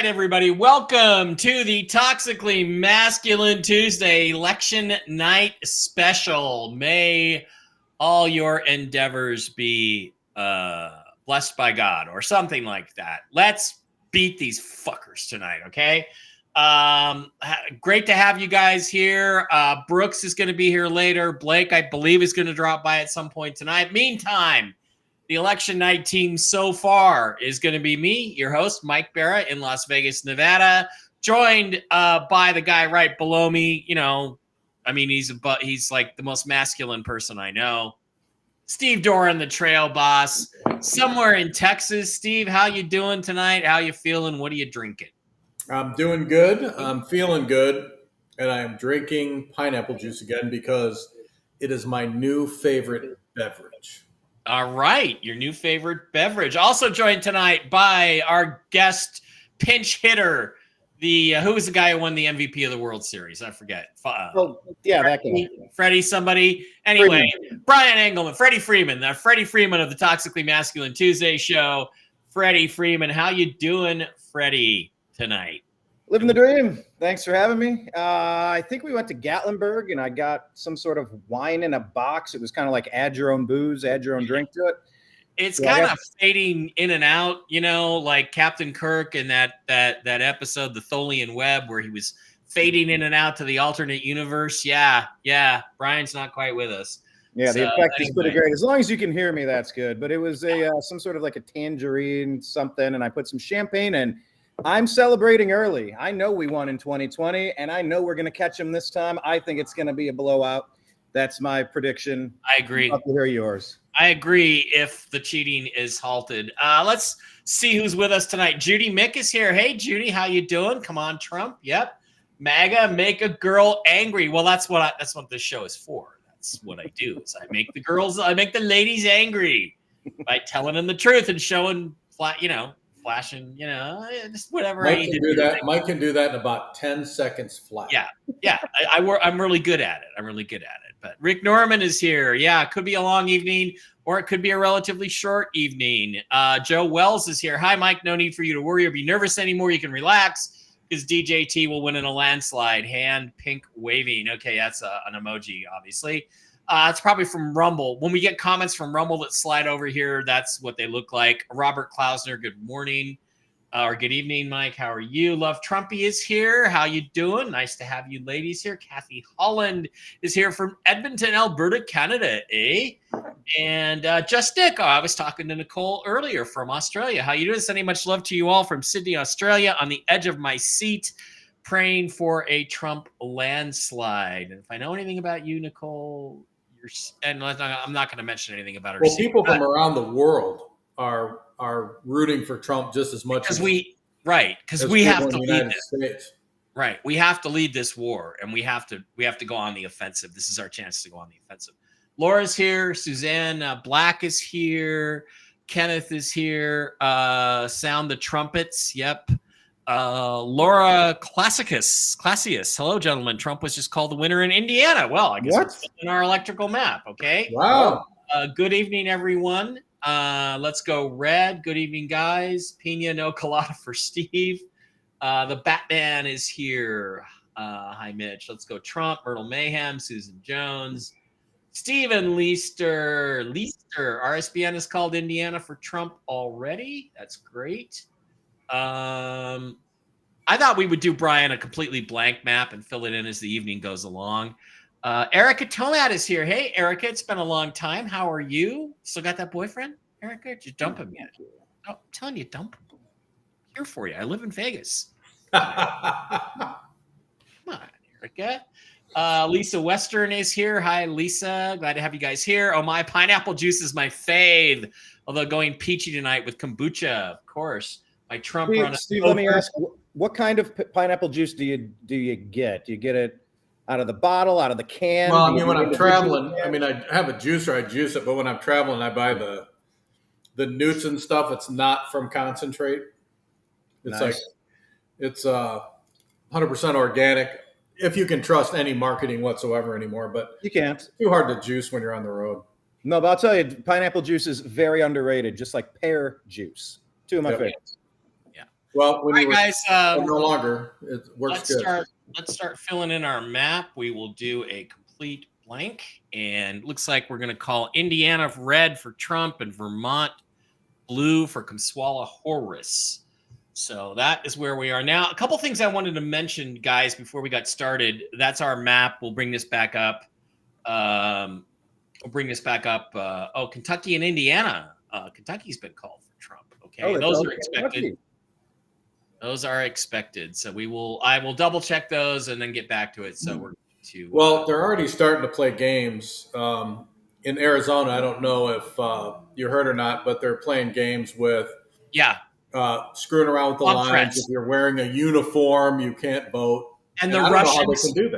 right, everybody. Welcome to the Toxically Masculine Tuesday Election Night Special. May all your endeavors be blessed by God or something like that. Let's beat these fuckers tonight, okay? Great to have you guys here. Brooks is going to be here later. Blake, I believe, is going to drop by at some point tonight. Meantime, the election night team so far is going to be me, your host, Mike Barra, in Las Vegas, Nevada, joined by the guy right below me. You know, I mean, he's like the most masculine person I know. Steve Doran, the trail boss, somewhere in Texas. Steve, how you doing tonight? How you feeling? What are you drinking? I'm doing good. I'm feeling good. And I am drinking pineapple juice again because it is my new favorite beverage. All right, your new favorite beverage. Also joined tonight by our guest pinch hitter, who was the guy who won the MVP of the World Series? I forget. That guy. Freddie somebody. Anyway, Freeman. Brian Engelman, Freddie Freeman, the Freddie Freeman of the Toxically Masculine Tuesday show. Freddie Freeman, how you doing, Freddie, tonight? Living the dream. Thanks for having me. I think we went to Gatlinburg and I got some sort of wine in a box. It was kind of like add your own booze, add your own drink to it. It's kind of fading in and out, you know, like Captain Kirk in that episode, the Tholian Web, where he was fading in and out to the alternate universe. Yeah. Brian's not quite with us. Yeah, so, the effect is pretty great. As long as you can hear me, that's good. But it was some sort of like a tangerine something, and I put some champagne in. I'm celebrating early. I know we won in 2020, and I know we're going to catch them this time. I think it's going to be a blowout. That's my prediction. I agree. I'd love to hear yours. I agree if the cheating is halted. Let's see who's with us tonight. Judy Mick is here. Hey, Judy, how you doing? Come on, Trump. Yep. MAGA, make a girl angry. Well, that's what this show is for. That's what I do. Is I make the ladies angry by telling them the truth and showing flashing, just whatever Mike I need can to do. That. Mike can do that in about 10 seconds flat. Yeah. I'm really good at it. But Rick Norman is here. Yeah, it could be a long evening or it could be a relatively short evening. Joe Wells is here. Hi, Mike. No need for you to worry or be nervous anymore. You can relax because DJT will win in a landslide. Hand pink waving. Okay, that's an emoji, obviously. It's probably from Rumble. When we get comments from Rumble that slide over here, that's what they look like. Robert Klausner, good morning. Or good evening, Mike. How are you? Love Trumpy is here. How you doing? Nice to have you ladies here. Kathy Holland is here from Edmonton, Alberta, Canada, eh? And Just Dick. I was talking to Nicole earlier from Australia. How you doing? Sending much love to you all from Sydney, Australia. On the edge of my seat, praying for a Trump landslide. And if I know anything about you, Nicole, I'm not going to mention anything about her. Well, people from around the world are rooting for Trump just as much because we have to lead this. States. Right, we have to lead this war, and we have to go on the offensive. This is our chance to go on the offensive. Laura's here, Suzanne Black is here, Kenneth is here. Sound the trumpets. Yep. Laura Classius. Hello, gentlemen. Trump was just called the winner in Indiana. Well, I guess it's in our electrical map. Okay. Wow. Good evening, everyone. Let's go red. Good evening, guys. Pina no colada for Steve. The Batman is here. Hi, Mitch. Let's go Trump, Myrtle Mayhem, Susan Jones, Stephen Leister. RSBN is called Indiana for Trump already. That's great. I thought we would do, Brian, a completely blank map and fill it in as the evening goes along. Erica Tomat is here. Hey, Erica, it's been a long time. How are you? Still got that boyfriend, Erica? Did you dump him yet? Oh, I'm telling you, dump him. I'm here for you. I live in Vegas. Come on, Erica. Lisa Western is here. Hi, Lisa. Glad to have you guys here. Oh, my pineapple juice is my fave. Although going peachy tonight with kombucha, of course. My Trump run. Steve, let me ask, what kind of pineapple juice do you get? Do you get it out of the bottle, out of the can? Well, I mean, when I'm traveling, I have a juicer, I juice it, but when I'm traveling, I buy the Newts and stuff. It's not from concentrate. It's nice. It's 100% organic. If you can trust any marketing whatsoever anymore, but you can't. It's too hard to juice when you're on the road. No, but I'll tell you, pineapple juice is very underrated, just like pear juice. Two of my favorites. Yeah. Well, when All you right, were guys. no longer, it works good. Let's start filling in our map. We will do a complete blank, and looks like we're going to call Indiana red for Trump and Vermont blue for Kamswala Horus. So that is where we are now. A couple things I wanted to mention, guys, before we got started. That's our map. We'll bring this back up. Oh, Kentucky and Indiana. Kentucky's been called for Trump. Okay, those are expected. Those are expected. So I will double check those and then get back to it. So we're going to. Well, they're already starting to play games in Arizona. I don't know if you heard or not, but they're playing games with screwing around with the lines. Threats. If you're wearing a uniform, you can't vote. And the I don't Russians know how they can do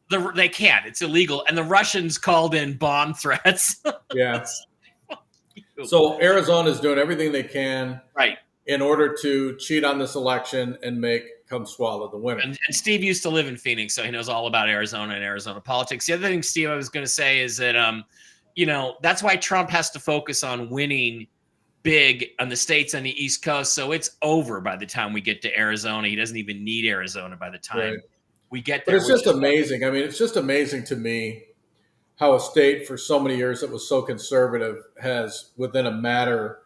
that. They can't. It's illegal. And the Russians called in bomb threats. Yeah. So Arizona is doing everything they can, right, in order to cheat on this election and make Kamswala the winner. And Steve used to live in Phoenix, so he knows all about Arizona and Arizona politics. The other thing, Steve, I was going to say is that, that's why Trump has to focus on winning big on the states on the East Coast. So it's over by the time we get to Arizona. He doesn't even need Arizona by the time we get there. But it's just amazing. I mean, it's just amazing to me how a state for so many years that was so conservative has, within a matter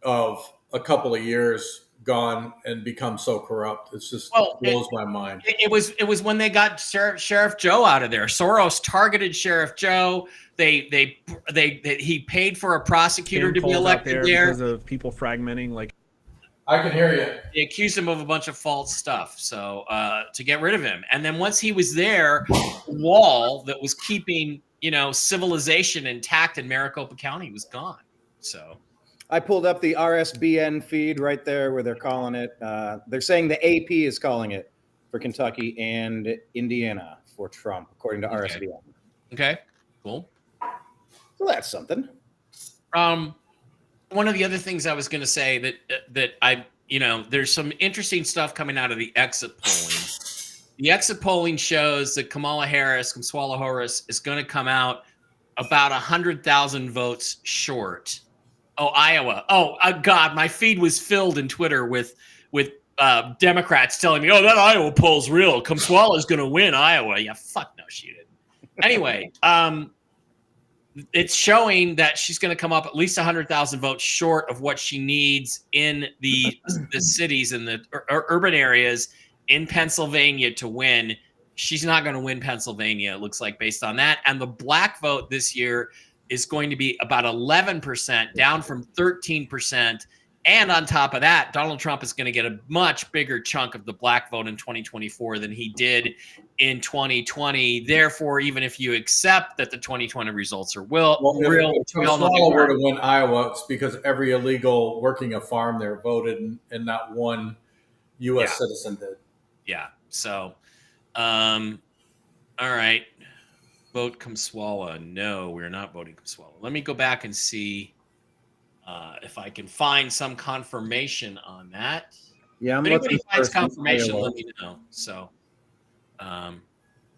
of a couple of years, gone and become so corrupt. It's just blows my mind. It was when they got Sheriff Joe out of there. Soros targeted Sheriff Joe. He paid for a prosecutor to be elected there because of people fragmenting. Like, I can hear you. They accused him of a bunch of false stuff, so to get rid of him. And then once he was there, the wall that was keeping civilization intact in Maricopa County was gone. So. I pulled up the RSBN feed right there where they're calling it. They're saying the AP is calling it for Kentucky and Indiana for Trump, according to RSBN. Okay, cool. So that's something. One of the other things I was going to say that there's some interesting stuff coming out of the exit polling. The exit polling shows that Kamala Harris is going to come out about 100,000 votes short. Oh, Iowa. Oh, God, my feed was filled in Twitter with Democrats telling me, oh, that Iowa poll's real. Kamswala's going to win Iowa. Yeah, fuck no, she didn't. Anyway, it's showing that she's going to come up at least 100,000 votes short of what she needs in the cities and the urban areas in Pennsylvania to win. She's not going to win Pennsylvania, it looks like, based on that. And the black vote this year is going to be about 11%, down from 13%. And on top of that, Donald Trump is going to get a much bigger chunk of the black vote in 2024 than he did in 2020. Therefore, even if you accept that the 2020 results are real, if Kamala were to win Iowa, it's because every illegal working a farm there voted and not one U.S. citizen did. Yeah. So, all right. Vote Kamswala. No, we're not voting Kamswala. Let me go back and see if I can find some confirmation on that. Yeah, if anybody finds confirmation, let me know. So,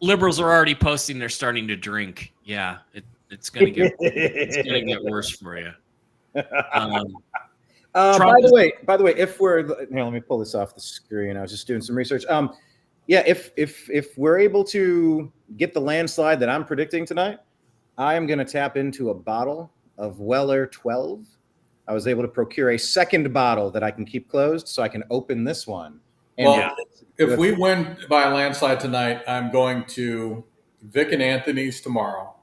liberals are already posting they're starting to drink. Yeah, it's gonna get worse for you. By the way, if we're here, let me pull this off the screen. I was just doing some research. If we're able to get the landslide that I'm predicting tonight, I am going to tap into a bottle of Weller 12. I was able to procure a second bottle that I can keep closed, so I can open this one. And if we win by a landslide tonight, I'm going to Vic and Anthony's tomorrow.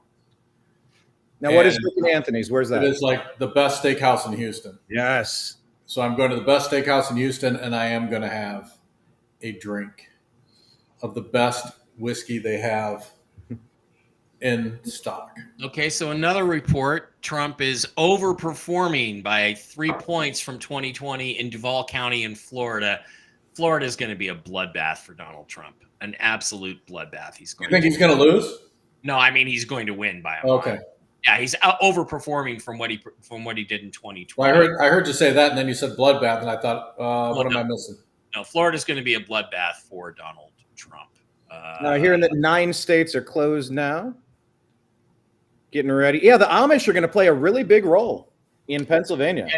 Now, what is Vic and Anthony's? Where's that? It is like the best steakhouse in Houston. Yes. So I'm going to the best steakhouse in Houston, and I am going to have a drink of the best whiskey they have in stock. Okay, so another report, Trump is overperforming by 3 points from 2020 in Duval County in Florida. Florida is going to be a bloodbath for Donald Trump, an absolute bloodbath. He's going to lose? No, I mean he's going to win by a lot. Yeah, he's overperforming from what he did in 2020. Well, I heard you say that, and then you said bloodbath, and I thought, what am I missing? No, Florida's going to be a bloodbath for Donald Trump. Now, hearing that 9 states are closed now, getting ready. Yeah, the Amish are going to play a really big role in Pennsylvania. Okay.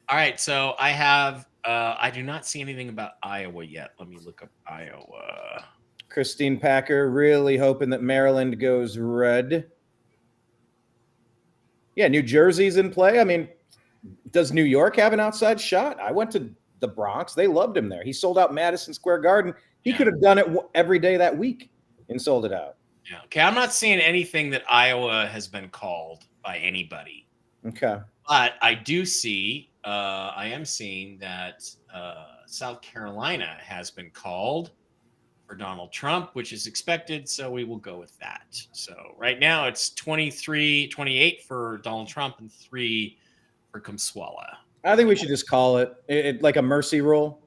All right, so I have I do not see anything about Iowa yet. Let me look up Iowa. Christine Packer really hoping that Maryland goes red. Yeah, New Jersey's in play. I mean, does New York have an outside shot? I went to the Bronx. They loved him there. He sold out Madison Square Garden. He could have done it every day that week and sold it out. Yeah. Okay, I'm not seeing anything that Iowa has been called by anybody. Okay. But I do see, I am seeing that South Carolina has been called for Donald Trump, which is expected. So we will go with that. So right now it's 28 for Donald Trump and 3 for Kumswala. I think we should just call it like a mercy rule.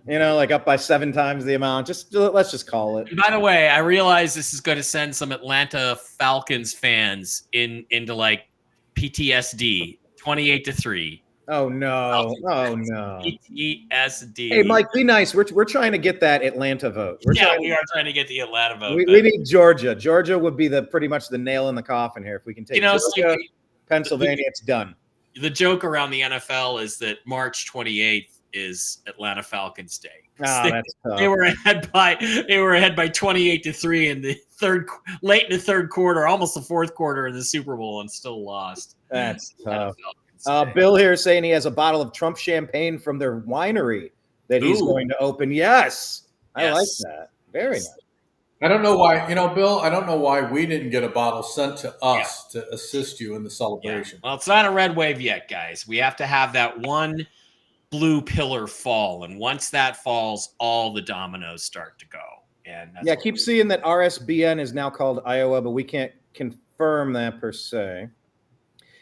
Like up by 7 times the amount. Let's just call it. And by the way, I realize this is going to send some Atlanta Falcons fans into like PTSD. 28-3. Oh no! Oh no! PTSD. Hey, Mike, be nice. We're trying to get that Atlanta vote. We are trying to get the Atlanta vote. We need Georgia. Georgia would be pretty much the nail in the coffin here if we can take Georgia, Pennsylvania. It's done. The joke around the NFL is that March 28th is Atlanta Falcons Day. Oh, that's tough. They were ahead by 28-3 in the late in the third quarter, almost the fourth quarter in the Super Bowl, and still lost. That's tough. Bill here saying he has a bottle of Trump champagne from their winery that he's going to open. Yes. I like that. Very nice. I don't know why, Bill, I don't know why we didn't get a bottle sent to us to assist you in the celebration. Yeah. Well, it's not a red wave yet, guys. We have to have that one blue pillar fall. And once that falls, all the dominoes start to go. And I keep seeing that RSBN is now called Iowa, but we can't confirm that per se.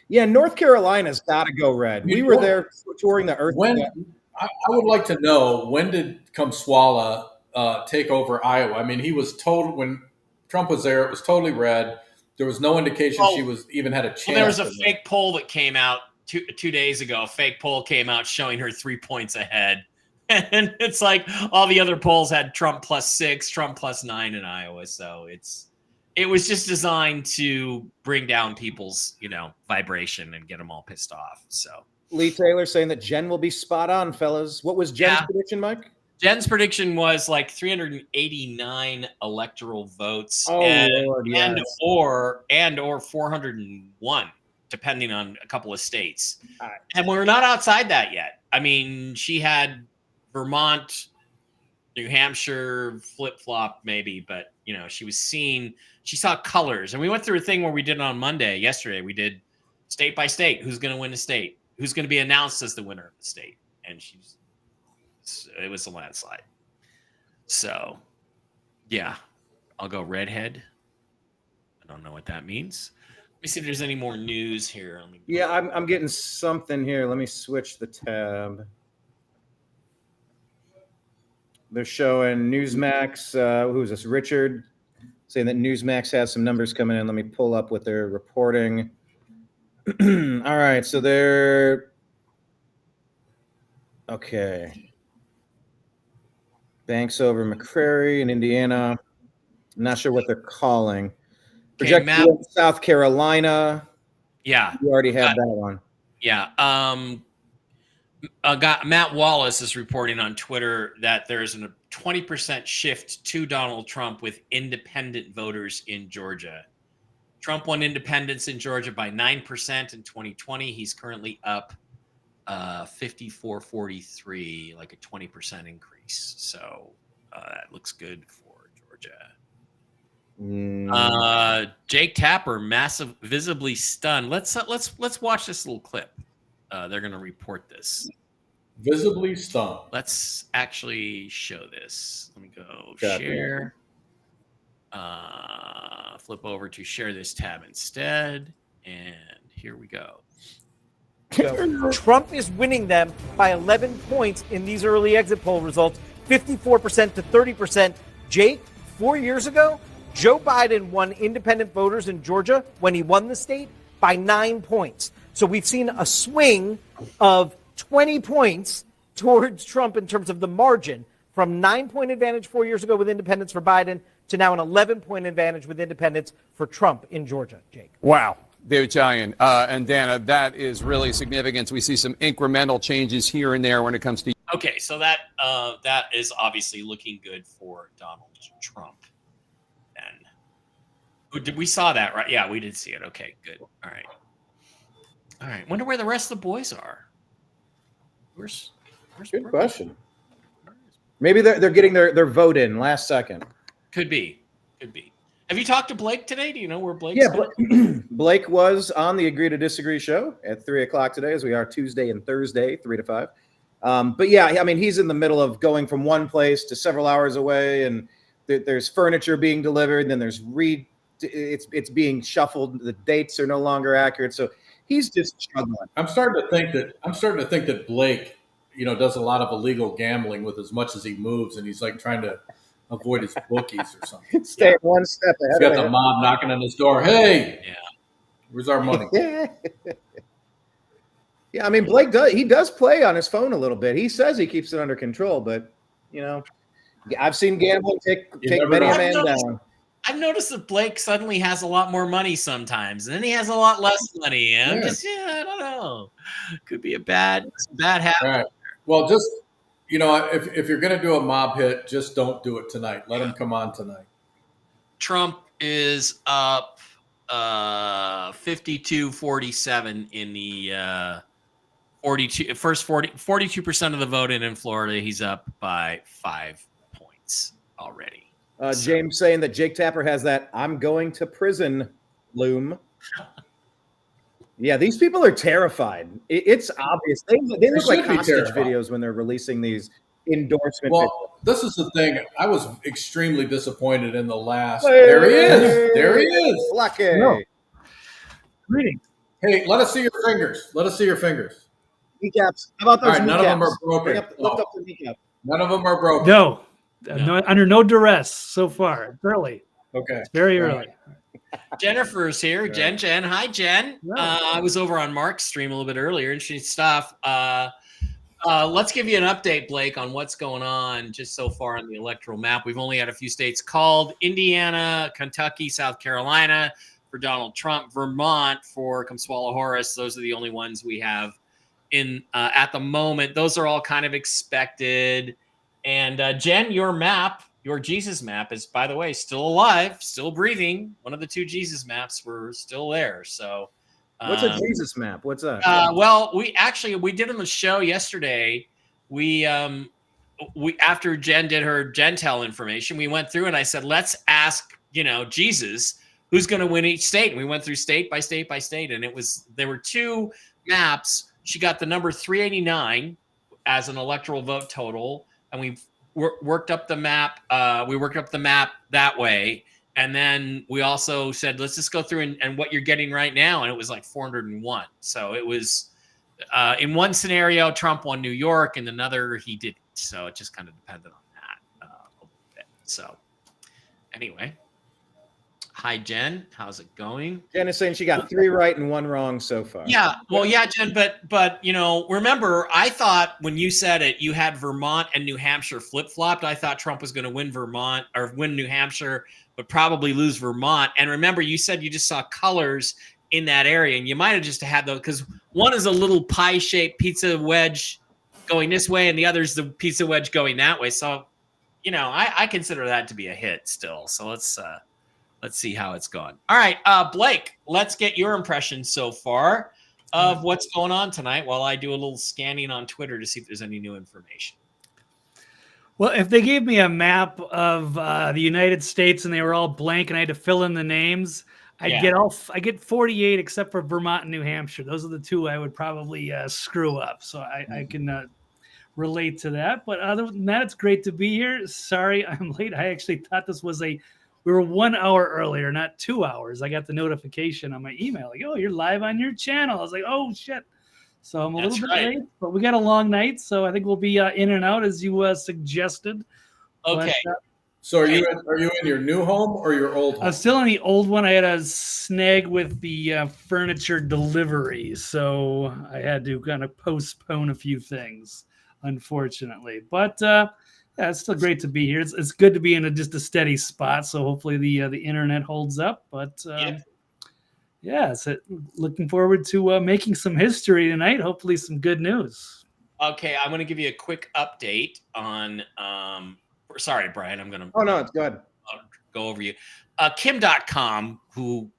Yeah, North Carolina's got to go red. We were there touring the Earth. I would like to know, when did Kumswala take over Iowa? I mean, he was told when Trump was there, it was totally red. There was no indication she even had a chance. Well, there was a fake poll that came out two days ago. A fake poll came out showing her 3 points ahead. And it's like all the other polls had Trump +6, Trump +9 in Iowa. So it was just designed to bring down people's, vibration and get them all pissed off. So Lee Taylor saying that Jen will be spot on, fellas. What was Jen's prediction, Mike? Jen's prediction was like 389 electoral votes, Lord, yes. or 401, depending on a couple of states. Right. And we're not outside that yet. I mean, she had Vermont, New Hampshire, flip-flop maybe, but she saw colors. And we went through a thing where we did it on yesterday. We did state by state, who's going to win the state, who's going to be announced as the winner of the state. And it was a landslide. So, yeah, I'll go redhead. I don't know what that means. Let me see if there's any more news here. I'm getting something here. Let me switch the tab. They're showing Newsmax. Who's this? Richard saying that Newsmax has some numbers coming in. Let me pull up what they're reporting. All right, so they're okay. Banks over McCrary in Indiana. I'm not sure what they're calling. Projected South Carolina. Yeah, you already had that one. Yeah. Matt Wallace is reporting on Twitter that there's a 20% shift to Donald Trump with independent voters in Georgia. Trump won independents in Georgia by 9% in 2020. He's currently up 54-43, like a 20% increase. So that looks good for Georgia. Jake Tapper, visibly stunned. Let's watch this little clip. They're going to report this. Visibly stunned. Let's actually show this. Let me go share. Flip over to share this tab instead. And here we go. Trump is winning them by 11 points in these early exit poll results, 54% to 30%. Jake, 4 years ago, Joe Biden won independent voters in Georgia when he won the state by 9 points. So we've seen a swing of 20 points towards Trump in terms of the margin, from 9-point advantage 4 years ago with independents for Biden to now an 11-point advantage with independents for Trump in Georgia. Jake. Wow. the Italian. And Dana, that is really significant. We see some incremental changes here and there when it comes to. Okay, so that is obviously looking good for Donald Trump. And we saw that, right? Yeah, we did see it. Okay, good. All right. Wonder where the rest of the boys are. Where's Good question. Maybe they're getting their vote in last second. Could be. Have you talked to Blake today? Do you know where Blake's Yeah, Blake was on the Agree to Disagree show at 3:00 today, as we are Tuesday and Thursday, 3 to 5. But yeah, I mean, he's in the middle of going from one place to several hours away, and there's furniture being delivered, and then there's it's being shuffled. The dates are no longer accurate, so he's just struggling. I'm starting to think that Blake, does a lot of illegal gambling with as much as he moves, and he's like trying to avoid his bookies or something. Stay one step ahead. He's got the mob knocking on his door. Hey, where's our money? Yeah, I mean, Blake does play on his phone a little bit. He says he keeps it under control, but I've seen gambling take many a man down. I've noticed that Blake suddenly has a lot more money sometimes, and then he has a lot less money. And I don't know. Could be a bad habit. All right. Well, just if you're going to do a mob hit, just don't do it tonight. Let him come on tonight. Trump is up 52-47 in the 42% of the vote in Florida. He's up by 5 points already. James saying that Jake Tapper has that "I'm going to prison" loom. Yeah, these people are terrified. It's obvious. They look like hostage videos when they're releasing these endorsement videos. This is the thing. I was extremely disappointed in the last. There he is. Lucky. No. Greetings. Hey, let us see your fingers. Kneecaps. How about those kneecaps? None of them are broken. Lift up the kneecap. None of them are broken. No, under no duress so far. It's early. Okay. It's very early. Jennifer's here. Jen. Hi, Jen. I was over on Mark's stream a little bit earlier, and she's stuff. Let's give you an update, Blake, on what's going on just so far on the electoral map. We've only had a few states called: Indiana, Kentucky, South Carolina for Donald Trump, Vermont for Kamswala Horace. Those are the only ones we have in at the moment. Those are all kind of expected. And Jen, your map, your Jesus map is, by the way, still alive, still breathing. One of the two Jesus maps were still there. So what's a Jesus map? What's that? Well, we did on the show yesterday. We after Jen did her Gentel information, we went through and I said, let's ask, Jesus, who's going to win each state. And we went through state by state by state. And there were two maps. She got the number 389 as an electoral vote total. And we worked up the map. We worked up the map that way. And then we also said, let's just go through and what you're getting right now. And it was like 401. So it was in one scenario, Trump won New York, and another he didn't. So it just kind of depended on that a little bit. So anyway, hi, Jen. How's it going? Jen is saying she got 3 right and 1 wrong so far. Yeah. Well, yeah, Jen, but remember, I thought when you said it, you had Vermont and New Hampshire flip-flopped. I thought Trump was going to win Vermont or win New Hampshire, but probably lose Vermont. And remember, you said you just saw colors in that area, and you might have just had those because one is a little pie-shaped pizza wedge going this way, and the other is the pizza wedge going that way. So, I consider that to be a hit still. So let's see how it's going. All right, Blake, let's get your impression so far of what's going on tonight while I do a little scanning on Twitter to see if there's any new information. Well, if they gave me a map of the United States and they were all blank and I had to fill in the names, I get 48 except for Vermont and New Hampshire. Those are the two I would probably screw up. So I can relate to that. But other than that, it's great to be here. Sorry, I'm late. I actually thought this was we were 1 hour earlier, not 2 hours. I got the notification on my email, like, oh, you're live on your channel. I was like, oh, shit. So I'm a little bit late, but we got a long night. So I think we'll be in and out as you suggested. Okay. But, so are you in your new home or your old home? I'm still in the old one. I had a snag with the furniture delivery. So I had to kind of postpone a few things, unfortunately. But it's still great to be here. It's good to be in just a steady spot. So hopefully the internet holds up. But Yeah, so looking forward to making some history tonight. Hopefully, some good news. Okay, I'm going to give you a quick update on. Sorry, Brian. I'm going to. Oh no, it's good. Go over you. Kim.com, who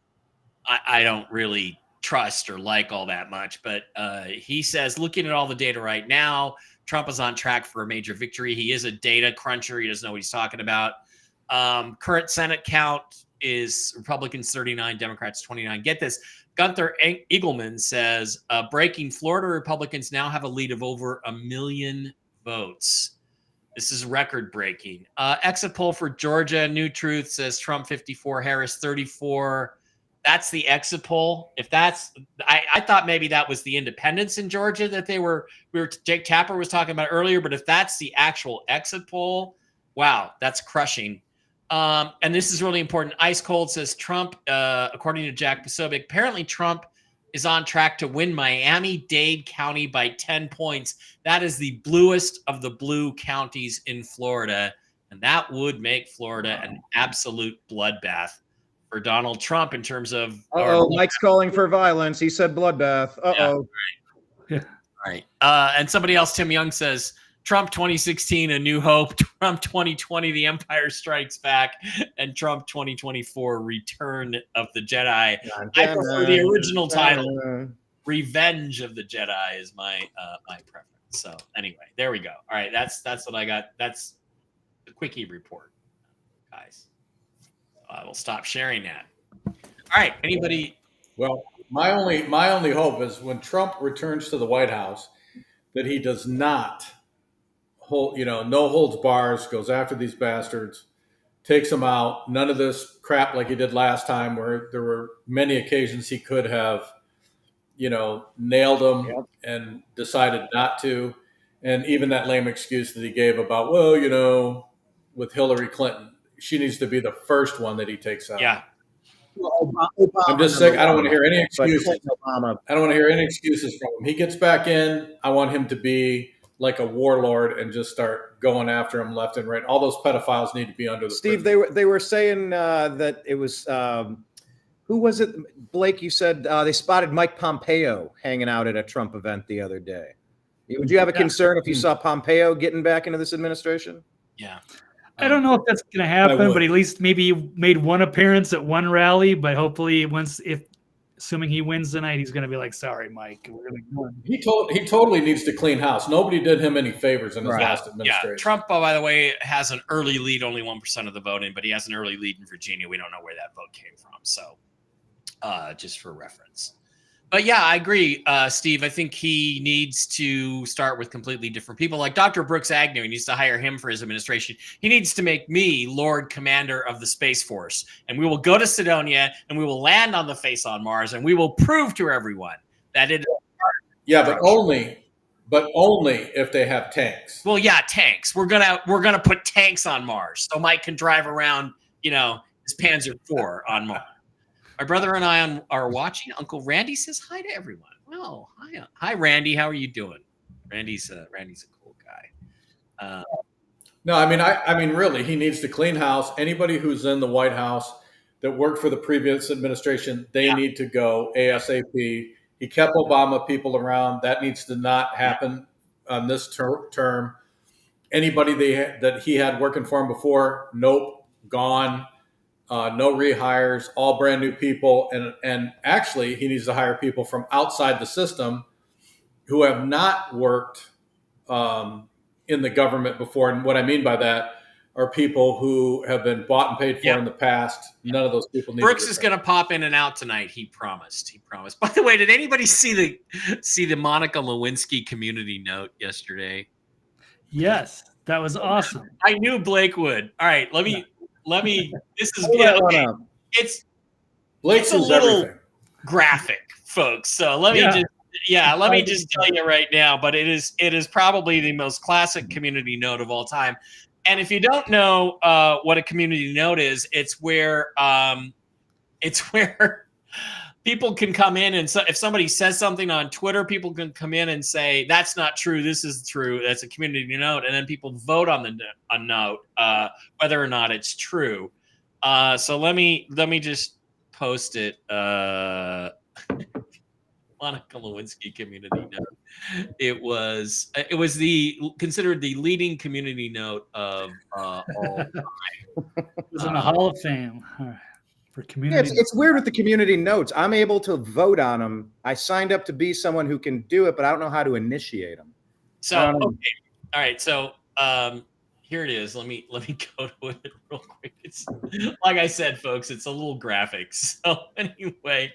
I don't really trust or like all that much, but he says, looking at all the data right now, Trump is on track for a major victory. He is a data cruncher. He doesn't know what he's talking about. Current Senate count is Republicans 39, Democrats 29. Get this. Gunther Eagleman says, breaking Florida Republicans now have a lead of over 1 million votes. This is record breaking. Exit poll for Georgia, New Truth says Trump 54, Harris 34. That's the exit poll. If that's, I thought maybe that was the independents in Georgia that Jake Tapper was talking about earlier. But if that's the actual exit poll, wow, that's crushing. And this is really important. Ice Cold says Trump, according to Jack Posobiec, apparently Trump is on track to win Miami-Dade County by 10 points. That is the bluest of the blue counties in Florida. And that would make Florida an absolute bloodbath for Donald Trump in terms of. Mike's calling for violence. He said bloodbath. Yeah, right. And somebody else, Tim Young, says Trump 2016, A New Hope. Trump 2020, The Empire Strikes Back. And Trump 2024, Return of the Jedi. I prefer the original title. Revenge of the Jedi is my preference. So anyway, there we go. All right, that's what I got. That's the quickie report, guys. I will stop sharing that. All right. Anybody? Well, my only hope is when Trump returns to the White House, that he does not hold, no holds bars, goes after these bastards, takes them out. None of this crap like he did last time, where there were many occasions he could have, nailed them and decided not to. And even that lame excuse that he gave about, with Hillary Clinton, she needs to be the first one that he takes out. Yeah. I'm just sick. I don't want to hear any excuses. I don't want to hear any excuses from him. He gets back in. I want him to be like a warlord and just start going after him left and right. All those pedophiles need to be under the Steve, they were saying that it was who was it? Blake, you said they spotted Mike Pompeo hanging out at a Trump event the other day. Would you have a concern if you saw Pompeo getting back into this administration? Yeah. I don't know if that's going to happen, but at least maybe he made one appearance at one rally. But hopefully, assuming he wins tonight, he's going to be like, "Sorry, Mike, we're going to go." He totally needs to clean house. Nobody did him any favors in his last administration. Yeah, Trump, by the way, has an early lead, only 1% of the voting, but he has an early lead in Virginia. We don't know where that vote came from, so just for reference. But yeah, I agree, Steve. I think he needs to start with completely different people. Like Dr. Brooks Agnew, he needs to hire him for his administration. He needs to make me Lord Commander of the Space Force. And we will go to Sidonia and we will land on the face on Mars and we will prove to everyone that it is. Yeah, but only if they have tanks. Well, yeah, tanks. We're gonna put tanks on Mars so Mike can drive around, his Panzer IV on Mars. My brother and I are watching. Uncle Randy says hi to everyone. Well, hi, Randy. How are you doing? Randy's a cool guy. No, I mean, really, he needs to clean house. Anybody who's in the White House that worked for the previous administration, they need to go ASAP. He kept Obama people around. That needs to not happen on this term. Anybody that he had working for him before, nope, gone. No rehires, all brand new people. And actually, he needs to hire people from outside the system who have not worked in the government before. And what I mean by that are people who have been bought and paid for in the past. None of those people need Brooks is going to pop in and out tonight. He promised. By the way, did anybody see the Monica Lewinsky community note yesterday? Yes, that was awesome. I knew Blake would. All right, let me. This is okay. It's a little graphic, folks. So let me just tell you right now. But it is probably the most classic community note of all time. And if you don't know what a community note is, it's where people can come in and if somebody says something on Twitter, people can come in and say that's not true. This is true. That's a community note, and then people vote on a note whether or not it's true. So let me just post it. Monica Lewinsky community note. It was considered the leading community note of all time. It was in the Hall of Fame for community. Yeah, it's weird with the community notes. I'm able to vote on them. I signed up to be someone who can do it, but I don't know how to initiate them. So okay, all right. So here it is. Let me go to it real quick. It's like I said, folks. It's a little graphic. So anyway,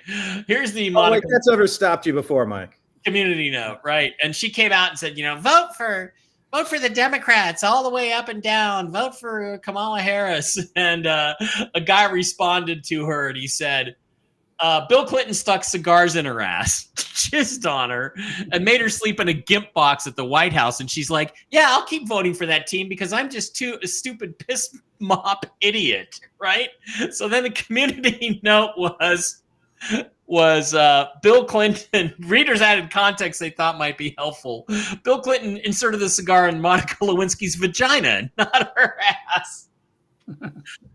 here's the Monica. That's ever stopped you before, Mike? Community note, right? And she came out and said, vote for the Democrats all the way up and down. Vote for Kamala Harris. And a guy responded to her and he said, Bill Clinton stuck cigars in her ass, jizzed on her, and made her sleep in a gimp box at the White House. And she's like, yeah, I'll keep voting for that team because I'm just a stupid piss mop idiot, right? So then the community note was Bill Clinton. Readers added context they thought might be helpful. Bill Clinton inserted the cigar in Monica Lewinsky's vagina, not her ass.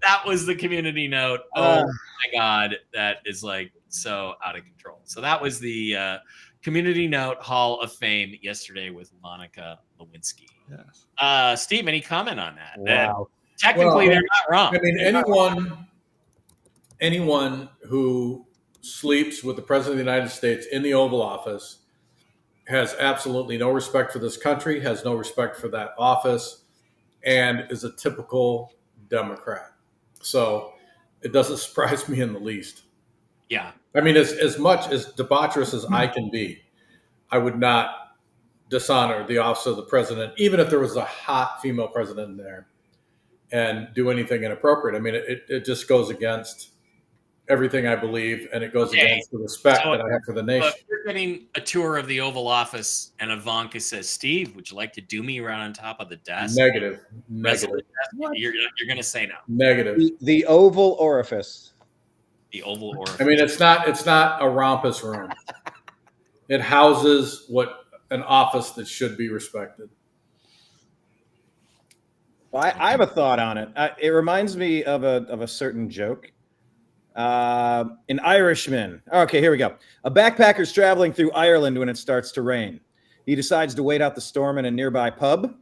That was the community note. Oh my God, that is like so out of control. So that was the community note Hall of Fame yesterday with Monica Lewinsky. Yes. Steve, any comment on that? Wow. Technically, they're not wrong. I mean, anyone who sleeps with the President of the United States in the Oval Office has absolutely no respect for this country, has no respect for that office, and is a typical Democrat. So it doesn't surprise me in the least. Yeah. I mean, as much as debaucherous as I can be, I would not dishonor the office of the president, even if there was a hot female president in there, and do anything inappropriate. I mean, it just goes against everything I believe, and it goes against the respect that I have for the nation. If you're getting a tour of the Oval Office and Ivanka says, Steve, would you like to do me around on top of the desk? Negative. You're going to say no. Negative. The Oval Orifice. The Oval Orifice. I mean, it's not a rompus room. It houses an office that should be respected. Well, I have a thought on it. It reminds me of a certain joke. An Irishman. Okay, here we go. A backpacker's traveling through Ireland when it starts to rain. He decides to wait out the storm in a nearby pub.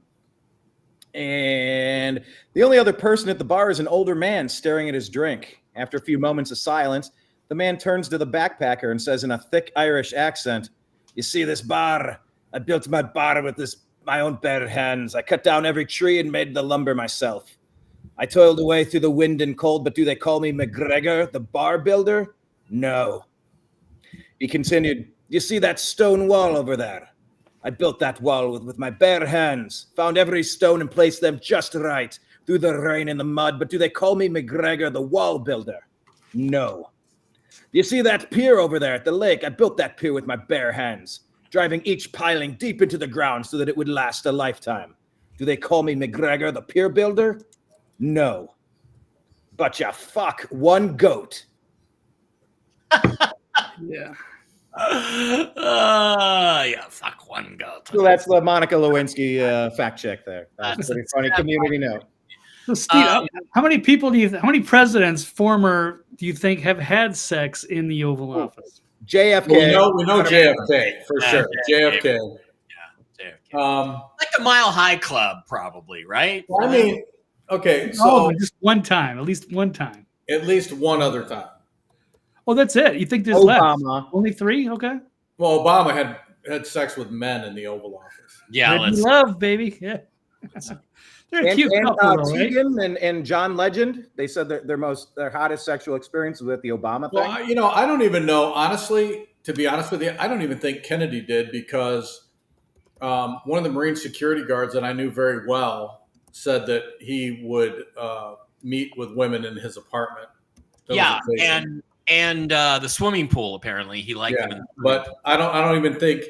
And the only other person at the bar is an older man staring at his drink. After a few moments of silence, the man turns to the backpacker and says in a thick Irish accent, "You see this bar? I built my bar with my own bare hands. I cut down every tree and made the lumber myself. I toiled away through the wind and cold, but do they call me McGregor, the bar builder? No." He continued, "You see that stone wall over there? I built that wall with my bare hands, found every stone and placed them just right through the rain and the mud, but do they call me McGregor, the wall builder? No. You see that pier over there at the lake? I built that pier with my bare hands, driving each piling deep into the ground so that it would last a lifetime. Do they call me McGregor, the pier builder? No. But you fuck one goat." Yeah. Yeah, fuck one goat. So that's the Monica Lewinsky fact check there. That's a pretty funny community note. So Steve, how many people how many presidents former do you think have had sex in the Oval Office? JFK. Well, we know JFK for sure. JFK. Yeah, JFK. Like the Mile High Club, probably, right? Well, I mean, okay, so just one time, at least one time. At least one other time. Oh, that's it. You think there's Obama. less? Only 3? Okay. Well, Obama had sex with men in the Oval Office. Yeah, love, baby. Yeah. They're a cute couple, though, right? Tegan and John Legend, they said their hottest sexual experience was at the Obama thing. Well, I don't even know, honestly, to be honest with you, I don't even think Kennedy did, because one of the Marine security guards that I knew very well said that he would meet with women in his apartment. And the swimming pool, apparently he liked them. But I don't even think,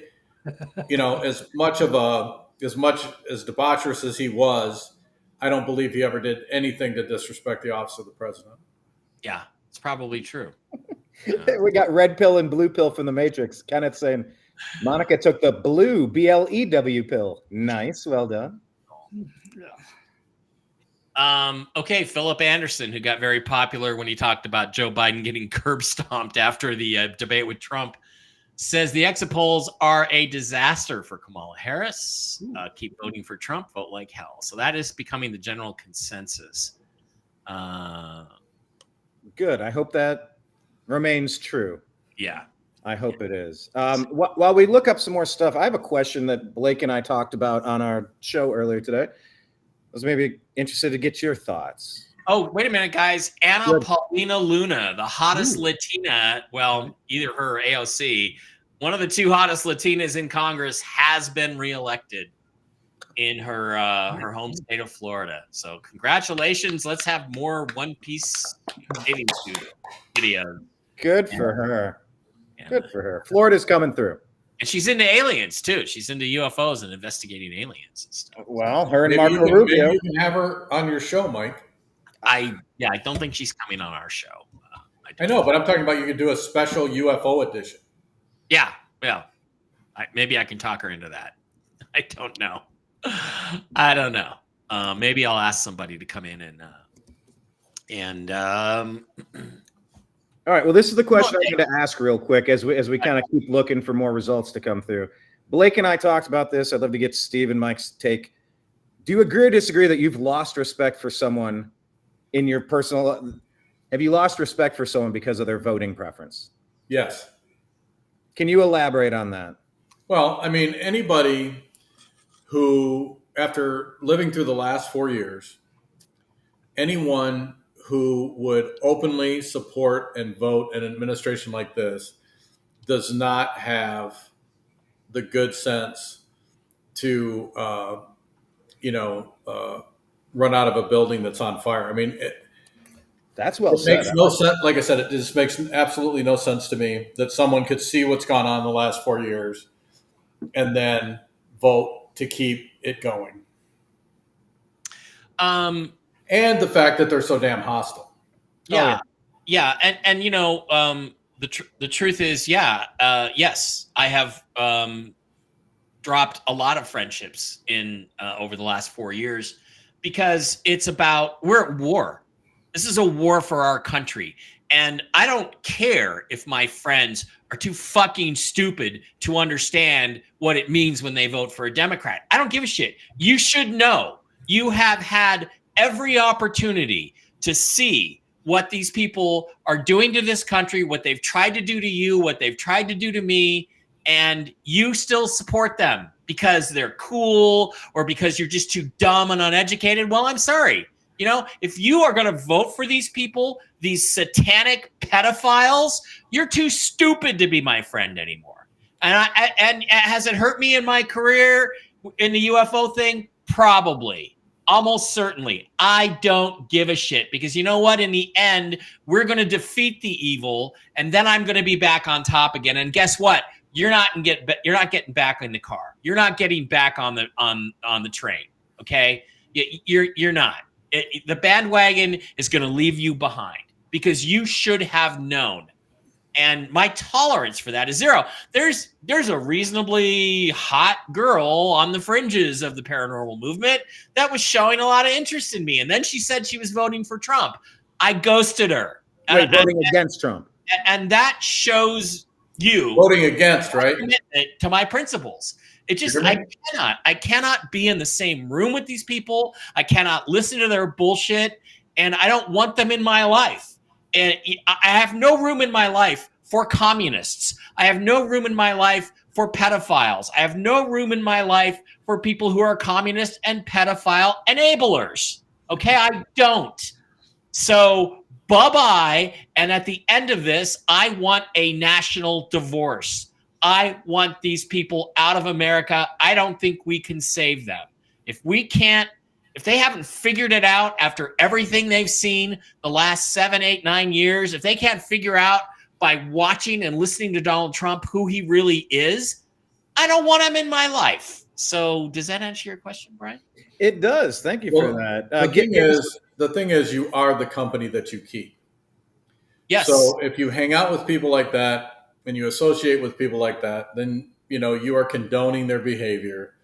as much as debaucherous as he was, I don't believe he ever did anything to disrespect the office of the president. Yeah, it's probably true. We got red pill and blue pill from the Matrix. Kenneth saying Monica took the blue BLEW pill. Nice, well done. Okay, Philip Anderson, who got very popular when he talked about Joe Biden getting curb stomped after the debate with Trump, says the exit polls are a disaster for Kamala Harris. Keep voting for Trump, vote like hell. So that is becoming the general consensus. Good. I hope that remains true. Yeah. I hope it is. While we look up some more stuff, I have a question that Blake and I talked about on our show earlier today. I was maybe interested to get your thoughts. Oh, wait a minute, guys. Anna Good. Paulina Luna, the hottest Ooh. Latina, well, either her or AOC, one of the two hottest Latinas in Congress, has been reelected in her her home state of Florida. So congratulations. Let's have more One Piece dating videos. Good for her. Yeah. Good for her. Florida's coming through. And she's into aliens too. She's into UFOs and investigating aliens and stuff. Well, her and Maybe Marco Rubio. maybe you can have her on your show, Mike. I don't think she's coming on our show. I know, but I'm talking about you could do a special UFO edition. Yeah, well, maybe I can talk her into that. I don't know. I don't know. Maybe I'll ask somebody to come in and All right. Well, this is the question I'm going to ask real quick as we kind of keep looking for more results to come through. Blake and I talked about this. I'd love to get Steve and Mike's take. Do you agree or disagree that you've lost respect for someone in your personal? Have you lost respect for someone because of their voting preference? Yes. Can you elaborate on that? Well, I mean, anybody who, after living through the last 4 years, anyone who would openly support and vote an administration like this does not have the good sense to, run out of a building that's on fire. I mean, That's well it said. makes no sense. Like I said, it just makes absolutely no sense to me that someone could see what's gone on in the last 4 years and then vote to keep it going. And the fact that they're so damn hostile. yeah. And the truth is, yes, I have dropped a lot of friendships in over the last 4 years because we're at war. This is a war for our country. And I don't care if my friends are too fucking stupid to understand what it means when they vote for a Democrat. I don't give a shit. You should know. You have had every opportunity to see what these people are doing to this country, what they've tried to do to you, what they've tried to do to me, and you still support them because they're cool or because you're just too dumb and uneducated. Well, I'm sorry. If you are going to vote for these people, these satanic pedophiles, you're too stupid to be my friend anymore. And has it hurt me in my career in the UFO thing? Probably. Almost certainly. I don't give a shit because you know what? In the end, we're going to defeat the evil, and then I'm going to be back on top again. And guess what? You're not getting back in the car. You're not getting back on the train. Okay? You're not. The bandwagon is going to leave you behind because you should have known. And my tolerance for that is zero. There's a reasonably hot girl on the fringes of the paranormal movement that was showing a lot of interest in me. And then she said she was voting for Trump. I ghosted her. Voting against Trump. And that shows you Voting against, right? Commitment to my principles. It just, I cannot be in the same room with these people. I cannot listen to their bullshit, and I don't want them in my life. And I have no room in my life for communists. I have no room in my life for pedophiles. I have no room in my life for people who are communist and pedophile enablers. Okay, I don't. So bye-bye. And at the end of this, I want a national divorce. I want these people out of America. I don't think we can save them. If they haven't figured it out after everything they've seen the last 7, 8, 9 years, if they can't figure out by watching and listening to Donald Trump who he really is, I don't want him in my life. So does that answer your question, Brian? It does. Thank you for that. The thing is, you are the company that you keep. Yes. So if you hang out with people like that, and you associate with people like that, then, you are condoning their behavior.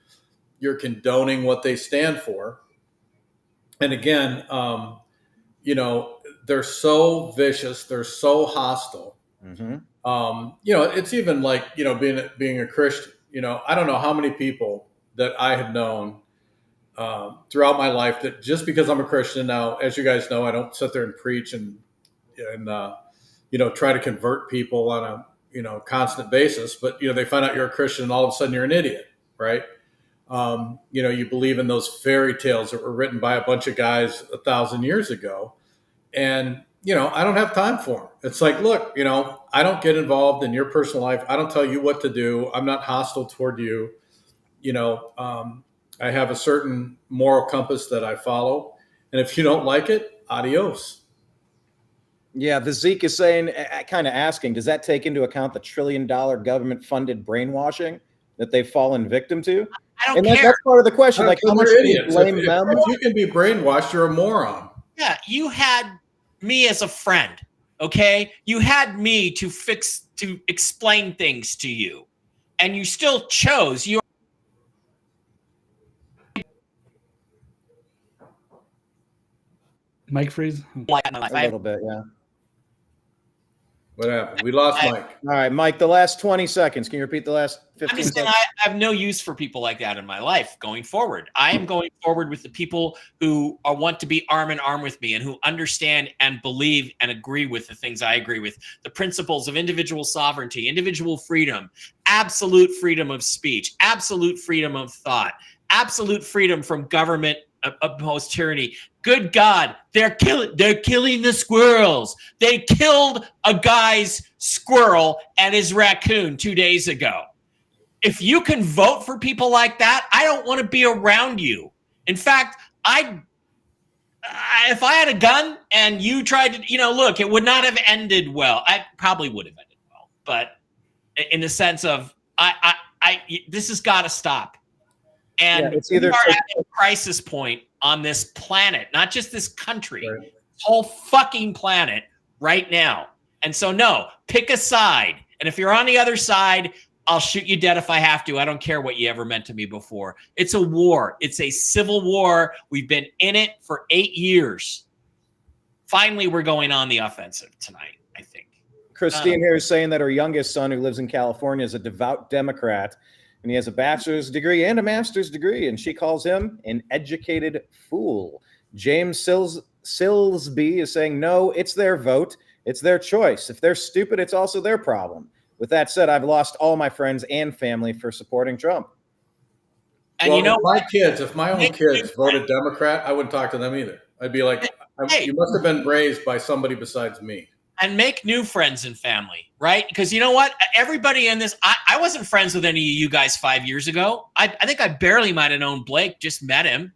You're condoning what they stand for. And again, they're so vicious, they're so hostile. Mm-hmm. It's even like, being a Christian. I don't know how many people that I have known throughout my life that just because I'm a Christian now, as you guys know, I don't sit there and preach and try to convert people on a constant basis. But they find out you're a Christian, and all of a sudden you're an idiot, right? You believe in those fairy tales that were written by a bunch of guys 1,000 years ago, and I don't have time for them. It's like, look, I don't get involved in your personal life. I don't tell you what to do. I'm not hostile toward you. I have a certain moral compass that I follow, and if you don't like it, adios. Yeah, the Zeke is saying, kind of asking, does that take into account the $1 trillion government-funded brainwashing that they've fallen victim to? I don't And care. that's part of the question. Like, how much do you blame them? If you can be brainwashed, you're a moron. Yeah, you had me as a friend, okay? You had me to explain things to you, and you still chose your. Mike freeze. A little bit, yeah. What happened? We lost Mike. All right, Mike, the last 20 seconds. Can you repeat the last 15 seconds? I have no use for people like that in my life going forward. I am going forward with the people who want to be arm in arm with me and who understand and believe and agree with the things I agree with. The principles of individual sovereignty, individual freedom, absolute freedom of speech, absolute freedom of thought, absolute freedom from government opposed tyranny. Good God, they're killing the squirrels. They killed a guy's squirrel and his raccoon 2 days ago. If you can vote for people like that, I don't want to be around you. In fact, if I had a gun and you tried to, look, it would not have ended well. I probably would have ended well, but in the sense of, this has got to stop. And it's either we are at a crisis point on this planet, not just this country, right. Whole fucking planet right now. And so, no, pick a side. And if you're on the other side, I'll shoot you dead if I have to. I don't care what you ever meant to me before. It's a war. It's a civil war. We've been in it for 8 years. Finally, we're going on the offensive tonight, I think. Christine here is saying that her youngest son, who lives in California, is a devout Democrat, and he has a bachelor's degree and a master's degree, and she calls him an educated fool. James Silsby is saying, no, it's their vote. It's their choice. If they're stupid, it's also their problem. With that said, I've lost all my friends and family for supporting Trump. And if my own kids voted Democrat, I wouldn't talk to them either. I'd be like, you must have been raised by somebody besides me. And make new friends and family, right? Because you know what? Everybody in this, I wasn't friends with any of you guys 5 years ago. I think I barely might have known Blake, just met him.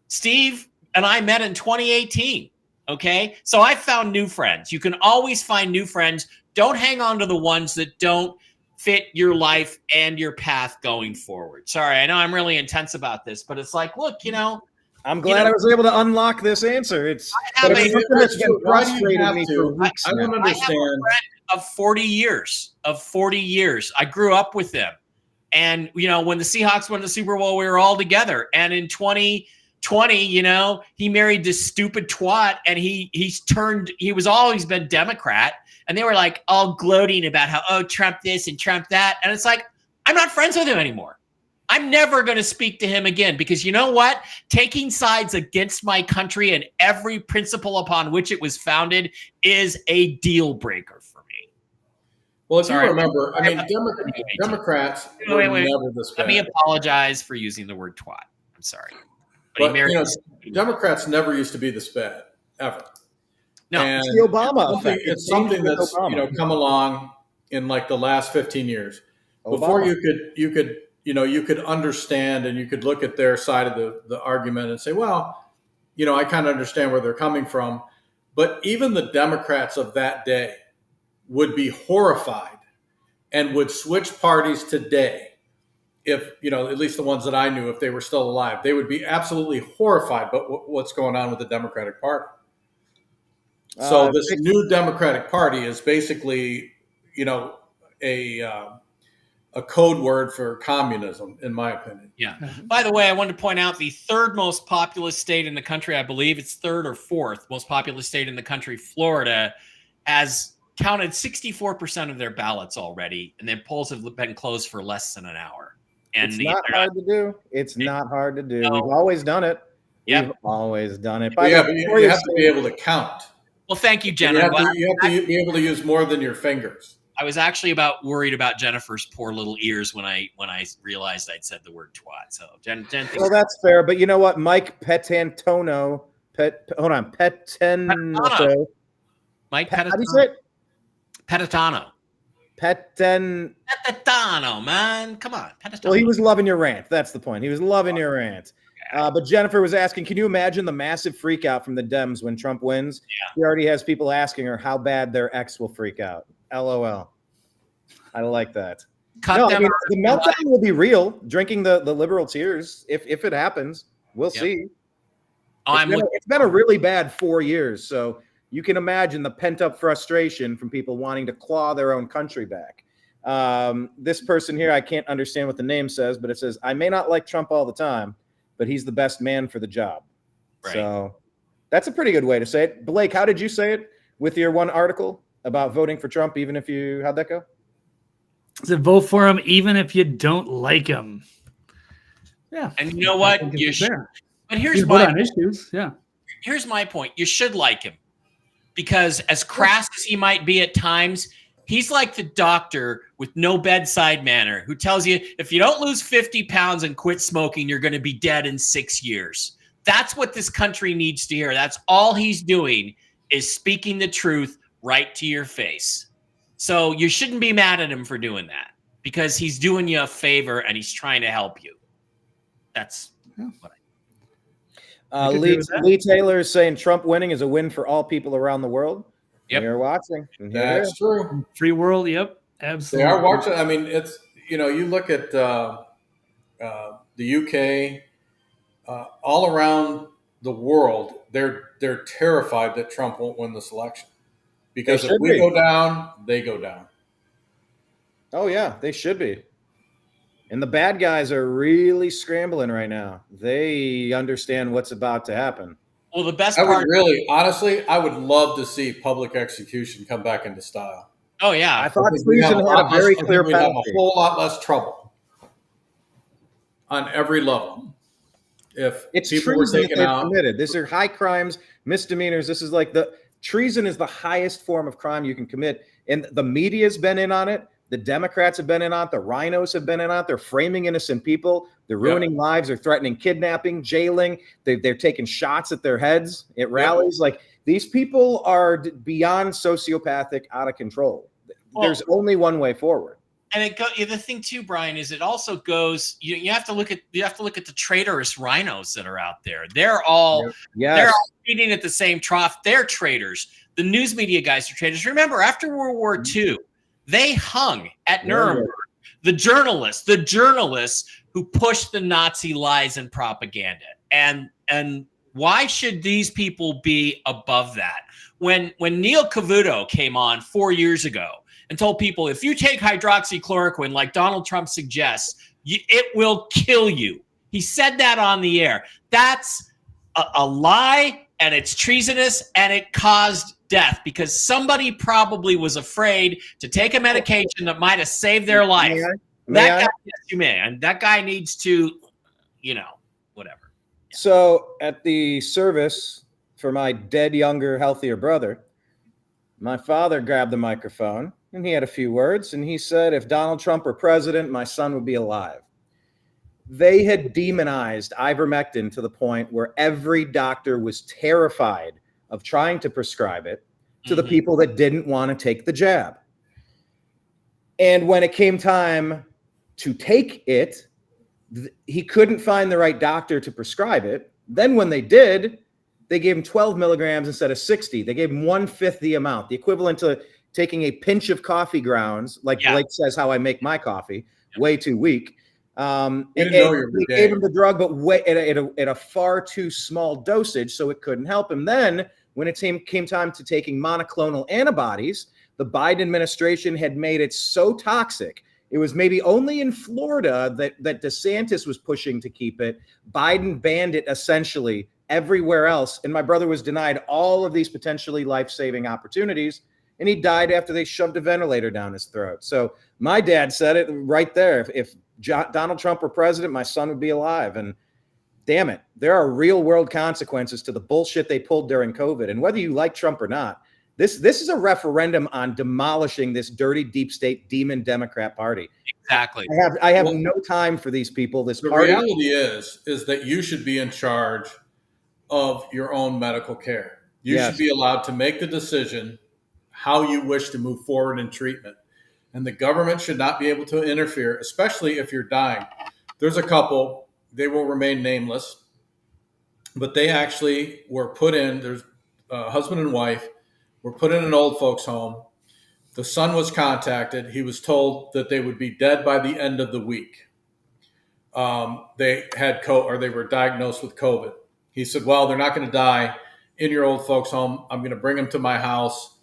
Steve and I met in 2018, okay? So I found new friends. You can always find new friends. Don't hang on to the ones that don't fit your life and your path going forward. Sorry, I know I'm really intense about this, but it's like, look, I'm glad I was able to unlock this answer. It's I frustrated me for weeks I don't now. understand. I have a friend of 40 years. I grew up with them. And, when the Seahawks won the Super Bowl, we were all together. And in 2020, he married this stupid twat, and he was always been Democrat. And they were like all gloating about how, Trump this and Trump that. And it's like, I'm not friends with him anymore. I'm never going to speak to him again, because you know what? Taking sides against my country and every principle upon which it was founded is a deal breaker for me. Well, if you remember, Democrats were never this bad. Let me apologize for using the word twat. I'm sorry. But Democrats never used to be this bad, ever. No, and it's the Obama effect. It's something that's come along in like the last 15 years. Obama. Before you could understand, and you could look at their side of the argument and say, well, I kind of understand where they're coming from. But even the Democrats of that day would be horrified and would switch parties today if, at least the ones that I knew, if they were still alive. They would be absolutely horrified by what's going on with the Democratic Party. So this new Democratic Party is basically, a code word for communism, in my opinion. Yeah. By the way, I wanted to point out the third most populous state in the country, I believe it's third or fourth most populous state in the country, Florida, has counted 64% of their ballots already, and their polls have been closed for less than an hour. And it's not hard to do. It's not hard to do. No. We've always done it. Yep. We've always done it. But you have to be able to count. Well, thank you, Jen. You have to be able to use more than your fingers. I was actually worried about Jennifer's poor little ears when I realized I'd said the word twat. So Jen thinks well, that's fair. But you know what? Mike Petantano, Petantano. Mike How do you Petitano. say it? Petitano, man. Come on. Petitano. Well, he was loving your rant. That's the point. He was loving your rant. But Jennifer was asking, can you imagine the massive freak out from the Dems when Trump wins? Yeah. She already has people asking her how bad their ex will freak out. LOL. I like that. The meltdown will be real. Drinking the liberal tears, if it happens, we'll see. It's been a really bad 4 years, so you can imagine the pent-up frustration from people wanting to claw their own country back. This person here, I can't understand what the name says, but it says, I may not like Trump all the time, but he's the best man for the job. Right. So that's a pretty good way to say it. Blake, how did you say it with your one article about voting for Trump, even if how'd that go? To vote for him, even if you don't like him. Yeah. And you know what? You should. But here's issues. Yeah. Here's my point. You should like him because as crass as he might be at times, he's like the doctor with no bedside manner who tells you if you don't lose 50 pounds and quit smoking, you're going to be dead in 6 years. That's what this country needs to hear. That's all he's doing is speaking the truth right to your face. So you shouldn't be mad at him for doing that because he's doing you a favor and he's trying to help you. That's what Lee Taylor is saying Trump winning is a win for all people around the world. Yep. You're watching. That's true. Free world. Yep. Absolutely. They are watching. I mean, it's, you look at the UK, all around the world, they're terrified that Trump won't win this election because if we go down, they go down. Oh yeah, they should be. And the bad guys are really scrambling right now. They understand what's about to happen. Well, the best I part. Honestly, I would love to see public execution come back into style. Oh yeah, I thought treason had a very clear penalty. Have penalty. a whole lot less trouble on every level. If it's people were treason that taken they've out, committed. These are high crimes, misdemeanors. This is like treason is the highest form of crime you can commit. And the media's been in on it. The Democrats have been in on it. The rhinos have been in on it. They're framing innocent people. They're ruining lives. They're threatening kidnapping, jailing. They're taking shots at their heads at rallies. Like these people are beyond sociopathic, out of control. There's only one way forward. And the thing too, Brian, is it also goes. You have to look at the traitorous rhinos that are out there. They're all feeding at the same trough. They're traitors. The news media guys are traitors. Remember, after World War II, they hung at Nuremberg. The journalists who pushed the Nazi lies and propaganda. And why should these people be above that? When Neil Cavuto came on 4 years ago and told people, if you take hydroxychloroquine like Donald Trump suggests, it will kill you. He said that on the air. That's a lie, and it's treasonous, and it caused death because somebody probably was afraid to take a medication that might have saved their life. Yes, you may. And that guy needs to, whatever. Yeah. So at the service for my dead, younger, healthier brother, my father grabbed the microphone and he had a few words. And he said, if Donald Trump were president, my son would be alive. They had demonized ivermectin to the point where every doctor was terrified of trying to prescribe it to the people that didn't want to take the jab. And when it came time to take it, he couldn't find the right doctor to prescribe it. Then when they did, they gave him 12 milligrams instead of 60. They gave him 1/5 the amount, the equivalent to taking a pinch of coffee grounds, like Blake says how I make my coffee, way too weak. They gave him the drug, but at a far too small dosage, so it couldn't help him. Then when it came time to taking monoclonal antibodies, the Biden administration had made it so toxic It was maybe only in Florida that DeSantis was pushing to keep it. Biden banned it essentially everywhere else. And my brother was denied all of these potentially life-saving opportunities. And he died after they shoved a ventilator down his throat. So my dad said it right there. If Donald Trump were president, my son would be alive. And damn it, there are real world consequences to the bullshit they pulled during COVID. And whether you like Trump or not, this is a referendum on demolishing this dirty deep state demon Democrat party. Exactly. I have no time for these people. The reality is that you should be in charge of your own medical care. You should be allowed to make the decision how you wish to move forward in treatment. And the government should not be able to interfere, especially if you're dying. There's a couple, they will remain nameless, but they actually were put in, there's a husband and wife, were put in an old folks home. The son was contacted. He was told that they would be dead by the end of the week. They had they were diagnosed with COVID. He said, well, they're not going to die in your old folks home. I'm going to bring them to my house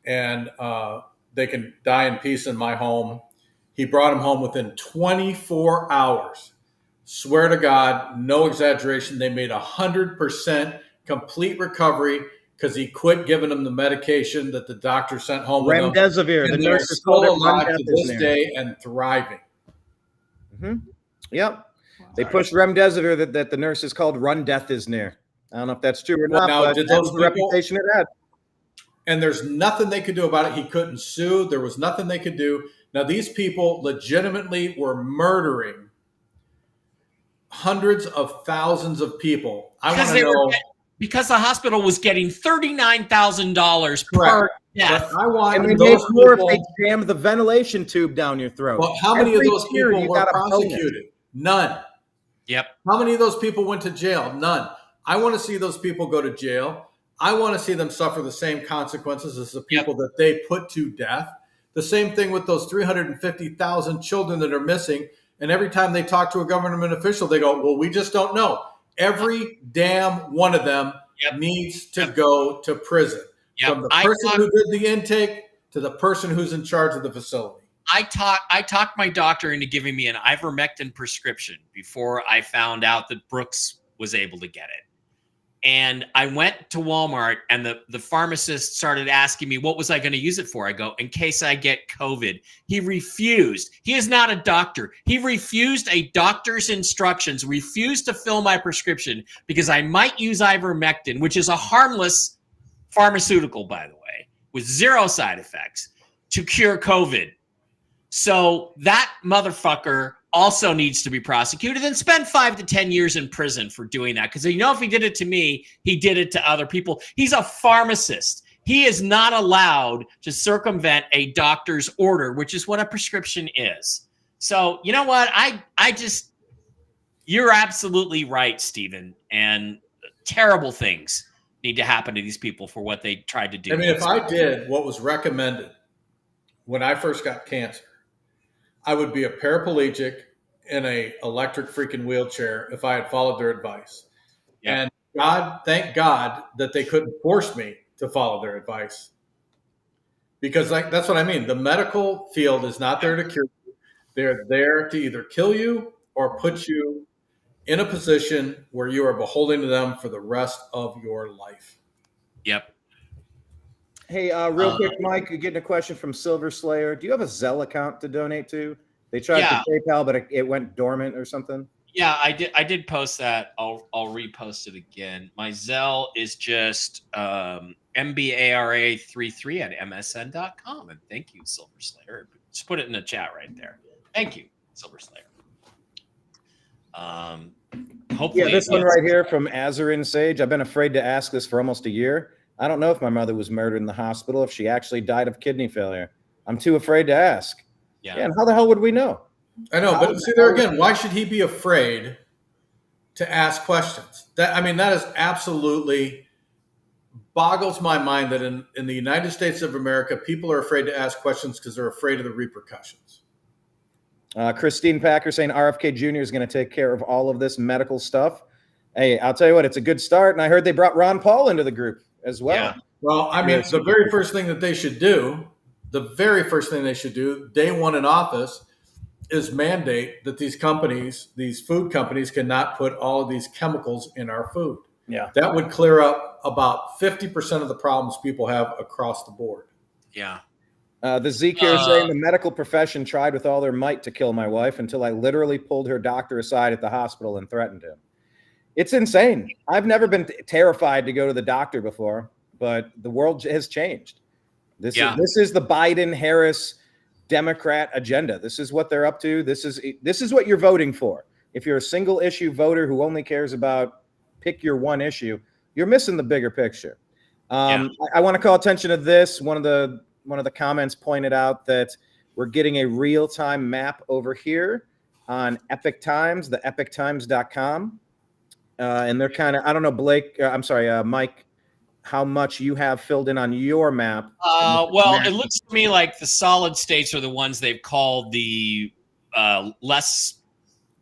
and they can die in peace in my home. He brought him home within 24 hours. Swear to God, no exaggeration. They made 100% complete recovery because he quit giving them the medication that the doctor sent home with him. Remdesivir. The nurse is still alive to this day and thriving. Mm-hmm. Yep. They pushed remdesivir that the nurses called "Run Death is Near." I don't know if that's true or not. Now, but did that those was the reputation it had. And there's nothing they could do about it. He couldn't sue. There was nothing they could do. Now, these people legitimately were murdering hundreds of thousands of people. I want to know. Because the hospital was getting $39,000 per death. And they made more if they jammed the ventilation tube down your throat. Well, how many of those people were prosecuted? None. Yep. How many of those people went to jail? None. I want to see those people go to jail. I want to see them suffer the same consequences as the people that they put to death. The same thing with those 350,000 children that are missing. And every time they talk to a government official, they go, well, we just don't know. Every damn one of them needs to go to prison. From the person who did the intake to the person who's in charge of the facility. I talked my doctor into giving me an ivermectin prescription before I found out that Brooks was able to get it. And I went to Walmart and the pharmacist started asking me, what was I going to use it for? I go, in case I get COVID. He refused. He is not a doctor. He refused a doctor's instructions, refused to fill my prescription because I might use ivermectin, which is a harmless pharmaceutical, by the way, with zero side effects, to cure COVID. So that motherfucker also needs to be prosecuted and spend 5 to 10 years in prison for doing that. Because if he did it to me, he did it to other people. He's a pharmacist. He is not allowed to circumvent a doctor's order, which is what a prescription is. So you know what? You're absolutely right, Stephen. And terrible things need to happen to these people for what they tried to do. I mean, if I did what was recommended when I first got cancer, I would be a paraplegic in a electric freaking wheelchair if I had followed their advice. Yeah. And thank God that they couldn't force me to follow their advice. Because that's what I mean. The medical field is not there to cure you. They're there to either kill you or put you in a position where you are beholden to them for the rest of your life. Yep. Hey, real quick, Mike, you're getting a question from Silver Slayer. Do you have a Zelle account to donate to? They tried to PayPal, but it went dormant or something. Yeah, I did post that. I'll repost it again. My Zelle is just mbara33@msn.com. And thank you, Silver Slayer. Just put it in the chat right there. Thank you, Silver Slayer. Hopefully, this one right here from Azarin Sage. I've been afraid to ask this for almost a year. I don't know if my mother was murdered in the hospital, if she actually died of kidney failure. I'm too afraid to ask. Yeah, and how the hell would we know? I know, but see there again, why should he be afraid to ask questions? That is absolutely boggles my mind that in the United States of America, people are afraid to ask questions because they're afraid of the repercussions. Christine Packer saying RFK Jr. is going to take care of all of this medical stuff. Hey, I'll tell you what, it's a good start. And I heard they brought Ron Paul into the group as well. Yeah. Well, the very first thing they should do, day one in office, is mandate that these companies, these food companies, cannot put all of these chemicals in our food. Yeah. That would clear up about 50% of the problems people have across the board. Yeah. The Zeke here is saying the medical profession tried with all their might to kill my wife until I literally pulled her doctor aside at the hospital and threatened him. It's insane. I've never been terrified to go to the doctor before, but the world has changed. This is the Biden-Harris Democrat agenda. This is what they're up to. This is what you're voting for. If you're a single issue voter who only cares about pick your one issue, you're missing the bigger picture. I want to call attention to this. One of the comments pointed out that we're getting a real-time map over here on Epic Times, the epictimes.com. And they're kind of, I don't know, Blake, Mike, how much you have filled in on your map. Well, it looks to me like the solid states are the ones they've called. The less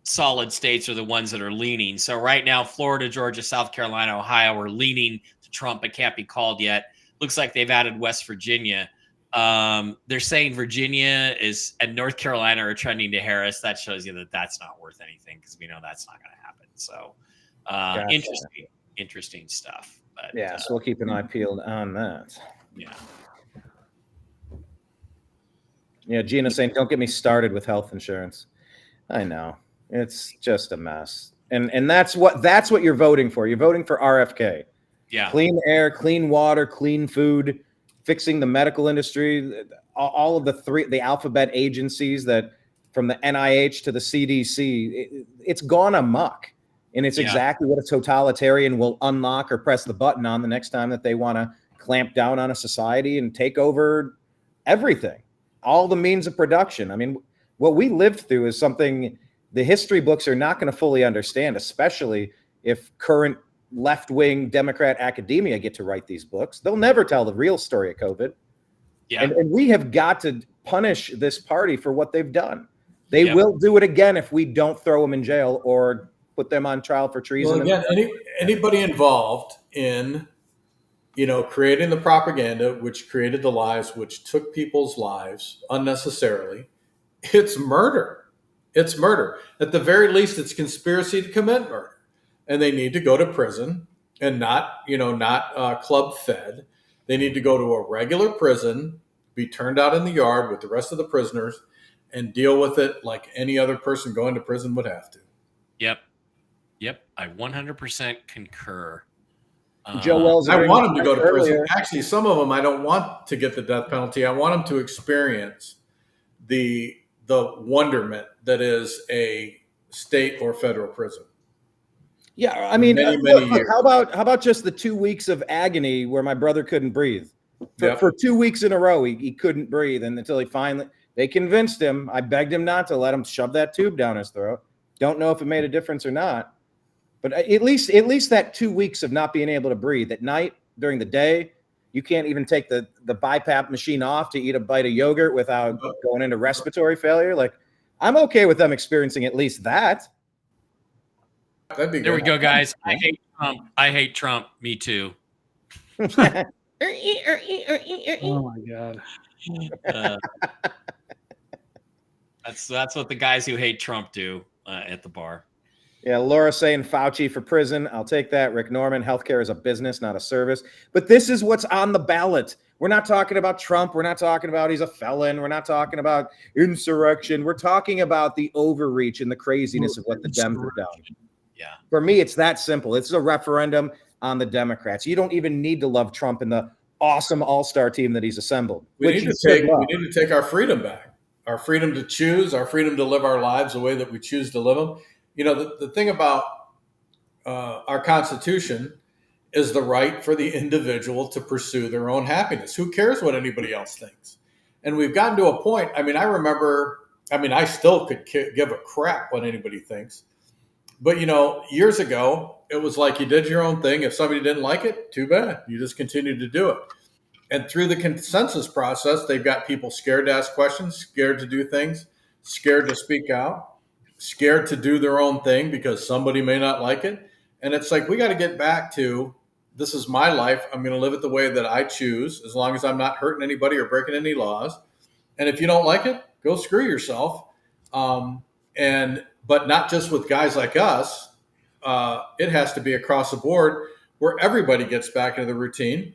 solid states are the ones that are leaning. So right now, Florida, Georgia, South Carolina, Ohio are leaning to Trump, but can't be called yet. Looks like they've added West Virginia. They're saying Virginia and North Carolina are trending to Harris. That shows you that that's not worth anything because we know that's not going to happen. So Gotcha. interesting stuff. But, yeah, so we'll keep an eye peeled on that. Yeah. Yeah, Gina saying, don't get me started with health insurance. I know. It's just a mess. And that's what you're voting for. You're voting for RFK. Yeah. Clean air, clean water, clean food, fixing the medical industry, all of the alphabet agencies that from the NIH to the CDC, it's gone amok. And it's exactly what a totalitarian will unlock or press the button on the next time that they want to clamp down on a society and take over everything, all the means of production. I mean, what we lived through is something the history books are not going to fully understand, especially if current left-wing Democrat academia get to write these books. They'll never tell the real story of COVID. Yeah. And we have got to punish this party for what they've done. They will do it again if we don't throw them in jail or put them on trial for treason. Well, again, anybody involved in, creating the propaganda, which created the lies, which took people's lives unnecessarily, it's murder. It's murder. At the very least, it's conspiracy to commit murder. And they need to go to prison and not club fed. They need to go to a regular prison, be turned out in the yard with the rest of the prisoners, and deal with it like any other person going to prison would have to. Yep, I 100% concur. Joe Wells, I want them to go to prison. Actually, some of them I don't want to get the death penalty. I want them to experience the wonderment that is a state or federal prison. Yeah, I mean, many years. How about just the 2 weeks of agony where my brother couldn't breathe? For 2 weeks in a row, he couldn't breathe, and until they convinced him. I begged him not to let him shove that tube down his throat. Don't know if it made a difference or not. But at least that 2 weeks of not being able to breathe at night, during the day, you can't even take the BiPAP machine off to eat a bite of yogurt without going into respiratory failure. Like, I'm okay with them experiencing at least that. That'd be good. There we go, guys. I hate Trump. I hate Trump. Me too. Oh my God. That's what the guys who hate Trump do at the bar. Yeah, Laura saying Fauci for prison. I'll take that. Rick Norman, healthcare is a business, not a service. But this is what's on the ballot. We're not talking about Trump. We're not talking about he's a felon. We're not talking about insurrection. We're talking about the overreach and the craziness of what the Dems have done. Yeah. For me, it's that simple. It's a referendum on the Democrats. You don't even need to love Trump and the awesome all-star team that he's assembled. We need to take our freedom back, our freedom to choose, our freedom to live our lives the way that we choose to live them. The thing about our Constitution is the right for the individual to pursue their own happiness. Who cares what anybody else thinks? And we've gotten to a point. I still could give a crap what anybody thinks. But, years ago, it was like you did your own thing. If somebody didn't like it, too bad. You just continued to do it. And through the consensus process, they've got people scared to ask questions, scared to do things, scared to speak out, scared to do their own thing because somebody may not like it. And it's like, we got to get back to, this is my life. I'm going to live it the way that I choose, as long as I'm not hurting anybody or breaking any laws. And if you don't like it, go screw yourself. But not just with guys like us. It has to be across the board where everybody gets back into the routine,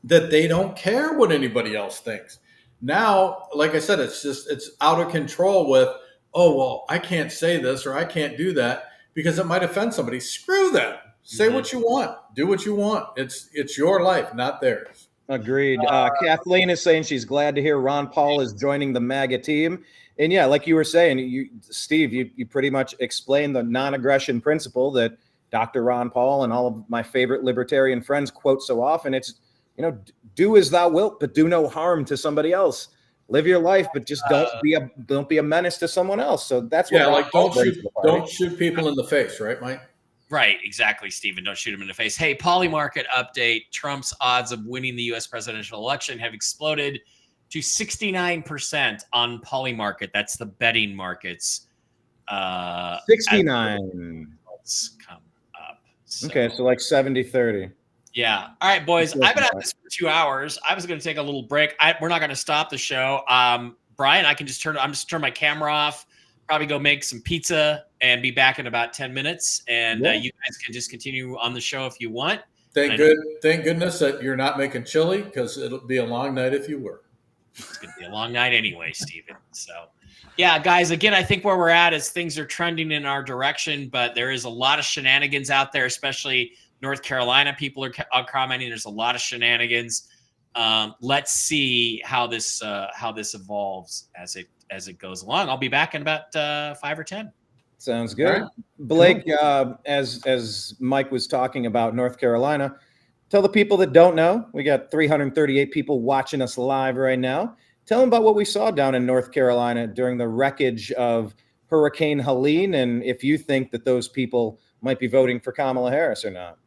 that they don't care what anybody else thinks. Now, like I said, it's out of control with, oh, well, I can't say this or I can't do that because it might offend somebody. Screw them. Say what you want. Do what you want. It's your life, not theirs. Agreed. Kathleen is saying she's glad to hear Ron Paul is joining the MAGA team. And yeah, like you were saying, Steve, you pretty much explained the non-aggression principle that Dr. Ron Paul and all of my favorite libertarian friends quote so often. It's, do as thou wilt, but do no harm to somebody else. Live your life, but just don't be a menace to someone else. So that's what like don't shoot people in the face, right, Mike? Right, exactly, Stephen. Don't shoot him in the face. Hey, Polymarket update. Trump's odds of winning the U.S. presidential election have exploded to 69% on Polymarket. That's the betting markets. 69. Come up. So. Okay, so like 70-30. Yeah. All right, boys. I've been at this for 2 hours. I was going to take a little break. We're not going to stop the show. Brian, I'm just turn my camera off. Probably go make some pizza and be back in about 10 minutes. And you guys can just continue on the show if you want. Thank goodness that you're not making chili, because it'll be a long night if you were. It's going to be a long night anyway, Stephen. So, yeah, guys, again, I think where we're at is things are trending in our direction, but there is a lot of shenanigans out there, especially North Carolina. People are commenting. There's a lot of shenanigans. Let's see how this evolves as it goes along. I'll be back in about 5 or 10. Sounds good. Right. Blake, as Mike was talking about North Carolina, tell the people that don't know, we got 338 people watching us live right now. Tell them about what we saw down in North Carolina during the wreckage of Hurricane Helene, and if you think that those people might be voting for Kamala Harris or not.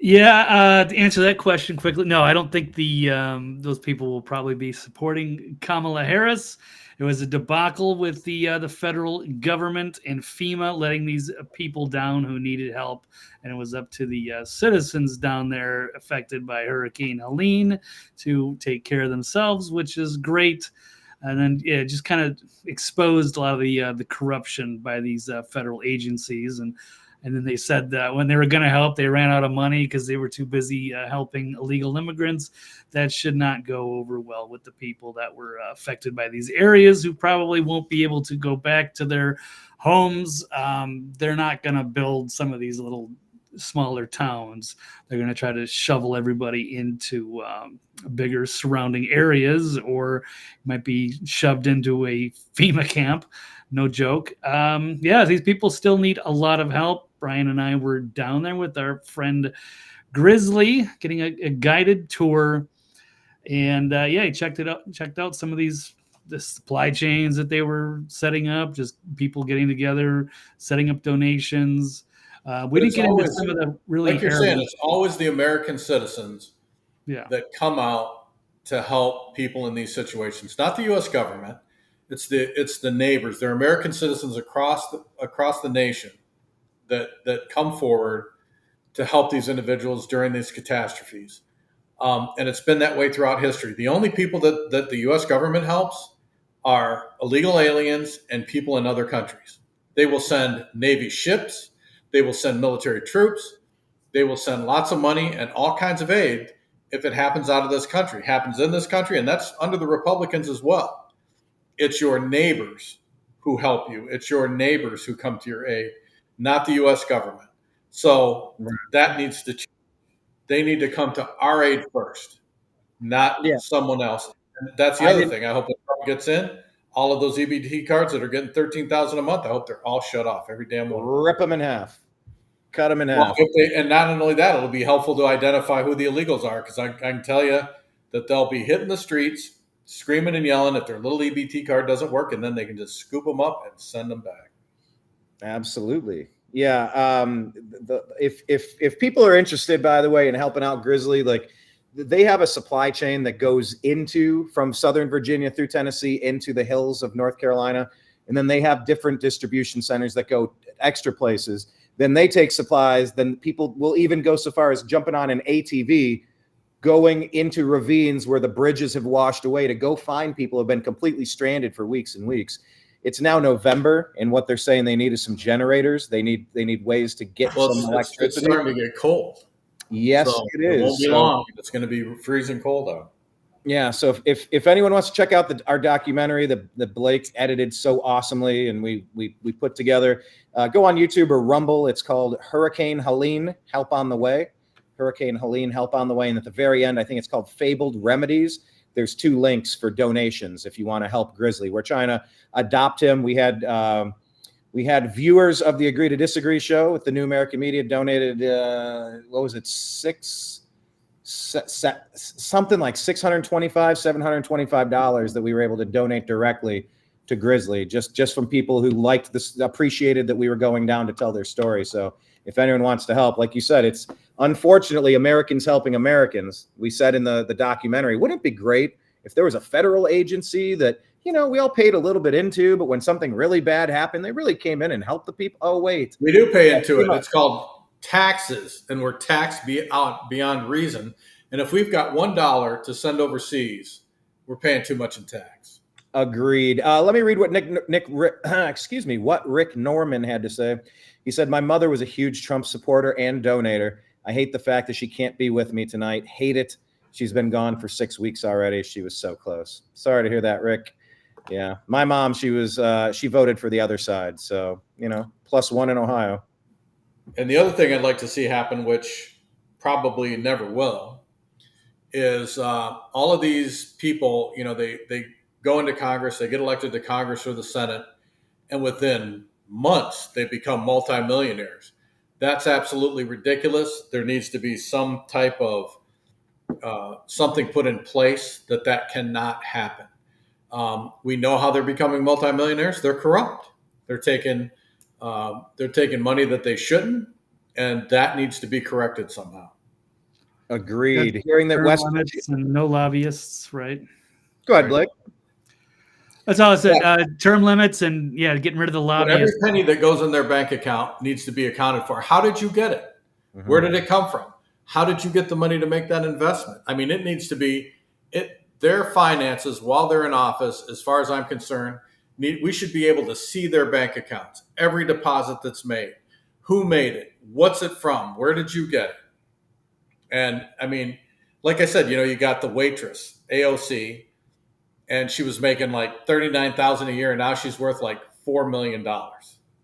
Yeah, to answer that question quickly, no, I don't think those people will probably be supporting Kamala Harris. It was a debacle with the federal government and FEMA letting these people down who needed help, and it was up to the citizens down there affected by Hurricane Helene to take care of themselves, which is great. And then it just kind of exposed a lot of the corruption by these federal agencies. And then they said that when they were going to help, they ran out of money because they were too busy helping illegal immigrants. That should not go over well with the people that were affected by these areas, who probably won't be able to go back to their homes. They're not going to build some of these little smaller towns. They're going to try to shovel everybody into bigger surrounding areas, or might be shoved into a FEMA camp. No joke. These people still need a lot of help. Brian and I were down there with our friend Grizzly, getting a guided tour, and he checked out some of the supply chains that they were setting up, just people getting together, setting up donations. We didn't get into some of the really, like you're saying, it's always the American citizens that come out to help people in these situations, not the U.S. government. It's the neighbors. They're American citizens across the nation that come forward to help these individuals during these catastrophes. And it's been that way throughout history. The only people that the U.S. government helps are illegal aliens and people in other countries. They will send Navy ships. They will send military troops. They will send lots of money and all kinds of aid if it happens out of this country, happens in this country, and that's under the Republicans as well. It's your neighbors who help you. It's your neighbors who come to your aid, not the U.S. government. So that needs to change. They need to come to our aid first, not someone else. And that's the other thing. I hope that Trump gets in. All of those EBT cards that are getting $13,000 a month, I hope they're all shut off, every damn one. Rip them in half. Cut them in half. And not only that, it'll be helpful to identify who the illegals are, because I can tell you that they'll be hitting the streets, screaming and yelling if their little EBT card doesn't work, and then they can just scoop them up and send them back. Absolutely. Yeah. If people are interested, by the way, in helping out Grizzly, like, they have a supply chain that goes from Southern Virginia through Tennessee into the hills of North Carolina. And then they have different distribution centers that go extra places. Then they take supplies. Then people will even go so far as jumping on an ATV, going into ravines where the bridges have washed away to go find people who have been completely stranded for weeks and weeks. It's now November, and what they're saying they need is some generators. They need ways to get some electricity. It's starting to get cold. Yes, so it is. It won't be long. It's going to be freezing cold out. Yeah. So if anyone wants to check out our documentary that Blake edited so awesomely and we put together, go on YouTube or Rumble. It's called Hurricane Helene, Help on the Way. Hurricane Helene, Help on the Way. And at the very end, I think it's called Fabled Remedies. There's 2 links for donations if you want to help Grizzly. We're trying to adopt him. We had viewers of the Agree to Disagree show with the New American Media donated, something like $725 that we were able to donate directly to Grizzly, just from people who liked this, appreciated that we were going down to tell their story. So if anyone wants to help, like you said, it's unfortunately Americans helping Americans. We said in the documentary, wouldn't it be great if there was a federal agency that, we all paid a little bit into, but when something really bad happened, they really came in and helped the people. Oh, wait. We do pay into it. It's called taxes, and we're taxed beyond reason. And if we've got $1 to send overseas, we're paying too much in tax. Agreed. Let me read what what Rick Norman had to say. He said, "My mother was a huge Trump supporter and donator. I hate the fact that she can't be with me tonight. Hate it. She's been gone for 6 weeks already. She was so close." Sorry to hear that, Rick. Yeah, my mom, she voted for the other side. So, +1 in Ohio. And the other thing I'd like to see happen, which probably never will, is all of these people, they go into Congress, they get elected to Congress or the Senate, and within months, they become multimillionaires. That's absolutely ridiculous. There needs to be some type of something put in place that cannot happen. We know how they're becoming multimillionaires. They're corrupt. They're taking money that they shouldn't, and that needs to be corrected somehow. Agreed. Hearing that West and no lobbyists, right? Go ahead, Blake. That's all I said. Term limits and getting rid of the lobbyists. Every penny that goes in their bank account needs to be accounted for. How did you get it? Mm-hmm. Where did it come from? How did you get the money to make that investment? I mean, it needs to be their finances while they're in office. As far as I'm concerned, we should be able to see their bank accounts, every deposit that's made, who made it, what's it from, where did you get it? And I mean, like I said, you got the waitress, AOC, and she was making like $39,000 a year, and now she's worth like $4 million.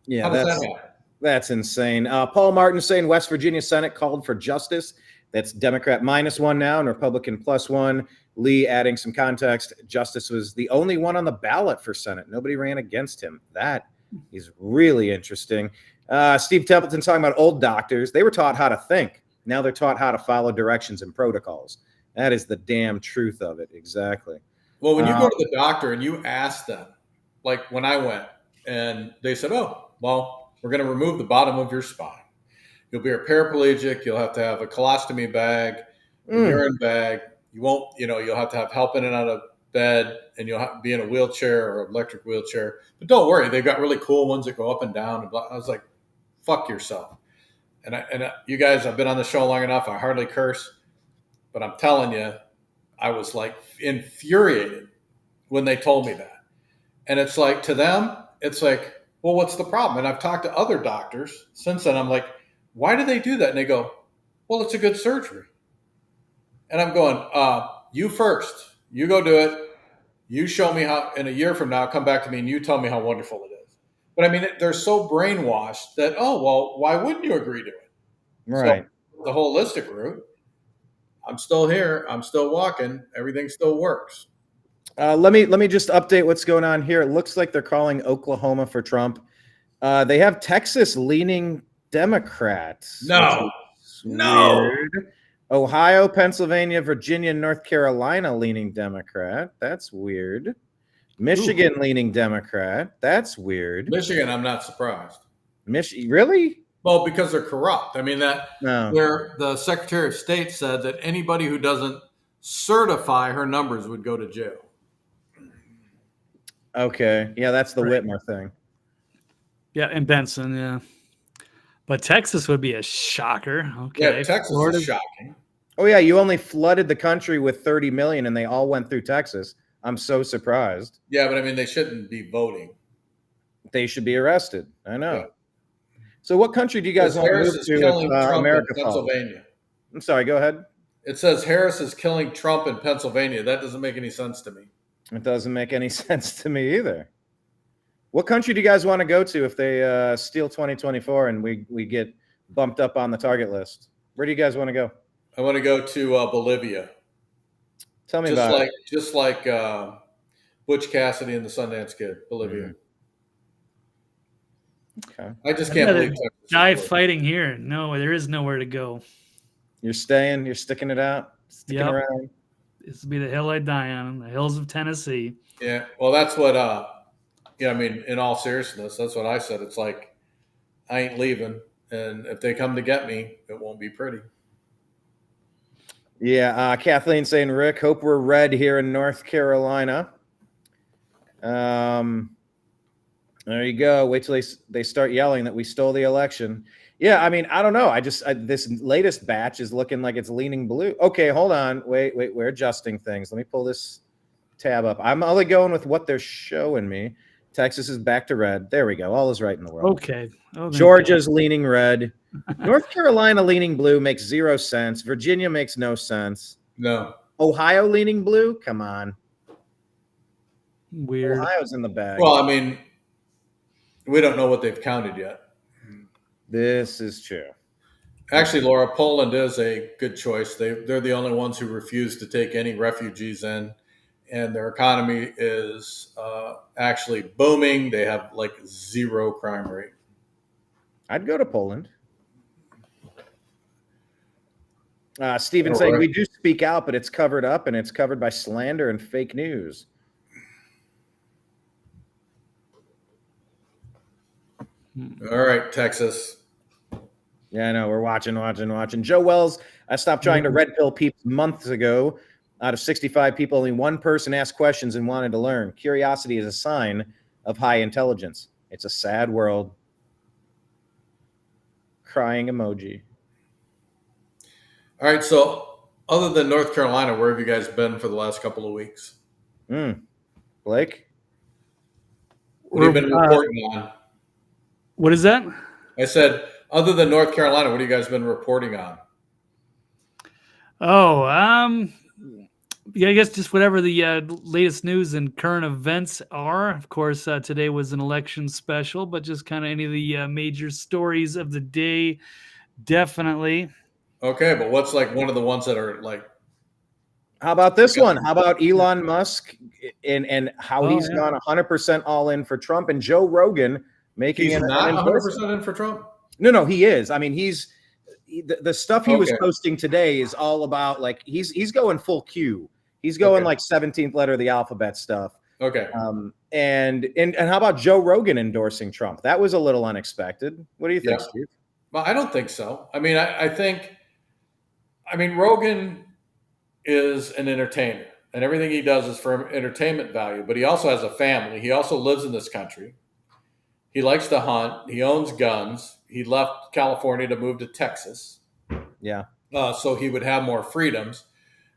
Yeah, how does that happen? That's insane. Paul Martin saying West Virginia Senate called for justice. That's Democrat -1 now and Republican +1. Lee adding some context. Justice was the only one on the ballot for Senate. Nobody ran against him. That is really interesting. Steve Templeton talking about old doctors. They were taught how to think. Now they're taught how to follow directions and protocols. That is the damn truth of it. Exactly. Well, when you go to the doctor and you ask them, like when I went, and they said, "Oh, well, we're going to remove the bottom of your spine. You'll be a paraplegic. You'll have to have a colostomy bag, a urine bag. You won't, you'll have to have help in and out of bed, and you'll have to be in a wheelchair or electric wheelchair. But don't worry, they've got really cool ones that go up and down." And I was like, "Fuck yourself." And you guys, I've been on the show long enough. I hardly curse, but I'm telling you, I was like infuriated when they told me that. And it's like, to them, it's like, well, what's the problem? And I've talked to other doctors since then. I'm like, why do they do that? And they go, well, it's a good surgery. And I'm going, you first. You go do it. You show me how, in a year from now, come back to me and you tell me how wonderful it is. But I mean, they're so brainwashed that, oh, well, why wouldn't you agree to it? Right. So the holistic route, I'm still here. I'm still walking. Everything still works. Let me just update what's going on here. It looks like they're calling Oklahoma for Trump. They have Texas leaning Democrats. No. Weird. Ohio, Pennsylvania, Virginia, North Carolina leaning Democrat. That's weird. Michigan leaning Democrat. That's weird. Michigan, I'm not surprised. Really? Well, because they're corrupt. I mean, where the Secretary of State said that anybody who doesn't certify her numbers would go to jail. Okay. Yeah, that's the Whitmer thing. Yeah, and Benson, yeah. But Texas would be a shocker. Okay. Yeah, Texas is shocking. Oh yeah, you only flooded the country with 30 million, and they all went through Texas. I'm so surprised. Yeah, but I mean, they shouldn't be voting. They should be arrested. I know. Yeah. So, what country do you guys want to Harris move is to killing if Trump America in falls? Pennsylvania. I'm sorry. Go ahead. It says Harris is killing Trump in Pennsylvania. That doesn't make any sense to me. It doesn't make any sense to me either. What country do you guys want to go to if they steal 2024 and we get bumped up on the target list? Where do you guys want to go? I want to go to Bolivia. Tell me about it. Just like Butch Cassidy and the Sundance Kid, Bolivia. Okay. I just I'd can't rather believe Texas die is Bolivia. fighting here. No, there is nowhere to go. You're staying. You're sticking it out. Sticking Yep. around. This will be the hill I die on, the hills of Tennessee. Yeah, well, that's what. I mean, in all seriousness, that's what I said. It's like I ain't leaving, and if they come to get me, it won't be pretty. Yeah. Kathleen saying, Rick, hope we're red here in North Carolina. There you go. Wait till they start yelling that we stole the election. Yeah, I mean, I don't know. This latest batch is looking like it's leaning blue. Okay, hold on. Wait. We're adjusting things. Let me pull this tab up. I'm only going with what they're showing me. Texas is back to red. There we go. All is right in the world. Okay. Oh, thank Georgia's leaning red. North Carolina leaning blue makes 0 sense. Virginia makes no sense. No. Ohio leaning blue? Come on. you. Weird. Ohio's in the bag. Well, I mean, we don't know what they've counted yet. This is true. Actually, Laura, Poland is a good choice. They're the only ones who refuse to take any refugees in, and their economy is actually booming. They have like 0 crime rate. I'd go to Poland. Steven saying, we do speak out, but it's covered up, and it's covered by slander and fake news. All right, Texas. Yeah, I know. We're watching. Joe Wells, I stopped trying to red pill peeps months ago. Out of 65 people, only one person asked questions and wanted to learn. Curiosity is a sign of high intelligence. It's a sad world. Crying emoji. All right, so other than North Carolina, where have you guys been for the last couple of weeks? Blake? What have you been reporting on? What is that? I said, other than North Carolina, what have you guys been reporting on? Oh, yeah, I guess just whatever the latest news and current events are. Of course, today was an election special, but just kind of any of the major stories of the day, definitely. Okay, but what's like one of the ones that are like? How about this one? How about Elon Musk and how he's gone 100% all in for Trump, and Joe Rogan making He's not 100% in for Trump? No, he is. I mean, the stuff he was posting today is all about like he's going full Q. He's going like 17th letter of the alphabet stuff. Okay. And how about Joe Rogan endorsing Trump? That was a little unexpected. What do you think, Steve? Well, I don't think so. I mean, I think Rogan is an entertainer, and everything he does is for entertainment value, but he also has a family. He also lives in this country. He likes to hunt. He owns guns. He left California to move to Texas. Yeah. So he would have more freedoms.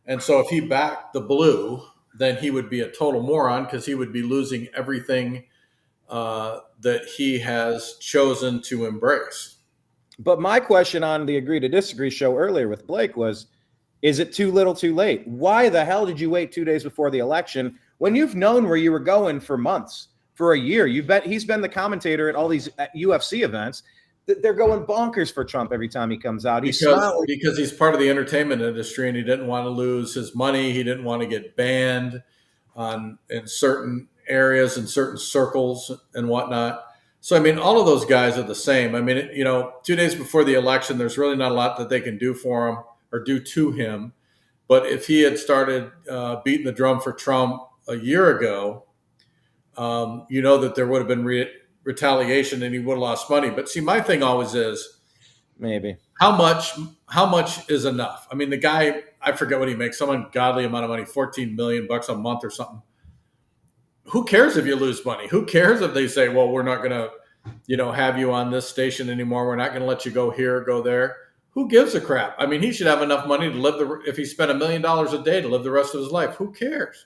And so if he backed the blue, then he would be a total moron because he would be losing everything that he has chosen to embrace. But my question on the Agree to Disagree show earlier with Blake was, is it too little too late? Why the hell did you wait 2 days before the election when you've known where you were going for months, for a year? He's been the commentator at all these UFC events. They're going bonkers for Trump every time he comes out. Because he's part of the entertainment industry, and he didn't want to lose his money. He didn't want to get banned in certain areas, in certain circles and whatnot. So, I mean, all of those guys are the same. I mean, 2 days before the election, there's really not a lot that they can do for him or do to him. But if he had started beating the drum for Trump a year ago, that there would have been retaliation and he would have lost money. But see, my thing always is maybe how much is enough? I mean, the guy, I forget what he makes, some ungodly amount of money, $14 million a month or something. Who cares if you lose money? Who cares if they say, well, we're not going to, have you on this station anymore. We're not going to let you go here, go there. who gives a crap? I mean, he should have enough money to live if he spent $1 million a day to live the rest of his life. Who cares?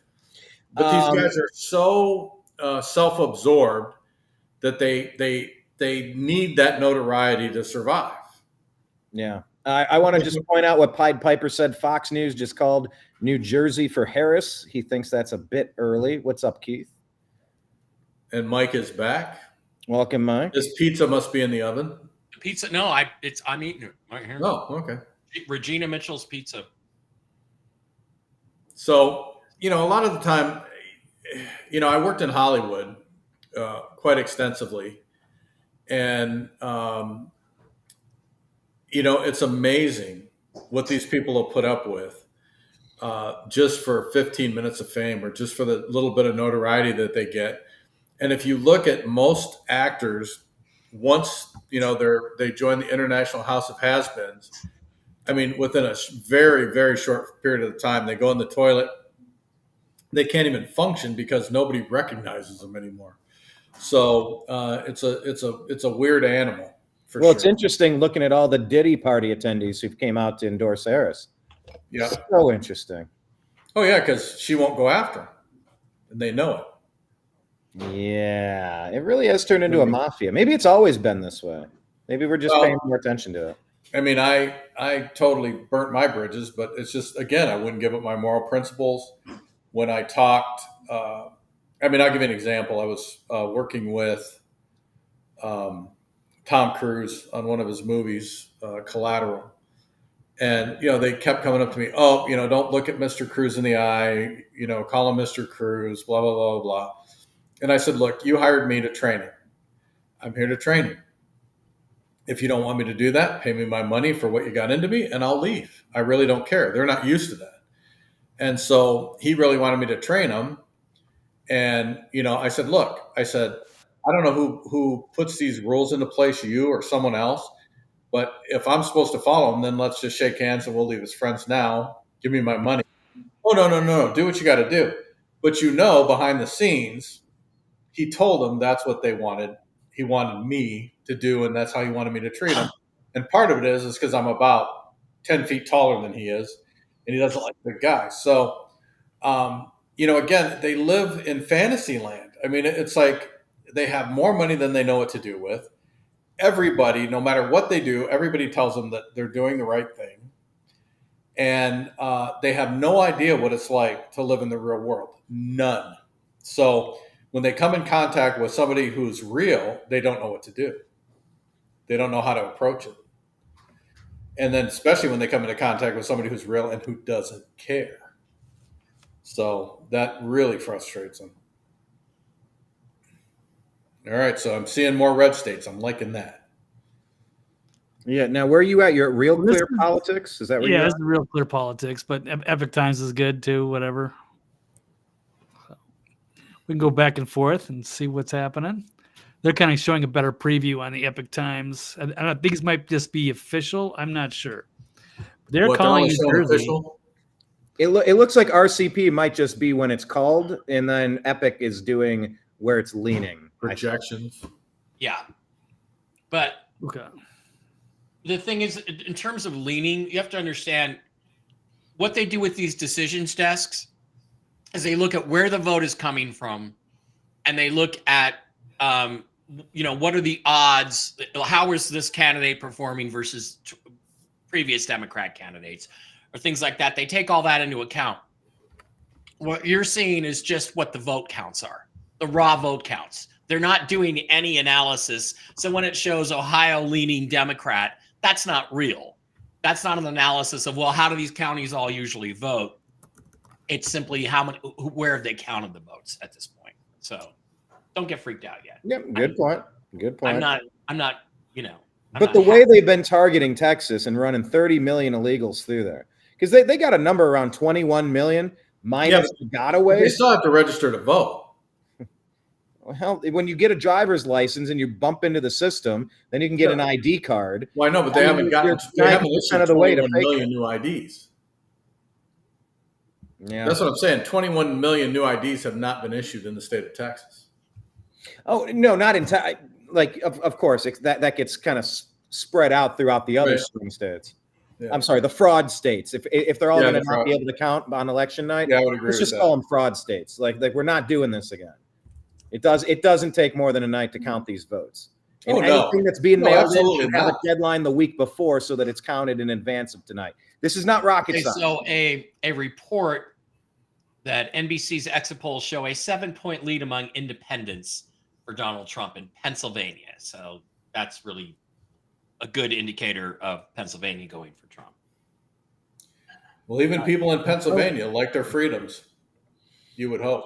But these guys are so self-absorbed that they need that notoriety to survive. Yeah. I want to just point out what Pied Piper said. Fox News just called New Jersey for Harris. He thinks that's a bit early. What's up, Keith? And Mike is back. Welcome, Mike. This pizza must be in the oven. Pizza? No, I'm eating it right here. Oh, okay. Regina Mitchell's pizza. So, a lot of the time, I worked in Hollywood quite extensively, and it's amazing what these people will put up with just for 15 minutes of fame or just for the little bit of notoriety that they get. And if you look at most actors, once they join the International House of Has-Beens, I mean, within a very, very short period of time, they go in the toilet. They can't even function because nobody recognizes them anymore. So it's a weird animal. Sure. It's interesting looking at all the Diddy party attendees who came out to endorse Harris. Yeah. So interesting. Oh, yeah, because she won't go after him. And they know it. Yeah. It really has turned into a mafia. Maybe it's always been this way. Maybe we're just paying more attention to it. I mean, I totally burnt my bridges, but it's just, again, I wouldn't give up my moral principles. When I talked, I'll give you an example. I was working with Tom Cruise on one of his movies, Collateral. And, they kept coming up to me, don't look at Mr. Cruise in the eye, call him Mr. Cruise, blah, blah, blah, blah. And I said, look, you hired me to train him. I'm here to train him. If you don't want me to do that, pay me my money for what you got into me and I'll leave. I really don't care. They're not used to that. And so he really wanted me to train him. And, I said, look, I don't know who puts these rules into place, you or someone else. But if I'm supposed to follow them, then let's just shake hands and we'll leave as friends now. Give me my money. Oh, no. Do what you got to do. But behind the scenes, he told them that's what they wanted. He wanted me to do, and that's how he wanted me to treat him. And part of it is because I'm about 10 feet taller than he is, and he doesn't like big guys. So, again, they live in fantasy land. I mean, it's like they have more money than they know what to do with. Everybody, no matter what they do, everybody tells them that they're doing the right thing. And they have no idea what it's like to live in the real world. None. So when they come in contact with somebody who's real, they don't know what to do. They don't know how to approach it. And then especially when they come into contact with somebody who's real and who doesn't care. So that really frustrates them. All right, so I'm seeing more red states. I'm liking that. Yeah. Now, where are you at? You're at Real Clear Politics? Is that where you're at? Yeah, it's Real Clear Politics, but Epic Times is good too, whatever. So we can go back and forth and see what's happening. They're kind of showing a better preview on the Epic Times. I think these might just be official. I'm not sure. They're calling it official. It looks like RCP might just be when it's called, and then Epic is doing where it's leaning. Projections. Yeah. But okay. The thing is, in terms of leaning, you have to understand what they do with these decisions desks is they look at where the vote is coming from, and they look at, what are the odds? How is this candidate performing versus previous Democrat candidates or things like that? They take all that into account. What you're seeing is just what the vote counts are, the raw vote counts. They're not doing any analysis. So when it shows Ohio leaning Democrat, that's not real. That's not an analysis of, well, how do these counties all usually vote? It's simply where have they counted the votes at this point. So don't get freaked out yet. Yep. Good point. I'm not, but the way they've been targeting Texas and running 30 million illegals through there, because they got a number around 21 million minus the gotaways. They still have to register to vote. Well, when you get a driver's license and you bump into the system, then you can get an ID card. Well, I know, but they haven't issued of the way to 21 million new IDs. Yeah, that's what I'm saying. 21 million new IDs have not been issued in the state of Texas. Oh no, not entirely. Like, of course, that gets kind of spread out throughout the other swing states. Yeah. I'm sorry, the fraud states. If they're all Yeah, going to the not fraud. be able to count on election night, Yeah, I would agree let's with just call that. them fraud states. Like we're not doing this again. It doesn't take more than a night to count these votes. And Oh, no. anything that's being No, mailed in absolutely should have not. a deadline the week before so that it's counted in advance of tonight. This is not rocket Okay, science. so a report that NBC's exit polls show a 7-point lead among independents for Donald Trump in Pennsylvania. So that's really a good indicator of Pennsylvania going for Trump. Well, even people in Pennsylvania like their freedoms. You would hope.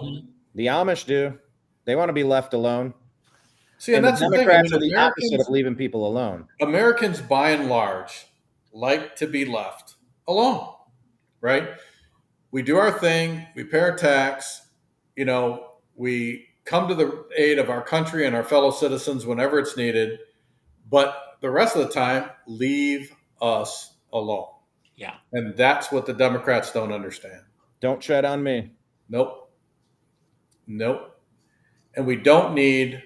The Amish do. They want to be left alone. See, and that's the the thing. Democrats I mean, are the opposite of leaving people alone. Americans, by and large, like to be left alone, right? We do our thing. We pay our tax. You know, we come to the aid of our country and our fellow citizens whenever it's needed. But the rest of the time, leave us alone. Yeah. And that's what the Democrats don't understand. Don't tread on me. Nope. And we don't need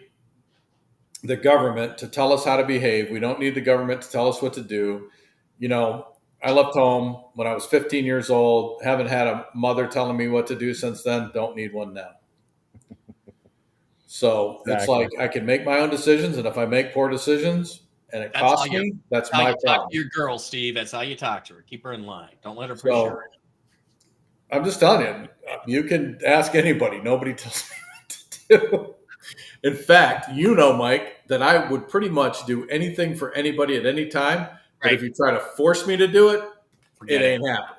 the government to tell us how to behave. We don't need the government to tell us what to do. You know, I left home when I was 15 years old. Haven't had a mother telling me what to do since then. Don't need one now. So it's like I can make my own decisions. And if I make poor decisions and it costs me, that's my problem. Talk to your girl, Steve. That's how you talk to her. Keep her in line. Don't let her push her. I'm just telling you, you can ask anybody. Nobody tells me what to do. In fact, you know, Mike, that I would pretty much do anything for anybody at any time. But if you try to force me to do it, it ain't happening.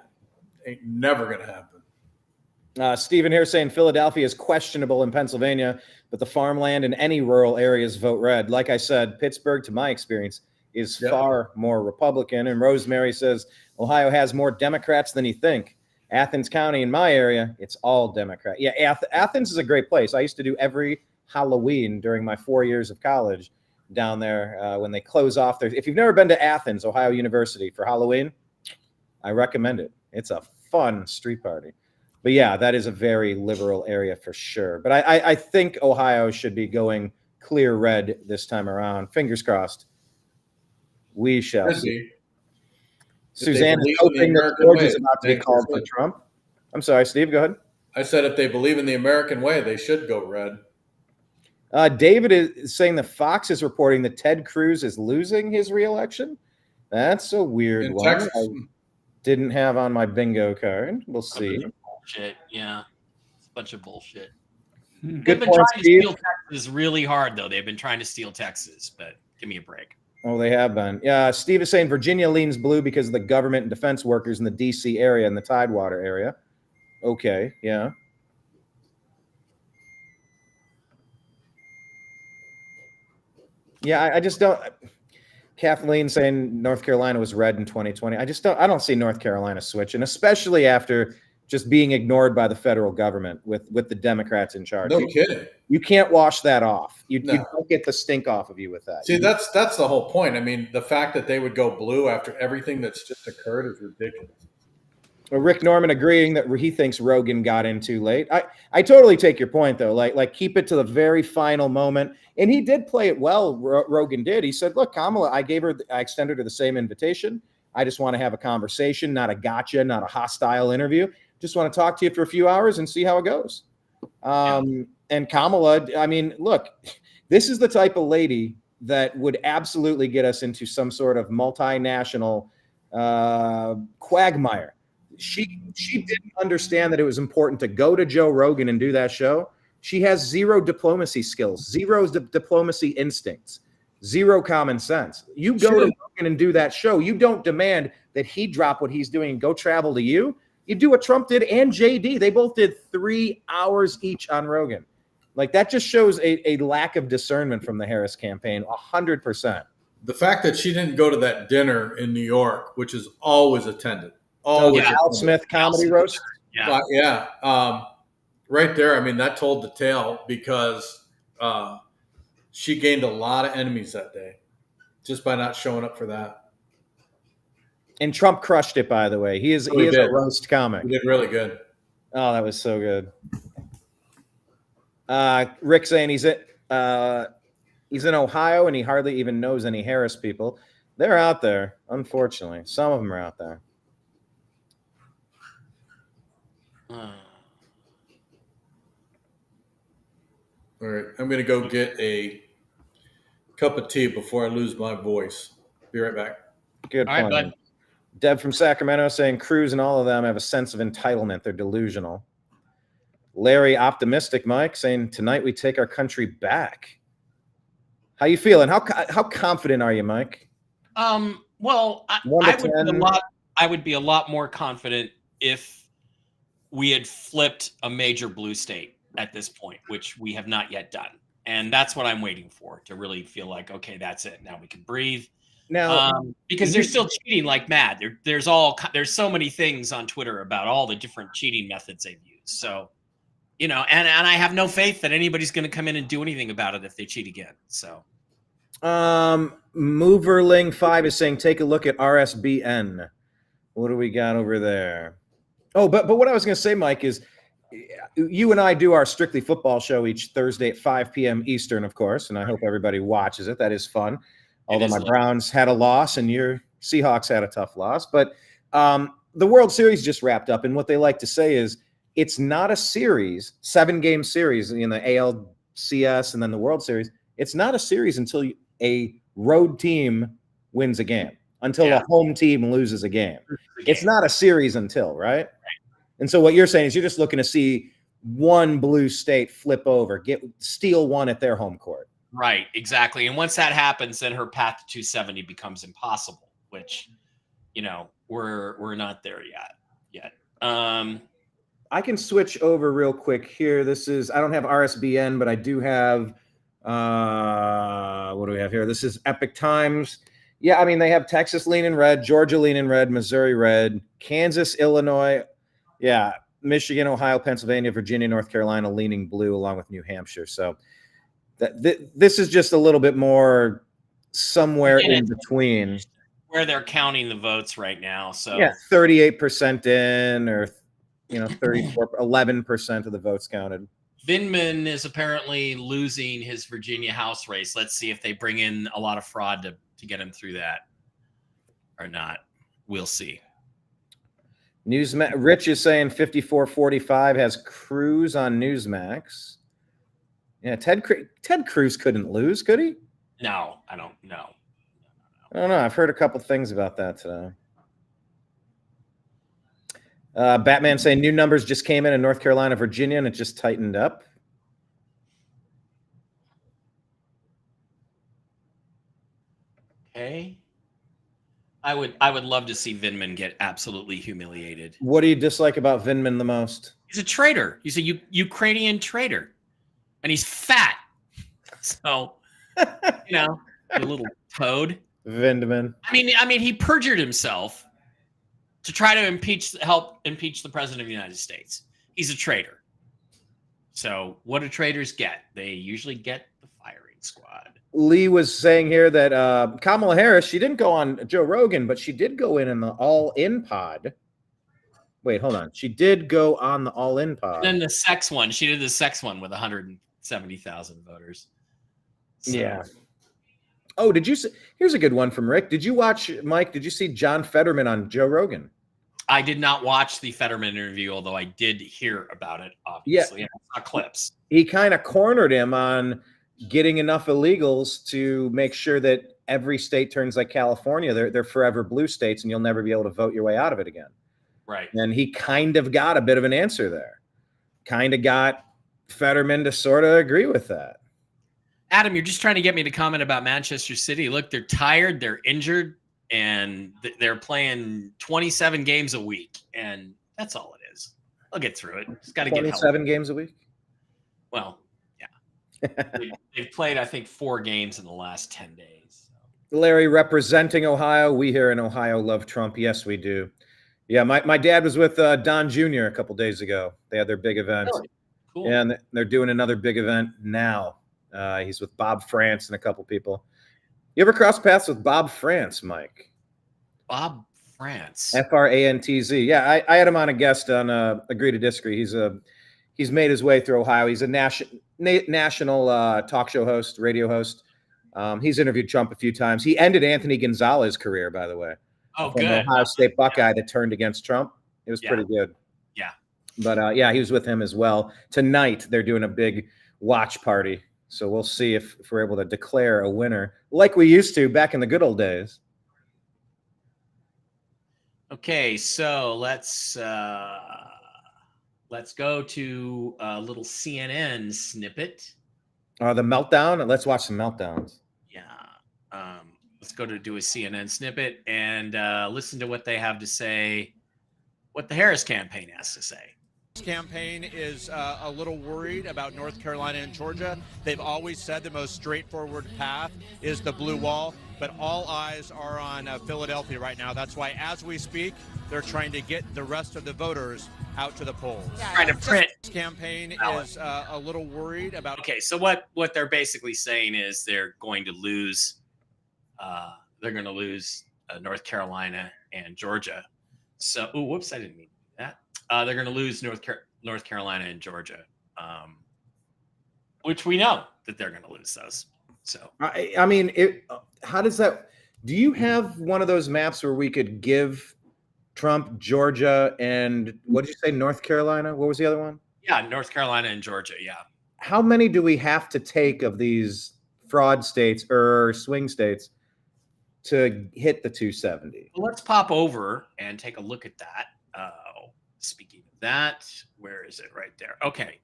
Ain't never going to happen. Stephen here saying Philadelphia is questionable in Pennsylvania, but the farmland in any rural areas vote red. Like I said, Pittsburgh, to my experience, is far more Republican. And Rosemary says Ohio has more Democrats than you think. Athens County in my area, it's all Democrat. Yeah, Athens is a great place. I used to do every Halloween during my 4 years of college down there when they close off their. If you've never been to Athens, Ohio University for Halloween, I recommend it. It's a fun street party. But yeah, that is a very liberal area for sure. But I think Ohio should be going clear red this time around. Fingers crossed. We shall see. Suzanne is hoping that George is about to be called for Trump. I'm sorry, Steve, go ahead. I said if they believe in the American way, they should go red. David is saying that Fox is reporting that Ted Cruz is losing his reelection. That's a weird one. Texas. I didn't have on my bingo card. We'll see. Bullshit. Yeah. It's a bunch of bullshit. Good They've been point, trying to Steve. steal Texas really hard, though. They've been trying to steal Texas, but give me a break. Oh, they have been. Yeah, Steve is saying Virginia leans blue because of the government and defense workers in the D.C. area and the Tidewater area. Okay, yeah. Yeah, I just don't. Kathleen saying North Carolina was red in 2020. I don't see North Carolina switching, especially after just being ignored by the federal government with the Democrats in charge. No kidding. You can't wash that off. You don't get the stink off of you with that. See, that's the whole point. I mean, the fact that they would go blue after everything that's just occurred is ridiculous. Well, Rick Norman agreeing that he thinks Rogan got in too late. I totally take your point, though. Like keep it to the very final moment. And he did play it well. Rogan did. He said, look, Kamala, I extended her the same invitation. I just want to have a conversation, not a gotcha, not a hostile interview. Just want to talk to you for a few hours and see how it goes. And Kamala, I mean, look, this is the type of lady that would absolutely get us into some sort of multinational quagmire. She didn't understand that it was important to go to Joe Rogan and do that show. She has zero diplomacy skills, zero diplomacy instincts, zero common sense. You go to Rogan and do that show. You don't demand that he drop what he's doing and go travel to you. You do what Trump did and JD. They both did 3 hours each on Rogan. Like that just shows a lack of discernment from the Harris campaign, 100%. The fact that she didn't go to that dinner in New York, which is always attended. Al Smith comedy roast. Yeah. Right there. I mean, that told the tale because she gained a lot of enemies that day just by not showing up for that. And Trump crushed it, by the way. He is a roast comic. He did really good. Oh, that was so good. Rick saying he's in Ohio and he hardly even knows any Harris people. They're out there, unfortunately. Some of them are out there. All right, I'm going to go get a cup of tea before I lose my voice. Be right back. Good All point. right, bud. Deb from Sacramento saying Cruz and all of them have a sense of entitlement. They're delusional. Larry, optimistic Mike, saying tonight we take our country back. How you feeling? How confident are you, Mike? Well, I would be a lot more confident if we had flipped a major blue state at this point, which we have not yet done. And that's what I'm waiting for, to really feel like, okay, that's it. Now we can breathe. Now, because they're still cheating like mad. There's so many things on Twitter about all the different cheating methods they've used. So, and I have no faith that anybody's going to come in and do anything about it if they cheat again. So, Moverling5 is saying take a look at RSBN. What do we got over there? Oh, but what I was going to say, Mike, is you and I do our Strictly Football show each Thursday at 5 p.m. Eastern, of course, and I hope everybody watches it. That is fun. Although my Browns had a loss and your Seahawks had a tough loss. But the World Series just wrapped up, and what they like to say is it's not a series, 7-game series in the ALCS and then the World Series. It's not a series until a road team wins a game, until a home team loses a game. It's not a series until, right? And so what you're saying is you're just looking to see one blue state flip over, steal one at their home court. Right, exactly. And once that happens, then her path to 270 becomes impossible, which, we're not there yet. I can switch over real quick here. I don't have RSBN, but I do have, what do we have here? This is Epic Times. Yeah, I mean, they have Texas leaning red, Georgia leaning red, Missouri red, Kansas, Illinois. Yeah, Michigan, Ohio, Pennsylvania, Virginia, North Carolina leaning blue, along with New Hampshire. So this is just a little bit more somewhere in between. Where they're counting the votes right now. So yeah, 38% in, or 34, 11% of the votes counted. Vindman is apparently losing his Virginia House race. Let's see if they bring in a lot of fraud to get him through that or not. We'll see. Newsmax. Rich is saying 54-45 has Cruz on Newsmax. Yeah, Ted Cruz couldn't lose, could he? No, I don't know. I don't know. I've heard a couple things about that today. Batman saying new numbers just came in North Carolina, Virginia, and it just tightened up. Okay. I would love to see Vindman get absolutely humiliated. What do you dislike about Vindman the most? He's a traitor. He's a Ukrainian traitor, and he's fat. So, a little toad. Vindman. I mean, he perjured himself to try to help impeach the president of the United States. He's a traitor. So, what do traitors get? They usually get the firing squad. Lee was saying here that Kamala Harris, she didn't go on Joe Rogan, but she did go in the all-in pod. Wait, hold on. She did go on the all-in pod. And then the sex one. She did the sex one with 170,000 voters. So. Yeah. Oh, did you see? Here's a good one from Rick. Did you watch, Mike, did you see John Fetterman on Joe Rogan? I did not watch the Fetterman interview, although I did hear about it, obviously. Yeah. I saw clips. He kind of cornered him on getting enough illegals to make sure that every state turns like California. They're forever blue states, and you'll never be able to vote your way out of it again. Right. And he kind of got a bit of an answer there. Kind of got Fetterman to sort of agree with that. Adam, you're just trying to get me to comment about Manchester City. Look, they're tired, they're injured, and they're playing 27 games a week, and that's all it is. I'll get through it. Just got to get 27 games a week? Well, yeah. They've played, I think, 4 games in the last 10 days. So. Larry, representing Ohio. We here in Ohio love Trump. Yes, we do. Yeah, my dad was with Don Jr. a couple days ago. They had their big event. Really? Cool. And they're doing another big event now. He's with Bob France and a couple people. You ever cross paths with Bob France, Mike? Bob France. Frantz. Yeah, I had him on a guest on Agree to Disagree. He's made his way through Ohio. He's a national talk show host, radio host. He's interviewed Trump a few times. He ended Anthony Gonzalez's career, by the way. Oh, From good. the Ohio State Buckeye that turned against Trump. It was pretty good. Yeah. But yeah, he was with him as well. Tonight, they're doing a big watch party. So we'll see if we're able to declare a winner like we used to back in the good old days. Okay, so let's go to a little CNN snippet. The meltdown. Let's watch some meltdowns. Yeah. Let's go to do a CNN snippet and listen to what they have to say, what the Harris campaign has to say. Campaign is a little worried about North Carolina and Georgia. They've always said the most straightforward path is the blue wall, but all eyes are on Philadelphia right now. That's why, as we speak, they're trying to get the rest of the voters out to the polls. Trying to print. This campaign is a little worried about. Okay, so what they're basically saying is they're going to lose. North Carolina and Georgia. So, whoops, I didn't mean that. They're going to lose North Carolina and Georgia, which we know that they're going to lose those. So, I mean, how does that? Do you have one of those maps where we could give Trump, Georgia, and what did you say, North Carolina? What was the other one? yeah, North Carolina and Georgia. Yeah. How many do we have to take of these fraud states or swing states to hit the 270? Well, let's pop over and take a look at that. Speaking of that, where is it? Right there. Okay.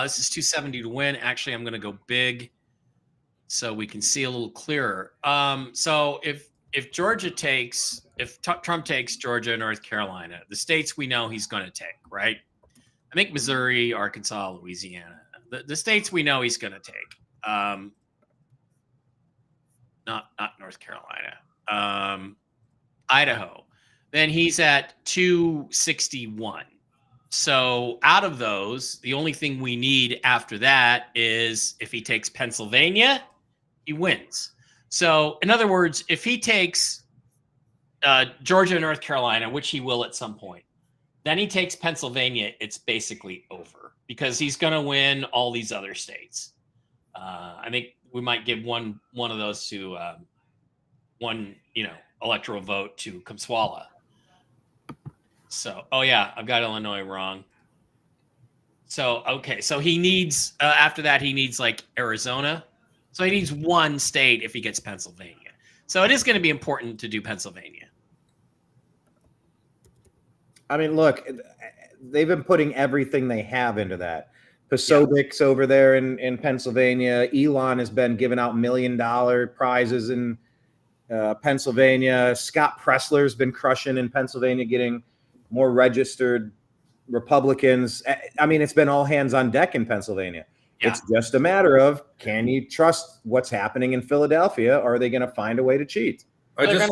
This is 270 to win. Actually, I'm going to go big so we can see a little clearer. So if Trump takes Georgia, North Carolina, the states we know he's going to take, right? I think Missouri, Arkansas, Louisiana, the states we know he's going to take. Not North Carolina. Idaho. Then he's at 261. So out of those, the only thing we need after that is if he takes Pennsylvania, he wins. So in other words, if he takes Georgia and North Carolina, which he will at some point, then he takes Pennsylvania, it's basically over because he's going to win all these other states. I think we might give one of those to one, electoral vote to Kamswala. So, oh yeah, I've got Illinois wrong. So, okay. So he needs, after that, he needs like Arizona. So he needs one state if he gets Pennsylvania. So it is going to be important to do Pennsylvania. I mean, look, they've been putting everything they have into that. Pasovic's over there in Pennsylvania. Elon has been giving out $1 million prizes in Pennsylvania. Scott Pressler's been crushing in Pennsylvania, getting more registered Republicans. I mean, it's been all hands on deck in Pennsylvania. Yeah. It's just a matter of, can you trust what's happening in Philadelphia? Or are they going to find a way to cheat? We're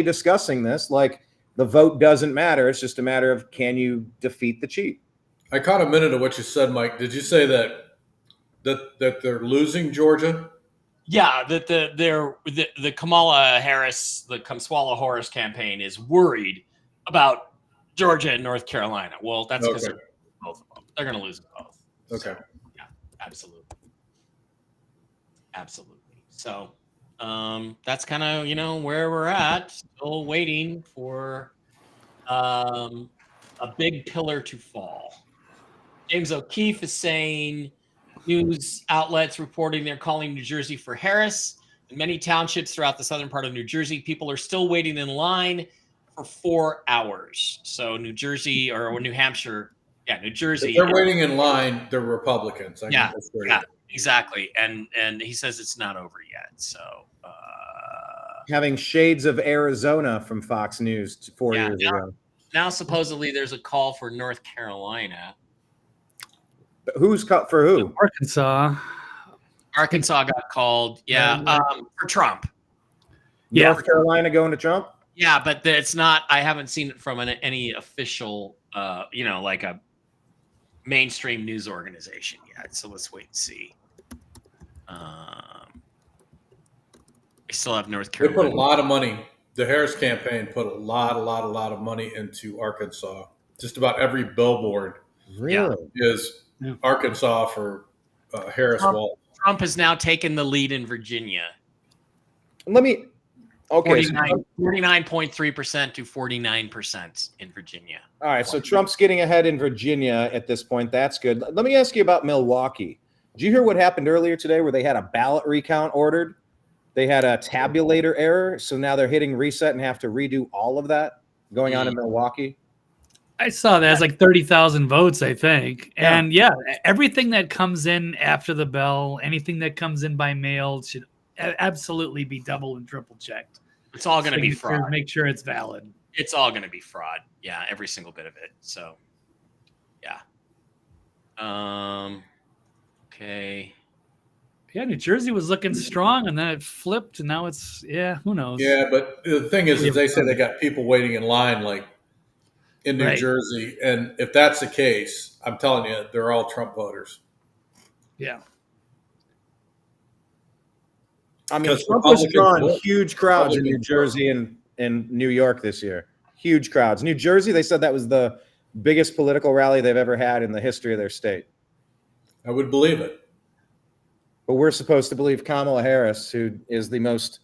discussing this. Like, the vote doesn't matter. It's just a matter of, can you defeat the cheat? I caught a minute of what you said, Mike. Did you say that they're losing Georgia? Yeah, that the Kamala Harris, the Kamswala Harris campaign is worried about Georgia and North Carolina. Well, that's because they're both of them. They're going to lose both. Okay. So, yeah, absolutely. So that's kind of, where we're at. Still waiting for a big pillar to fall. James O'Keefe is saying news outlets reporting they're calling New Jersey for Harris. In many townships throughout the southern part of New Jersey, people are still waiting in line for 4 hours. So New Jersey or New Hampshire, New Jersey. If they're waiting in line, they're Republicans. Yeah, exactly. And he says it's not over yet. So having shades of Arizona from Fox News 4 years ago. Now supposedly there's a call for North Carolina. Who's cut for who? Arkansas got called. For Trump. North Carolina going to Trump? Yeah, but it's not. I haven't seen it from any official, like a mainstream news organization yet. So let's wait and see. We still have North Carolina. They put a lot of money. The Harris campaign put a lot of money into Arkansas. Just about every billboard really is Arkansas for Harris Wall. Trump has now taken the lead in Virginia. Let me. Okay. 49.3% to 49% in Virginia. All right. So Trump's getting ahead in Virginia at this point. That's good. Let me ask you about Milwaukee. Did you hear what happened earlier today where they had a ballot recount ordered? They had a tabulator error. So now they're hitting reset and have to redo all of that going on in Milwaukee. I saw that as like 30,000 votes, I think. And yeah, everything that comes in after the bell, anything that comes in by mail should absolutely be double and triple checked. It's all going to be fraud. Make sure it's valid. It's all going to be fraud. Yeah, every single bit of it. So, yeah. Okay. Yeah, New Jersey was looking strong, and then it flipped, and now it's who knows? Yeah, but the thing is they say they got people waiting in line, like in New Jersey, and if that's the case, I'm telling you, they're all Trump voters. Yeah. I mean, Trump was drawing huge crowds in New Jersey and New York this year. Huge crowds. New Jersey, they said that was the biggest political rally they've ever had in the history of their state. I would believe it. But we're supposed to believe Kamala Harris, who is the most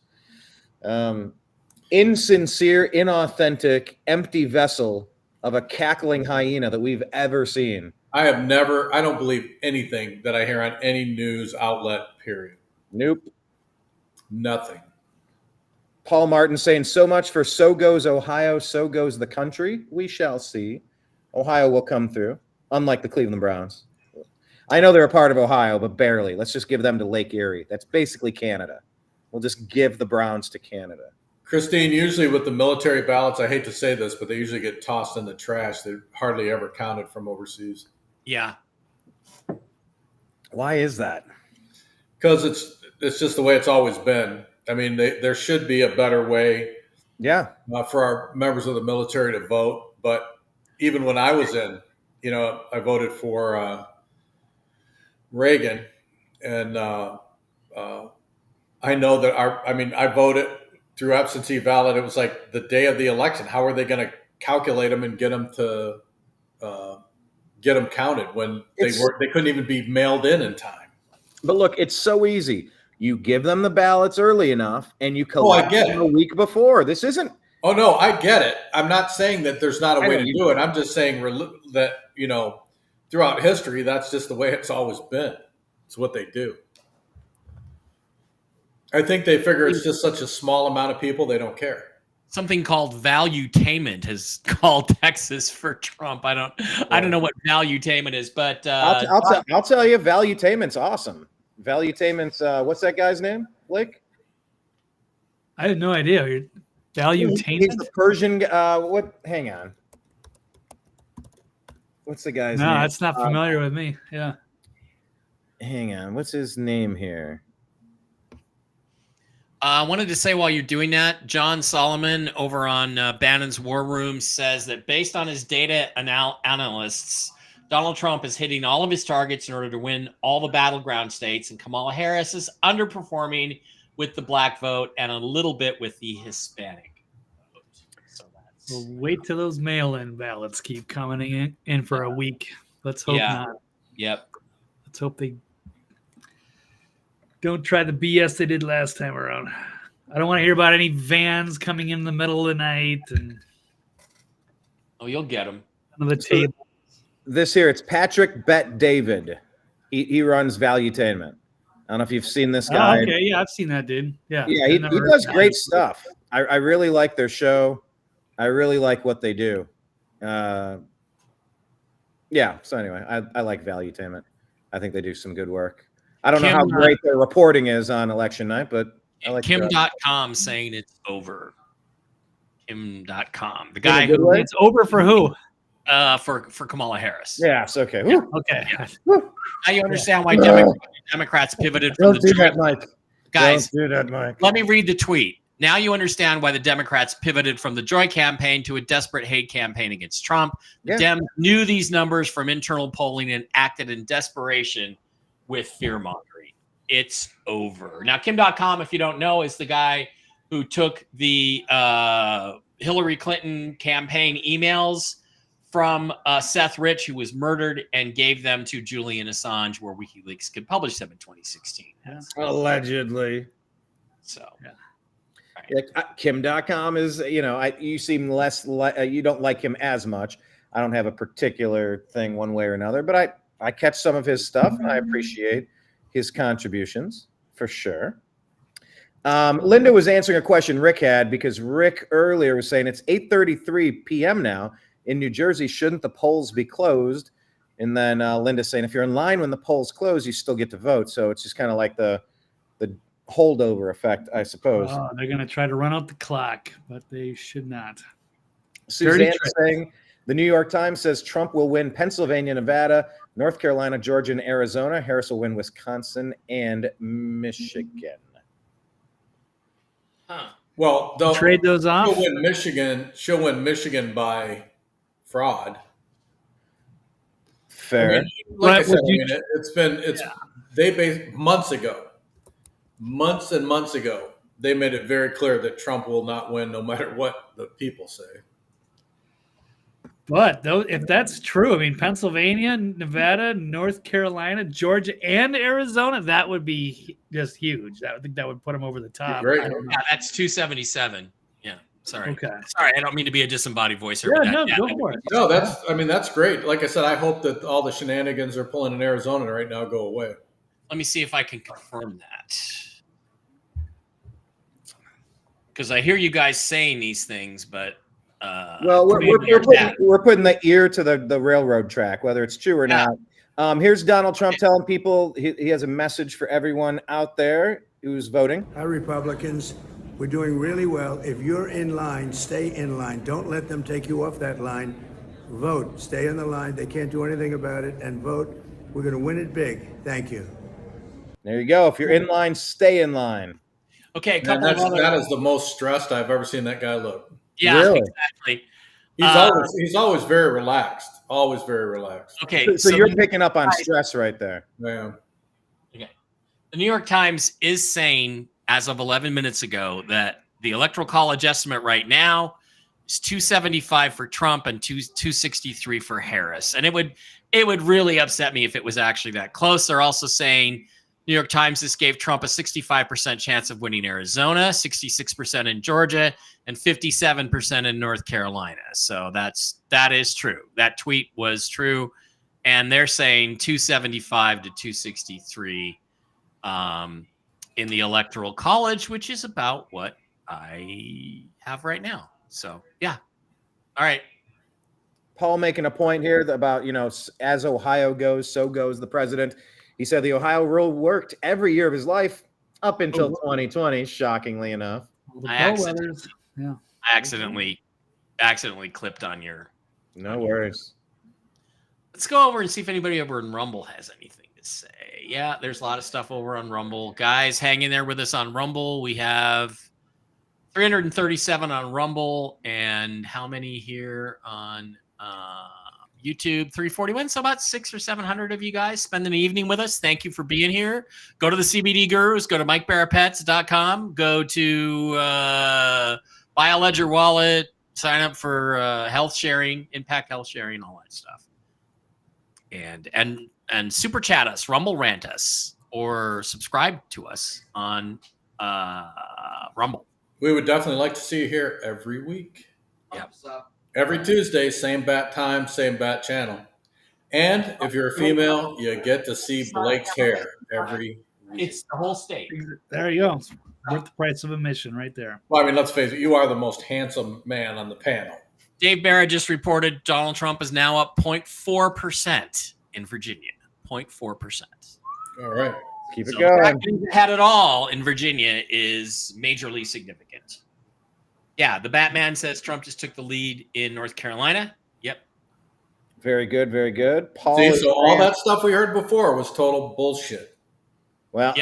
insincere, inauthentic, empty vessel of a cackling hyena that we've ever seen. I don't believe anything that I hear on any news outlet, period. Nope. Nothing. Paul Martin saying, so much for so goes Ohio, so goes the country. We shall see. Ohio will come through, unlike the Cleveland Browns. I know they're a part of Ohio, but barely. Let's just give them to Lake Erie. That's basically Canada. We'll just give the Browns to Canada. Christine, usually with the military ballots, I hate to say this, but they usually get tossed in the trash. They're hardly ever counted from overseas. Yeah. Why is that? Because it's just the way it's always been. I mean, there should be a better way for our members of the military to vote. But even when I was in, I voted for Reagan. And I know that I voted through absentee ballot. It was like the day of the election. How are they going to calculate them and get them to get them counted when they couldn't even be mailed in time? But look, it's so easy. You give them the ballots early enough, and you collect them a week before. This isn't. Oh no, I get it. I'm not saying that there's not a way to do it. I'm just saying that throughout history, that's just the way it's always been. It's what they do. I think they figure it's just such a small amount of people, they don't care. Something called valuetainment has called Texas for Trump. I don't know what valuetainment is, but I'll tell you, valuetainment's awesome. Valuetainment's what's that guy's name, Blake? I had no idea. Valuetainment? He's the Persian. Hang on. What's the guy's name? No, that's not familiar with me. Yeah. Hang on. What's his name here? I wanted to say while you're doing that, John Solomon over on Bannon's War Room says that based on his data analysts, Donald Trump is hitting all of his targets in order to win all the battleground states, and Kamala Harris is underperforming with the black vote and a little bit with the Hispanic vote. So we'll wait till those mail-in ballots keep coming in for a week. Let's hope not. Yep. Let's hope they don't try the BS they did last time around. I don't want to hear about any vans coming in the middle of the night and. Oh, you'll get them. Under the table. This here, it's Patrick Bet David. He runs Valuetainment. I don't know if you've seen this guy. Oh, okay, yeah, I've seen that dude. Yeah, he does great stuff. I really like their show. I really like what they do. So anyway, I like Valuetainment. I think they do some good work. I don't know how great their reporting is on election night, but I like Kim.com saying it's over. Kim.com. The guy who it's over for who? For Kamala Harris. Yes. Okay. Yeah. Okay. Yeah. Now you understand why Democrats pivoted from Don't do that, Mike. Guys, don't do that, Mike. Let me read the tweet. Now you understand why the Democrats pivoted from the Joy campaign to a desperate hate campaign against Trump. The Dems knew these numbers from internal polling and acted in desperation with fear-mongering. It's over. Now, Kim.com, if you don't know, is the guy who took the Hillary Clinton campaign emails from Seth Rich, who was murdered, and gave them to Julian Assange, where WikiLeaks could publish them in 2016. Allegedly. So, Kim.com is, you seem less, you don't like him as much. I don't have a particular thing one way or another, but I catch some of his stuff, and I appreciate his contributions for sure. Linda was answering a question Rick had, because Rick earlier was saying it's 8:33 p.m. now in New Jersey. Shouldn't the polls be closed? And then Linda's saying if you're in line when the polls close, you still get to vote. So it's just kind of like the holdover effect, I suppose. Oh, they're going to try to run out the clock, but they should not. Suzanne saying the New York Times says Trump will win Pennsylvania, Nevada, North Carolina, Georgia, and Arizona. Harris will win Wisconsin and Michigan. Huh. Well, they'll trade those off. She'll win Michigan by fraud. Fair. Like I said, they months and months ago, they made it very clear that Trump will not win no matter what the people say. But if that's true, I mean, Pennsylvania, Nevada, North Carolina, Georgia, and Arizona, that would be just huge. I think that would put them over the top. Great. Yeah, that's 277. Yeah. Sorry. Okay. Sorry, I don't mean to be a disembodied voice. Go for it. No, that's great. Like I said, I hope that all the shenanigans they're pulling in Arizona right now go away. Let me see if I can confirm that. Because I hear you guys saying these things, but well, we're putting the ear to the railroad track, whether it's true or not. Here's Donald Trump telling people he has a message for everyone out there who's voting. Hi, Republicans. We're doing really well. If you're in line, stay in line. Don't let them take you off that line. Vote. Stay in the line. They can't do anything about it. And vote. We're going to win it big. Thank you. There you go. If you're in line, stay in line. Okay, that is the most stressed I've ever seen that guy look. Yeah, really? Exactly. He's always very relaxed. Always very relaxed. Okay, so you're picking up on stress right there. Yeah. Okay. The New York Times is saying, as of 11 minutes ago, that the Electoral College estimate right now is 275 for Trump and 263 for Harris. And it would really upset me if it was actually that close. They're also saying New York Times this gave Trump a 65% chance of winning Arizona, 66% in Georgia, and 57% in North Carolina. So that is true. That tweet was true. And they're saying 275 to 263 in the Electoral College, which is about what I have right now. So, yeah. All right. Paul making a point here about, as Ohio goes, so goes the president. He said the Ohio rule worked every year of his life up until 2020, shockingly enough. I accidentally clipped on your. No worries. Let's go over and see if anybody over in Rumble has anything to say. Yeah, there's a lot of stuff over on Rumble. Guys, hang in there with us on Rumble. We have 337 on Rumble, and how many here on YouTube? 341. So about 600 or 700 of you guys spending the evening with us. Thank you for being here. Go to the CBD Gurus. Go to MikeBarraPets.com. Go to buy a Ledger wallet. Sign up for health sharing, impact health sharing, all that stuff. And super chat us, Rumble rant us, or subscribe to us on Rumble. We would definitely like to see you here every week. Yep. Every Tuesday, same bat time, same bat channel. And if you're a female, you get to see Blake's hair every week. It's the whole state. There you go. Worth the price of admission right there. Well, I mean, let's face it, you are the most handsome man on the panel. Dave Barrett just reported Donald Trump is now up 0.4% in Virginia. 0.4%. All right. Keep it going. Had it all in Virginia is majorly significant. Yeah, the Batman says Trump just took the lead in North Carolina. Yep. Very good, very good. Paul. See, so all that stuff we heard before was total bullshit. Well,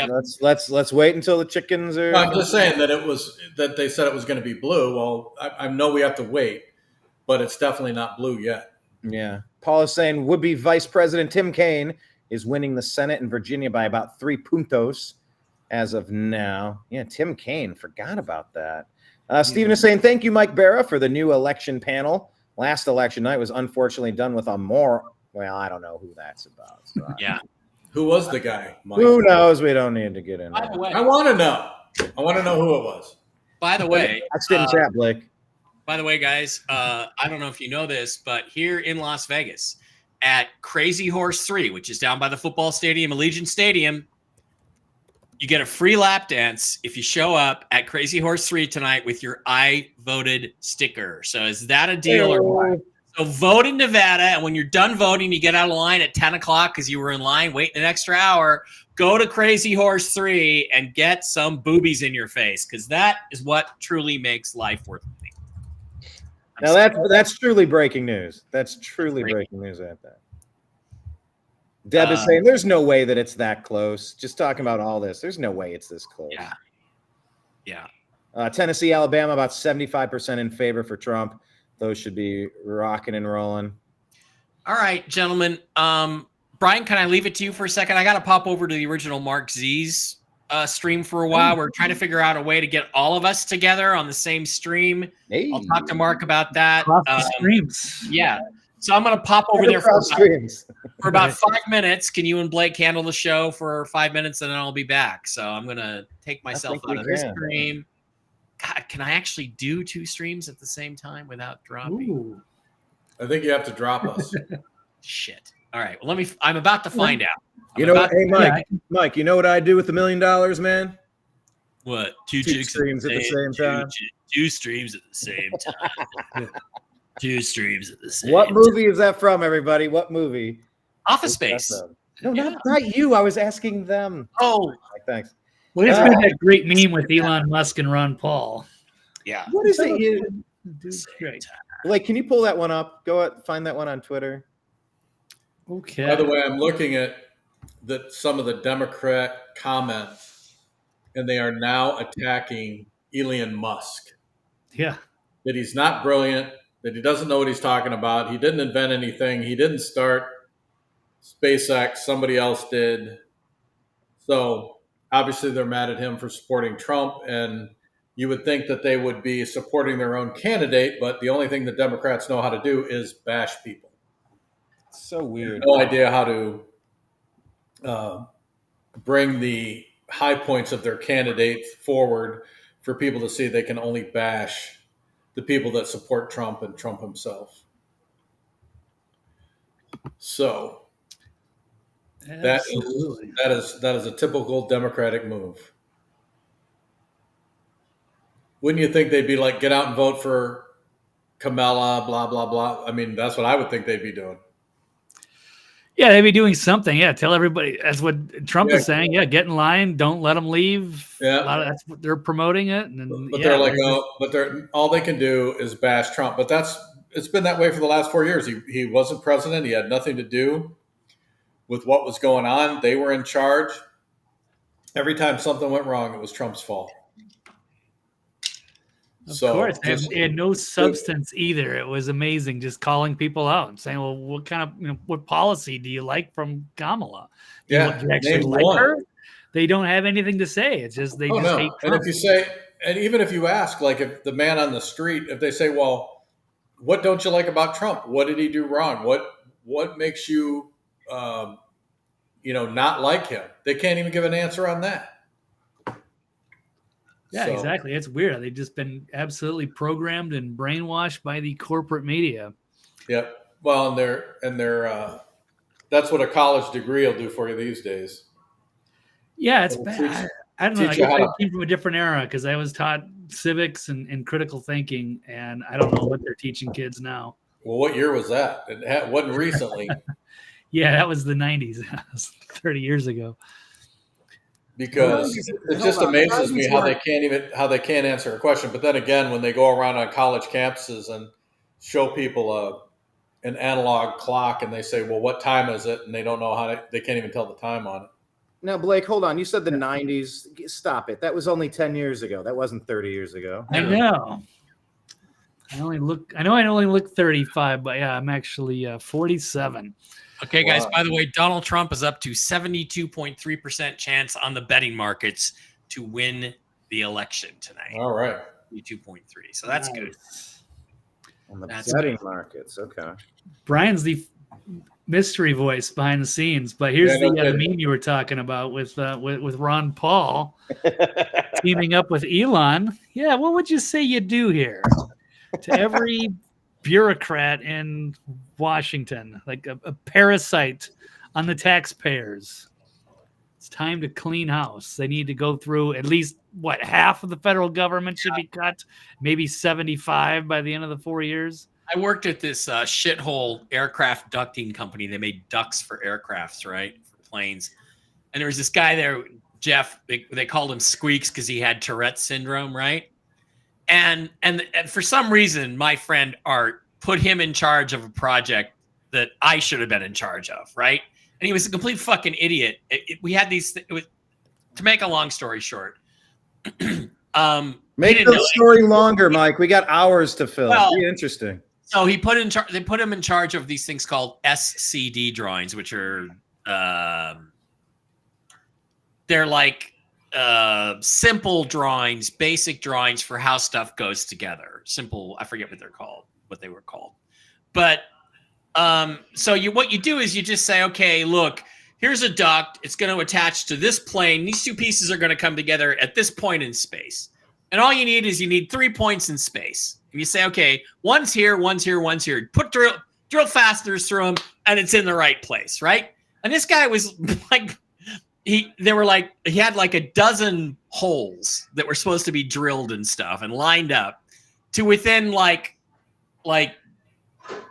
let's wait until the chickens are. No, I'm just saying that they said it was going to be blue. Well, I know we have to wait, but it's definitely not blue yet. Yeah. Paul is saying would-be Vice President Tim Kaine is winning the Senate in Virginia by about 3 puntos as of now. Yeah, Tim Kaine. Forgot about that. Stephen is saying, thank you, Mike Barra, for the new election panel. last election night was unfortunately done with a more. Well, I don't know who that's about. So Yeah. Who was the guy, Mike? who knows? We don't need to get into By the it. way, I want to know. I want to know who it was. by the way, That's in chat, Blake. By the way, guys, I don't know if you know this, but here in Las Vegas at Crazy Horse 3, which is down by the football stadium, Allegiant Stadium, you get a free lap dance if you show up at Crazy Horse 3 tonight with your I voted sticker. So is that a deal or what? So vote in Nevada, and when you're done voting, you get out of line at 10 o'clock because you were in line waiting an extra hour. Go to Crazy Horse 3 and get some boobies in your face, because that is what truly makes life worth living. Now that's truly breaking news. That's truly breaking news at that. Deb is saying there's no way that it's that close. Just talking about all this, there's no way it's this close. Yeah. Tennessee, Alabama, about 75% in favor for Trump. Those should be rocking and rolling. All right, gentlemen. Brian, can I leave it to you for a second? I got to pop over to the original Mark Z's stream for a while. We're trying to figure out a way to get all of us together on the same stream. Hey. I'll talk to Mark about that. Streams. Yeah. So I'm going to pop over there for about 5 minutes. Can you and Blake handle the show for 5 minutes, and then I'll be back? So I'm going to take myself out of this stream. God, can I actually do 2 streams at the same time without dropping? Ooh. I think you have to drop us. Shit. All right. Well, I'm about to find out. You know what? Hey, Mike, you know what I do with $1 million, man? What? Two streams at the same time. 2 streams at the same time. 2 streams at the same time. What movie is that from, everybody? What movie? Office Space. No, not you. I was asking them. Oh. Thanks. Well, it's been that great meme with Elon Musk and Ron Paul. Yeah. What is it? Dude's great. Blake, can you pull that one up? Go out, find that one on Twitter. Okay. By the way, I'm looking at some of the Democrat comments, and they are now attacking Elon Musk. Yeah. That he's not brilliant, that he doesn't know what he's talking about. He didn't invent anything. He didn't start SpaceX. Somebody else did. So obviously they're mad at him for supporting Trump, and you would think that they would be supporting their own candidate, but the only thing the Democrats know how to do is bash people. So weird. No idea how to bring the high points of their candidate forward for people to see. They can only bash the people that support Trump and Trump himself. So that is a typical Democratic move. Wouldn't you think they'd be like, get out and vote for Kamala, blah, blah, blah? I mean, that's what I would think they'd be doing. Yeah, they'd be doing something. Yeah, tell everybody. That's what Trump is saying. Yeah, get in line. Don't let them leave. Yeah, that's what they're promoting it. And but they're like, all they can do is bash Trump. But it's been that way for the last 4 years. He wasn't president. He had nothing to do with what was going on. They were in charge. Every time something went wrong, it was Trump's fault. Of course, it had no substance either. It was amazing, just calling people out and saying, "Well, what kind of, what policy do you like from Kamala? Do you actually like her?" They don't have anything to say. It's just they just hate Trump. And if you say, and even if you ask, like if the man on the street, if they say, "Well, what don't you like about Trump? What did he do wrong? What makes you, not like him?" They can't even give an answer on that. Yeah, exactly. It's weird. They've just been absolutely programmed and brainwashed by the corporate media. Yep. Well, and they're that's what a college degree will do for you these days. Yeah, it's bad. I don't know. I guess I came from a different era because I was taught civics and critical thinking, and I don't know what they're teaching kids now. Well, what year was that? It wasn't recently. Yeah, that was the 90s. That was 30 years ago. Because it just amazes me how they can't answer a question. But then again, when they go around on college campuses and show people an analog clock and they say, "Well, what time is it?" and they don't know they can't even tell the time on it. Now, Blake, hold on. You said the 90s. Stop it. That was only 10 years ago. That wasn't 30 years ago. I know. I only look 35, but yeah, I'm actually 47. Okay, guys, by the way, Donald Trump is up to 72.3% chance on the betting markets to win the election tonight. All right. 72.3. So that's good. On the That's betting markets, okay. Brian's the mystery voice behind the scenes, but here's the meme you were talking about with Ron Paul teaming up with Elon. Yeah, what would you say you do here to every bureaucrat in Washington, like a parasite on the taxpayers? It's time to clean house. They need to go through at least half of the federal government should be cut, maybe 75 by the end of the 4 years. I worked at this shithole aircraft ducting company. They made ducts for aircrafts, right? For planes. And there was this guy there, Jeff, they called him Squeaks because he had Tourette's syndrome, right? And for some reason, my friend Art put him in charge of a project that I should have been in charge of, right? And he was a complete fucking idiot. We had these, to make a long story short. Make the story longer, Mike. We got hours to fill. Well, be interesting. So they put him in charge of these things called SCD drawings, which are they're like simple drawings, basic drawings for how stuff goes together. Simple, I forget what they were called. But so what you do is you just say, okay, look, here's a duct. It's going to attach to this plane. These two pieces are going to come together at this point in space. And all you need is 3 points in space. And you say, okay, one's here, one's here, one's here. Put drill fasteners through them, and it's in the right place, right? And this guy was like, he had like a dozen holes that were supposed to be drilled and stuff and lined up to within like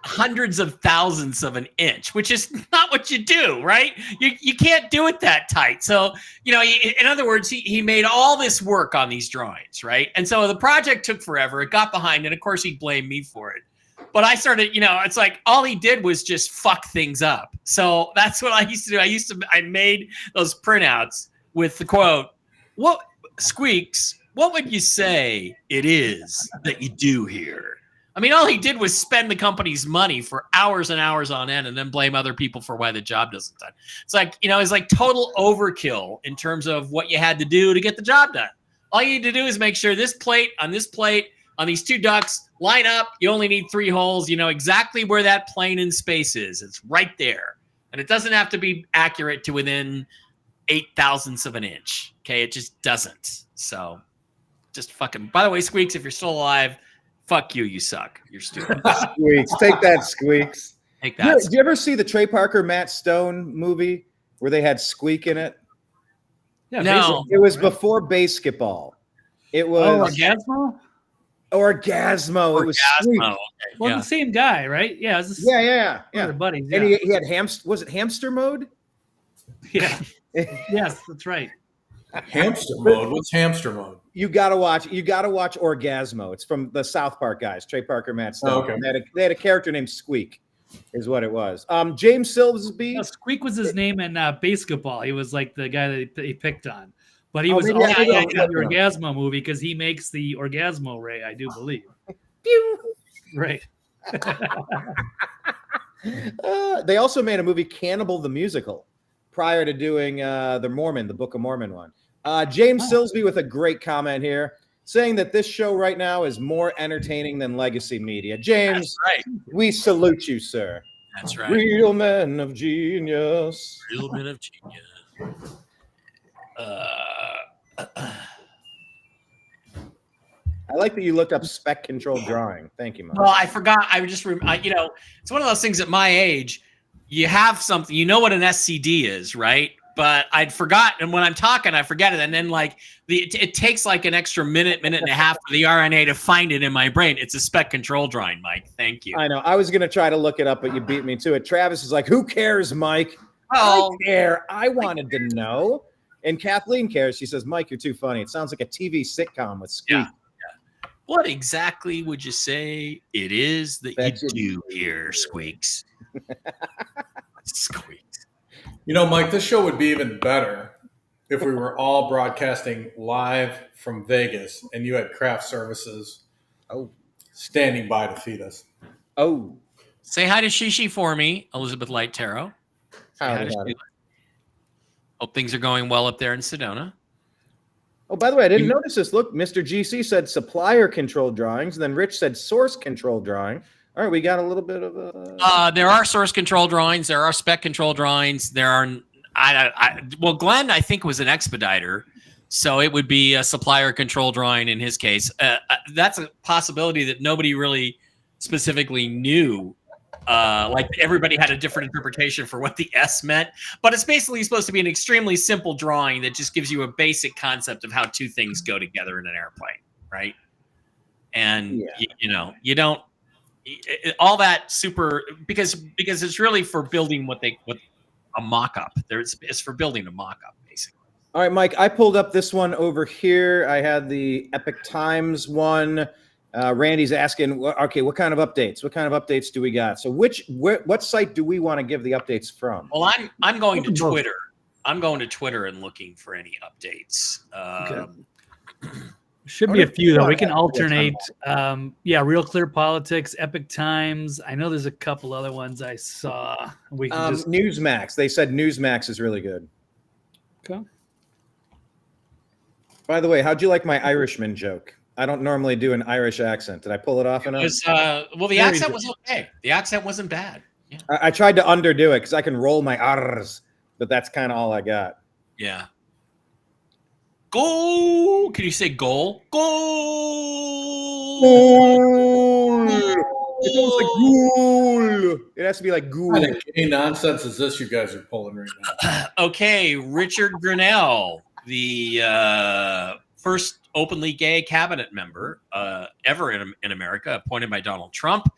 hundreds of thousandths of an inch, which is not what you do, right? You can't do it that tight. So, in other words, he made all this work on these drawings, right? And so the project took forever. It got behind, and of course he blamed me for it. But I started, it's like all he did was just fuck things up. So that's what I used to do. I made those printouts with the quote, Squeaks, what would you say it is that you do here? I mean, all he did was spend the company's money for hours and hours on end and then blame other people for why the job doesn't done. It's like, it's like total overkill in terms of what you had to do to get the job done. All you need to do is make sure this plate, on these two ducts line up. You only need 3 holes. You know exactly where that plane in space is. It's right there. And it doesn't have to be accurate to within 8 thousandths of an inch. Okay. It just doesn't. So just fucking, by the way, Squeaks, if you're still alive, fuck you, you suck. You're stupid. Squeaks. Take that, Squeaks. Take that. Did you ever see the Trey Parker, Matt Stone movie where they had Squeak in it? Yeah, no. It was before basketball. It was Orgasmo? Orgasmo. It was Squeak. Okay. Well, Yeah. the same guy, right? Yeah. It was Yeah. Their buddies. And Yeah. he had was it hamster mode? Yeah. Yes, that's right. Hamster mode. What's hamster mode? You gotta watch Orgasmo. It's from the South Park guys, Trey Parker, Matt Stone. Oh, okay. They had a character named Squeak, is what it was. James Silversby. No, Squeak was his name in basketball. He was like the guy that he picked on. But he Oh, was maybe also I know in the that one. Orgasmo movie because he makes the Orgasmo ray, I do believe. Right. They also made a movie, Cannibal the Musical, prior to doing the Book of Mormon one. James Silsby with a great comment here, saying that this show right now is more entertaining than legacy media. James, That's right. we salute you, sir. That's right. Real men of genius. Real men of genius. I like that you looked up spec control drawing. Thank you, Mike. Well, I forgot. It's one of those things at my age, you have something, you know what an SCD is, right? But I'd forgotten, and when I'm talking, I forget it. And then it takes like an extra minute and a half for the RNA to find it in my brain. It's a spec control drawing, Mike. Thank you. I know. I was going to try to look it up, but you beat me to it. Travis is like, who cares, Mike? Oh, I care. I wanted to know. And Kathleen cares. She says, Mike, you're too funny. It sounds like a TV sitcom with Squeak. Yeah. What exactly would you say it is that you do here, Squeaks? Squeaks. Mike, this show would be even better if we were all broadcasting live from Vegas and you had craft services standing by to feed us. Oh. Say hi to Shishi for me, Elizabeth Light Tarot. Howdy. Hope things are going well up there in Sedona. Oh, by the way, I didn't notice this. Look, Mr. GC said supplier controlled drawings, and then Rich said source controlled drawing. All right, we got a little bit of a. There are source control drawings. There are spec control drawings. There are. Well, Glenn, I think, was an expediter, so it would be a supplier control drawing in his case. That's a possibility that nobody really specifically knew. Like everybody had a different interpretation for what the S meant, but it's basically supposed to be an extremely simple drawing that just gives you a basic concept of how two things go together in an airplane, right? And you don't all that super because it's really for building what a mock-up. It's for building a mock-up basically. All right, Mike, I pulled up this one over here. I had the Epic Times one. Randy's asking, okay, what kind of updates? What kind of updates do we got? So what site do we want to give the updates from? Well, I'm going to Twitter. I'm going to Twitter and looking for any updates. Okay. Should be a few though. We can alternate. Real Clear Politics, Epic Times. I know there's a couple other ones I saw. We can just Newsmax. They said Newsmax is really good. Okay. By the way, how'd you like my Irishman joke? I don't normally do an Irish accent. Did I pull it off enough? The accent was okay. The accent wasn't bad. Yeah. I tried to underdo it because I can roll my R's, but that's kind of all I got. Yeah. Goal. Can you say goal? Goal. Goal. It's almost like goal. It has to be like goal. What kind of gay nonsense is this you guys are pulling right now? Okay, Richard Grinnell, the first openly gay cabinet member ever in America, appointed by Donald Trump,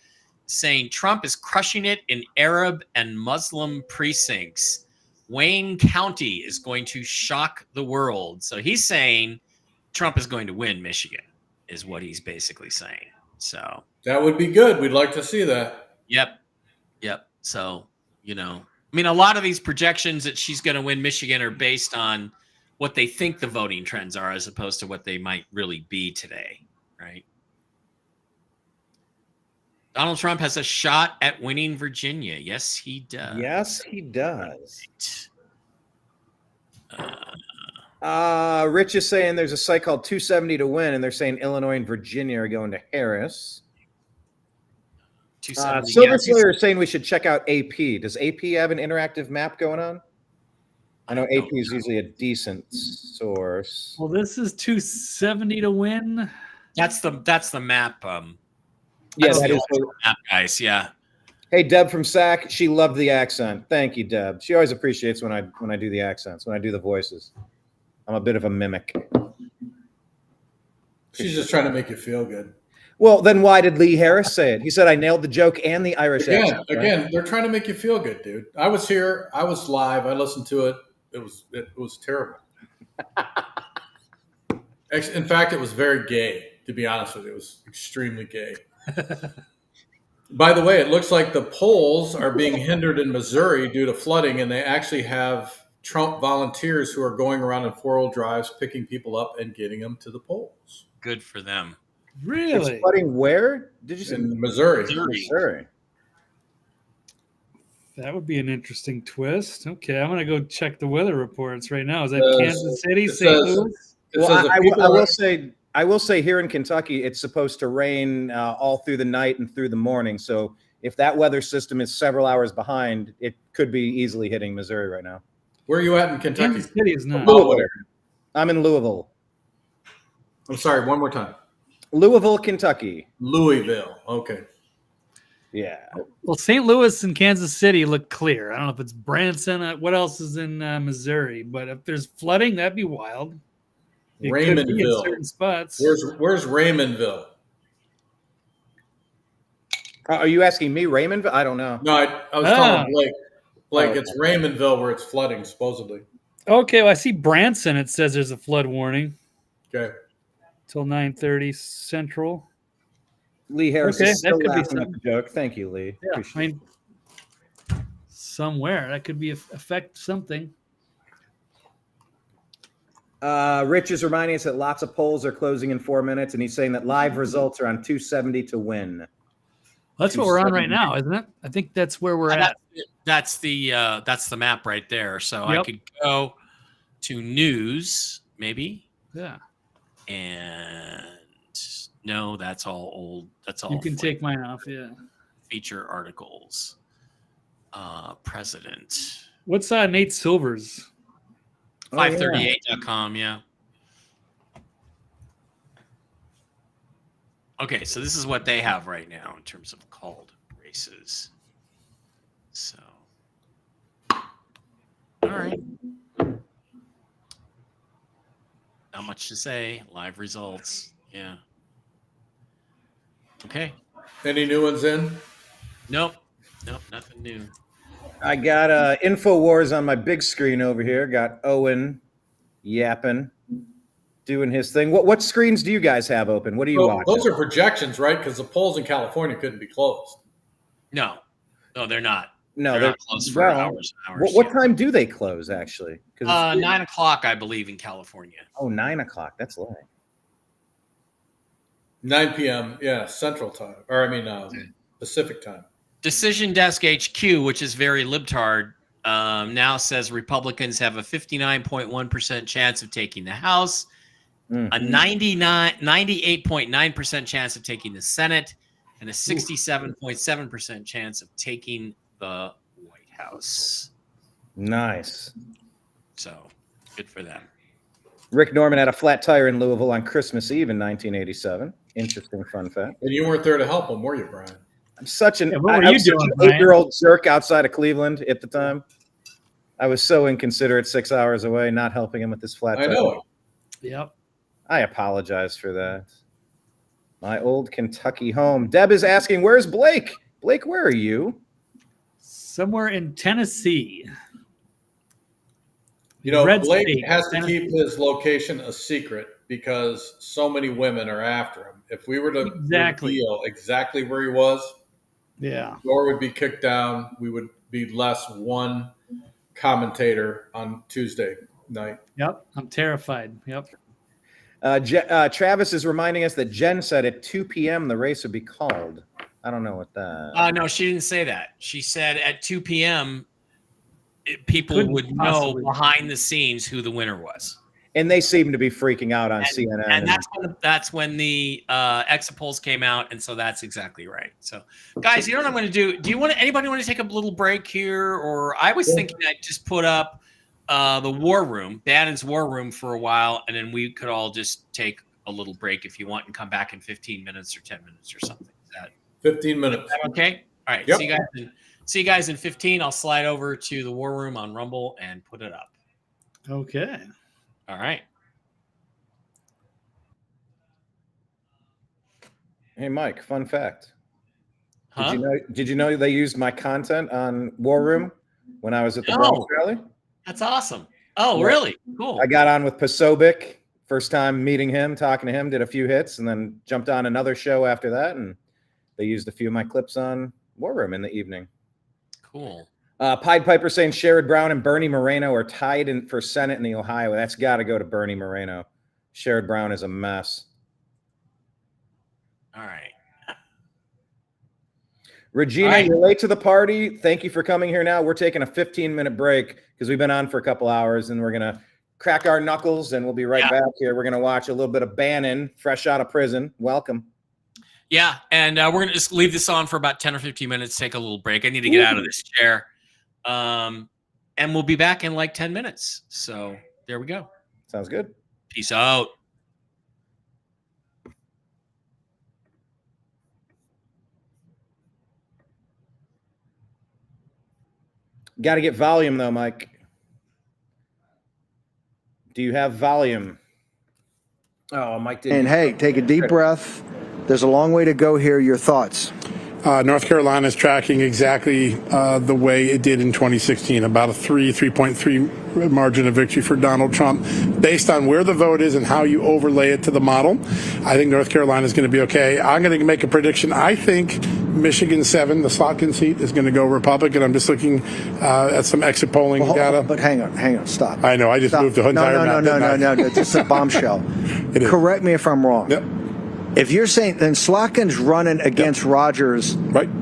saying Trump is crushing it in Arab and Muslim precincts. Wayne County is going to shock the world. So he's saying Trump is going to win Michigan, is what he's basically saying. So that would be good. We'd like to see that. Yep. So, a lot of these projections that she's going to win Michigan are based on what they think the voting trends are as opposed to what they might really be today, right? Donald Trump has a shot at winning Virginia. Yes, he does. Yes, he does. Rich is saying there's a site called 270 to win, and they're saying Illinois and Virginia are going to Harris. Silver Slayer is saying we should check out AP. Does AP have an interactive map going on? I know AP is usually a decent source. Well, this is 270 to win. That's the map. That is the map, guys. Yeah. Hey, Deb from SAC, she loved the accent. Thank you, Deb. She always appreciates when I do the accents, when I do the voices. I'm a bit of a mimic. She's just trying to make you feel good. Well, then why did Lee Harris say it? He said I nailed the joke and the Irish accent. Again, they're trying to make you feel good, dude. I was here. I was live. I listened to it. It was terrible. In fact, it was very gay, to be honest with you. It was extremely gay. By the way, it looks like the polls are being hindered in Missouri due to flooding, and they actually have Trump volunteers who are going around in four-wheel drives, picking people up and getting them to the polls. Good for them. Really? It's flooding where? Did you say? In Missouri. Missouri. That would be an interesting twist. Okay, I'm going to go check the weather reports right now. Is that Kansas City, St. Louis? Well, I will say here in Kentucky, it's supposed to rain all through the night and through the morning. So if that weather system is several hours behind, it could be easily hitting Missouri right now. Where are you at in Kentucky? Kansas City is not. Louisville. I'm in Louisville. I'm sorry, one more time. Louisville, Kentucky. Louisville. Okay. Yeah. Well, St. Louis and Kansas City look clear. I don't know if it's Branson. What else is in Missouri? But if there's flooding, that'd be wild. It Raymondville. could be in certain spots. Where's Raymondville? Are you asking me, Raymondville? I don't know. No, I was telling Blake. Blake, it's Raymondville where it's flooding, supposedly. Okay, well, I see Branson. It says there's a flood warning. Okay. Till 9:30 Central. Lee Harris is still that could be laughing at the joke. Thank you, Lee. Yeah, I mean, somewhere that could be affect something. Rich is reminding us that lots of polls are closing in 4 minutes, and he's saying that live results are on 270 to win. That's what we're on right now, isn't it? I think that's where we're at. That's the map right there. So I could go to news, maybe. Yeah. And no, that's all old. That's all. You can take mine off. Yeah. Feature articles. President. What's Nate Silver's? 538.com. Yeah. Okay, so this is what they have right now in terms of called races. So, all right. Not much to say. Live results. Yeah. Okay. Any new ones in? Nope. Nope. Nothing new. I got InfoWars on my big screen over here. Got Owen yapping, doing his thing. What screens do you guys have open? What are you watching? Those are projections, right? Because the polls in California couldn't be closed. No, they're not. No, they're not closed for hours and hours. What time do they close, actually? 9 o'clock, I believe, in California. Oh, 9 o'clock. That's late. 9 p.m. Yeah, Central Time. Or, Pacific Time. Decision Desk HQ, which is very libtard, now says Republicans have a 59.1% chance of taking the House, a 98.9% chance of taking the Senate, and a 67.7% chance of taking the White House. Nice. So, good for them. Rick Norman had a flat tire in Louisville on Christmas Eve in 1987. Interesting fun fact. And you weren't there to help him, were you, Brian? I'm such an, what were I you was doing, such an Brian? 8-year-old jerk outside of Cleveland at the time. I was so inconsiderate 6 hours away, not helping him with this flat tire. I know. Yep. I apologize for that. My old Kentucky home. Deb is asking, where's Blake? Blake, where are you? Somewhere in Tennessee. You know, Red Blake State, has to Tennessee. keep his location a secret because so many women are after him. If we were to reveal exactly where he was, Yeah. the door would be kicked down. We would be less one commentator on Tuesday night. Yep. I'm terrified. Yep. Travis is reminding us that Jen said at 2 p.m. the race would be called. I don't know what that. No, she didn't say that. She said at 2 p.m. People Couldn't would know possibly. behind the scenes who the winner was. And they seem to be freaking out on CNN. And that's when the exit polls came out, and so that's exactly right. So, guys, you know what I'm going to do? Do you want anybody want to take a little break here? Or I was thinking I'd just put up the War Room, Bannon's War Room, for a while, and then we could all just take a little break if you want, and come back in 15 minutes or 10 minutes or something. Is that 15 minutes? Is that okay? All right. Yep. See you guys in 15. I'll slide over to the War Room on Rumble and put it up. Okay. All right. Hey, Mike, fun fact. Huh? Did you know they used my content on War Room when I was at the Bronx rally? That's awesome. Oh, Yeah. really? Cool. I got on with Posobiec, first time meeting him, talking to him, did a few hits, and then jumped on another show after that, and they used a few of my clips on War Room in the evening. Cool. Pied Piper saying Sherrod Brown and Bernie Moreno are tied in for Senate in the Ohio. That's got to go to Bernie Moreno. Sherrod Brown is a mess. All right. Regina, All right. you're late to the party. Thank you for coming here now. We're taking a 15-minute break because we've been on for a couple hours, and we're going to crack our knuckles, and we'll be right back here. We're going to watch a little bit of Bannon, fresh out of prison. Welcome. Yeah, and we're going to just leave this on for about 10 or 15 minutes, take a little break. I need to get out of this chair. And we'll be back in like 10 minutes. So there we go. Sounds good. Peace out. Got to get volume, though, Mike. Do you have volume? Oh, Mike didn't. And hey, take a deep breath. There's a long way to go here. Your thoughts? North Carolina is tracking exactly the way it did in 2016, about a 3.3 margin of victory for Donald Trump. Based on where the vote is and how you overlay it to the model, I think North Carolina is going to be okay. I'm going to make a prediction. I think Michigan 7, the Slotkin seat, is going to go Republican. I'm just looking at some exit polling data. But hang on, stop. I know, I just moved the entire map. No, just a bombshell. Correct me if I'm wrong. Yep. If you're saying then Slotkin's running against Rogers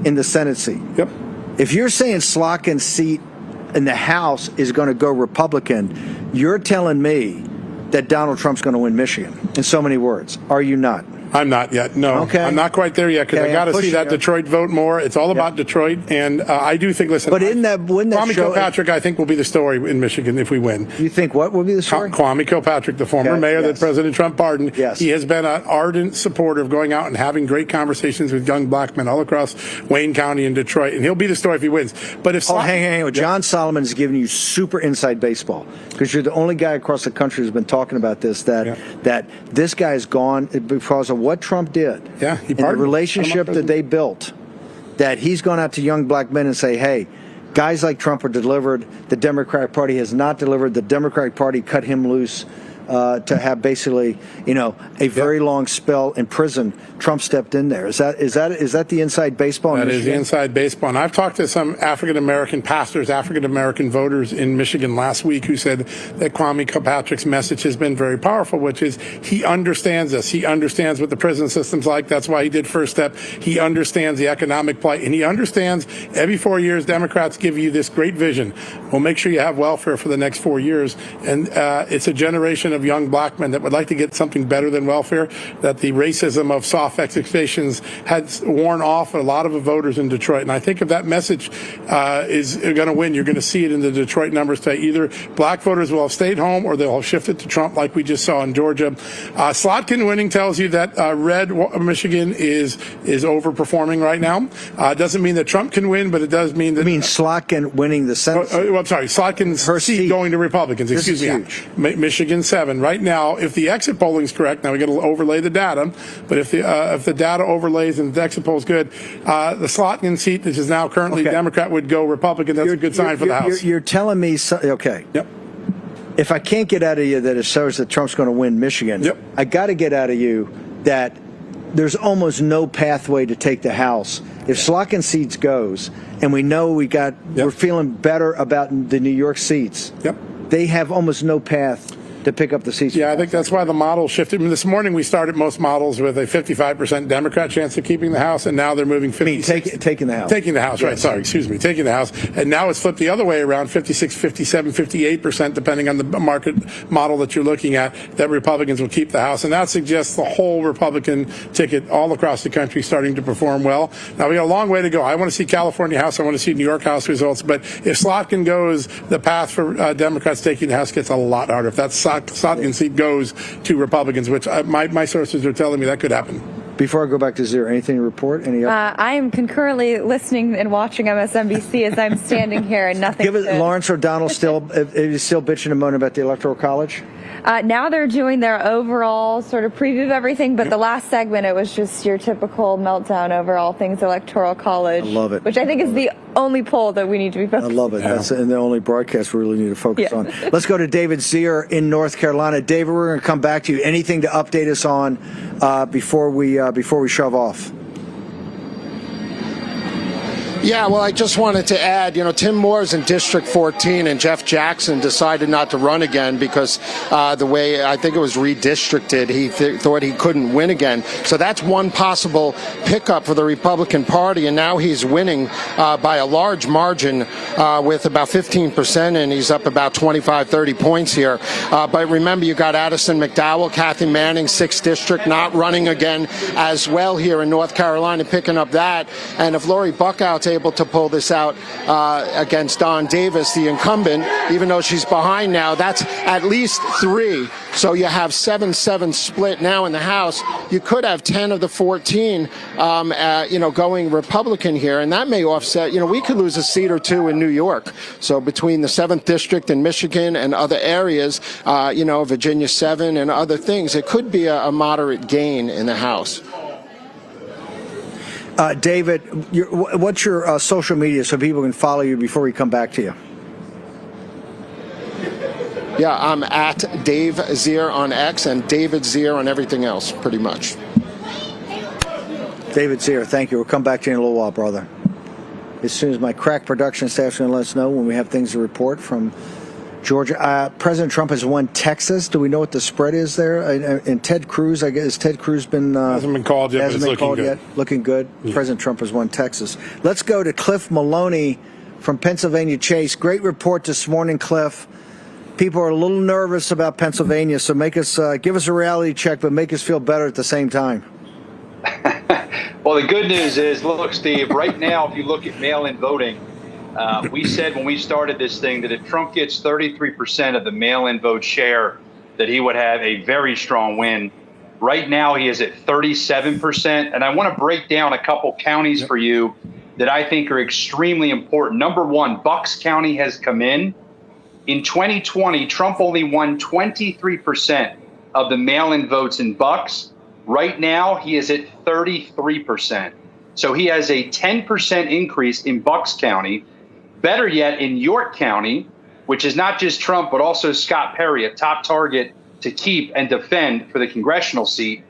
in the Senate seat. Yep. If you're saying Slotkin's seat in the House is going to go Republican, you're telling me that Donald Trump's going to win Michigan. In so many words, are you not? I'm not yet. No, okay. I'm not quite there yet because I got to see that Detroit vote more. It's all about Detroit, and I do think. Listen, but wouldn't that Kwame Kilpatrick, I think, will be the story in Michigan if we win. You think what will be the story? Kwame Kilpatrick, the former mayor that President Trump pardoned. Yes. He has been an ardent supporter of going out and having great conversations with young black men all across Wayne County and Detroit, and he'll be the story if he wins. But if hang on. John Solomon is giving you super inside baseball because you're the only guy across the country who's been talking about this. That this guy is gone because of what Trump did. Yeah, and the relationship that they built, that he's gone out to young black men and say, hey, guys like Trump are delivered. The Democratic Party has not delivered. The Democratic Party cut him loose to have basically, a very long spell in prison. Trump stepped in there. Is that the inside baseball? That is the inside baseball. And I've talked to some African American pastors, African American voters in Michigan last week who said that Kwame Kilpatrick's message has been very powerful, which is he understands us. He understands what the prison system's like. That's why he did First Step. He understands the economic plight, and he understands every 4 years Democrats give you this great vision. We'll make sure you have welfare for the next 4 years, and it's a generation of young black men that would like to get something better than welfare, that the racism of soft expectations has worn off a lot of the voters in Detroit. And I think if that message is going to win, you're going to see it in the Detroit numbers today. Either black voters will have stayed home or they'll have shifted to Trump like we just saw in Georgia. Slotkin winning tells you that red Michigan is overperforming right now. Doesn't mean that Trump can win, but it does mean that... You mean Slotkin winning the Senate? I'm sorry, Slotkin's seat going to Republicans. Excuse me. Michigan 7. Right now, if the exit polling is correct, now we got to overlay the data, but if the data overlays and the exit poll is good, the Slotkin seat, which is now currently Democrat, would go Republican. That's a good sign for the House. You're telling me, okay. Yep. If I can't get out of you that it shows that Trump's going to win Michigan, I got to get out of you that there's almost no pathway to take the House. If Slotkin seats goes, and we know we're feeling better about the New York seats, they have almost no path to pick up the seats. Yeah, I think that's why the model shifted. I mean, this morning we started most models with a 55% Democrat chance of keeping the House, and now they're moving 56. Taking the House. Taking the House, right. Sorry, excuse me. Taking the House. And now it's flipped the other way around, 56, 57, 58%, depending on the market model that you're looking at, that Republicans will keep the House. And that suggests the whole Republican ticket all across the country starting to perform well. Now, we got a long way to go. I want to see California House. I want to see New York House results. But if Slotkin goes, the path for Democrats taking the House gets a lot harder. If that's Slotkin seat goes to Republicans, which my sources are telling me that could happen. Before I go back to Zero, anything to report? I am concurrently listening and watching MSNBC as I'm standing here and nothing. Lawrence O'Donnell is still bitching and moaning about the Electoral College? Now they're doing their overall sort of preview of everything, but the last segment, it was just your typical meltdown over all things Electoral College. I love it. Which I think is the only poll that we need to be focused on. I love it. That's the only broadcast we really need to focus on. Let's go to David Zier in North Carolina. David, we're going to come back to you. Anything to update us on before we shove off? Yeah, well, I just wanted to add, Tim Moore's in District 14, and Jeff Jackson decided not to run again because the way, I think it was redistricted, he thought he couldn't win again. So that's one possible pickup for the Republican Party, and now he's winning by a large margin with about 15%, and he's up about 25, 30 points here. But remember, you got Addison McDowell, Kathy Manning, 6th District, not running again as well here in North Carolina, picking up that. And if Lori Buckout's able to pull this out against Dawn Davis, the incumbent, even though she's behind now, that's at least 3. So you have 7-7 split now in the House. You could have 10 of the 14, going Republican here, and that may offset. We could lose a seat or 2 in New York. So between the 7th District in Michigan and other areas, Virginia 7 and other things, it could be a moderate gain in the House. David, what's your social media so people can follow you before we come back to you? Yeah, I'm at Dave Zier on X and David Zier on everything else, pretty much. David Zier, thank you. We'll come back to you in a little while, brother. As soon as my crack production staff's going to let us know when we have things to report from Georgia. President Trump has won Texas. Do we know what the spread is there? And Ted Cruz, I guess, has Ted Cruz been... hasn't been called yet, but it's looking good. Looking good. Yeah. President Trump has won Texas. Let's go to Cliff Maloney from Pennsylvania Chase. Great report this morning, Cliff. people are a little nervous about Pennsylvania. So make us give us a reality check, but make us feel better at the same time. Well, the good news is, look, Steve, right now, if you look at mail-in voting, we said when we started this thing that if Trump gets 33% of the mail-in vote share, that he would have a very strong win. Right now, he is at 37%. And I want to break down a couple counties for you that I think are extremely important. Number one, Bucks County has come in. In 2020, Trump only won 23% of the mail-in votes in Bucks. Right now, he is at 33%. So he has a 10% increase in Bucks County. Better yet, in York County, which is not just Trump, but also Scott Perry, a top target to keep and defend for the congressional seat.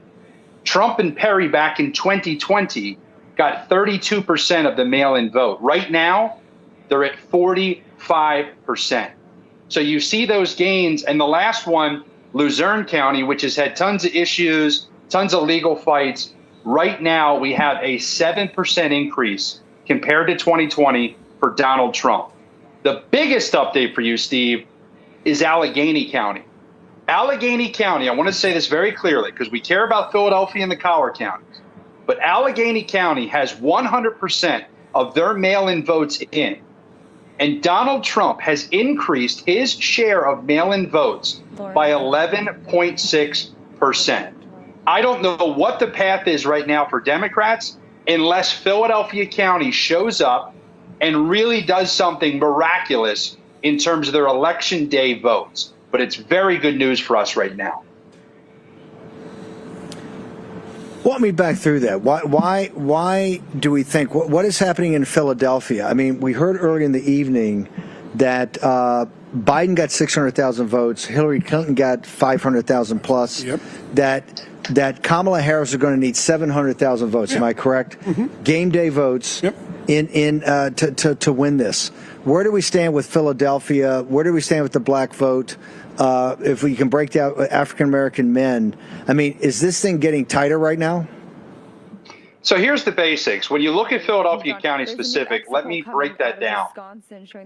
Trump and Perry back in 2020 got 32% of the mail-in vote. Right now, they're at 45%. So you see those gains. And the last one, Luzerne County, which has had tons of issues, tons of legal fights. Right now, we have a 7% increase compared to 2020 for Donald Trump. The biggest update for you, Steve, is Allegheny County. Allegheny County, I want to say this very clearly because we care about Philadelphia and the Collar counties, but Allegheny County has 100% of their mail-in votes in. And Donald Trump has increased his share of mail-in votes by 11.6%. I don't know what the path is right now for Democrats unless Philadelphia County shows up and really does something miraculous in terms of their election day votes. But it's very good news for us right now. Walk me back through that. Why do we think what is happening in Philadelphia? I mean, we heard early in the evening that Biden got 600,000 votes, Hillary Clinton got 500,000 plus. Yep. That Kamala Harris is going to need 700,000 votes. Yep. Am I correct? Mm-hmm. Game day votes. Yep. To win this. Where do we stand with Philadelphia? Where do we stand with the black vote? If we can break down African American men, I mean, is this thing getting tighter right now? So here's the basics. When you look at Philadelphia County specific, let me break that down.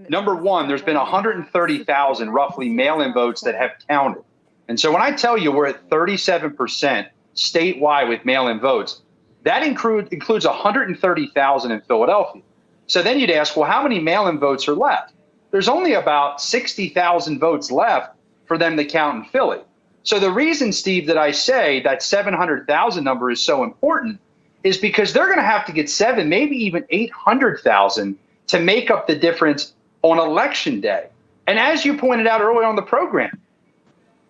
Number one, there's been 130,000 roughly mail-in votes that have counted. And so when I tell you we're at 37% statewide with mail-in votes, that includes 130,000 in Philadelphia. So then you'd ask, well, how many mail-in votes are left? There's only about 60,000 votes left for them to count in Philly. So the reason, Steve, that I say that 700,000 number is so important is because they're going to have to get 7, maybe even 800,000 to make up the difference on election day. And as you pointed out earlier on the program,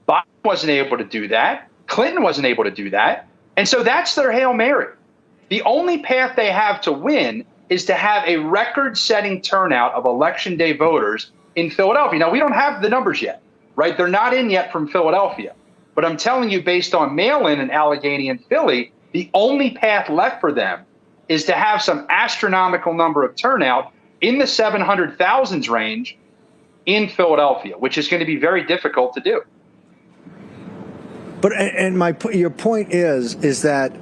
Biden wasn't able to do that. Clinton wasn't able to do that. And so that's their Hail Mary. The only path they have to win is to have a record-setting turnout of election day voters in Philadelphia. Now, we don't have the numbers yet, right? They're not in yet from Philadelphia. But I'm telling you, based on mail-in in Allegheny and Philly, the only path left for them is to have some astronomical number of turnout in the 700,000s range in Philadelphia, which is going to be very difficult to do. But your point is that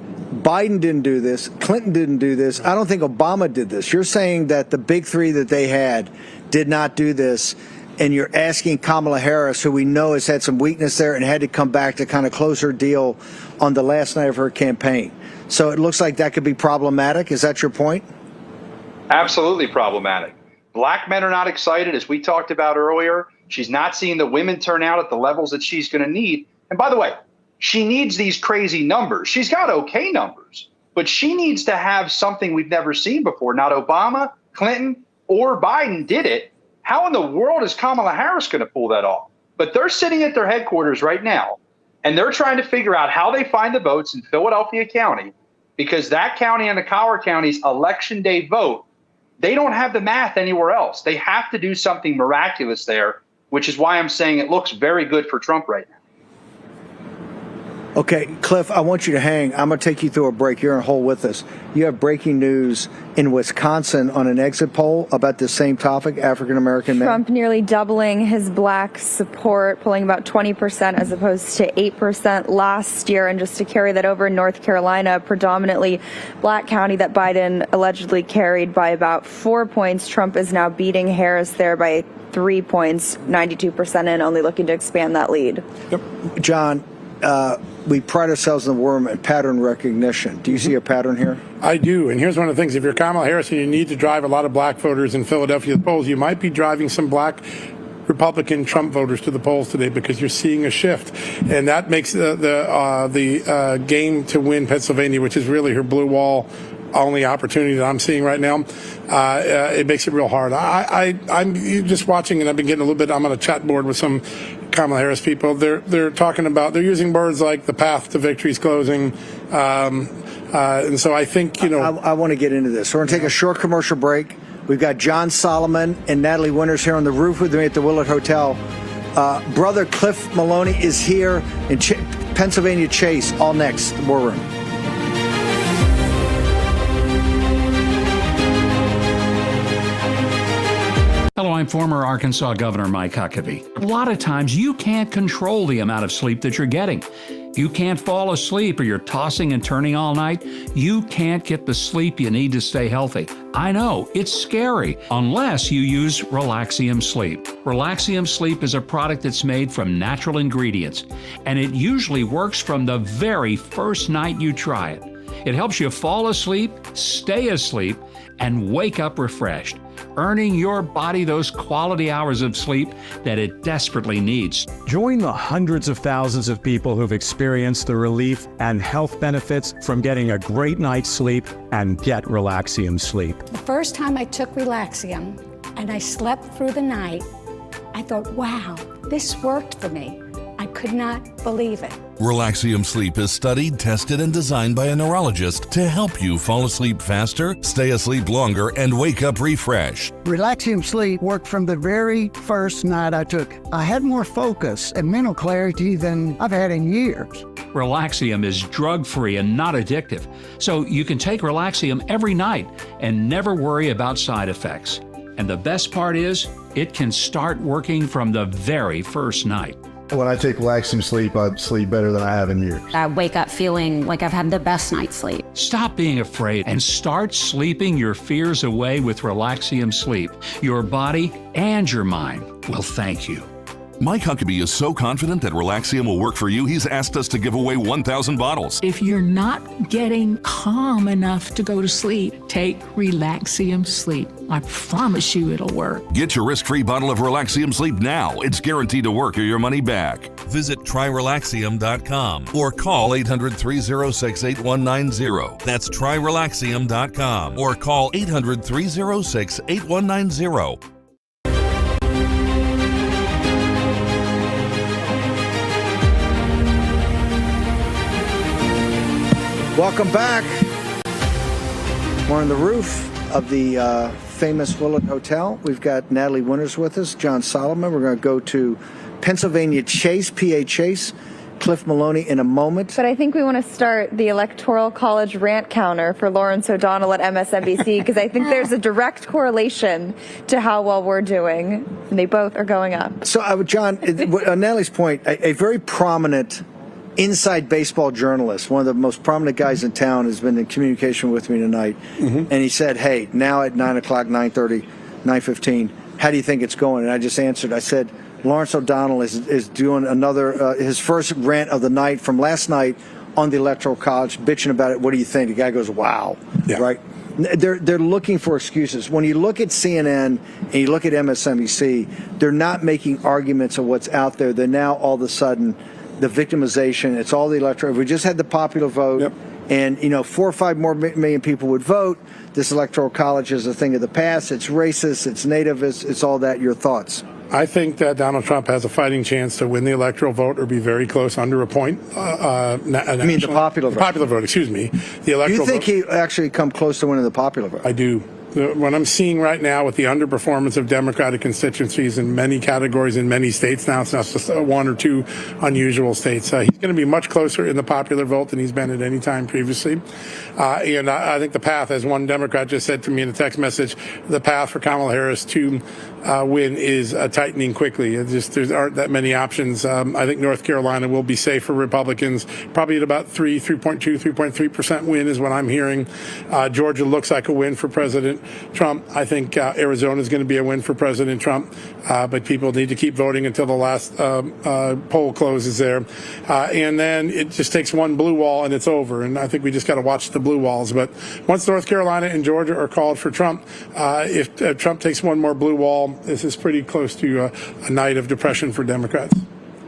Biden didn't do this, Clinton didn't do this. I don't think Obama did this. You're saying that the big three that they had did not do this, and you're asking Kamala Harris, who we know has had some weakness there and had to come back to kind of close her deal on the last night of her campaign. So it looks like that could be problematic. Is that your point? Absolutely problematic. Black men are not excited, as we talked about earlier. She's not seeing the women turn out at the levels that she's going to need. And by the way, she needs these crazy numbers. She's got okay numbers, but she needs to have something we've never seen before. Not Obama, Clinton, or Biden did it. How in the world is Kamala Harris going to pull that off? But they're sitting at their headquarters right now, and they're trying to figure out how they find the votes in Philadelphia County, because that county and the Collar county's election day vote, they don't have the math anywhere else. They have to do something miraculous there, which is why I'm saying it looks very good for Trump right now. Okay, Cliff, I want you to hang. I'm going to take you through a break. You're on hold with us. You have breaking news in Wisconsin on an exit poll about the same topic, African-American men. Trump nearly doubling his black support, polling about 20% as opposed to 8% last year. And just to carry that over, North Carolina, predominantly black county that Biden allegedly carried by about 4 points. Trump is now beating Harris there by 3 points, 92% in, only looking to expand that lead. Yep. John, we pride ourselves in the war room and pattern recognition. Do you see a pattern here? I do. And here's one of the things. If you're Kamala Harris and you need to drive a lot of black voters in Philadelphia to the polls, you might be driving some black Republican Trump voters to the polls today because you're seeing a shift. And that makes the game to win Pennsylvania, which is really her blue wall only opportunity that I'm seeing right now, it makes it real hard. I'm just watching, and I've been getting a little bit. I'm on a chat board with some Kamala Harris people. They're talking about, they're using words like the path to victory is closing, and so I think I want to get into this. We're going to take a short commercial break. We've got John Solomon and Natalie Winters here on the roof with me at the Willett Hotel. Brother Cliff Maloney is here in Pennsylvania Chase. All next, the War Room. Hello, I'm former Arkansas Governor Mike Huckabee. A lot of times you can't control the amount of sleep that you're getting. You can't fall asleep or you're tossing and turning all night. You can't get the sleep you need to stay healthy. I know, it's scary, unless you use Relaxium Sleep. Relaxium Sleep is a product that's made from natural ingredients, and it usually works from the very first night you try it. It helps you fall asleep, stay asleep, and wake up refreshed, earning your body those quality hours of sleep that it desperately needs. Join the hundreds of thousands of people who've experienced the relief and health benefits from getting a great night's sleep and get Relaxium Sleep. The first time I took Relaxium and I slept through the night, I thought, wow, this worked for me. I could not believe it. Relaxium Sleep is studied, tested, and designed by a neurologist to help you fall asleep faster, stay asleep longer, and wake up refreshed. Relaxium Sleep worked from the very first night I took it. I had more focus and mental clarity than I've had in years. Relaxium is drug-free and not addictive, so you can take Relaxium every night and never worry about side effects. And the best part is, it can start working from the very first night. When I take Relaxium Sleep, I sleep better than I have in years. I wake up feeling like I've had the best night's sleep. Stop being afraid and start sleeping your fears away with Relaxium Sleep. Your body and your mind will thank you. Mike Huckabee is so confident that Relaxium will work for you, he's asked us to give away 1,000 bottles. If you're not getting calm enough to go to sleep, take Relaxium Sleep. I promise you it'll work. Get your risk-free bottle of Relaxium Sleep now. It's guaranteed to work or your money back. Visit tryrelaxium.com or call 800-306-8190. That's tryrelaxium.com or call 800-306-8190. Welcome back. We're on the roof of the famous Willett Hotel. We've got Natalie Winters with us, John Solomon. We're going to go to Pennsylvania Chase, PA Chase, Cliff Maloney in a moment. But I think we want to start the Electoral College rant counter for Lawrence O'Donnell at MSNBC because I think there's a direct correlation to how well we're doing. And they both are going up. So, John, on Natalie's point, a very prominent inside baseball journalist, one of the most prominent guys in town, has been in communication with me tonight. And he said, hey, now at 9 o'clock, 9:30, 9:15, how do you think it's going? And I just answered, I said, Lawrence O'Donnell is doing another, his first rant of the night from last night on the Electoral College, bitching about it. What do you think? The guy goes, wow, right? They're looking for excuses. When you look at CNN and you look at MSNBC, they're not making arguments of what's out there. They're now all of a sudden the victimization. It's all the electoral. We just had the popular vote, and 4 or 5 more million people would vote. This Electoral College is a thing of the past. It's racist. It's nativist. It's all that. Your thoughts? I think that Donald Trump has a fighting chance to win the electoral vote or be very close, under a point. I mean the popular vote. Popular vote, excuse me. The electoral You think vote. he actually come close to winning the popular vote? I do. What I'm seeing right now with the underperformance of Democratic constituencies in many categories in many states now, it's not just 1 or 2 unusual states. He's He's going to be much closer in the popular vote than he's been at any time previously. And I think the path, as one Democrat just said to me in a text message, the path for Kamala Harris to win is tightening quickly. There aren't that many options. I think North Carolina will be safe for Republicans, probably at about 3.3% win is what I'm hearing. Georgia looks like a win for President Trump. I think Arizona is going to be a win for President Trump, but people need to keep voting until the last poll closes there. And then it just takes one blue wall and it's over. And I think we just got to watch the blue walls. But once North Carolina and Georgia are called for Trump, if Trump takes one more blue wall, this is pretty close to a night of depression for Democrats.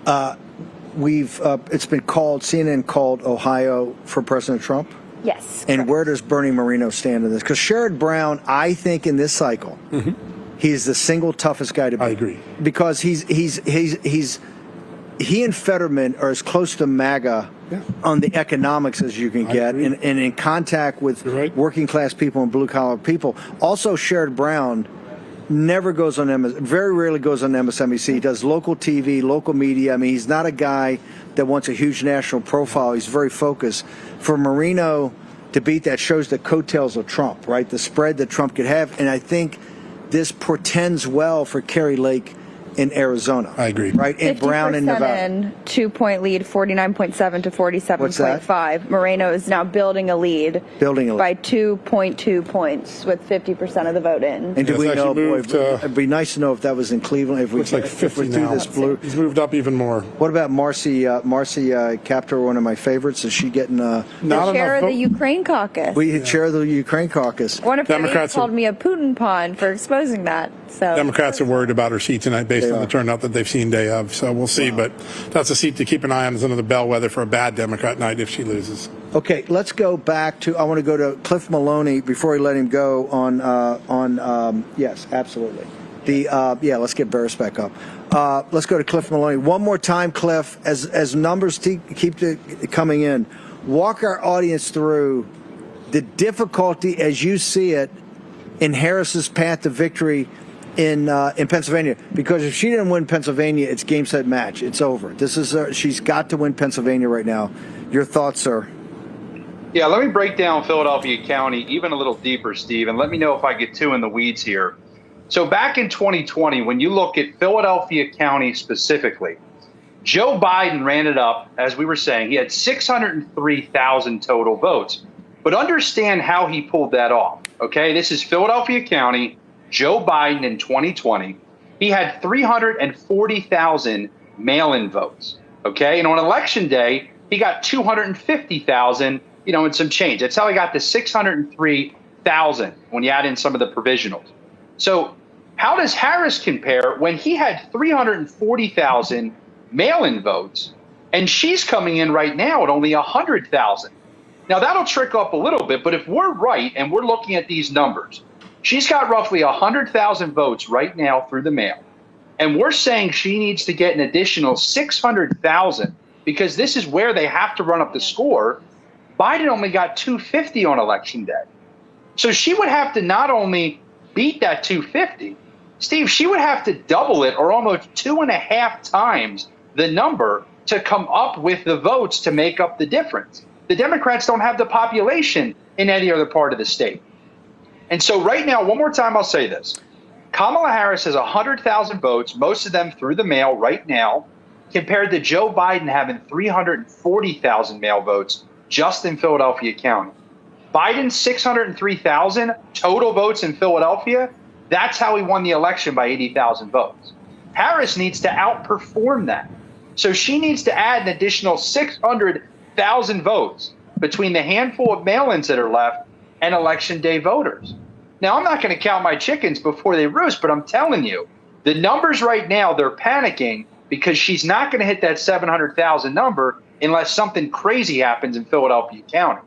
It's been called, CNN called Ohio for President Trump. Yes. And correct. Where does Bernie Moreno stand in this? Because Sherrod Brown, I think in this cycle, he's the single toughest guy to beat. I agree. Because he and Fetterman are as close to MAGA on the economics as you can get, and in contact with working class people and blue collar people. Also, Sherrod Brown never goes on very rarely goes on MSNBC. He does local TV, local media. I mean, he's not a guy that wants a huge national profile. He's very focused. For Moreno to beat that shows the coattails of Trump, right? The spread that Trump could have. And I think this portends well for Kerry Lake in Arizona. I agree. Right? And Brown in Nevada. In 2-point lead, 49.7 to 47.5. Moreno is now building a lead. By 2.2 points with 50% of the vote in. And do we know, it'd be nice to know if that was in Cleveland. If we looks like 50 now. This blue. He's moved up even more. What about Marcy Kaptur, one of my favorites? Is she getting the chair of the Ukraine caucus? Chair of the Ukraine caucus. One of Democrats called me a Putin pawn for exposing that. So Democrats are worried about her seat tonight based on the turnout that they've seen day of. So we'll see. But that's a seat to keep an eye on as another bellwether for a bad Democrat night if she loses. Okay, let's go back to. I want to go to Cliff Maloney before we let him go on. Yes, absolutely. Let's get Barris back up. Let's go to Cliff Maloney one more time, Cliff. As numbers keep coming in, walk our audience through the difficulty as you see it in Harris's path to victory in Pennsylvania, because if she didn't win Pennsylvania, it's game, set, match. It's over. This is she's got to win Pennsylvania right now. Your thoughts, sir? Yeah, let me break down Philadelphia County even a little deeper, Steve, and let me know if I get too in the weeds here. So back in 2020, when you look at Philadelphia County specifically, Joe Biden ran it up, as we were saying. He had 603,000 total votes. But understand how he pulled that off, okay? This is Philadelphia County, Joe Biden in 2020. He had 340,000 mail-in votes, okay? And on election day, he got 250,000, and some change. That's how he got to 603,000 when you add in some of the provisionals. So how does Harris compare when he had 340,000 mail-in votes and she's coming in right now at only 100,000? Now, that'll trick up a little bit, but if we're right and we're looking at these numbers, she's got roughly 100,000 votes right now through the mail. And we're saying she needs to get an additional 600,000 because this is where they have to run up the score. Biden only got 250 on election day. So she would have to not only beat that 250, Steve, she would have to double it or almost 2.5 times the number to come up with the votes to make up the difference. The Democrats don't have the population in any other part of the state. And so right now, one more time, I'll say this. Kamala Harris has 100,000 votes, most of them through the mail right now, compared to Joe Biden having 340,000 mail votes just in Philadelphia County. Biden's 603,000 total votes in Philadelphia, that's how he won the election by 80,000 votes. Harris needs to outperform that. So she needs to add an additional 600,000 votes between the handful of mail-ins that are left and election day voters. Now, I'm not going to count my chickens before they roost, but I'm telling you, the numbers right now, they're panicking because she's not going to hit that 700,000 number unless something crazy happens in Philadelphia County.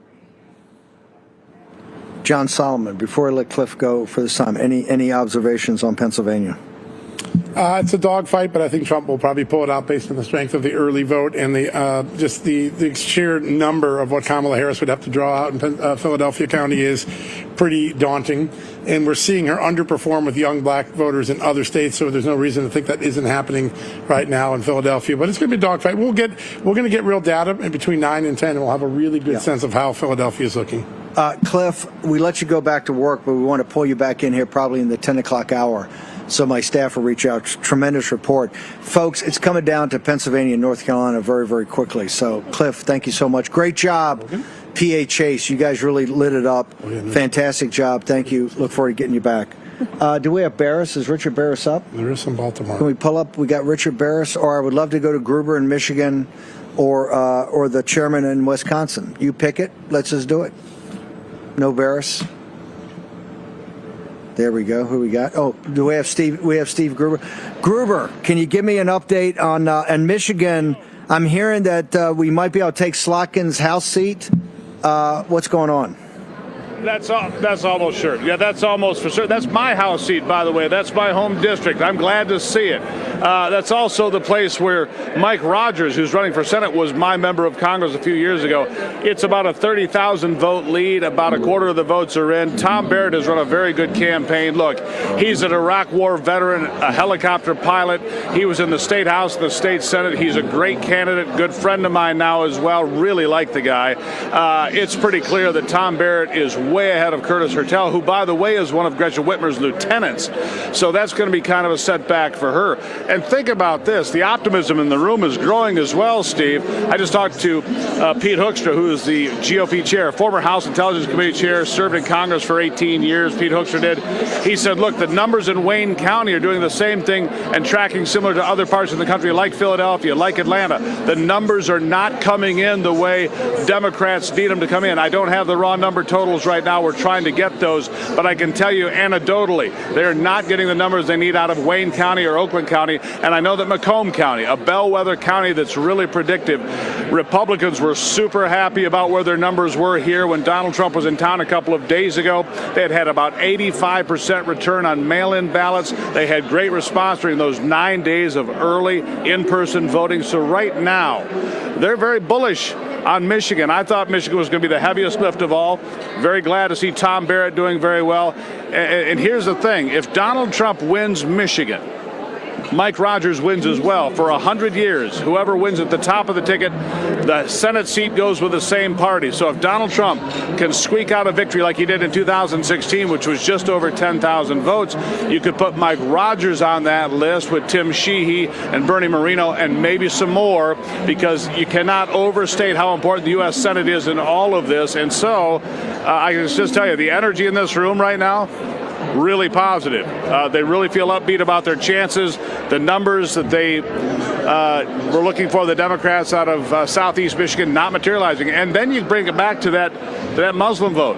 John Solomon, before I let Cliff go for this time, any observations on Pennsylvania? It's a dogfight, but I think Trump will probably pull it out based on the strength of the early vote and the sheer number of what Kamala Harris would have to draw out in Philadelphia County is pretty daunting. And we're seeing her underperform with young black voters in other states, so there's no reason to think that isn't happening right now in Philadelphia. But it's going to be a dogfight. We're going to get real data in between 9 and 10, and we'll have a really good sense of how Philadelphia is looking. Cliff, we let you go back to work, but we want to pull you back in here probably in the 10 o'clock hour. So my staff will reach out. Tremendous report. Folks, it's coming down to Pennsylvania and North Carolina very, very quickly. So, Cliff, thank you so much. Great job, PA Chase. You guys really lit it up. Fantastic job. Thank you. Look forward to getting you back. Do we have Barris? Is Richard Barris up? There is some Baltimore. Can we pull up? We got Richard Barris, or I would love to go to Gruber in Michigan or the chairman in Wisconsin. You pick it. Let's just do it. No Barris. There we go. Who we got? Oh, do we have Steve? We have Steve Gruber. Gruber, can you give me an update on in Michigan? I'm hearing that we might be able to take Slotkin's House seat. What's going on? That's almost sure. Yeah, that's almost for sure. That's my House seat, by the way. That's my home district. I'm glad to see it. That's also the place where Mike Rogers, who's running for Senate, was my member of Congress a few years ago. It's about a 30,000 vote lead. About a quarter of the votes are in. Tom Barrett has run a very good campaign. Look, he's an Iraq War veteran, a helicopter pilot. He was in the State House and the State Senate. He's a great candidate, good friend of mine now as well. Really like the guy. It's pretty clear that Tom Barrett is way ahead of Curtis Hertel, who, by the way, is one of Gretchen Whitmer's lieutenants. So that's going to be kind of a setback for her. And think about this. The optimism in the room is growing as well, Steve. I just talked to Pete Hoekstra, who is the GOP chair, former House Intelligence Committee chair, served in Congress for 18 years. Pete Hoekstra did. He said, look, the numbers in Wayne County are doing the same thing and tracking similar to other parts of the country, like Philadelphia, like Atlanta. The numbers are not coming in the way Democrats need them to come in. I don't have the raw number totals right now. We're trying to get those, but I can tell you anecdotally, they're not getting the numbers they need out of Wayne County or Oakland County. And I know that Macomb County, a bellwether county that's really predictive, Republicans were super happy about where their numbers were here when Donald Trump was in town a couple of days ago. They had about 85% return on mail-in ballots. They had great response during those 9 days of early in-person voting. So right now, they're very bullish on Michigan. I thought Michigan was going to be the heaviest lift of all. Very glad to see Tom Barrett doing very well. And here's the thing. If Donald Trump wins Michigan, Mike Rogers wins as well. For 100 years, whoever wins at the top of the ticket, the Senate seat goes with the same party. So if Donald Trump can squeak out a victory like he did in 2016, which was just over 10,000 votes, you could put Mike Rogers on that list with Tim Sheehy and Bernie Moreno and maybe some more, because you cannot overstate how important the U.S. Senate is in all of this. And so I can just tell you, the energy in this room right now, really positive. They really feel upbeat about their chances. The numbers that they were looking for, the Democrats out of Southeast Michigan, not materializing. And then you bring it back to that Muslim vote.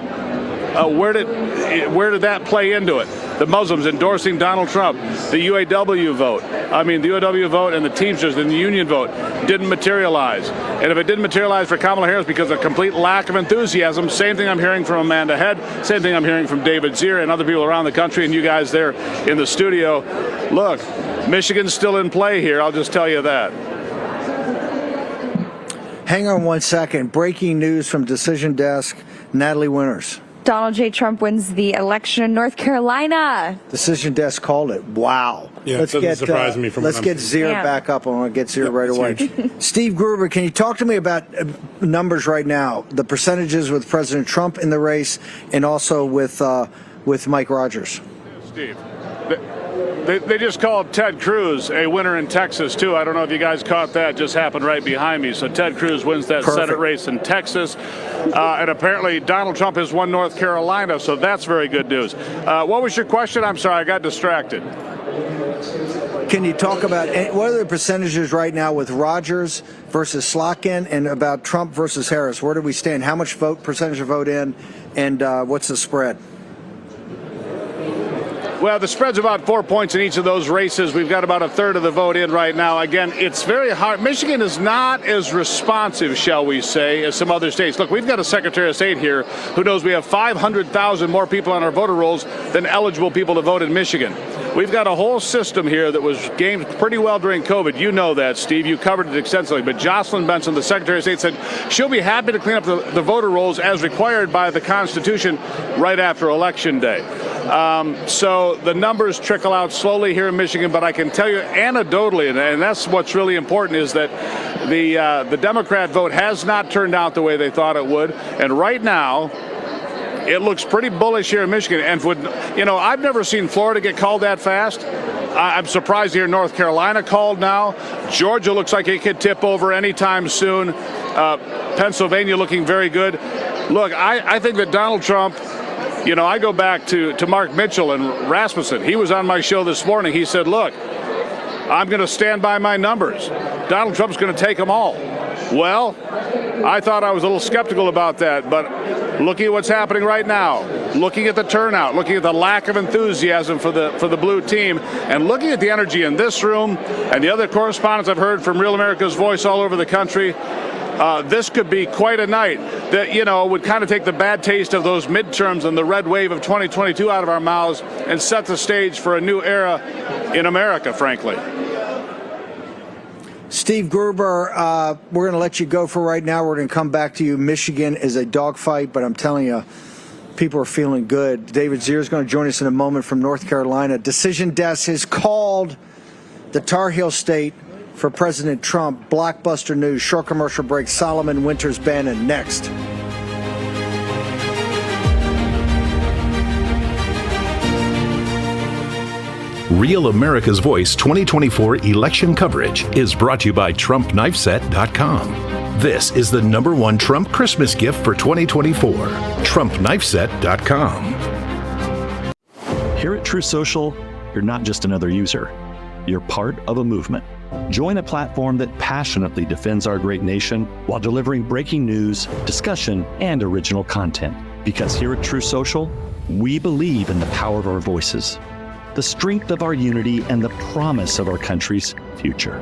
Where did that play into it? The Muslims endorsing Donald Trump, the UAW vote. I mean, the UAW vote and the Teamsters and the union vote didn't materialize. And if it didn't materialize for Kamala Harris because of complete lack of enthusiasm, same thing I'm hearing from Amanda Head, same thing I'm hearing from David Zier and other people around the country and you guys there in the studio. Look, Michigan's still in play here. I'll just tell you that. Hang on 1 second. Breaking news from Decision Desk. Natalie Winters. Donald J. Trump wins the election in North Carolina. Decision Desk called it. Wow. Yeah, it doesn't surprise me from let's get Zier back up. I want to get Zier right away. Steve Gruber, can you talk to me about numbers right now? The percentages with President Trump in the race and also with Mike Rogers. Steve, they just called Ted Cruz a winner in Texas, too. I don't know if you guys caught that. Just happened right behind me. So Ted Cruz wins that Senate race in Texas. And apparently Donald Trump has won North Carolina, so that's very good news. What was your question? I'm sorry, I got distracted. Can you talk about what are the percentages right now with Rogers versus Slotkin and about Trump versus Harris? Where do we stand? How much percentage of vote in, and what's the spread? Well, the spread's about 4 points in each of those races. We've got about a third of the vote in right now. Again, it's very hard. Michigan is not as responsive, shall we say, as some other states. Look, we've got a Secretary of State here who knows we have 500,000 more people on our voter rolls than eligible people to vote in Michigan. We've got a whole system here that was gamed pretty well during COVID. You know that, Steve. You covered it extensively. But Jocelyn Benson, the Secretary of State, said she'll be happy to clean up the voter rolls as required by the Constitution right after Election Day. So the numbers trickle out slowly here in Michigan, but I can tell you anecdotally, and that's what's really important, is that the Democrat vote has not turned out the way they thought it would. And right now, it looks pretty bullish here in Michigan. And I've never seen Florida get called that fast. I'm surprised to hear North Carolina called now. Georgia looks like it could tip over anytime soon. Pennsylvania looking very good. Look, I think that Donald Trump, I go back to Mark Mitchell and Rasmussen. He was on my show this morning. He said, look, I'm going to stand by my numbers. Donald Trump's going to take them all. Well, I thought I was a little skeptical about that, but looking at what's happening right now, looking at the turnout, looking at the lack of enthusiasm for the blue team, and looking at the energy in this room and the other correspondents I've heard from Real America's Voice all over the country, this could be quite a night that, would kind of take the bad taste of those midterms and the red wave of 2022 out of our mouths and set the stage for a new era in America, frankly. Steve Gruber, we're going to let you go for right now. We're going to come back to you. Michigan is a dogfight, but I'm telling you, people are feeling good. David Zier is going to join us in a moment from North Carolina. Decision Desk has called the Tar Heel State for President Trump. Blockbuster news. Short commercial break. Solomon Winters Bannon next. Real America's Voice 2024 election coverage is brought to you by TrumpKnifeSet.com. This is the #1 Trump Christmas gift for 2024. TrumpKnifeSet.com. Here at Truth Social, you're not just another user. You're part of a movement. Join a platform that passionately defends our great nation while delivering breaking news, discussion, and original content. Because here at Truth Social, we believe in the power of our voices, the strength of our unity, and the promise of our country's future.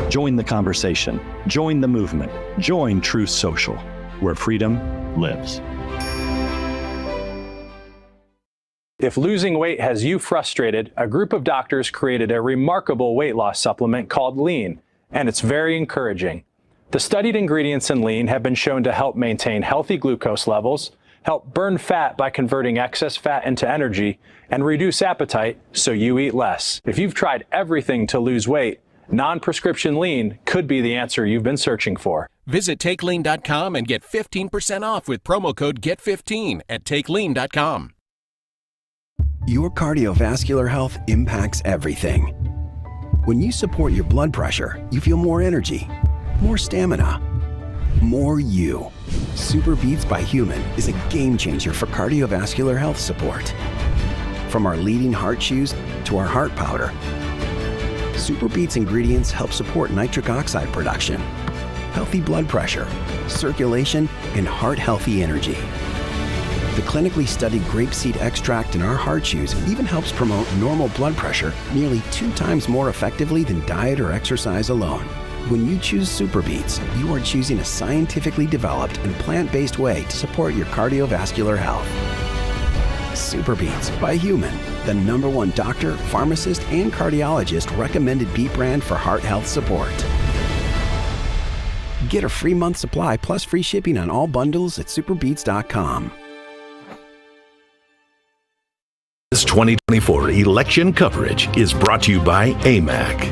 Join the conversation. Join the movement. Join Truth Social, where freedom lives. If losing weight has you frustrated, a group of doctors created a remarkable weight loss supplement called Lean, and it's very encouraging. The studied ingredients in Lean have been shown to help maintain healthy glucose levels, help burn fat by converting excess fat into energy, and reduce appetite so you eat less. If you've tried everything to lose weight, non-prescription Lean could be the answer you've been searching for. Visit TakeLean.com and get 15% off with promo code GET15 at TakeLean.com. Your cardiovascular health impacts everything. When you support your blood pressure, you feel more energy, more stamina, more you. Super Beats by Human is a game changer for cardiovascular health support. From our leading heart chews to our heart powder, Super Beats ingredients help support nitric oxide production, healthy blood pressure, circulation, and heart-healthy energy. The clinically studied grapeseed extract in our heart chews even helps promote normal blood pressure nearly 2 times more effectively than diet or exercise alone. When you choose Super Beats, you are choosing a scientifically developed and plant-based way to support your cardiovascular health. Super Beats by Human, the #1 doctor, pharmacist, and cardiologist recommended beet brand for heart health support. Get a free month supply plus free shipping on all bundles at superbeats.com. This 2024 election coverage is brought to you by AMAC.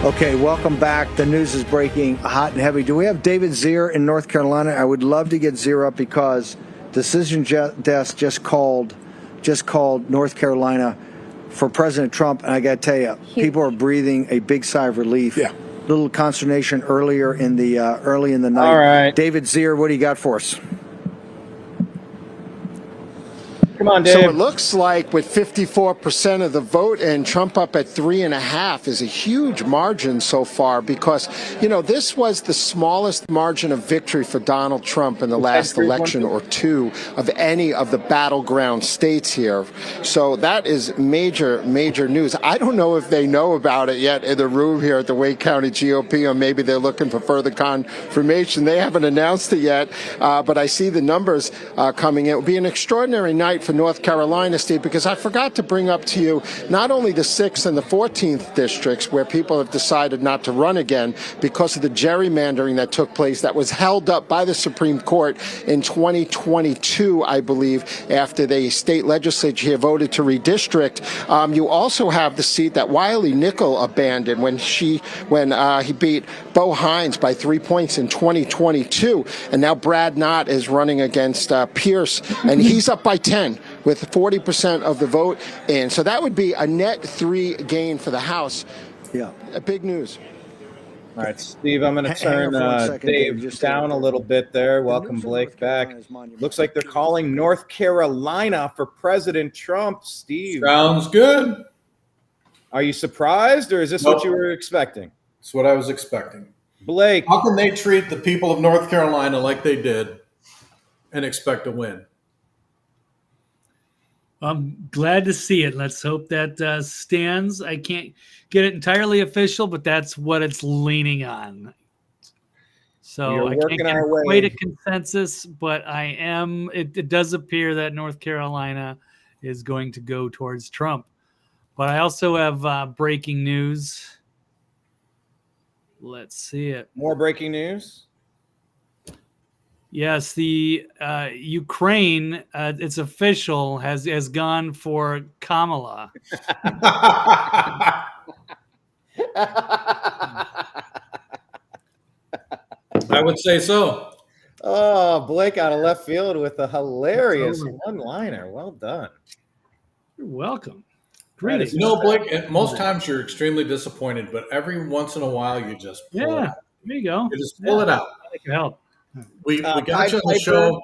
Okay, welcome back. The news is breaking hot and heavy. Do we have David Zier in North Carolina? I would love to get Zier up because Decision Desk just called North Carolina for President Trump, and I got to tell you, people are breathing a big sigh of relief. Yeah. Little consternation early in the night. All right, David Zier, what do you got for us? Come on, So Dave. it looks like with 54% of the vote and Trump up at 3.5 is a huge margin so far because, this was the smallest margin of victory for Donald Trump in the last election or two of any of the battleground states here. So that is major, major news. I don't know if they know about it yet in the room here at the Wake County GOP, or maybe they're looking for further confirmation. They haven't announced it yet, but I see the numbers coming in. It will be an extraordinary night for North Carolina, Steve, because I forgot to bring up to you not only the 6th and the 14th districts where people have decided not to run again because of the gerrymandering that took place that was held up by the Supreme Court in 2022, I believe, after the state legislature here voted to redistrict. You also have the seat that Wiley Nickel abandoned when he beat Bo Hines by 3 points in 2022, and now Brad Knott is running against Pierce, and he's up by 10 with 40% of the vote in. So that would be a net 3 gain for the House. Yeah. Big news. All right, Steve, I'm going to turn Dave down a little bit there. Welcome Blake back. Looks like they're calling North Carolina for President Trump. Steve. Sounds good. Are you surprised, or is this what you were expecting? That's what I was expecting. Blake. How can they treat the people of North Carolina like they did and expect to win? I'm glad to see it. Let's hope that stands. I can't get it entirely official, but that's what it's leaning on. So I can't get quite a consensus, but it does appear that North Carolina is going to go towards Trump. But I also have breaking news. Let's see it. More breaking news? Yes, the Ukraine, it's official, has gone for Kamala. I would say so. Oh, Blake out of left field with a hilarious one-liner. Well done. You're welcome. Great. Blake, most times you're extremely disappointed, but every once in a while you just pull it out. There you go. You just pull it out. That can help. We got you on the show.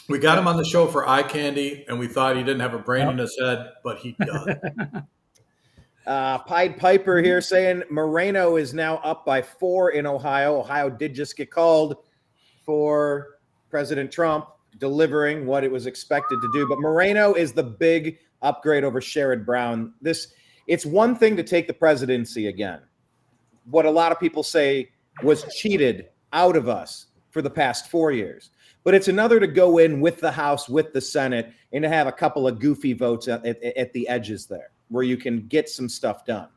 We got him on the show for eye candy, and we thought he didn't have a brain in his head, but he does. Pied Piper here saying Moreno is now up by 4 in Ohio. Ohio did just get called for President Trump delivering what it was expected to do, but Moreno is the big upgrade over Sherrod Brown. It's one thing to take the presidency again. What a lot of people say was cheated out of us for the past 4 years. But it's another to go in with the House, with the Senate, and to have a couple of goofy votes at the edges there where you can get some stuff done.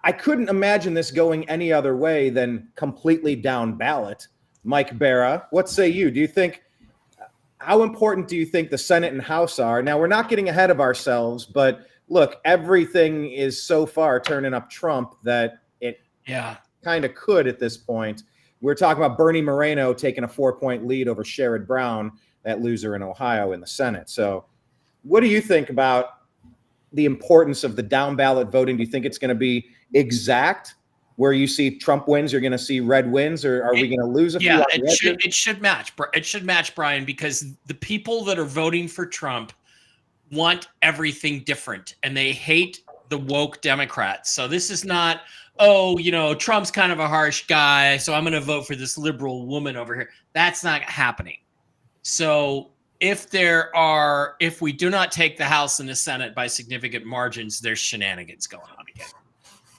I couldn't imagine this going any other way than completely down ballot. Mike Barra, what say you? How important do you think the Senate and House are? Now, we're not getting ahead of ourselves, but look, everything is so far turning up Trump that it kind of could at this point. We're talking about Bernie Moreno taking a 4-point lead over Sherrod Brown, that loser in Ohio in the Senate. So what do you think about the importance of the down ballot voting? Do you think it's going to be exact where you see Trump wins, you're going to see red wins, or are we going to lose a few? Yeah, it should match. It should match, Brian, because the people that are voting for Trump want everything different, and they hate the woke Democrats. So this is not, Trump's kind of a harsh guy, so I'm going to vote for this liberal woman over here. That's not happening. So if we do not take the House and the Senate by significant margins, there's shenanigans going on again.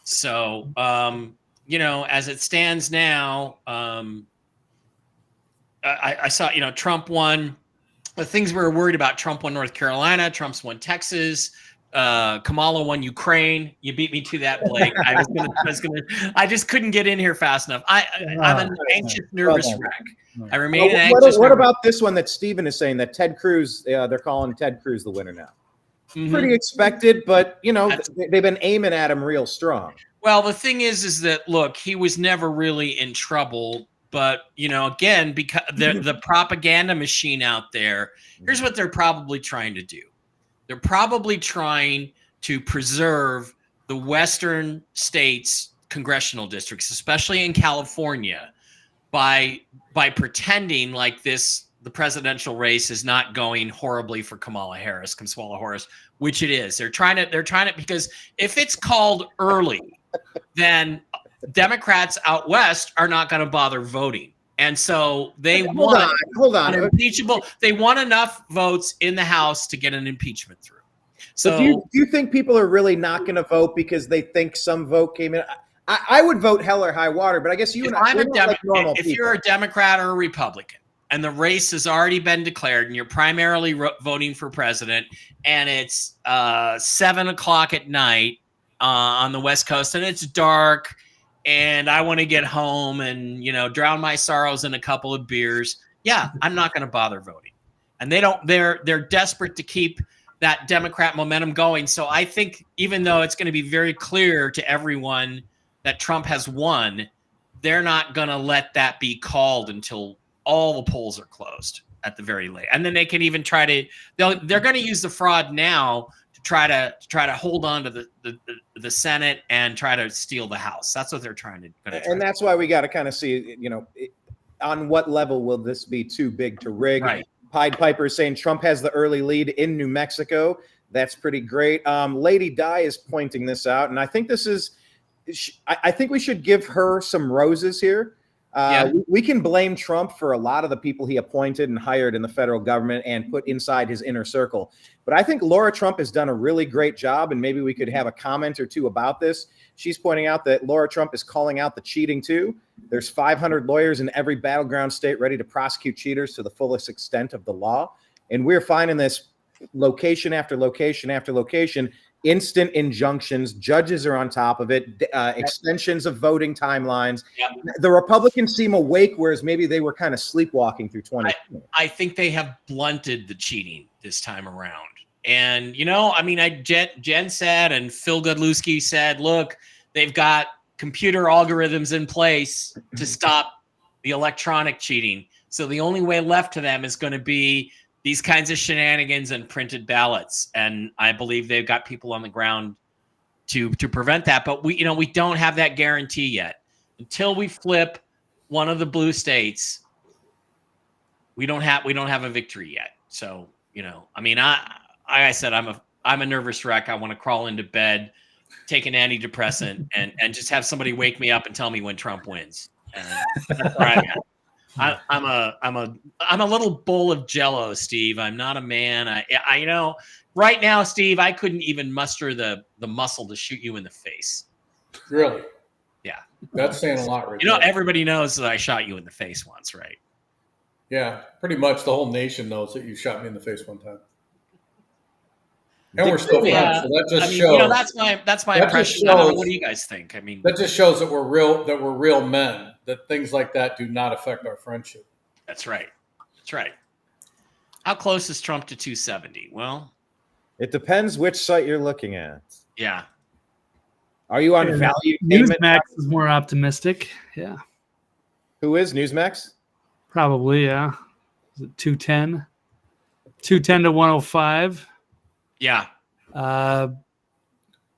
So, as it stands now, I saw, Trump won the things we were worried about. Trump won North Carolina. Trump's won Texas. Kamala won Ukraine. You beat me to that, Blake. I just couldn't get in here fast enough. I'm an anxious, nervous wreck. I remain an anxious. What about this one that Stephen is saying that Ted Cruz? They're calling Ted Cruz the winner now. Mm-hmm. Pretty expected, but they've been aiming at him real strong. Well, the thing is that look, he was never really in trouble, but again, because the propaganda machine out there. Here's what they're probably trying to do. They're probably trying to preserve the Western states' congressional districts, especially in California, by pretending like this the presidential race is not going horribly for Kamala Harris, which it is. They're trying to, because if it's called early, then Democrats out west are not going to bother voting. And so they want an impeachable. They want enough votes in the House to get an impeachment through. So do you think people are really not going to vote because they think some vote came in? I would vote hell or high water, but I guess you and I, if you're a Democrat or a Republican and the race has already been declared and you're primarily voting for president and it's 7 o'clock at night on the West Coast and it's dark and I want to get home and, drown my sorrows in a couple of beers. Yeah, I'm not going to bother voting. And they're desperate to keep that Democrat momentum going. So I think even though it's going to be very clear to everyone that Trump has won, they're not going to let that be called until all the polls are closed at the very late. And then they can even they're going to use the fraud now to try to hold on to the Senate and try to steal the House. That's what they're trying to do. And that's why we got to kind of see, on what level will this be too big to rig? Right. Pied Piper is saying Trump has the early lead in New Mexico. That's pretty great. Lady Di is pointing this out, and I think this is. I think we should give her some roses here. We can blame Trump for a lot of the people he appointed and hired in the federal government and put inside his inner circle. But I think Laura Trump has done a really great job, and maybe we could have a comment or two about this. She's pointing out that Laura Trump is calling out the cheating too. There's 500 lawyers in every battleground state ready to prosecute cheaters to the fullest extent of the law. And we're finding this location after location after location. Instant injunctions, judges are on top of it, extensions of voting timelines. Yep. The Republicans seem awake, whereas maybe they were kind of sleepwalking through 2020. I think they have blunted the cheating this time around. And, Jen said, and Phil Godlewski said, look, they've got computer algorithms in place to stop the electronic cheating. So the only way left to them is going to be these kinds of shenanigans and printed ballots. And I believe they've got people on the ground to prevent that. But we don't have that guarantee yet. Until we flip one of the blue states, we don't have a victory yet. So, I said, I'm a nervous wreck. I want to crawl into bed, take an antidepressant and just have somebody wake me up and tell me when Trump wins. And that's where I'm at. I'm a little bowl of Jello, Steve. I'm not a man. I right now, Steve, I couldn't even muster the muscle to shoot you in the face. Really? Yeah. That's saying a lot, right? Everybody knows that I shot you in the face once, right? Yeah, pretty much the whole nation knows that you shot me in the face one time. And we're still friends, so that just shows. That's my impression. I don't know, what do you guys think? That just shows that we're real men. That things like that do not affect our friendship. That's right. How close is Trump to 270? Well, it depends which site you're looking at. Yeah. Are you on value? Newsmax is more optimistic. Yeah. Who is Newsmax? Probably, yeah. Is it 210? 210 to 105. Yeah.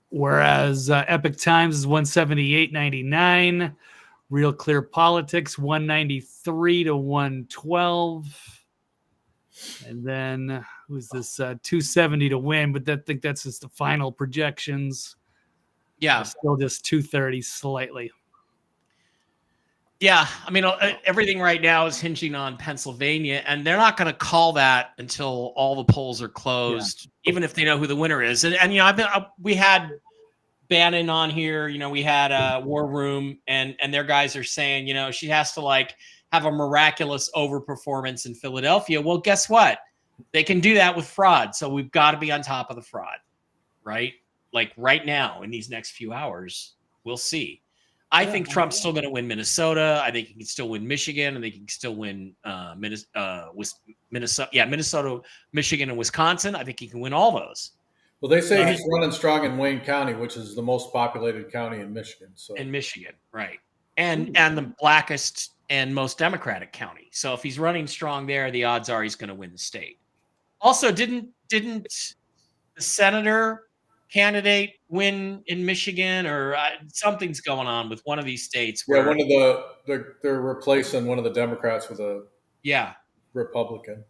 Whereas Epic Times is 178.99. Real Clear Politics 193 to 112. And then who's this 270 to win, but I think that's just the final projections. Yeah. Still just 230 slightly. Yeah, everything right now is hinging on Pennsylvania, and they're not going to call that until all the polls are closed, even if they know who the winner is. And we had Bannon on here, we had War Room, and their guys are saying, she has to have a miraculous overperformance in Philadelphia. Well, guess what? They can do that with fraud. So we've got to be on top of the fraud, right? Like right now in these next few hours, we'll see. I think Trump's still going to win Minnesota. I think he can still win Michigan. I think he can still win Minnesota, Michigan, and Wisconsin. I think he can win all those. Well, they say he's running strong in Wayne County, which is the most populated county in Michigan. So in Michigan, right, and the blackest and most Democratic county. So if he's running strong there, the odds are he's going to win the state. Also, didn't the senator candidate win in Michigan, or something's going on with one of these states? Where, one of they're replacing one of the Democrats with a Republican.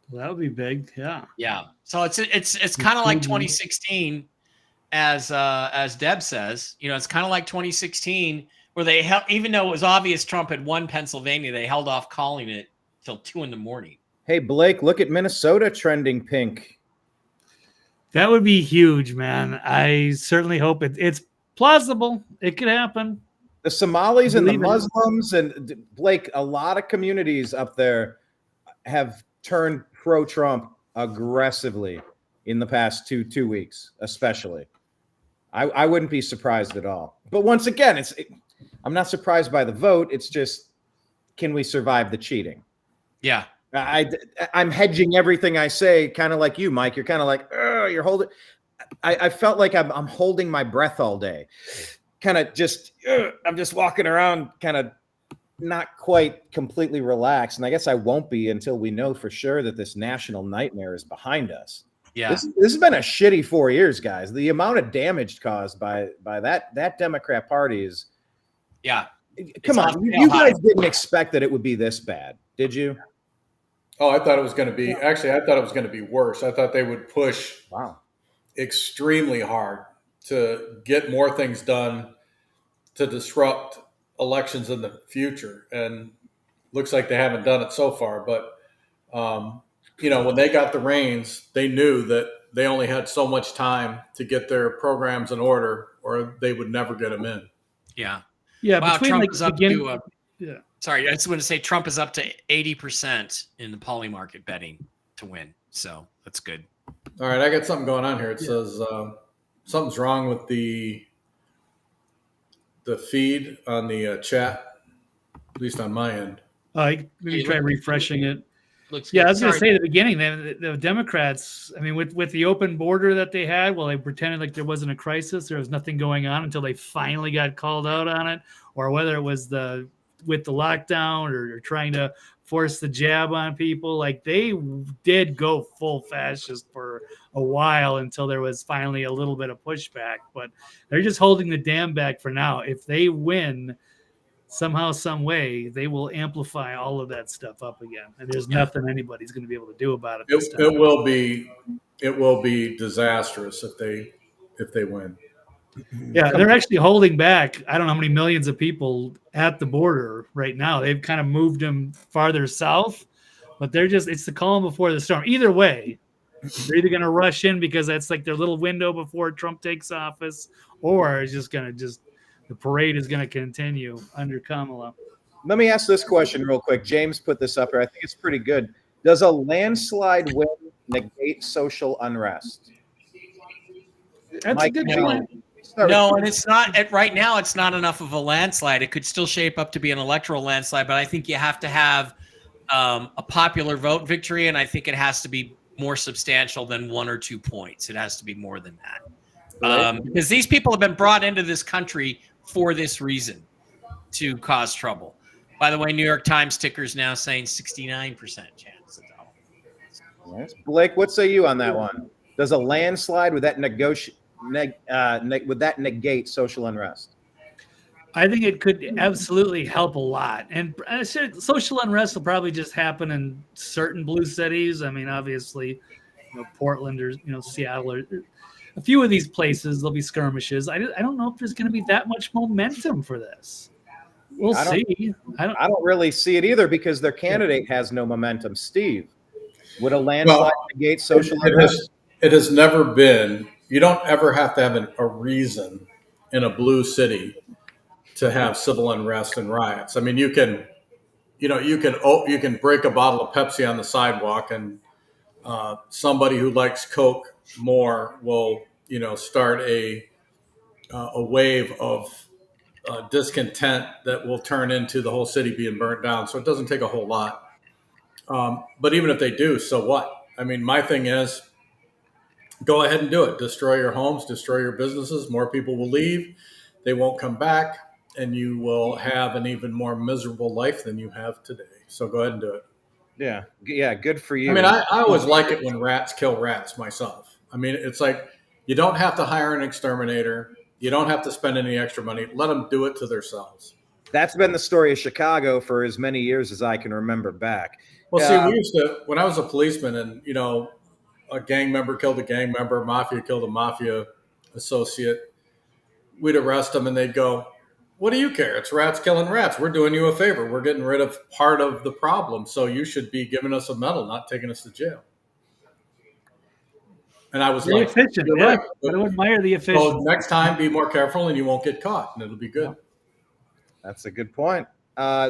Well, that would be big. Yeah. Yeah. So it's kind of like 2016, as Deb says. It's kind of like 2016 where they even though it was obvious Trump had won Pennsylvania, they held off calling it till 2 a.m. Hey, Blake, look at Minnesota trending pink. That would be huge, man. I certainly hope it's plausible. It could happen. The Somalis and the Muslims and Blake, a lot of communities up there have turned pro-Trump aggressively in the past two weeks, especially. I wouldn't be surprised at all. But once again, I'm not surprised by the vote. It's just, can we survive the cheating? Yeah. I'm hedging everything I say, kind of like you, Mike. You're kind of like, you're holding. I felt like I'm holding my breath all day. Kind of just, I'm just walking around, kind of not quite completely relaxed. And I guess I won't be until we know for sure that this national nightmare is behind us. Yeah. This has been a shitty 4 years, guys. The amount of damage caused by that Democrat Party is. Yeah. Come on. You guys didn't expect that it would be this bad, did you? Oh, I thought it was going to be. Actually, I thought it was going to be worse. I thought they would push extremely hard to get more things done to disrupt elections in the future. And looks like they haven't done it so far. But, when they got the reins, they knew that they only had so much time to get their programs in order or they would never get them in. Yeah. Yeah. Wow, between Trump is up to yeah. Sorry, I just want to say Trump is up to 80% in the poly market betting to win. So that's good. All right, I got something going on here. It says something's wrong with the feed on the chat, at least on my end. Maybe try refreshing it. Looks yeah, good. I was going to say at the beginning, the Democrats, I mean, with the open border that they had, well, they pretended like there wasn't a crisis. There was nothing going on until they finally got called out on it, or whether it was with the lockdown or trying to force the jab on people. Like they did go full fascist for a while until there was finally a little bit of pushback, but they're just holding the dam back for now. If they win somehow, some way, they will amplify all of that stuff up again. And there's nothing anybody's going to be able to do about it. It will be disastrous if they win. Yeah, they're actually holding back. I don't know how many millions of people at the border right now. They've kind of moved them farther south, but it's the calm before the storm. Either way, they're either going to rush in because that's like their little window before Trump takes office, or it's just going to the parade is going to continue under Kamala. Let me ask this question real quick. James put this up here. I think it's pretty good. Does a landslide win negate social unrest? That's a good point. No, and it's not right now. It's not enough of a landslide. It could still shape up to be an electoral landslide, but I think you have to have a popular vote victory, and I think it has to be more substantial than 1 or 2 points. It has to be more than that, because these people have been brought into this country for this reason, to cause trouble. By the way, New York Times tickers now saying 69% chance. Blake, what say you on that one? Does a landslide would that negate social unrest? I think it could absolutely help a lot. And social unrest will probably just happen in certain blue cities. I mean, obviously, Portland or Seattle or a few of these places, there'll be skirmishes. I don't know if there's going to be that much momentum for this. We'll see. I don't really see it either because their candidate has no momentum. Steve, would a landslide negate social unrest? It has never been. You don't ever have to have a reason in a blue city to have civil unrest and riots. I mean, you can break a bottle of Pepsi on the sidewalk, and somebody who likes Coke more will, start a wave of discontent that will turn into the whole city being burnt down. So it doesn't take a whole lot. But even if they do, so what? I mean, my thing is, go ahead and do it. Destroy your homes, destroy your businesses. More people will leave. They won't come back, and you will have an even more miserable life than you have today. So go ahead and do it. Yeah, good for you. I mean, I always like it when rats kill rats myself. I mean, it's like you don't have to hire an exterminator. You don't have to spend any extra money. Let them do it to themselves. That's been the story of Chicago for as many years as I can remember back. Well, see, we used to, when I was a policeman and, a gang member killed a gang member, mafia killed a mafia associate, we'd arrest them and they'd go, what do you care? It's rats killing rats. We're doing you a favor. We're getting rid of part of the problem. So you should be giving us a medal, not taking us to jail. And I was very like, efficient. you're Yeah. right. I don't admire the efficiency. So next time, be more careful and you won't get caught and it'll be good. That's a good point.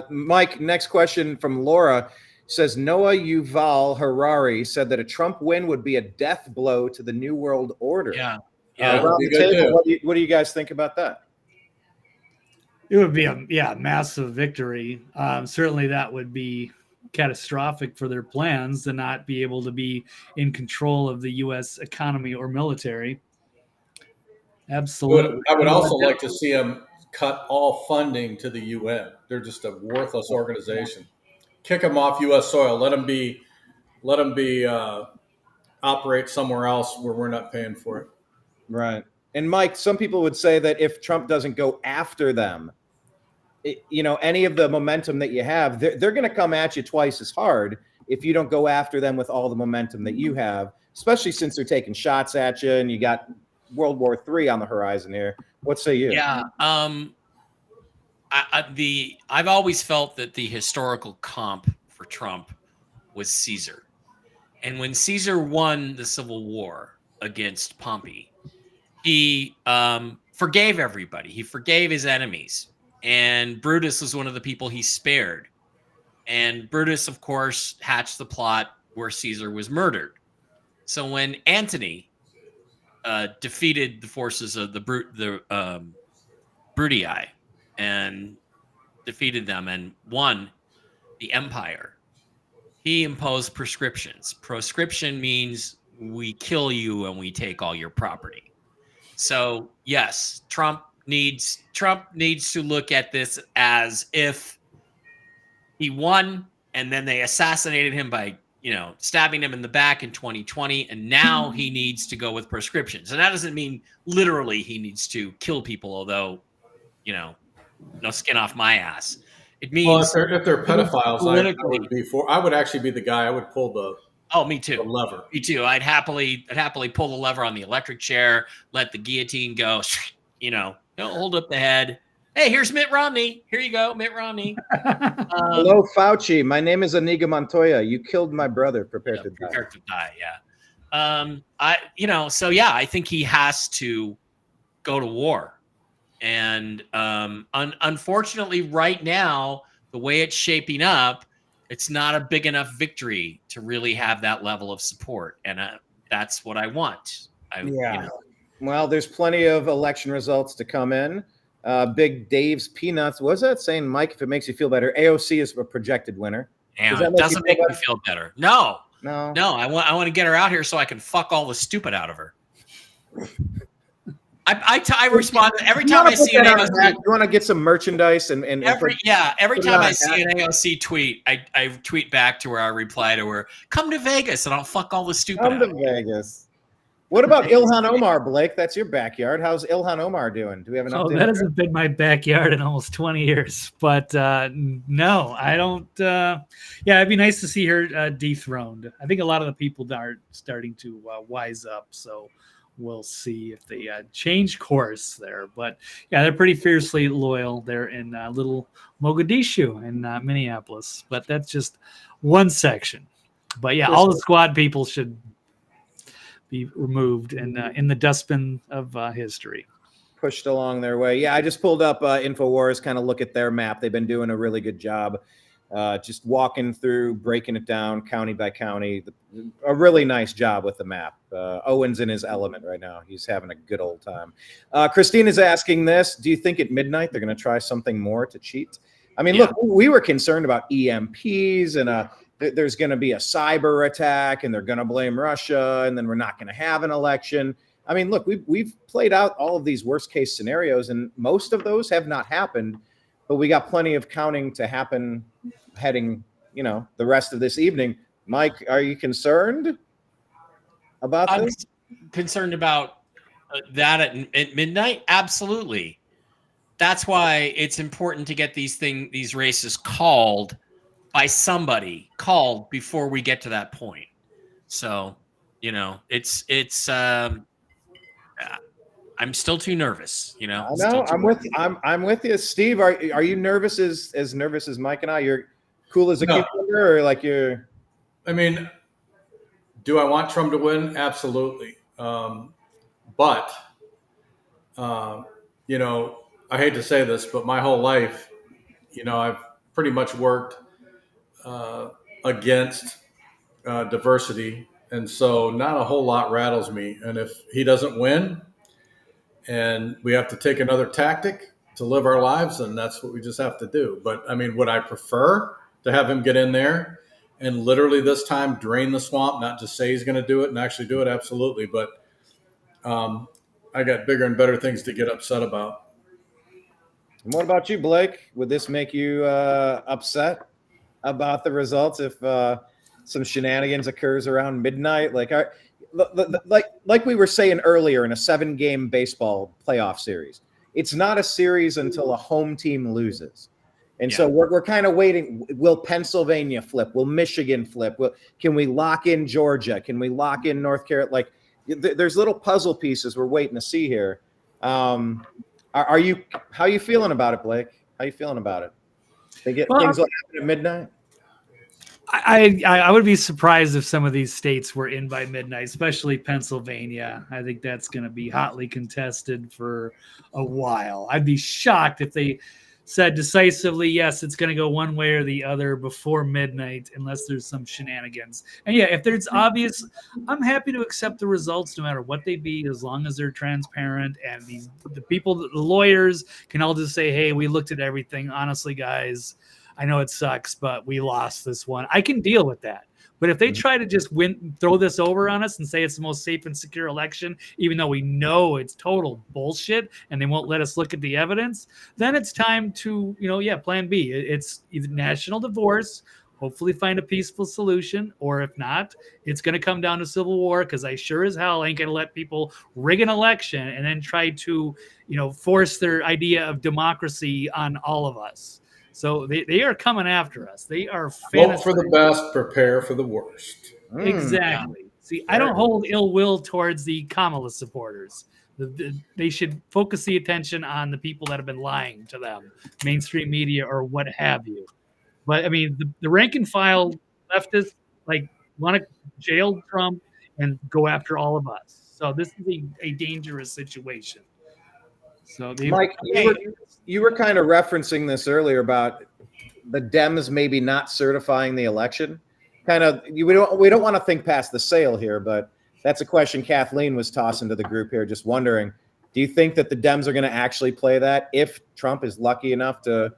Mike, next question from Laura says, Noah Yuval Harari said that a Trump win would be a death blow to the New World Order. Yeah. Around the table, what do you guys think about that? It would be a massive victory. Certainly that would be catastrophic for their plans to not be able to be in control of the U.S. economy or military. Absolutely. I would also like to see them cut all funding to the UN. They're just a worthless organization. Kick them off U.S. soil. Let them be operate somewhere else where we're not paying for it. Right. And Mike, some people would say that if Trump doesn't go after them, any of the momentum that you have, they're going to come at you twice as hard if you don't go after them with all the momentum that you have, especially since they're taking shots at you and you got World War III on the horizon here. What say you? Yeah. I've always felt that the historical comp for Trump was Caesar. And when Caesar won the Civil War against Pompey, he forgave everybody. He forgave his enemies. And Brutus was one of the people he spared. And Brutus, of course, hatched the plot where Caesar was murdered. So when Antony defeated the forces of the Brutii and defeated them and won the empire, he imposed proscriptions. Proscription means we kill you and we take all your property. So yes, Trump needs to look at this as if he won and then they assassinated him by stabbing him in the back in 2020, and now he needs to go with proscriptions. And that doesn't mean literally he needs to kill people, although no skin off my ass. It means if they're pedophiles, I would actually be the guy. I would pull me too. The lever. Me too. I'd happily pull the lever on the electric chair, let the guillotine go. Hold up the head. Hey, here's Mitt Romney. Here you go, Mitt Romney. Hello, Fauci. My name is Inigo Montoya. You killed my brother. Prepare to die. Prepare to die. Yeah. I think he has to go to war. And unfortunately, right now, the way it's shaping up, it's not a big enough victory to really have that level of support. And that's what I want. Well, there's plenty of election results to come in. Big Dave's Peanuts. What was that saying, Mike? If it makes you feel better, AOC is a projected winner. Damn, it doesn't make me feel better. No. I want to get her out here so I can fuck all the stupid out of her. I respond every time I see an AOC. You want to get some merchandise and every time I see an AOC tweet, I tweet back to her. I reply to her, "Come to Vegas and I'll fuck all the stupid." Come to Vegas. What about Ilhan Omar, Blake? That's your backyard. How's Ilhan Omar doing? Do we have an update? That hasn't been my backyard in almost 20 years. But no, I don't. It'd be nice to see her dethroned. I think a lot of the people are starting to wise up. So we'll see if they change course there. But yeah, they're pretty fiercely loyal there in little Mogadishu in Minneapolis. But that's just one section. But yeah, all the squad people should be removed and in the dustbin of history. Pushed along their way. Yeah, I just pulled up InfoWars, kind of look at their map. They've been doing a really good job just walking through, breaking it down county by county. A really nice job with the map. Owen's in his element right now. He's having a good old time. Christine is asking this. Do you think at midnight they're going to try something more to cheat? I mean, look, we were concerned about EMPs and there's going to be a cyber attack and they're going to blame Russia and then we're not going to have an election. I mean, look, we've played out all of these worst case scenarios and most of those have not happened, but we got plenty of counting to happen heading, the rest of this evening. Mike, are you concerned about this? I'm concerned about that at midnight. Absolutely. that's why it's important to get these races called by somebody, called before we get to that point. So, I'm still too nervous, I know. I'm with you, Steve. Are you nervous as nervous as Mike and I? You're cool as a cucumber, or like you're? I mean, do I want Trump to win? Absolutely. But I hate to say this, but my whole life, I've pretty much worked against diversity, and so not a whole lot rattles me. And if he doesn't win, and we have to take another tactic to live our lives, and that's what we just have to do. But I mean, would I prefer to have him get in there and literally this time drain the swamp, not just say he's going to do it and actually do it? Absolutely. But I got bigger and better things to get upset about. And what about you, Blake? Would this make you upset about the results if some shenanigans occurs around midnight? Like we were saying earlier in a 7-game baseball playoff series, it's not a series until a home team loses. And so we're kind of waiting. Will Pennsylvania flip? Will Michigan flip? Can we lock in Georgia? Can we lock in North Carolina? There's little puzzle pieces we're waiting to see here. How are you feeling about it, Blake? How are you feeling about it? Things will happen at midnight? I would be surprised if some of these states were in by midnight, especially Pennsylvania. I think that's going to be hotly contested for a while. I'd be shocked if they said decisively, yes, it's going to go one way or the other before midnight, unless there's some shenanigans. And yeah, if there's obvious, I'm happy to accept the results no matter what they be, as long as they're transparent and the people, the lawyers can all just say, hey, we looked at everything. Honestly, guys, I know it sucks, but we lost this one. I can deal with that. But if they try to just throw this over on us and say it's the most safe and secure election, even though we know it's total bullshit and they won't let us look at the evidence, then it's time to, plan B. It's either national divorce, hopefully find a peaceful solution, or if not, it's going to come down to civil war, because I sure as hell ain't going to let people rig an election and then try to, force their idea of democracy on all of us. So they are coming after us. They are vote for the best, prepare for the worst. Exactly. Yeah. See, I don't hold ill will towards the Kamala supporters. They should focus the attention on the people that have been lying to them, mainstream media or what have you. But I mean, the rank and file leftists want to jail Trump and go after all of us. So this is a dangerous situation. So Mike, you were kind of referencing this earlier about the Dems maybe not certifying the election. We don't want to think past the sale here, but that's a question Kathleen was tossing to the group here. Just wondering, do you think that the Dems are going to actually play that if Trump is lucky enough to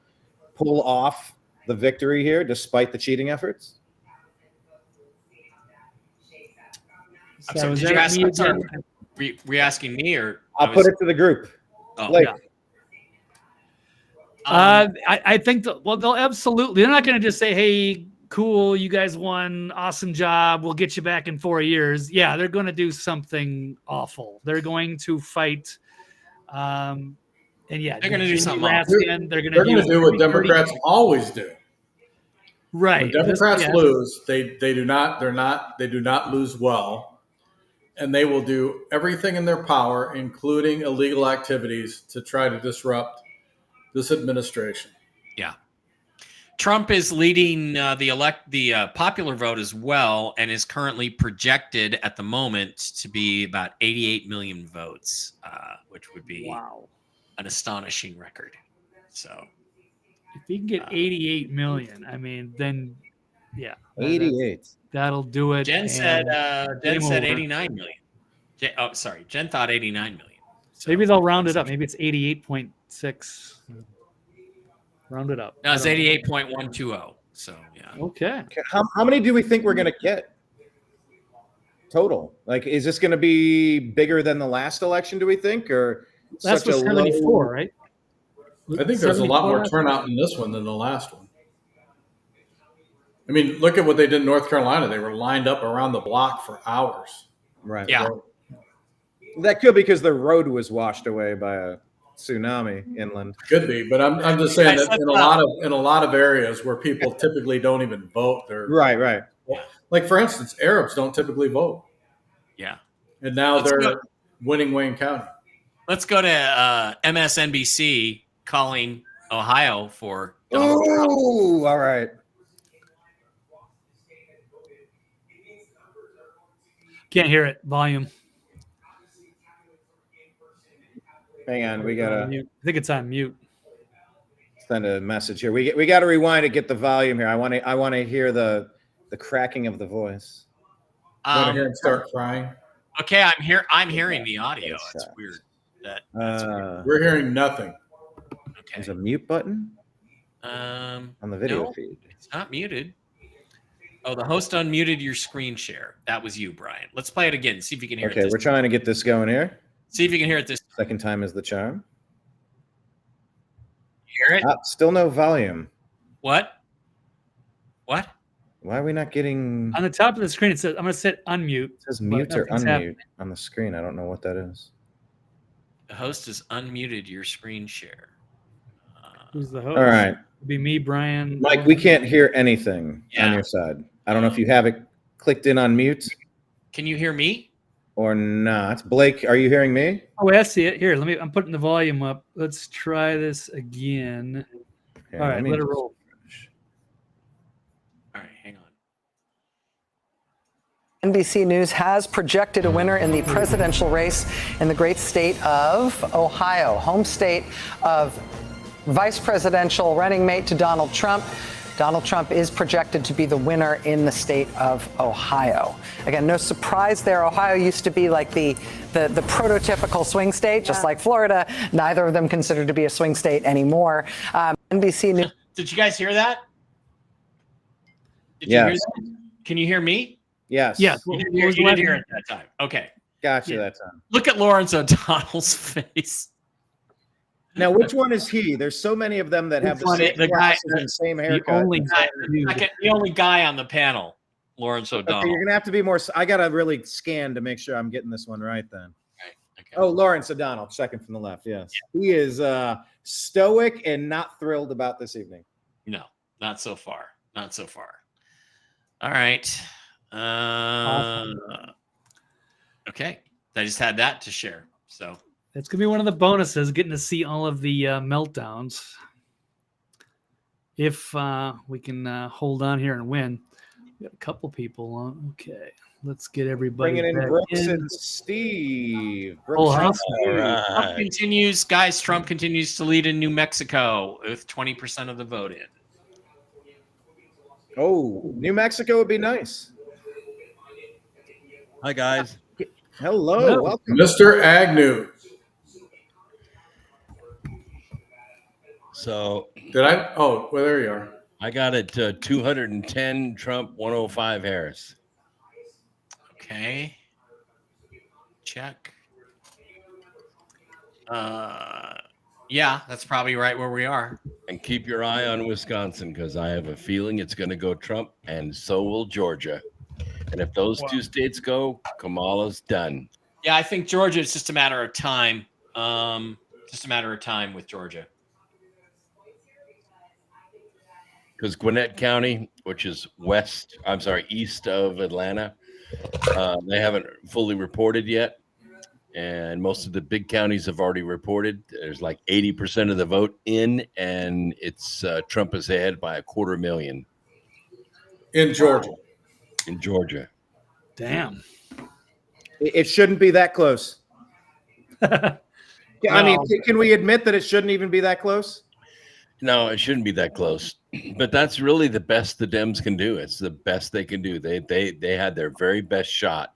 pull off the victory here, despite the cheating efforts? So did you ask me? Were you asking me, or I'll put it to the group? Oh, Blake. Yeah. I think they'll absolutely. They're not going to just say, "Hey, cool, you guys won, awesome job. We'll get you back in 4 years." Yeah, they're going to do something awful. They're going to fight. And yeah, they're going to do something. They're going to do what Democrats always do. Right. When Democrats lose, they do not lose well. And they will do everything in their power, including illegal activities, to try to disrupt this administration. Yeah. Trump is leading the popular vote as well, and is currently projected at the moment to be about 88 million votes, which would be an astonishing record. So if he can get 88 million, I mean, then 88. That'll do it. Jen said 89 million. Jen thought 89 million. So maybe they'll round it up. Maybe it's 88.6. Round it up. No, it's 88.120. So yeah. Okay. How many do we think we're going to get total? Is this going to be bigger than the last election, do we think? Or last was 74, right? I think there's a lot more turnout in this one than the last one. I mean, look at what they did in North Carolina. They were lined up around the block for hours. Right. Yeah. That could be because the road was washed away by a tsunami inland. Could be, but I'm just saying that in a lot of areas where people typically don't even vote, they're right. Like for instance, Arabs don't typically vote. Yeah. And now they're winning Wayne County. Let's go to MSNBC calling Ohio for Donald Trump. All right. Can't hear it. Volume. Hang on, we gotta. I think it's on mute. Send a message here. We got to rewind to get the volume here. I want to hear the cracking of the voice. Want to hear him start crying? Okay, I'm hearing the audio. It's weird. That's weird. We're hearing nothing. Okay. There's a mute button on the video feed. It's not muted. Oh, the host unmuted your screen share. That was you, Brian. Let's play it again. See if you can hear it. Okay, we're trying to get this going here. See if you can hear it this time. Second time is the charm. Hear it? Still no volume. What? What? Why are we not getting... On the top of the screen, it says, I'm going to set unmute. It says mute or unmute on the screen. I don't know what that is. The host has unmuted your screen share. Who's the host? All right. It'd be me, Brian. Mike, we can't hear anything on your side. I don't know if you have it clicked in on mute. Can you hear me? Or not. Blake, are you hearing me? Oh, I see it. Here, I'm putting the volume up. Let's try this again. Okay, all right, let it roll. All right, hang on. NBC News has projected a winner in the presidential race in the great state of Ohio, home state of vice presidential running mate to Donald Trump. Donald Trump is projected to be the winner in the state of Ohio. Again, no surprise there. Ohio used to be like the prototypical swing state, just like Florida. Neither of them considered to be a swing state anymore. NBC News. Did you guys hear that? Did yes. you hear that? Can you hear me? Yes. Yes. You didn't hear it that time. Okay. Gotcha that time. Look at Lawrence O'Donnell's face. Now, which one is he? There's so many of them that have the same glasses and same haircut. The only guy on the panel, Lawrence O'Donnell. Okay, you're gonna have to be more. I gotta really scan to make sure I'm getting this one right. Then. Right. Okay. Oh, Lawrence O'Donnell, second from the left. Yes, he is stoic and not thrilled about this evening. No, not so far. Not so far. All right. Okay. I just had that to share. So. It's going to be one of the bonuses, getting to see all of the meltdowns. If we can hold on here and win. We got a couple people on. Okay, let's get everybody bringing in back Brooks in. and Steve. Trump continues, guys. Trump continues to lead in New Mexico with 20% of the vote in. Oh, New Mexico would be nice. Hi, guys. Hello. Welcome. Mr. Agnew. So did I? Oh, well, there you are. I got it 210 Trump, 105 Harris. Okay. Check. Yeah, that's probably right where we are. And keep your eye on Wisconsin because I have a feeling it's going to go Trump, and so will Georgia. And if those two states go, Kamala's done. Yeah, I think Georgia. It's just a matter of time. Just a matter of time with Georgia. Because Gwinnett County, which is east of Atlanta, they haven't fully reported yet. And most of the big counties have already reported. There's like 80% of the vote in, and it's Trump is ahead by 250,000. In Georgia. In Georgia. Damn. It shouldn't be that close. I mean, can we admit that it shouldn't even be that close? No, it shouldn't be that close. But that's really the best the Dems can do. It's the best they can do. They had their very best shot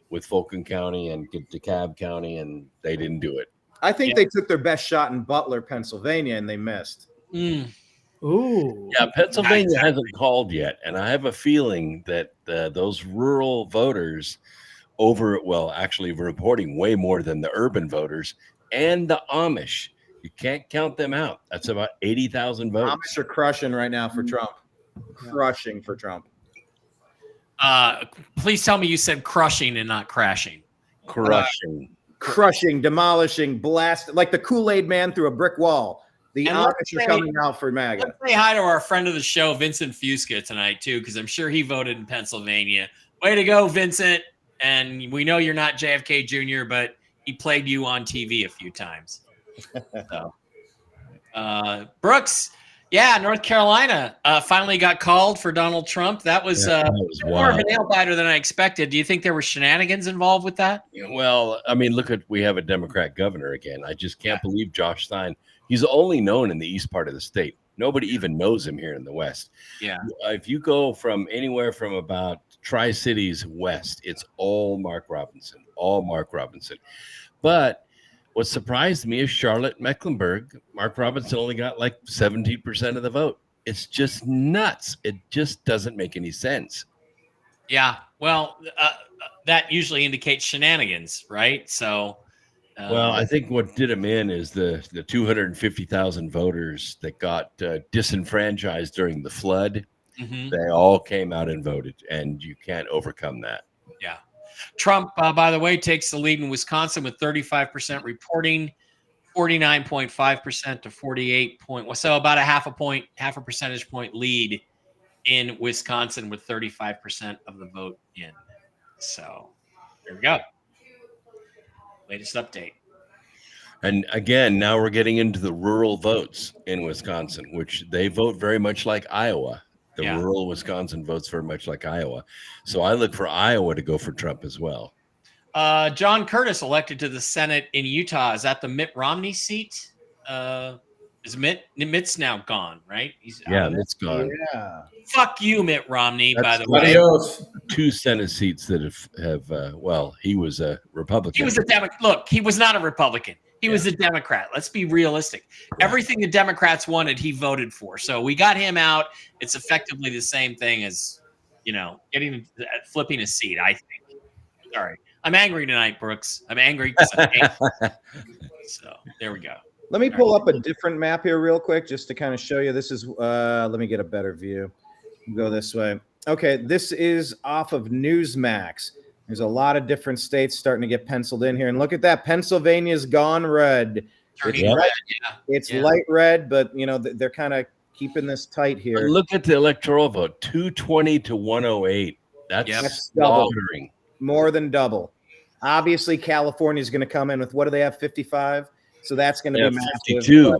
with Fulton County and DeKalb County, and they didn't do it. I think they took their best shot in Butler, Pennsylvania, and they missed. Ooh. Yeah, Pennsylvania hasn't called yet, and I have a feeling that those rural voters actually reporting way more than the urban voters and the Amish. You can't count them out. That's about 80,000 votes. Amish are crushing right now for Trump. Crushing for Trump. Please tell me you said crushing and not crashing. Crushing. crushing, demolishing, blast like the Kool-Aid man through a brick wall. The Amish are coming out for MAGA. Let's say hi to our friend of the show, Vincent Fusca, tonight, too, because I'm sure he voted in Pennsylvania. Way to go, Vincent. And we know you're not JFK Jr., but he played you on TV a few times. So, Brooks, yeah, North Carolina finally got called for Donald Trump. That was more of a nail biter than I expected. Do you think there were shenanigans involved with that? Well, I mean, we have a Democrat governor again. I just can't believe Josh Stein. He's only known in the east part of the state. Nobody even knows him here in the west. Yeah. If you go from anywhere from about Tri-Cities west, it's all Mark Robinson. But what surprised me is Charlotte Mecklenburg. Mark Robinson only got like 17% of the vote. It's just nuts. It just doesn't make any sense. Yeah. Well, that usually indicates shenanigans, right? So. Well, I think what did him in is the 250,000 voters that got disenfranchised during the flood. Mm-hmm. They all came out and voted, and you can't overcome that. Yeah. Trump, by the way, takes the lead in Wisconsin with 35% reporting, 49.5% to 48 point. So about half a percentage point lead in Wisconsin with 35% of the vote in. So there we go. Latest update. And again, now we're getting into the rural votes in Wisconsin, which they vote very much like Iowa. The rural Wisconsin votes very much like Iowa. So I look for Iowa to go for Trump as well. John Curtis elected to the Senate in Utah. Is that the Mitt Romney seat? Is Mitt's now gone, right? Mitt's gone. Yeah. Fuck you, Mitt Romney, by the way. Adios. 2 Senate seats that have he was a Republican. He was a Democrat. Look, he was not a Republican. He was a Democrat. Let's be realistic. Everything the Democrats wanted, he voted for. So we got him out. It's effectively the same thing as, flipping a seat, I think. Sorry. I'm angry tonight, Brooks. I'm angry because I'm angry. So there we go. Let me pull up a different map here real quick just to kind of show you. This is, let me get a better view. Go this way. Okay, this is off of Newsmax. There's a lot of different states starting to get penciled in here. And look at that. Pennsylvania's gone red. It's light red, but, they're kind of keeping this tight here. But look at the electoral vote, 220 to 108. That's double. staggering. More than double. Obviously, California is going to come in with, what do they have, 55? So that's going to be massive. 52.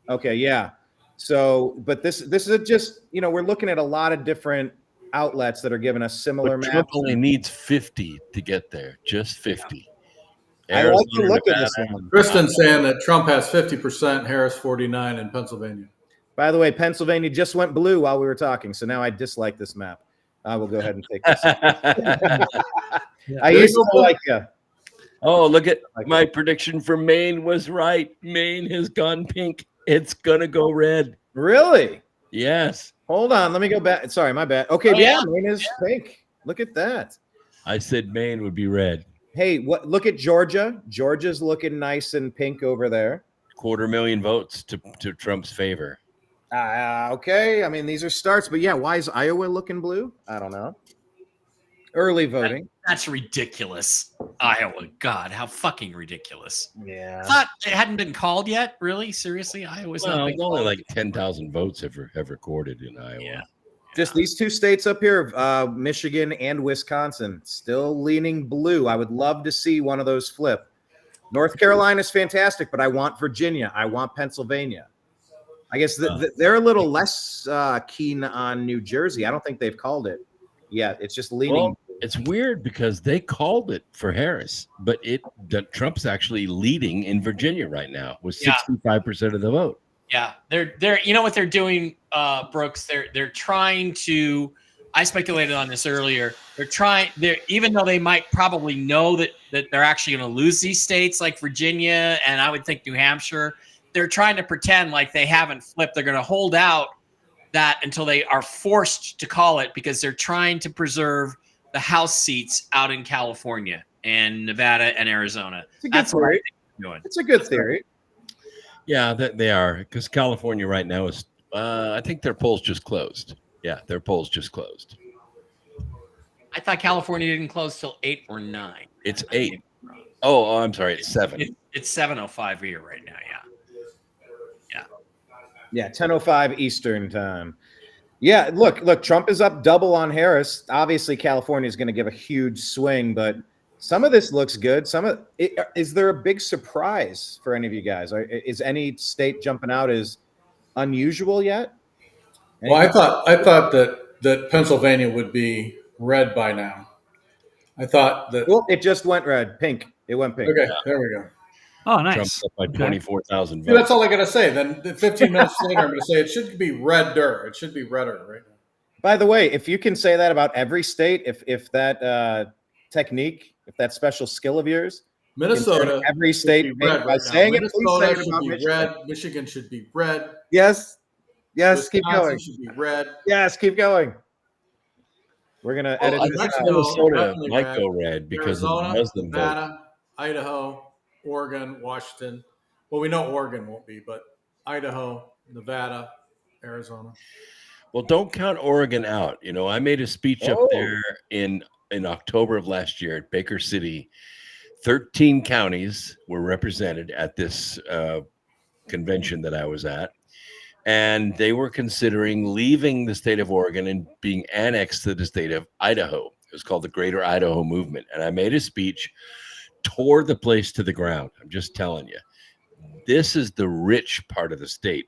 Okay, yeah. So, but this is just, we're looking at a lot of different outlets that are giving us similar maps. Trump only needs 50 to get there, just 50. I like to look at this one. Kristen's saying that Trump has 50%, Harris 49 in Pennsylvania. By the way, Pennsylvania just went blue while we were talking, so now I dislike this map. I will go ahead and take this. I used to like you. Oh, look at my prediction for Maine was right. Maine has gone pink. It's going to go red. Really? Yes. Hold on. Let me go back. Sorry, my bad. Okay, Maine is pink. Look at that. I said Maine would be red. Hey, look at Georgia. Georgia's looking nice and pink over there. 250,000 votes to Trump's favor. Okay. I mean, these are starts, but why is Iowa looking blue? I don't know. Early voting. That's ridiculous. Iowa. God, how fucking ridiculous. Yeah. I thought it hadn't been called yet. Really? Seriously? Iowa's not been only called. like 10,000 votes have recorded in Iowa. Yeah. Just these 2 states up here, Michigan and Wisconsin, still leaning blue. I would love to see one of those flip. North Carolina is fantastic, but I want Virginia. I want Pennsylvania. I guess they're a little less keen on New Jersey. I don't think they've called it yet. It's just leaning. Well, it's weird because they called it for Harris, but Trump's actually leading in Virginia right now with 65% of the vote. Yeah, they're you know what they're doing, Brooks. They're trying to. I speculated on this earlier. They're even though they might probably know that they're actually going to lose these states like Virginia and I would think New Hampshire. They're trying to pretend like they haven't flipped. They're going to hold out that until they are forced to call it because they're trying to preserve the House seats out in California and Nevada and Arizona. That's what I think they're doing. It's a good theory. Yeah, they are because California right now is. I think their polls just closed. Yeah, their polls just closed. I thought California didn't close till 8 or 9. It's 8. Oh, I'm sorry. It's 7. It's 7:05 here right now. Yeah, 10:05 Eastern time. Yeah, look, Trump is up double on Harris. Obviously, California is going to give a huge swing, but some of this looks good. Is there a big surprise for any of you guys? Is any state jumping out as unusual yet? Well, I thought that Pennsylvania would be red by now. I thought that. Well, it just went red, pink. It went pink. Okay, there we go. Oh, nice. Trump's up by 24,000 votes. Yeah, that's all I got to say. Then 15 minutes later, I'm going to say it should be redder. It should be redder right now. By the way, if you can say that about every state, if that technique, if that special skill of yours, Minnesota, every state red by right saying now. it, please Minnesota say it should about be Michigan. red. Michigan should be red. Yes, Wisconsin keep going. Should be red. Yes, keep going. We're gonna edit this out. Minnesota might go red because Arizona, of the Muslim vote. Nevada, Idaho, Oregon, Washington. Well, we know Oregon won't be, but Idaho, Nevada, Arizona. Well, don't count Oregon out. You know, I made a speech up there in October of last year at Baker City. 13 counties were represented at this convention that I was at, and they were considering leaving the state of Oregon and being annexed to the state of Idaho. It was called the Greater Idaho Movement, and I made a speech, tore the place to the ground. I'm just telling you. This is the rich part of the state.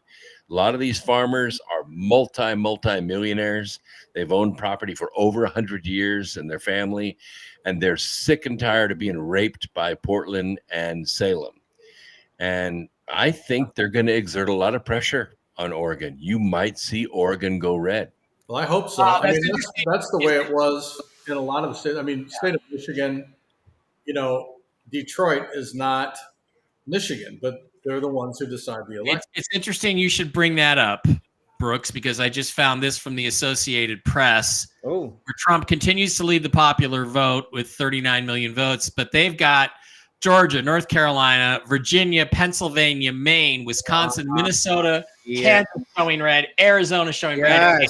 A lot of these farmers are multi-millionaires. They've owned property for over 100 years and their family, and they're sick and tired of being raped by Portland and Salem. And I think they're going to exert a lot of pressure on Oregon. You might see Oregon go red. Well, I hope so. I mean, that's the way it was in a lot of the states. I mean, state of Michigan, Detroit is not Michigan, but they're the ones who decide the election. It's interesting you should bring that up, Brooks, because I just found this from the Associated Press. Where Trump continues to lead the popular vote with 39 million votes, but they've got Georgia, North Carolina, Virginia, Pennsylvania, Maine, Wisconsin, Minnesota, Kansas showing red, Arizona showing red.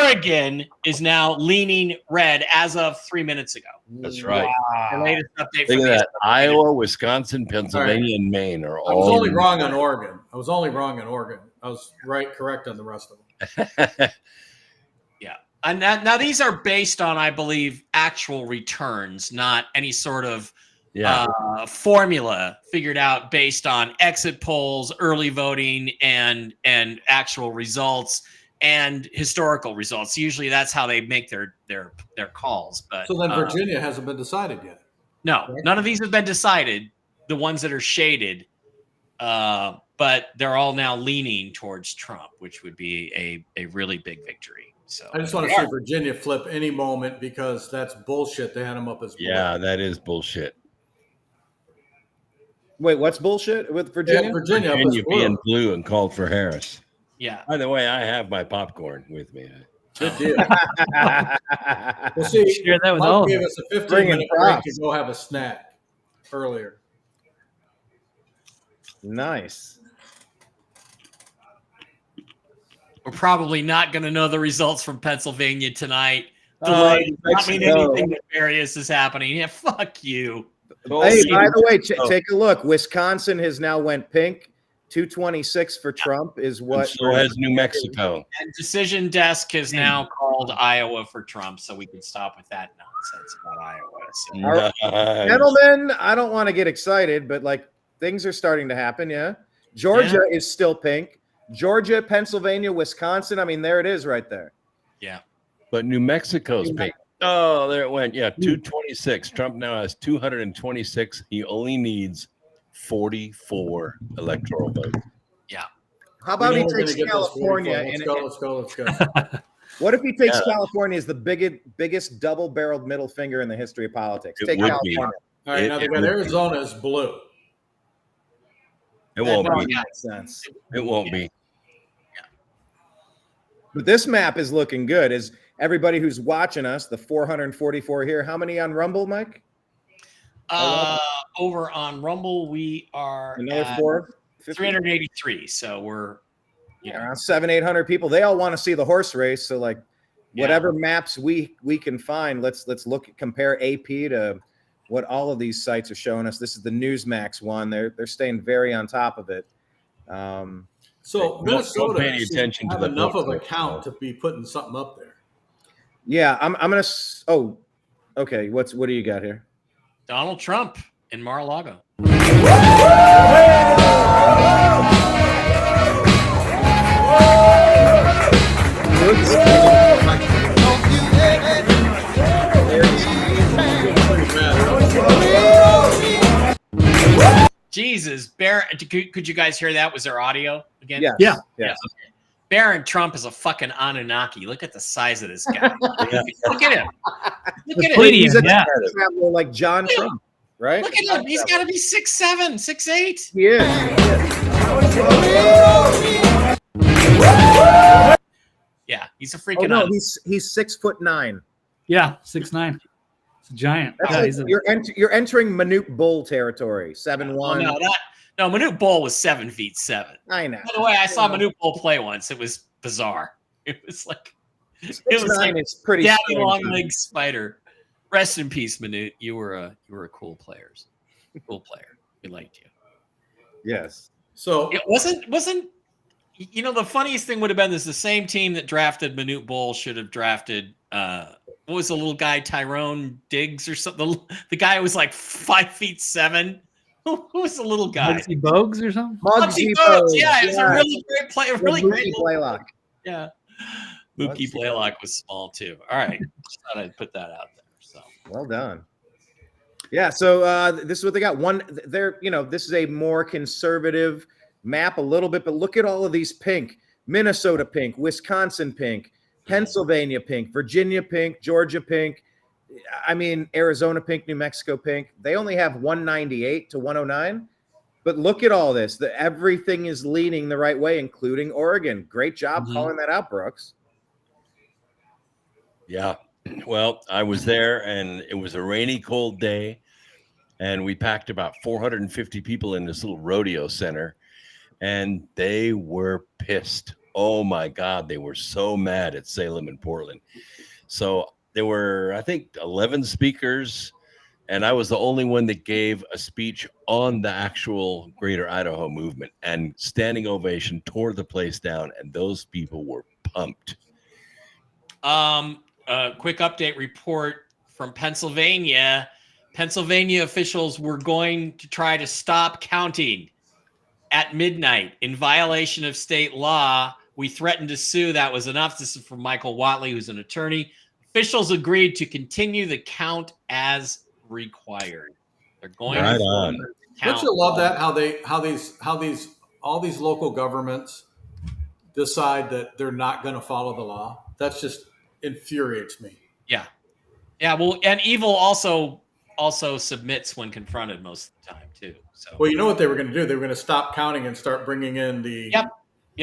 Oregon is now leaning red as of 3 minutes ago. That's right. The latest update Think from of the that. Iowa, Wisconsin, Pennsylvania, and Maine are all. I was only wrong on Oregon. I was correct on the rest of them. Yeah. And now these are based on, I believe, actual returns, not any sort of formula figured out based on exit polls, early voting, and actual results and historical results. Usually that's how they make their calls. But so then Virginia hasn't been decided yet. No, none of these have been decided. The ones that are shaded, but they're all now leaning towards Trump, which would be a really big victory. So I just want to see Virginia flip any moment because that's bullshit. They had them up as blue. Yeah, that is bullshit. Wait, what's bullshit with Virginia? Virginia being blue and called for Harris. Yeah. By the way, I have my popcorn with me. Good deal. We'll see. Share that with Mike all of gave us. us a 15-minute break to go have a snack earlier. Nice. We're probably not going to know the results from Pennsylvania tonight. Delay does not mean anything nefarious is happening. Yeah, fuck you. Hey, by the way, take a look. Wisconsin has now went pink. 226 for Trump is what. And so has New Mexico. And Decision Desk has now called Iowa for Trump, so we can stop with that nonsense about Iowa. So. Gentlemen, I don't want to get excited, but things are starting to happen. Yeah, Georgia is still pink. Georgia, Pennsylvania, Wisconsin. I mean, there it is, right there. Yeah, but New Mexico's pink. Oh, there it went. Yeah, 226. Trump now has 226. He only needs 44 electoral votes. Yeah. How about he takes California? Let's go. What if he takes California as the biggest double-barreled middle finger in the history of politics? Take California. All right, now they got Arizona is blue. It won't be. Sense. It won't be. But this map is looking good. Is everybody who's watching us, the 444 here, how many on Rumble, Mike? Over on Rumble, we are another at 383. So we're around 700-800 people. They all want to see the horse race. So whatever maps we can find, let's compare AP to what all of these sites are showing us. This is the Newsmax one. They're staying very on top of it. So Minnesota pay any attention to have the enough book, of a though. count to be putting something up there. Yeah, I'm gonna. Oh, okay. What do you got here? Donald Trump in Mar-a-Lago. Jesus, Barron, could you guys hear that? Was there audio again? Yes. Yeah. Yes. Okay. Barron Trump is a fucking Anunnaki. Look at the size of this guy. Look at him. Look at him. He's a traveler like John Trump, right? Look at him. He's got to be 6'7", 6'8". He is. Yeah, he's a freaking. Oh no, he's 6'9". Yeah, 6'9". It's a giant. That's you're entering Manute Bull territory. 7'1". No, Manute Bull was 7'7". I know. By the way, I saw Manute Bull play once. It was bizarre. It was like it's pretty daddy strange. long leg spider. Rest in peace, Manute. You were a cool player. Cool player. We liked you. Yes. So it wasn't. You know, the funniest thing would have been this: the same team that drafted Manute Bull should have drafted. What was the little guy, Tyrone Diggs or something? The guy who was like 5'7". Who was the little guy? Muggsy Bogues or something? Muggsy Bogues. Yeah, it was a really great play. Really great Blaylock. Yeah. Mookie Blaylock was small too. All right. Just thought I'd put that out there. So well done. Yeah. So this is what they got. This is a more conservative map a little bit, but look at all of these pink. Minnesota pink, Wisconsin pink, Pennsylvania pink, Virginia pink, Georgia pink. I mean, Arizona pink, New Mexico pink. They only have 198 to 109. But look at all this. Everything is leaning the right way, including Oregon. Great job calling that out, Brooks. Yeah. Well, I was there, and it was a rainy, cold day, and we packed about 450 people in this little rodeo center, and they were pissed. Oh, my God. They were so mad at Salem and Portland. So there were, I think, 11 speakers, and I was the only one that gave a speech on the actual Greater Idaho movement, and standing ovation tore the place down, and those people were pumped. Quick update report from Pennsylvania. Pennsylvania officials were going to try to stop counting at midnight in violation of state law. We threatened to sue. That was enough. This is from Michael Watley, who's an attorney. Officials agreed to continue the count as required. They're going right on. Don't you love that? All these local governments decide that they're not going to follow the law. That's just infuriates me. Yeah. Well, and evil also submits when confronted most of the time too. So well, you know what they were going to do? They were going to stop counting and start bringing in the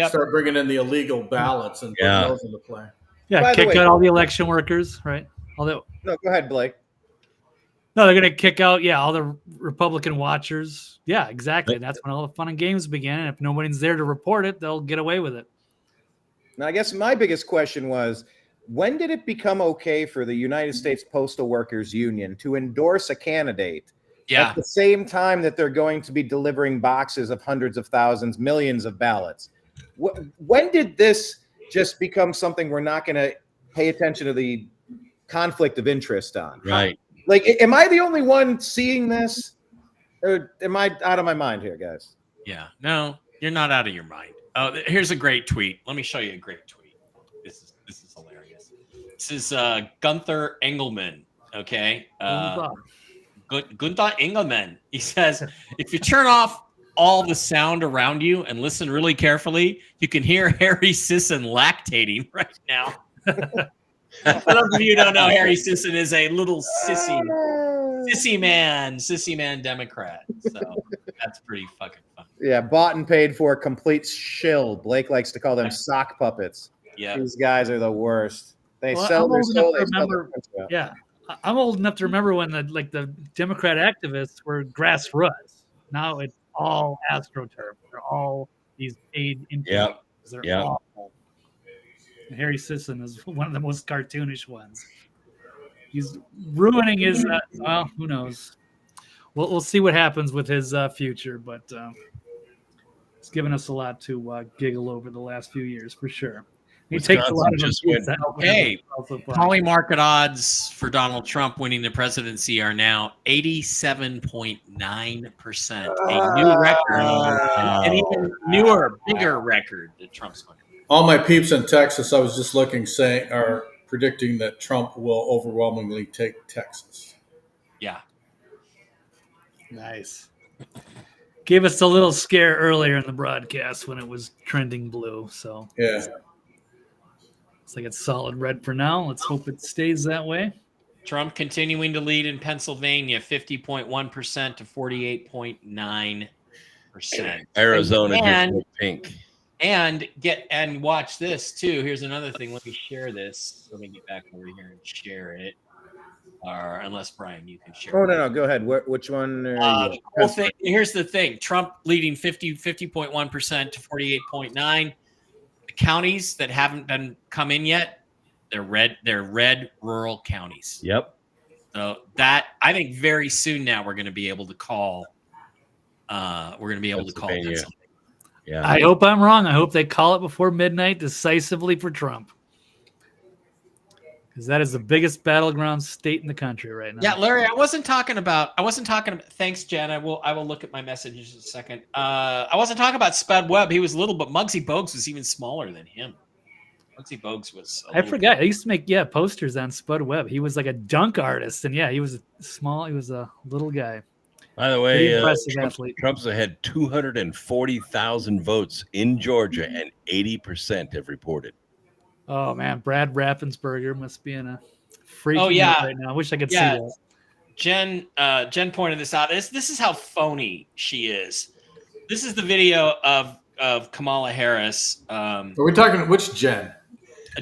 start bringing in the illegal ballots and put those into play. Yeah, kick out all the election workers, right? No, go ahead, Blake. No, they're going to kick out, all the Republican watchers. Yeah, exactly. That's when all the fun and games begin. And if nobody's there to report it, they'll get away with it. Now, I guess my biggest question was, when did it become okay for the United States Postal Workers Union to endorse a candidate at the same time that they're going to be delivering boxes of hundreds of thousands, millions of ballots? When did this just become something we're not going to pay attention to the conflict of interest on? Right. Like, am I the only one seeing this? Or am I out of my mind here, guys? Yeah. No, you're not out of your mind. Oh, here's a great tweet. Let me show you a great tweet. This is hilarious. This is Gunther Engelman. Okay. Gunther Engelman. He says, if you turn off all the sound around you and listen really carefully, you can hear Harry Sisson lactating right now. For those of you who don't know, Harry Sisson is a little sissy man Democrat. So that's pretty fucking fun. Yeah, bought and paid for, complete shill. Blake likes to call them sock puppets. Yeah, these guys are the worst. They sell their soul. Yeah, I'm old enough to remember when the Democrat activists were grassroots. Now it's all AstroTurf. They're all these paid influencers. They're awful. Harry Sisson is one of the most cartoonish ones. He's ruining his. Well, who knows? We'll see what happens with his future, but it's given us a lot to giggle over the last few years for sure. He takes a lot of just abuse went. out. Okay, poly market odds for Donald Trump winning the presidency are now 87.9%, a new record, an even newer, bigger record that Trump's winning. All my peeps in Texas, I was just looking, are predicting that Trump will overwhelmingly take Texas. Yeah. Nice. Gave us a little scare earlier in the broadcast when it was trending blue. So yeah, it's like it's solid red for now. Let's hope it stays that way. Trump continuing to lead in Pennsylvania, 50.1% to 48.9%. Arizona just went pink. And watch this too. Here's another thing. Let me share this. Let me get back over here and share it. Or unless Brian, you can share. Oh no, go ahead. Which one? Cool thing, here's the thing: Trump leading 50.1% to 48.9%. The counties that haven't been come in yet, they're red. They're red rural counties. Yep. So that I think very soon now we're going to be able to call. We're going to be able to call Pennsylvania. Yeah. I hope I'm wrong. I hope they call it before midnight decisively for Trump. Because that is the biggest battleground state in the country right now. Yeah, Larry, I wasn't talking about. Thanks, Jen. I will look at my messages in a second. I wasn't talking about Spud Webb. He was little, but Muggsy Bogues was even smaller than him. Muggsy Bogues was. I forgot. I used to make posters on Spud Webb. He was like a dunk artist, and he was small. He was a little guy. By the way, Trump's had 240,000 votes in Georgia, and 80% have reported. Oh man, Brad Raffensperger must be in a freaking out right now. I wish I could see that. Jen pointed this out. This is how phony she is. This is the video of Kamala Harris. Are we talking which Jen?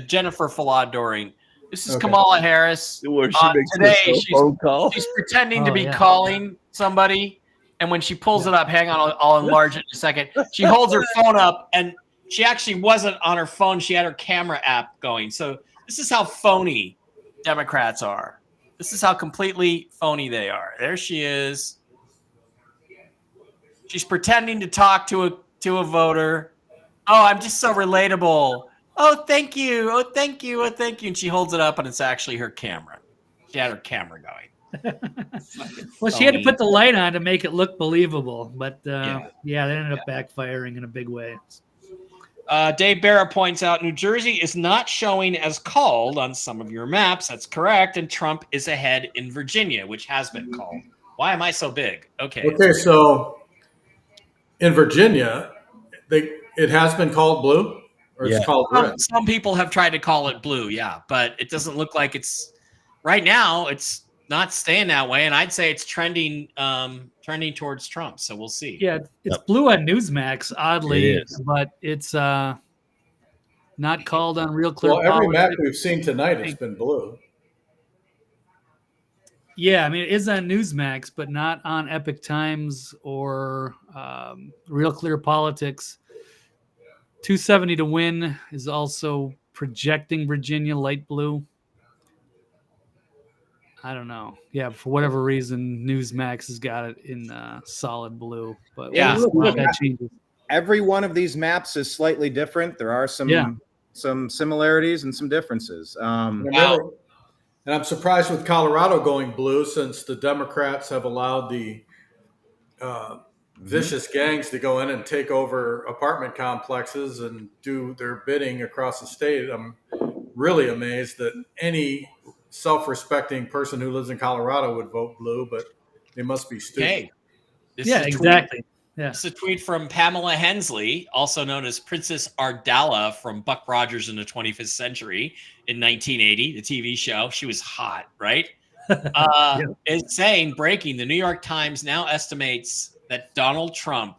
Jennifer Falladoring. This is Kamala Harris. Where she makes today phone call. She's pretending to be calling somebody, and when she pulls it up, hang on, I'll enlarge it in a second. She holds her phone up, and she actually wasn't on her phone. She had her camera app going. So this is how phony Democrats are. This is how completely phony they are. There she is. She's pretending to talk to a voter. Oh, I'm just so relatable. Oh, thank you. Oh, thank you. Oh, thank you. And she holds it up, and it's actually her camera. She had her camera going. Well, she had to put the light on to make it look believable. But, that ended up backfiring in a big way. Dave Barra points out New Jersey is not showing as called on some of your maps. That's correct. And Trump is ahead in Virginia, which has been called. Why am I so big? Okay, so in Virginia, it has been called blue? Or it's called red? Some people have tried to call it blue, but it doesn't look like it's right now. It's not staying that way, and I'd say it's trending towards Trump. So we'll see. Yeah, it's blue on Newsmax, oddly, but it's not called on Real Clear. Well, every map we've seen tonight has been blue. Yeah, I mean, it is on Newsmax, but not on Epic Times or Real Clear Politics. 270 to win is also projecting Virginia light blue. I don't know. Yeah, for whatever reason, Newsmax has got it in solid blue. But that changes. Every one of these maps is slightly different. There are some similarities and some differences. And I'm surprised with Colorado going blue, since the Democrats have allowed the vicious gangs to go in and take over apartment complexes and do their bidding across the state. I'm really amazed that any self-respecting person who lives in Colorado would vote blue, but they must be stupid. Okay. Exactly. Yeah. This is a tweet from Pamela Hensley, also known as Princess Ardala from Buck Rogers in the 25th Century in 1980, the TV show. She was hot, right? It's saying, breaking, the New York Times now estimates that Donald Trump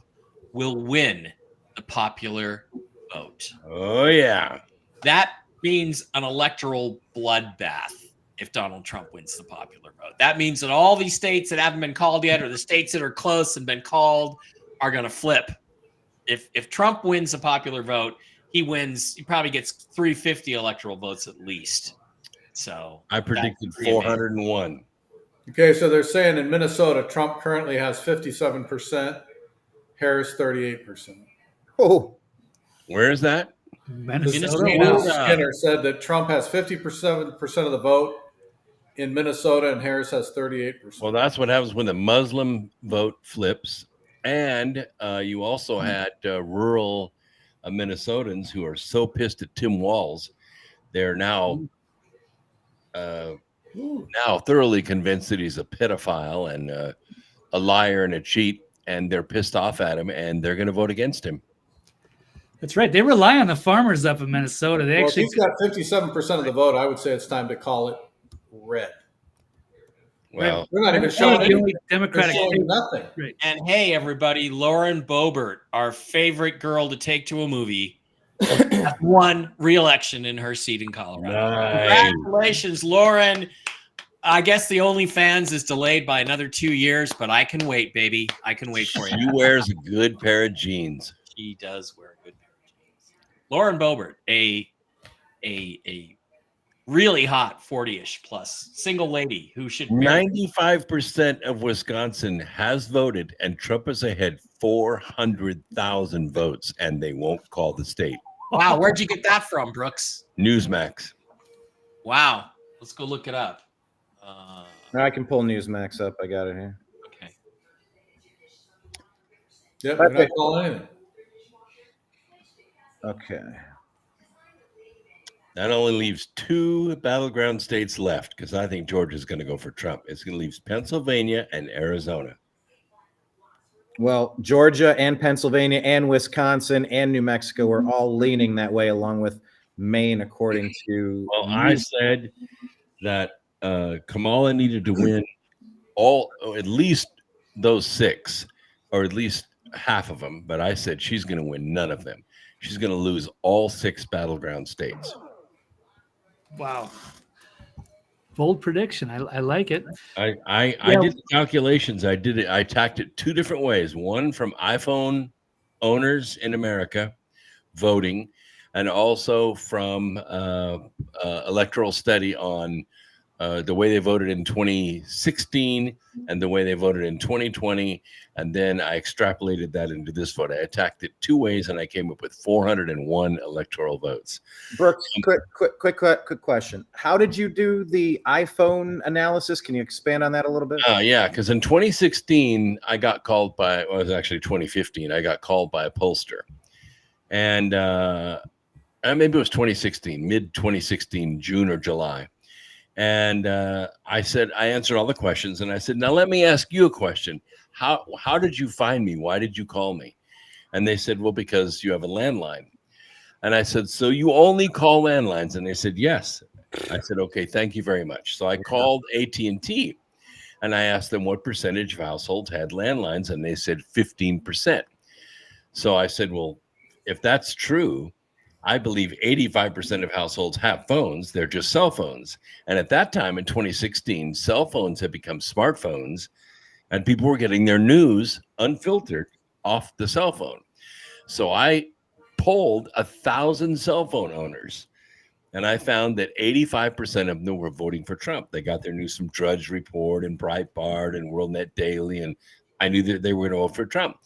will win the popular vote. Oh, yeah. That means an electoral bloodbath if Donald Trump wins the popular vote. That means that all these states that haven't been called yet, or the states that are close and been called, are going to flip. If Trump wins the popular vote, he probably gets 350 electoral votes at least. So I predicted 401. Okay, so they're saying in Minnesota, Trump currently has 57%, Harris 38%. Oh, where is that? Minnesota. Skinner said that Trump has 57% of the vote in Minnesota and Harris has 38%. Well, that's what happens when the Muslim vote flips. And you also had rural Minnesotans who are so pissed at Tim Walz, they're now thoroughly convinced that he's a pedophile and a liar and a cheat, and they're pissed off at him, and they're going to vote against him. That's right. They rely on the farmers up in Minnesota. They If he's got 57% of the vote, I would say it's time to call it red. Well, they're not even showing Democratic. Nothing. Right. And hey, everybody, Lauren Boebert, our favorite girl to take to a movie, won re-election in her seat in Colorado. Nice. Congratulations, Lauren. I guess the OnlyFans is delayed by another 2 years, but I can wait, baby. I can wait for you. She wears a good pair of jeans. She does wear a good pair of jeans. Lauren Boebert, a really hot 40-ish plus single lady who should 95% of Wisconsin has voted, and Trump is ahead 400,000 votes, and they won't call the state. Wow, where'd you get that from, Brooks? Newsmax. Wow, let's go look it up. I can pull Newsmax up. I got it here. Okay. Yep, we're not calling anything. Okay. That only leaves 2 battleground states left, because I think Georgia's going to go for Trump. It's going to leave Pennsylvania and Arizona. Well, Georgia and Pennsylvania and Wisconsin and New Mexico are all leaning that way, along with Maine, according to. Well, I said that Kamala needed to win at least those 6, or at least half of them. But I said she's going to win none of them. She's going to lose all 6 battleground states. Wow. Bold prediction. I like it. I did the calculations. I did it. I attacked it 2 different ways. One from iPhone owners in America voting, and also from electoral study on the way they voted in 2016 and the way they voted in 2020. And then I extrapolated that into this vote. I attacked it 2 ways, and I came up with 401 electoral votes. Brooks, quick question. How did you do the iPhone analysis? Can you expand on that a little bit? Yeah, because in 2016, I got called by, well, it was actually 2015, I got called by a pollster. And maybe it was 2016, mid-2016, June or July. And I said, I answered all the questions, and I said, now let me ask you a question. How did you find me? Why did you call me? And they said, well, because you have a landline. And I said, so you only call landlines? And they said, yes. I said, okay, thank you very much. So I called AT&T, and I asked them what percentage of households had landlines, and they said 15%. So I said, well, if that's true, I believe 85% of households have phones. They're just cell phones. And at that time in 2016, cell phones had become smartphones, and people were getting their news unfiltered off the cell phone. So I polled 1,000 cell phone owners, and I found that 85% of them were voting for Trump. They got their news from Drudge Report and Breitbart and WorldNet Daily, and I knew that they were going to vote for Trump.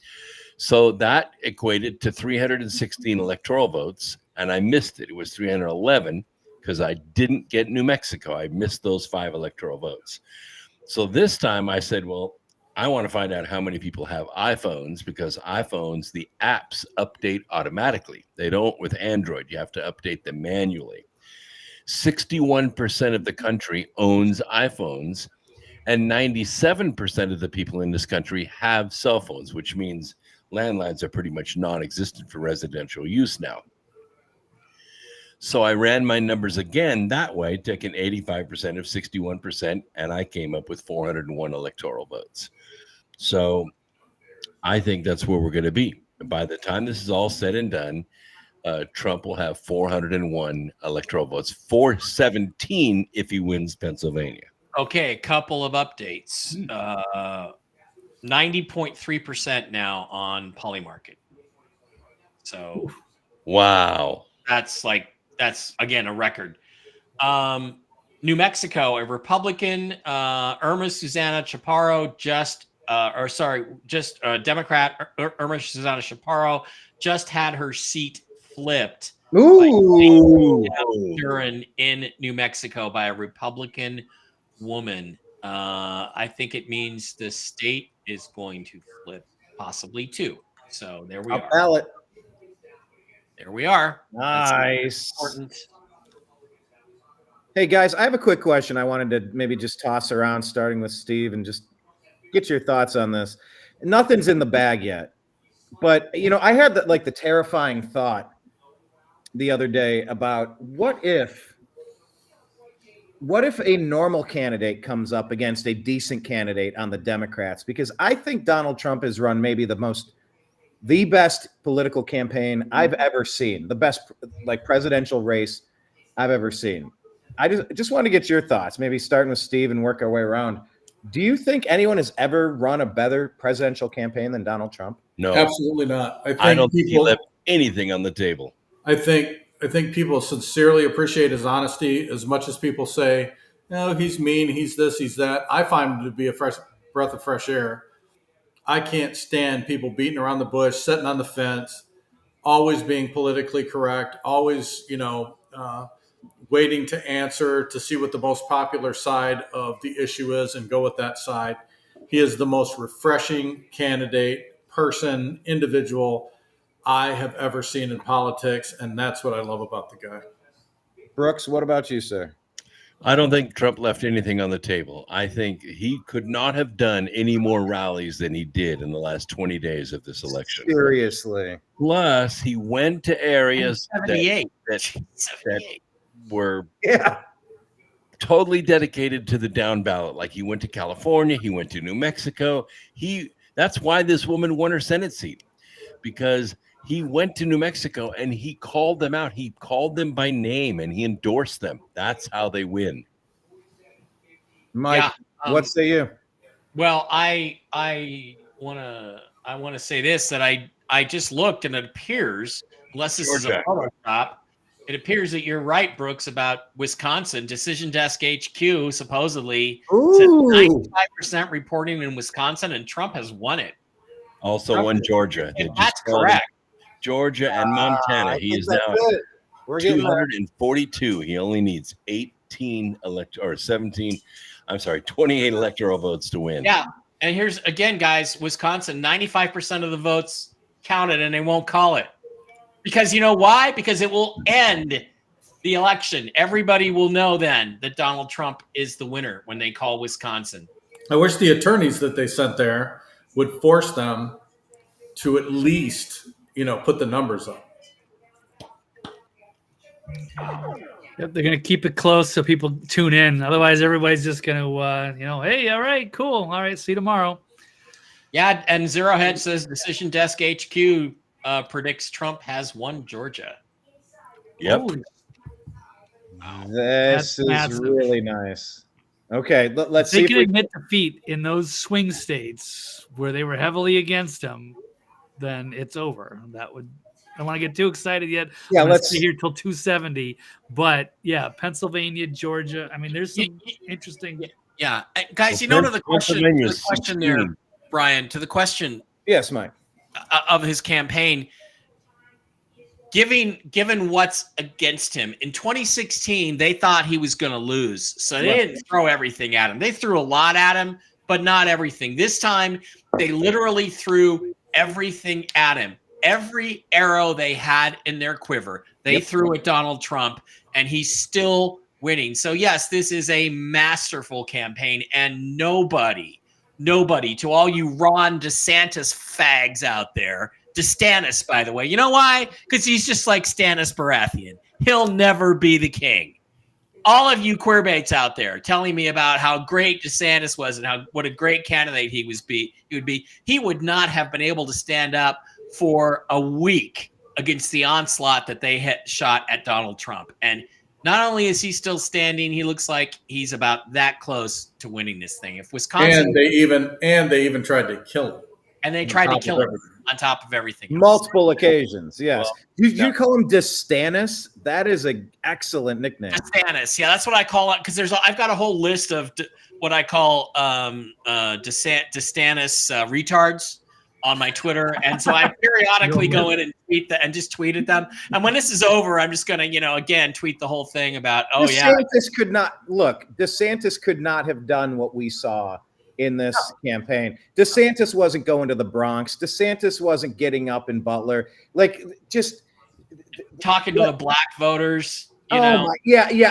So that equated to 316 electoral votes, and I missed it. It was 311 because I didn't get New Mexico. I missed those 5 electoral votes. So this time I said, well, I want to find out how many people have iPhones, because iPhones, the apps update automatically. They don't with Android. You have to update them manually. 61% of the country owns iPhones, and 97% of the people in this country have cell phones, which means landlines are pretty much non-existent for residential use now. So I ran my numbers again that way, taking 85% of 61%, and I came up with 401 electoral votes. So I think that's where we're going to be. By the time this is all said and done, Trump will have 401 electoral votes, 417 if he wins Pennsylvania. Okay, a couple of updates. 90.3% now on Polymarket. So wow. That's again a record. New Mexico, a Republican, Irma Susana Chaparro, Democrat Irma Susana Chaparro just had her seat flipped. Ooh. In New Mexico by a Republican woman. I think it means the state is going to flip possibly too. So there we are. Ballot. There we are. Nice. That's important. Hey guys, I have a quick question I wanted to maybe just toss around, starting with Steve, and just get your thoughts on this. Nothing's in the bag yet, but I had the terrifying thought the other day about what if a normal candidate comes up against a decent candidate on the Democrats? Because I think Donald Trump has run maybe the best political campaign I've ever seen, the best presidential race I've ever seen. I just want to get your thoughts, maybe starting with Steve and work our way around. Do you think anyone has ever run a better presidential campaign than Donald Trump? No, absolutely not. I don't think he left anything on the table. I think people sincerely appreciate his honesty as much as people say, no, he's mean, he's this, he's that. I find him to be a fresh breath of fresh air. I can't stand people beating around the bush, sitting on the fence, always being politically correct, always, waiting to answer to see what the most popular side of the issue is and go with that side. He is the most refreshing candidate, person, individual I have ever seen in politics, and that's what I love about the guy. Brooks, what about you, sir? I don't think Trump left anything on the table. I think he could not have done any more rallies than he did in the last 20 days of this election. Seriously. Plus, he went to areas that were totally dedicated to the down ballot. Like he went to California, he went to New Mexico. That's why this woman won her Senate seat, because he went to New Mexico and he called them out. He called them by name and he endorsed them. That's how they win. Mike, what say you? Well, I want to say this, that I just looked, and it appears, unless this is a Photoshop, it appears that you're right, Brooks, about Wisconsin. Decision Desk HQ supposedly says 95% reporting in Wisconsin, and Trump has won it. Also won Georgia. That's correct. Georgia and Montana. He is now 242. He only needs 28 electoral votes to win. Yeah. And here's again, guys, Wisconsin, 95% of the votes counted, and they won't call it. Because you know why? Because it will end the election. Everybody will know then that Donald Trump is the winner when they call Wisconsin. I wish the attorneys that they sent there would force them to at least put the numbers up. Yep, they're going to keep it close so people tune in. Otherwise, everybody's just going to, hey, all right, cool. All right, see you tomorrow. Yeah, and Zero Head says Decision Desk HQ predicts Trump has won Georgia. Yep. Wow. This is massive. Really nice. Okay, let's see. They can admit defeat in those swing states where they were heavily against him, then it's over. I don't want to get too excited yet. Yeah, let's stay here till 270. But yeah, Pennsylvania, Georgia. I mean, there's some interesting. Yeah, guys, to the question there, Brian, to the question. Yes, Mike. Of his campaign, given what's against him in 2016, they thought he was going to lose, so they didn't throw everything at him. They threw a lot at him, but not everything. This time, they literally threw everything at him. Every arrow they had in their quiver, they threw at Donald Trump, and he's still winning. So yes, this is a masterful campaign, and nobody, to all you Ron DeSantis fags out there, DeSantis, by the way, you know why? Because he's just like Stannis Baratheon. He'll never be the king. All of you queerbaits out there telling me about how great DeSantis was and what a great candidate he would be. He would not have been able to stand up for a week against the onslaught that they had shot at Donald Trump. And not only is he still standing, he looks like he's about that close to winning this thing. If Wisconsin and they even tried to kill him. And they tried to kill him. on top of everything else. Multiple occasions, yes. Did you call him DeSantis? That is an excellent nickname. DeSantis, yeah, that's what I call it, because I've got a whole list of what I call DeSantis retards on my Twitter, and so I periodically go in and tweet that and just tweet at them. And when this is over, I'm just gonna, again, tweet the whole thing about, DeSantis could not have done what we saw in this campaign. DeSantis wasn't going to the Bronx. DeSantis wasn't getting up in Butler, like just talking to the black voters. Yeah,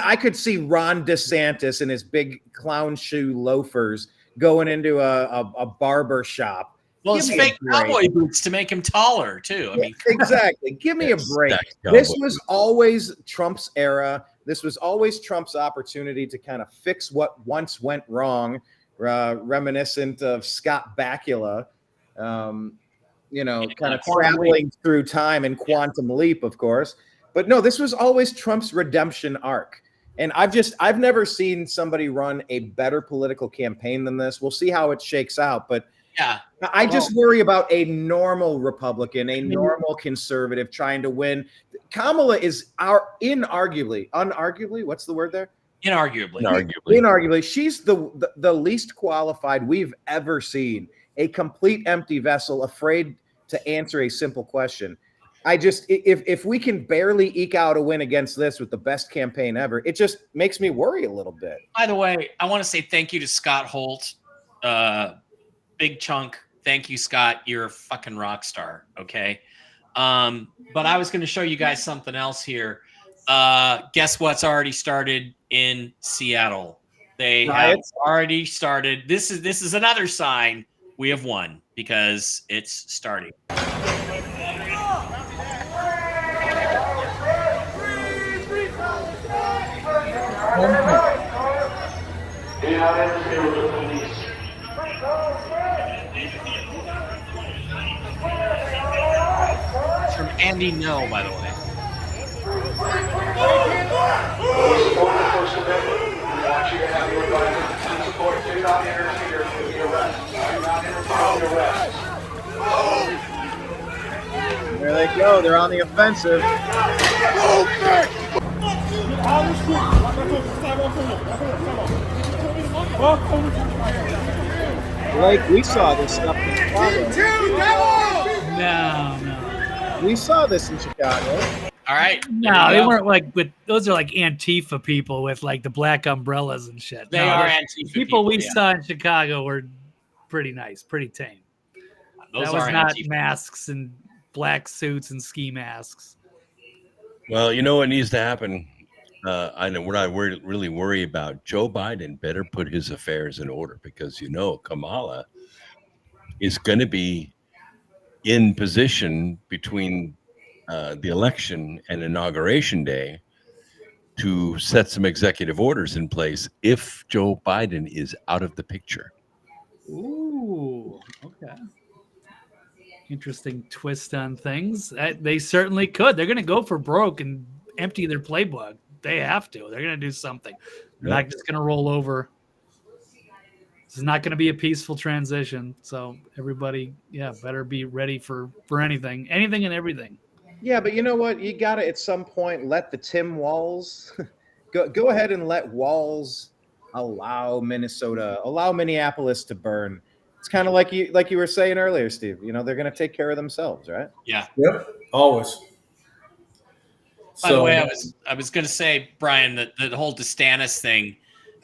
I could see Ron DeSantis in his big clown shoe loafers going into a barber shop. Well, his fake cowboy boots to make him taller too. I mean, exactly. Give me a break. This was always Trump's era. This was always Trump's opportunity to kind of fix what once went wrong, reminiscent of Scott Bakula, kind of traveling through time in Quantum Leap, of course. But no, this was always Trump's redemption arc. And I've never seen somebody run a better political campaign than this. We'll see how it shakes out. But yeah, I just worry about a normal Republican, a normal conservative trying to win. Kamala is unarguably, what's the word there? Inarguably. She's the least qualified we've ever seen. A complete empty vessel, afraid to answer a simple question. If we can barely eke out a win against this with the best campaign ever, it just makes me worry a little bit. By the way, I want to say thank you to Scott Holt. Big chunk. Thank you, Scott. You're a fucking rock star. Okay. But I was going to show you guys something else here. Guess what's already started in Seattle? They have already started. This is another sign we have won because it's starting. It's from Andy No, by the way. We support the First Amendment. We want you to have your right to support. Do not interfere with the arrest. Do not interfere with the arrest. There they go. They're on the offensive. Blake, we saw this stuff in Chicago. No. We saw this in Chicago. All right. No, they weren't those are like Antifa people with like the black umbrellas and shit. They are Antifa people we saw in Chicago were pretty nice, pretty tame. That was not Antifa masks and black suits and ski masks. Well, you know what needs to happen? I know what I really worry about. Joe Biden better put his affairs in order because, Kamala is going to be in position between the election and Inauguration Day to set some executive orders in place if Joe Biden is out of the picture. Ooh, okay. Interesting twist on things. They certainly could. They're going to go for broke and empty their playbook. They have to. They're going to do something. They're not just going to roll over. This is not going to be a peaceful transition. So everybody, better be ready for anything and everything. Yeah, but you know what? You got to, at some point, let the Tim Walz go ahead and let Walz allow Minneapolis to burn. It's kind of like you were saying earlier, Steve. They're going to take care of themselves, right? Yeah. Yep. Always. By the way, I was going to say, Brian, that the whole DeSantis thing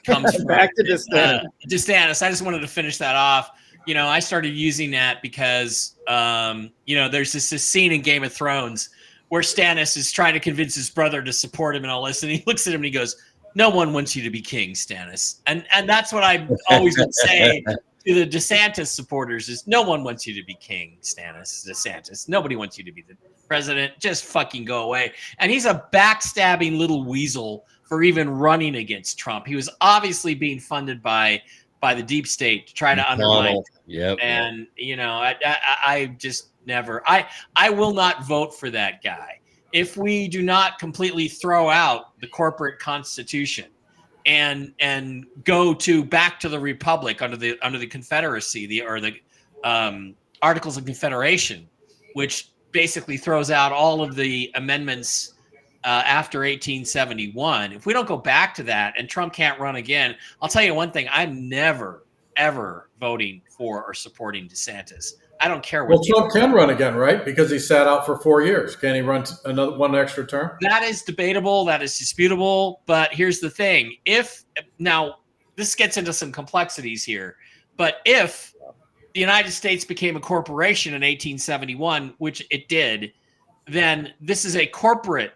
comes from back to DeSantis. DeSantis. I just wanted to finish that off. I started using that because, there's this scene in Game of Thrones where Stannis is trying to convince his brother to support him and all this, and he looks at him and he goes, "No one wants you to be king, Stannis." And that's what I always would say to the DeSantis supporters is, no one wants you to be king, DeSantis. Nobody wants you to be the president. Just fucking go away. And he's a backstabbing little weasel for even running against Trump. He was obviously being funded by the deep state to try to undermine. Yep. And I just never. I will not vote for that guy if we do not completely throw out the corporate constitution and go back to the Republic under the Confederacy, the Articles of Confederation. which basically throws out all of the amendments after 1871. If we don't go back to that and Trump can't run again, I'll tell you one thing: I'm never, ever voting for or supporting DeSantis. I don't care what. Well, Trump can run again, right? Because he sat out for 4 years. Can he run another one extra term? That is debatable. That is disputable. But here's the thing: now this gets into some complexities here, but if the United States became a corporation in 1871, which it did, then this is a corporate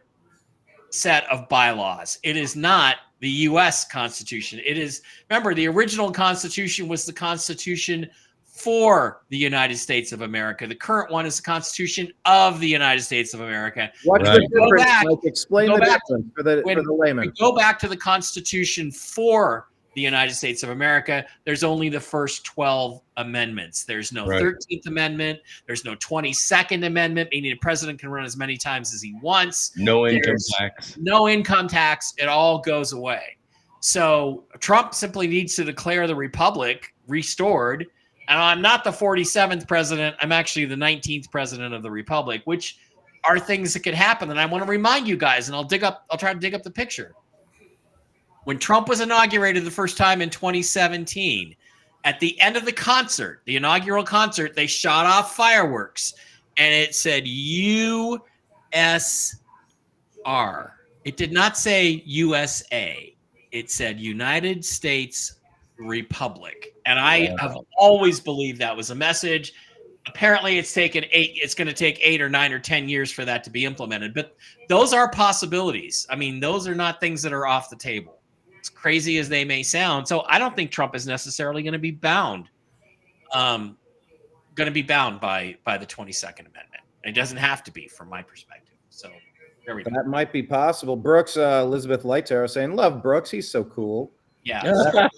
set of bylaws. It is not the U.S. Constitution. It is, remember, the original Constitution was the Constitution for the United States of America. The current one is the Constitution of the United States of America. What's the difference? Explain the difference for the layman. Go back to the Constitution for the United States of America. There's only the first 12 amendments. There's no 13th Amendment. There's no 22nd Amendment, meaning the president can run as many times as he wants. No income tax. No income tax. It all goes away. So Trump simply needs to declare the republic restored. And I'm not the 47th president. I'm actually the 19th president of the republic, which are things that could happen. And I want to remind you guys, and I'll try to dig up the picture. When Trump was inaugurated the first time in 2017, at the end of the concert, the inaugural concert, they shot off fireworks and it said USR. It did not say USA. It said United States Republic. And I have always believed that was a message. Apparently it's going to take 8 or 9 or 10 years for that to be implemented. But those are possibilities. I mean, those are not things that are off the table. As crazy as they may sound. So I don't think Trump is necessarily going to be bound. By the 22nd Amendment. It doesn't have to be, from my perspective. So there we go. That might be possible. Brooks, Elizabeth Lighttower saying, love Brooks. He's so cool. Yeah.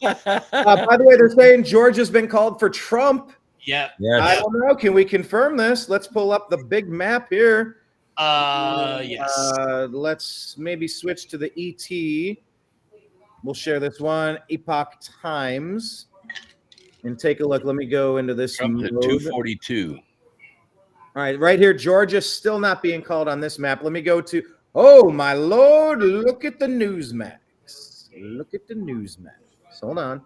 By the way, they're saying Georgia's been called for Trump. Yeah. Yes. I don't know. Can we confirm this? Let's pull up the big map here. Yes. Let's maybe switch to the ET. We'll share this one, Epoch Times, and take a look. Let me go into this. Trump's at 242. All right, right here, Georgia still not being called on this map. Let me go to, oh, my Lord, look at the Newsmax. Look at the Newsmax. Hold on.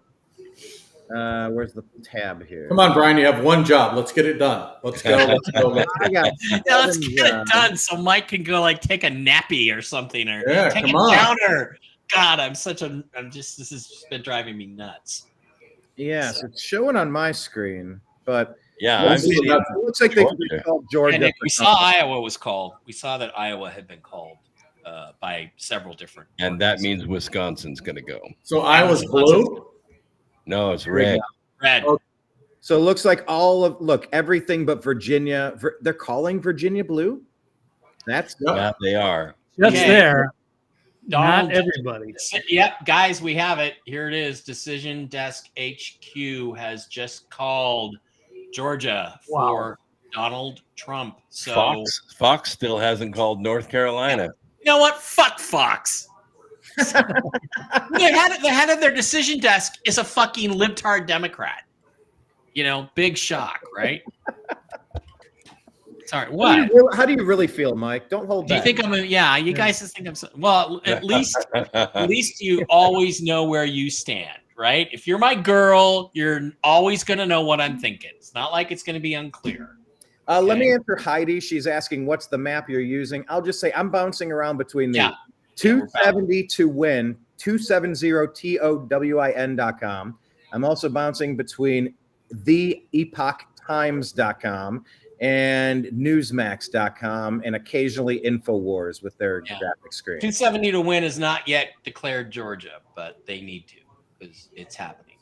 Where's the tab here? Come on, Brian, you have one job. Let's get it done. Let's go. Let's go. Let's get it done so Mike can go take a nappy or something or take a downer. God, this has just been driving me nuts. Yes, it's showing on my screen, but yeah, it looks like they could be called Georgia. And we saw Iowa was called. We saw that Iowa had been called by several different. And that means Wisconsin's going to go. So Iowa's blue? No, it's red. Red. So it looks like everything but Virginia. They're calling Virginia blue. Yeah, they are. That's there. Donald, not everybody. Yep, guys, we have it. Here it is. Decision Desk HQ has just called Georgia for Donald Trump. So Fox still hasn't called North Carolina. You know what? Fuck Fox. The head of their decision desk is a fucking libtard Democrat. Big shock, right? Sorry, what? How do you really feel, Mike? Don't hold back. Do you think you guys just think I'm well, at least you always know where you stand, right? If you're my girl, you're always going to know what I'm thinking. It's not like it's going to be unclear. Okay? Let me answer Heidi. She's asking, what's the map you're using? I'll just say I'm bouncing around between the 270 to win, 270TOWIN.com. I'm also bouncing between theepochtimes.com and newsmax.com and occasionally InfoWars with their graphic screen. 270 to win is not yet declared Georgia, but they need to because it's happening.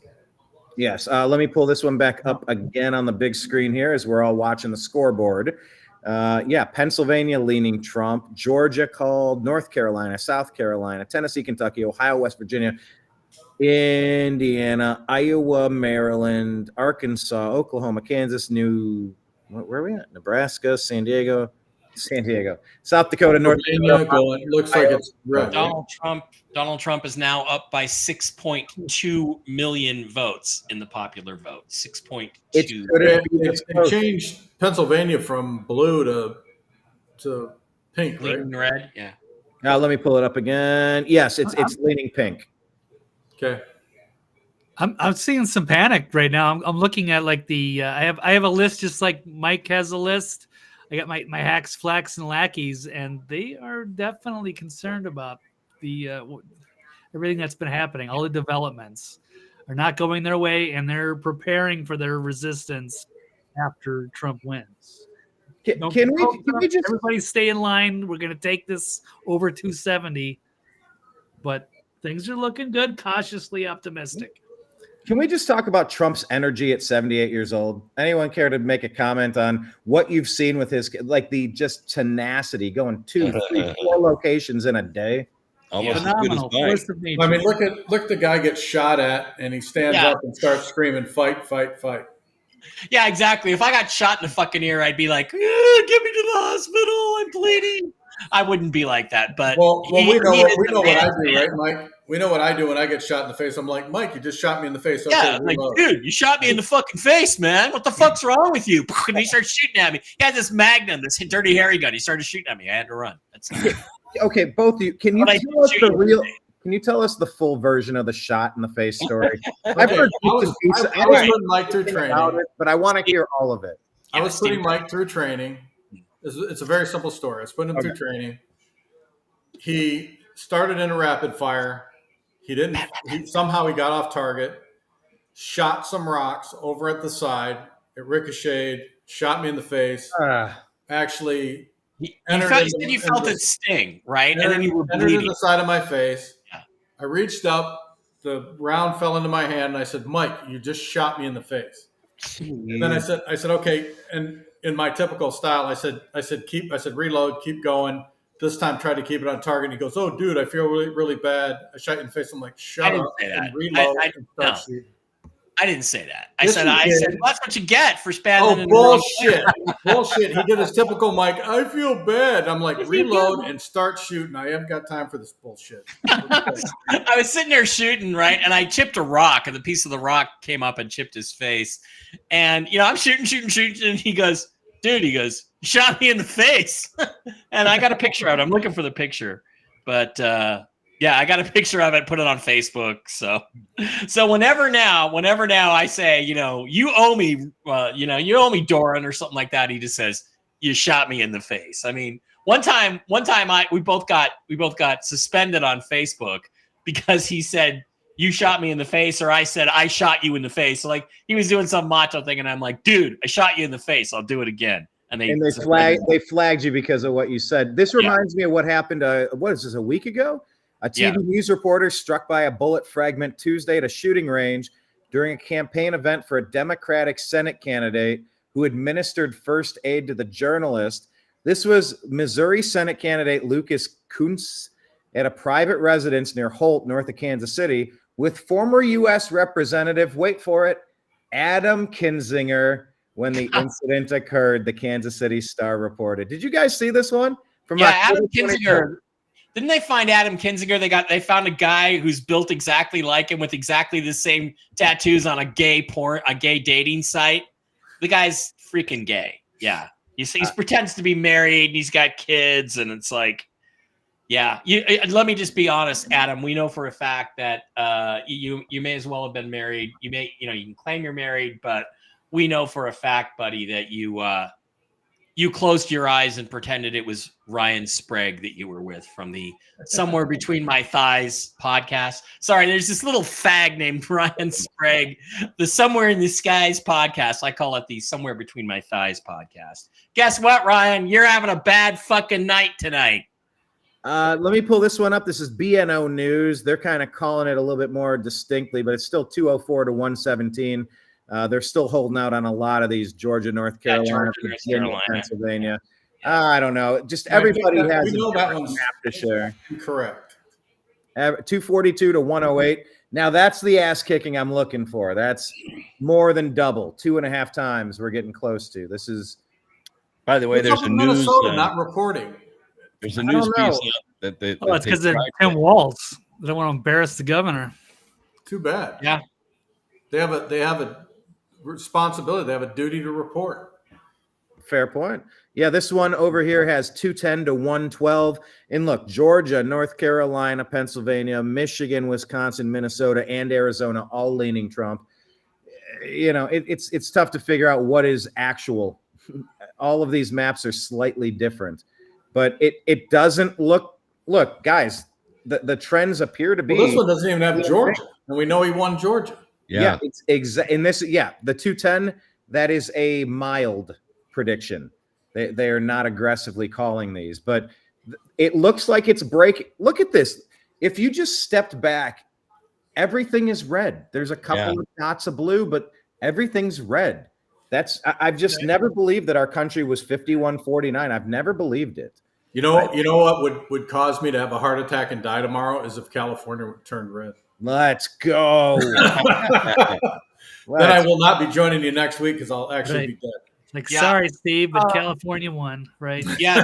Yes. Let me pull this one back up again on the big screen here as we're all watching the scoreboard. Pennsylvania leaning Trump, Georgia called, North Carolina, South Carolina, Tennessee, Kentucky, Ohio, West Virginia, Indiana, Iowa, Maryland, Arkansas, Oklahoma, Kansas, where are we at? Nebraska, San Diego, San Diego, South Dakota, North Pennsylvania going. Looks like it's red. Donald Trump is now up by 6.2 million votes in the popular vote. 6.2. It changed Pennsylvania from blue to pink, leaning red. Yeah. Now let me pull it up again. Yes, it's leaning pink. Okay. I'm seeing some panic right now. I'm looking at like the I have a list just like Mike has a list. I got my hacks, flacks, and lackeys, and they are definitely concerned about the everything that's been happening. All the developments are not going their way, and they're preparing for their resistance after Trump wins. Can we just everybody stay in line? We're going to take this over 270, but things are looking good. Cautiously optimistic. Can we just talk about Trump's energy at 78 years old? Anyone care to make a comment on what you've seen with his, like the just tenacity, going 2, 3, 4 locations in a day? Almost as good as mine. I mean, look, the guy gets shot at, and he stands up and starts screaming, "Fight, fight, fight!" Yeah, exactly. If I got shot in the fucking ear, I'd be like, "Get me to the hospital! I'm bleeding." I wouldn't be like that, but we know what I do, right, Mike? We know what I do when I get shot in the face. I'm like, Mike, you just shot me in the face. Okay, yeah, like, dude, you shot me in the fucking face, man. What the fuck's wrong with you? And he started shooting at me. He had this Magnum, this dirty hairy gun. He started shooting at me. I had to run. That's okay. Both of you, can you tell us the real? Can you tell us the full version of the shot in the face story? I've heard I was putting Mike through training, but I want to hear all of it. I was putting Mike through training. It's a very simple story. I was putting him through training. He started in a rapid fire. Somehow he got off target, shot some rocks over at the side. It ricocheted, shot me in the face. Actually, you felt it sting, right? And then you were bleeding. Entered the side of my face. Yeah. I reached up, the round fell into my hand, and I said, "Mike, you just shot me in the face." And then I said, "Okay." And in my typical style, I said, "Reload, keep going. This time, try to keep it on target." And he goes, "Oh, dude, I feel really, really bad. I shot you in the face." I'm like, "Shut up and reload and start shooting." I didn't say that. I said, well, that's what you get for spazzing. Oh, bullshit. Bullshit. He did his typical Mike, "I feel bad." I'm like, reload and start shooting. I haven't got time for this bullshit. I was sitting there shooting, right? And I chipped a rock, and the piece of the rock came up and chipped his face. And, I'm shooting. And he goes, "Dude," he goes, "you shot me in the face." And I got a picture of it. I'm looking for the picture. But, yeah, I got a picture of it, put it on Facebook. So whenever now I say, you owe me, you owe me Doran or something like that, he just says, "You shot me in the face." I mean, one time we both got suspended on Facebook because he said, "You shot me in the face," or I said, "I shot you in the face." So like he was doing some macho thing, and I'm like, "Dude, I shot you in the face. I'll do it again." And they flagged you because of what you said. This reminds me of what happened. What is this? A week ago? A TV news reporter struck by a bullet fragment Tuesday at a shooting range during a campaign event for a Democratic Senate candidate who administered first aid to the journalist. This was Missouri Senate candidate Lucas Kuntz at a private residence near Holt, north of Kansas City, with former U.S. Representative, wait for it, Adam Kinzinger, when the incident occurred, the Kansas City Star reported. Did you guys see this one? Adam Kinzinger. Didn't they find Adam Kinzinger? They found a guy who's built exactly like him with exactly the same tattoos on a gay dating site. The guy's freaking gay. Yeah. He pretends to be married and he's got kids, and it's like, yeah. Let me just be honest, Adam. We know for a fact that you may as well have been married. You can claim you're married, but we know for a fact, buddy, that you closed your eyes and pretended it was Ryan Sprague that you were with from the Somewhere Between My Thighs podcast. Sorry, there's this little fag named Ryan Sprague, the Somewhere in the Skies podcast. I call it the Somewhere Between My Thighs podcast. Guess what, Ryan? You're having a bad fucking night tonight. Let me pull this one up. This is BNO News. They're kind of calling it a little bit more distinctly, but it's still 204 to 117. They're still holding out on a lot of these Georgia, North Carolina, Pennsylvania. I don't know. Just everybody has we know that one's map to share. Correct. 242 to 108. Now that's the ass kicking I'm looking for. That's more than double, 2.5 times we're getting close to. This is By the way, What's there's up a with news. Minnesota not reporting. There's a news piece that they. Oh, it's because of Tim Walz. They don't want to embarrass the governor. Too bad. Yeah. They have a responsibility. They have a duty to report. Fair point. Yeah, this one over here has 210 to 112. And look, Georgia, North Carolina, Pennsylvania, Michigan, Wisconsin, Minnesota, and Arizona all leaning Trump. You know, it's tough to figure out what is actual. All of these maps are slightly different, but it doesn't look guys, the trends appear to be. Well, this one doesn't even have Georgia, and we know he won Georgia. Yeah, it's in this. Yeah, the 210, that is a mild prediction. They are not aggressively calling these, but it looks like it's breaking. Look at this. If you just stepped back, everything is red. There's a couple of dots of blue, but everything's red. I've just never believed that our country was 51-49. I've never believed it. You know what would cause me to have a heart attack and die tomorrow is if California turned red. Let's go. Then I will not be joining you next week because I'll actually be dead. Like, sorry, Steve, but California won, right? Yeah,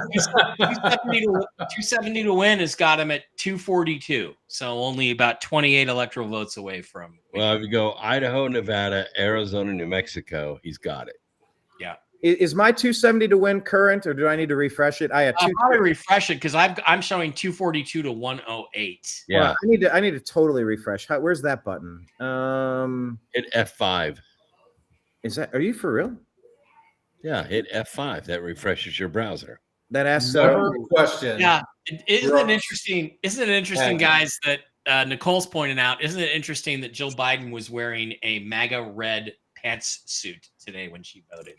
270 to win has got him at 242. So only about 28 electoral votes away from. Well, if you go Idaho, Nevada, Arizona, New Mexico, he's got it. Yeah. Is my 270 to win current, or do I need to refresh it? I'll probably refresh it because I'm showing 242 to 108. Yeah, well, I need to totally refresh. Where's that button? Hit F5. Is that? Are you for real? Yeah, hit F5. That refreshes your browser. That asks question. Yeah, isn't it interesting? Isn't it interesting, guys, that Nicole's pointing out? Isn't it interesting that Jill Biden was wearing a MAGA red pantsuit today when she voted?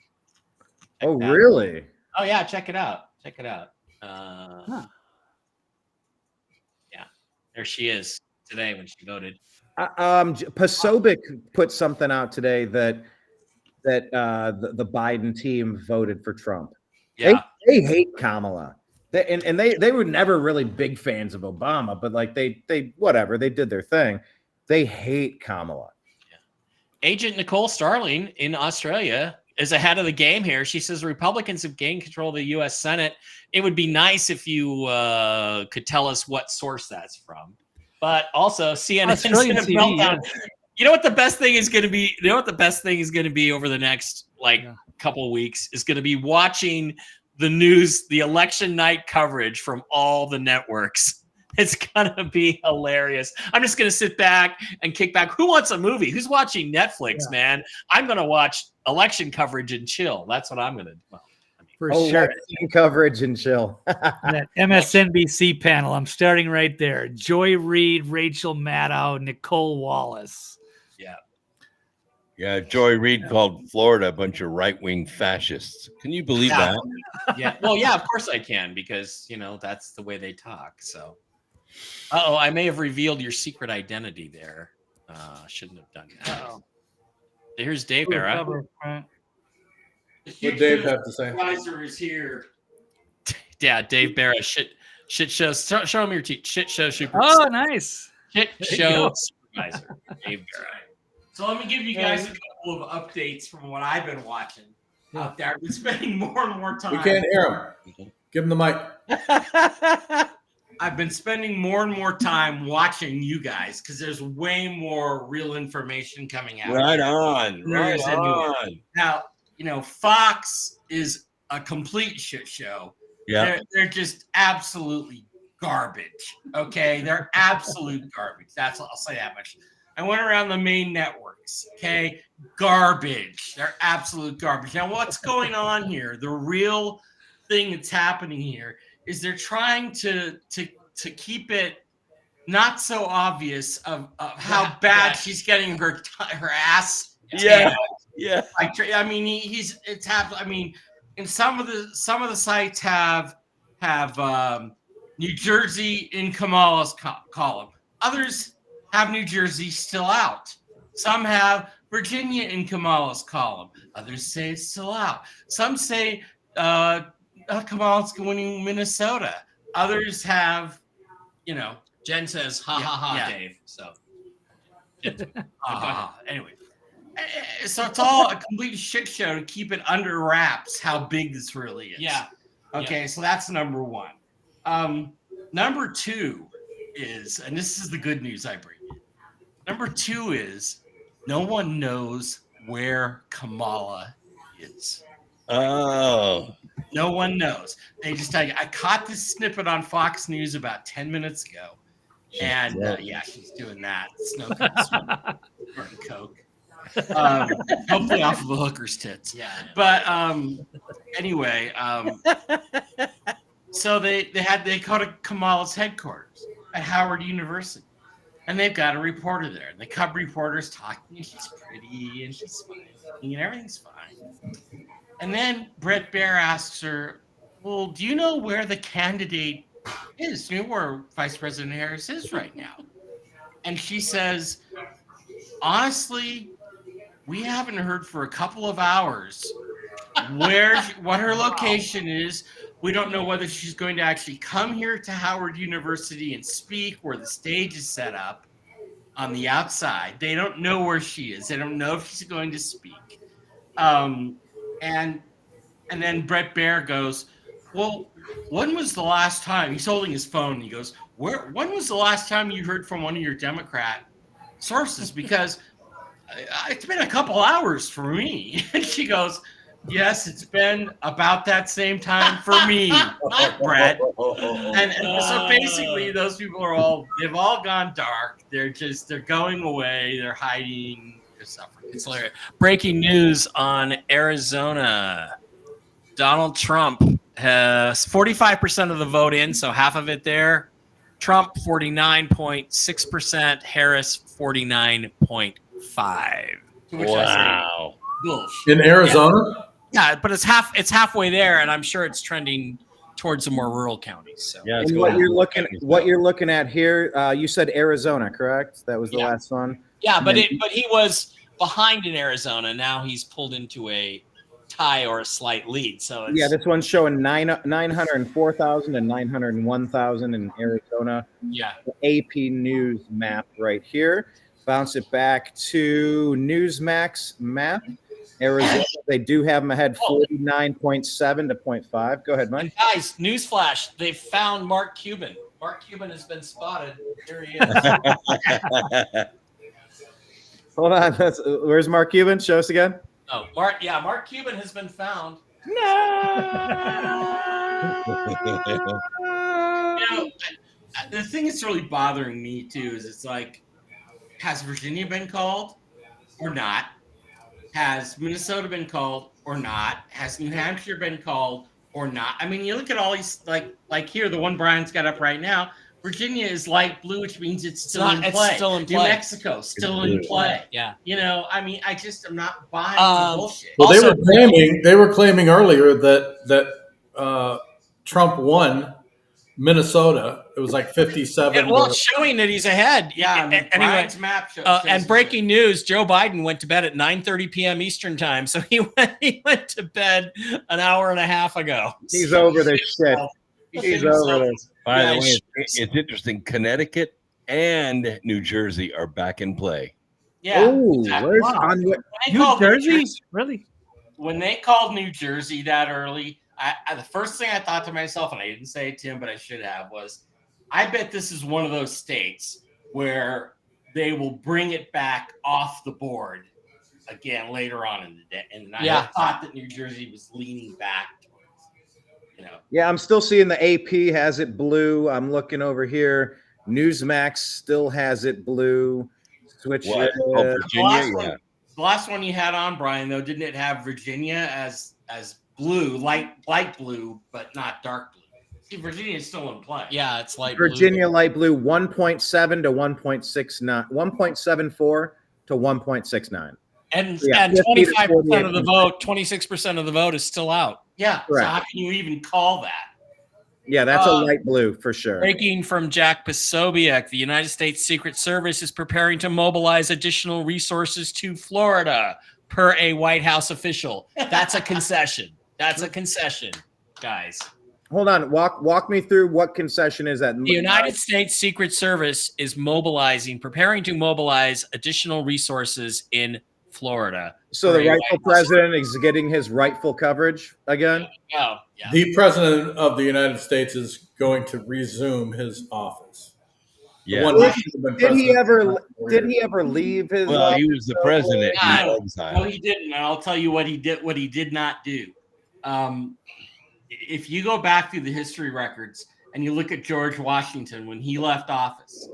Oh, really? Oh, yeah. Check it out. Check it out. Yeah, there she is today when she voted. Posobiec put something out today that the Biden team voted for Trump. Yeah, they hate Kamala. They were never really big fans of Obama, but like they whatever, they did their thing. They hate Kamala. Yeah. Agent Nicole Starling in Australia is ahead of the game here. She says Republicans have gained control of the U.S. Senate. It would be nice if you could tell us what source that's from. But also CNN's going to meltdown. You know what the best thing is going to be? You know what the best thing is going to be over the next couple of weeks is going to be watching the news, the election night coverage from all the networks. It's going to be hilarious. I'm just going to sit back and kick back. Who wants a movie? Who's watching Netflix, man? I'm going to watch election coverage and chill. That's what I'm going to do. For sure. Coverage and chill. That MSNBC panel, I'm starting right there. Joy Reid, Rachel Maddow, Nicole Wallace. Yeah. Yeah, Joy Reid called Florida a bunch of right-wing fascists. Can you believe that? Yeah. Well, yeah, of course I can, because, that's the way they talk. So, I may have revealed your secret identity there. Shouldn't have done that. Here's Dave Barra. What Dave have to say? Supervisor is here. Yeah, Dave Barra. Shit show. Show him your shit show supervisor. Oh, nice. Shit show supervisor, Dave Barra. So let me give you guys a couple of updates from what I've been watching out there. I've been spending more and more time. We can't hear him. Give him the mic. I've been spending more and more time watching you guys because there's way more real information coming out. Right on. Right on. Now, Fox is a complete shit show. Yeah. They're just absolutely garbage. Okay. They're absolute garbage. I'll say that much. I went around the main networks. Okay. Garbage. They're absolute garbage. Now, what's going on here? The real thing that's happening here is they're trying to keep it not so obvious of how bad she's getting her ass. Yeah. Yeah. I mean, it's happened. I mean, and some of the sites have New Jersey in Kamala's column. Others have New Jersey still out. Some have Virginia in Kamala's column. Others say it's still out. Some say Kamala's winning Minnesota. Others have, Jen says, ha ha ha, Dave. So, anyway. So it's all a complete shit show to keep it under wraps how big this really is. Yeah. Okay, so that's number one. Number two is, and this is the good news I bring you. Number two is no one knows where Kamala is. Oh. No one knows. They just tell you. I caught this snippet on Fox News about 10 minutes ago. And yeah, she's doing that. Smoking coke. Hopefully off of a hooker's tits. Yeah. But anyway, so they go to Kamala's headquarters at Howard University, and they've got a reporter there. And the cub reporter's talking, and she's pretty, and she's smiling, and everything's fine. And then Brett Baer asks her, "Well, do you know where the candidate is? Do you know where Vice President Harris is right now?" And she says, "Honestly, we haven't heard for a couple of hours what her location is. We don't know whether she's going to actually come here to Howard University and speak, where the stage is set up on the outside. They don't know where she is. They don't know if she's going to speak." And then Brett Baer goes, "Well, when was the last time?" He's holding his phone. And he goes, when was the last time you heard from one of your Democrat sources? Because it's been a couple hours for me. And she goes, "Yes, it's been about that same time for me, Brett." And so basically those people they've all gone dark. They're going away. They're hiding. They're suffering. It's hilarious. Breaking news on Arizona. Donald Trump has 45% of the vote in, so half of it there. Trump 49.6%, Harris 49.5%. Wow. In Arizona? Yeah, but it's halfway there, and I'm sure it's trending towards the more rural counties. So yeah, and what you're looking at here, you said Arizona, correct? That was the last one. Yeah, but he was behind in Arizona. Now he's pulled into a tie or a slight lead. So it's, this one's showing 904,000 and 901,000 in Arizona. Yeah. The AP News map right here. Bounce it back to Newsmax map. Arizona, they do have them ahead 49.7 to 0.5. Go ahead, Mike. And guys, newsflash, they found Mark Cuban. Mark Cuban has been spotted. Here he is. Hold on. Where's Mark Cuban? Show us again. Oh, Mark Cuban has been found. The thing that's really bothering me too is it's like, has Virginia been called or not? Has Minnesota been called or not? Has New Hampshire been called or not? I mean, you look at all these, like here, the one Brian's got up right now. Virginia is light blue, which means it's still in play. It's still in play. New Mexico still in play. Yeah. I mean, I'm not buying the bullshit. Well, they were claiming earlier that Trump won Minnesota. It was like 57. Well, it's showing that he's ahead. Yeah. Anyway, map shows and breaking news: Joe Biden went to bed at 9:30 p.m. Eastern time, so he went to bed an hour and a half ago. He's over this shit. He's over this. By the way, it's interesting. Connecticut and New Jersey are back in play. Yeah. Ooh, where's New Jersey? Really? When they called New Jersey that early, the first thing I thought to myself, and I didn't say it to him, but I should have, was I bet this is one of those states where they will bring it back off the board again later on in the day. And I thought that New Jersey was leaning back. Yeah, I'm still seeing the AP has it blue. I'm looking over here. Newsmax still has it blue. Switch it. The last one you had on, Brian, though, didn't it have Virginia as blue, light blue, but not dark blue? See, Virginia is still in play. Yeah, it's light Virginia blue. light blue, 1.7 to 1.69, 1.74 to 1.69. And 25% of the vote, 26% of the vote is still out. Yeah. Correct. So how can you even call that? Yeah, that's a light blue for sure. Breaking from Jack Posobiec, the United States Secret Service is preparing to mobilize additional resources to Florida, per a White House official. That's a concession. That's a concession, guys. Hold on. Walk me through what concession is that. The United States Secret Service is preparing to mobilize additional resources in Florida. So the rightful president is getting his rightful coverage again? Yeah. The president of the United States is going to resume his office. Yeah. Did he ever leave his Well, office? he was the president in No, exile. he didn't. And I'll tell you what he did not do. If you go back through the history records and you look at George Washington when he left office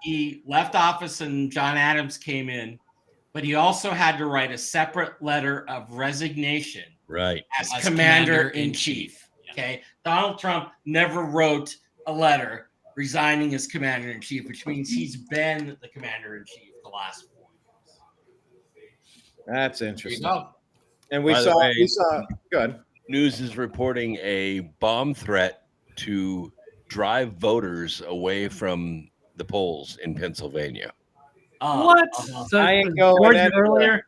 and John Adams came in, but he also had to write a separate letter of resignation as commander-in-chief. Okay. Donald Trump never wrote a letter resigning as commander-in-chief, which means he's been the commander-in-chief the last 4 years. That's interesting. There you go. And we saw good. News is reporting a bomb threat to drive voters away from the polls in Pennsylvania. What? So I ain't going earlier.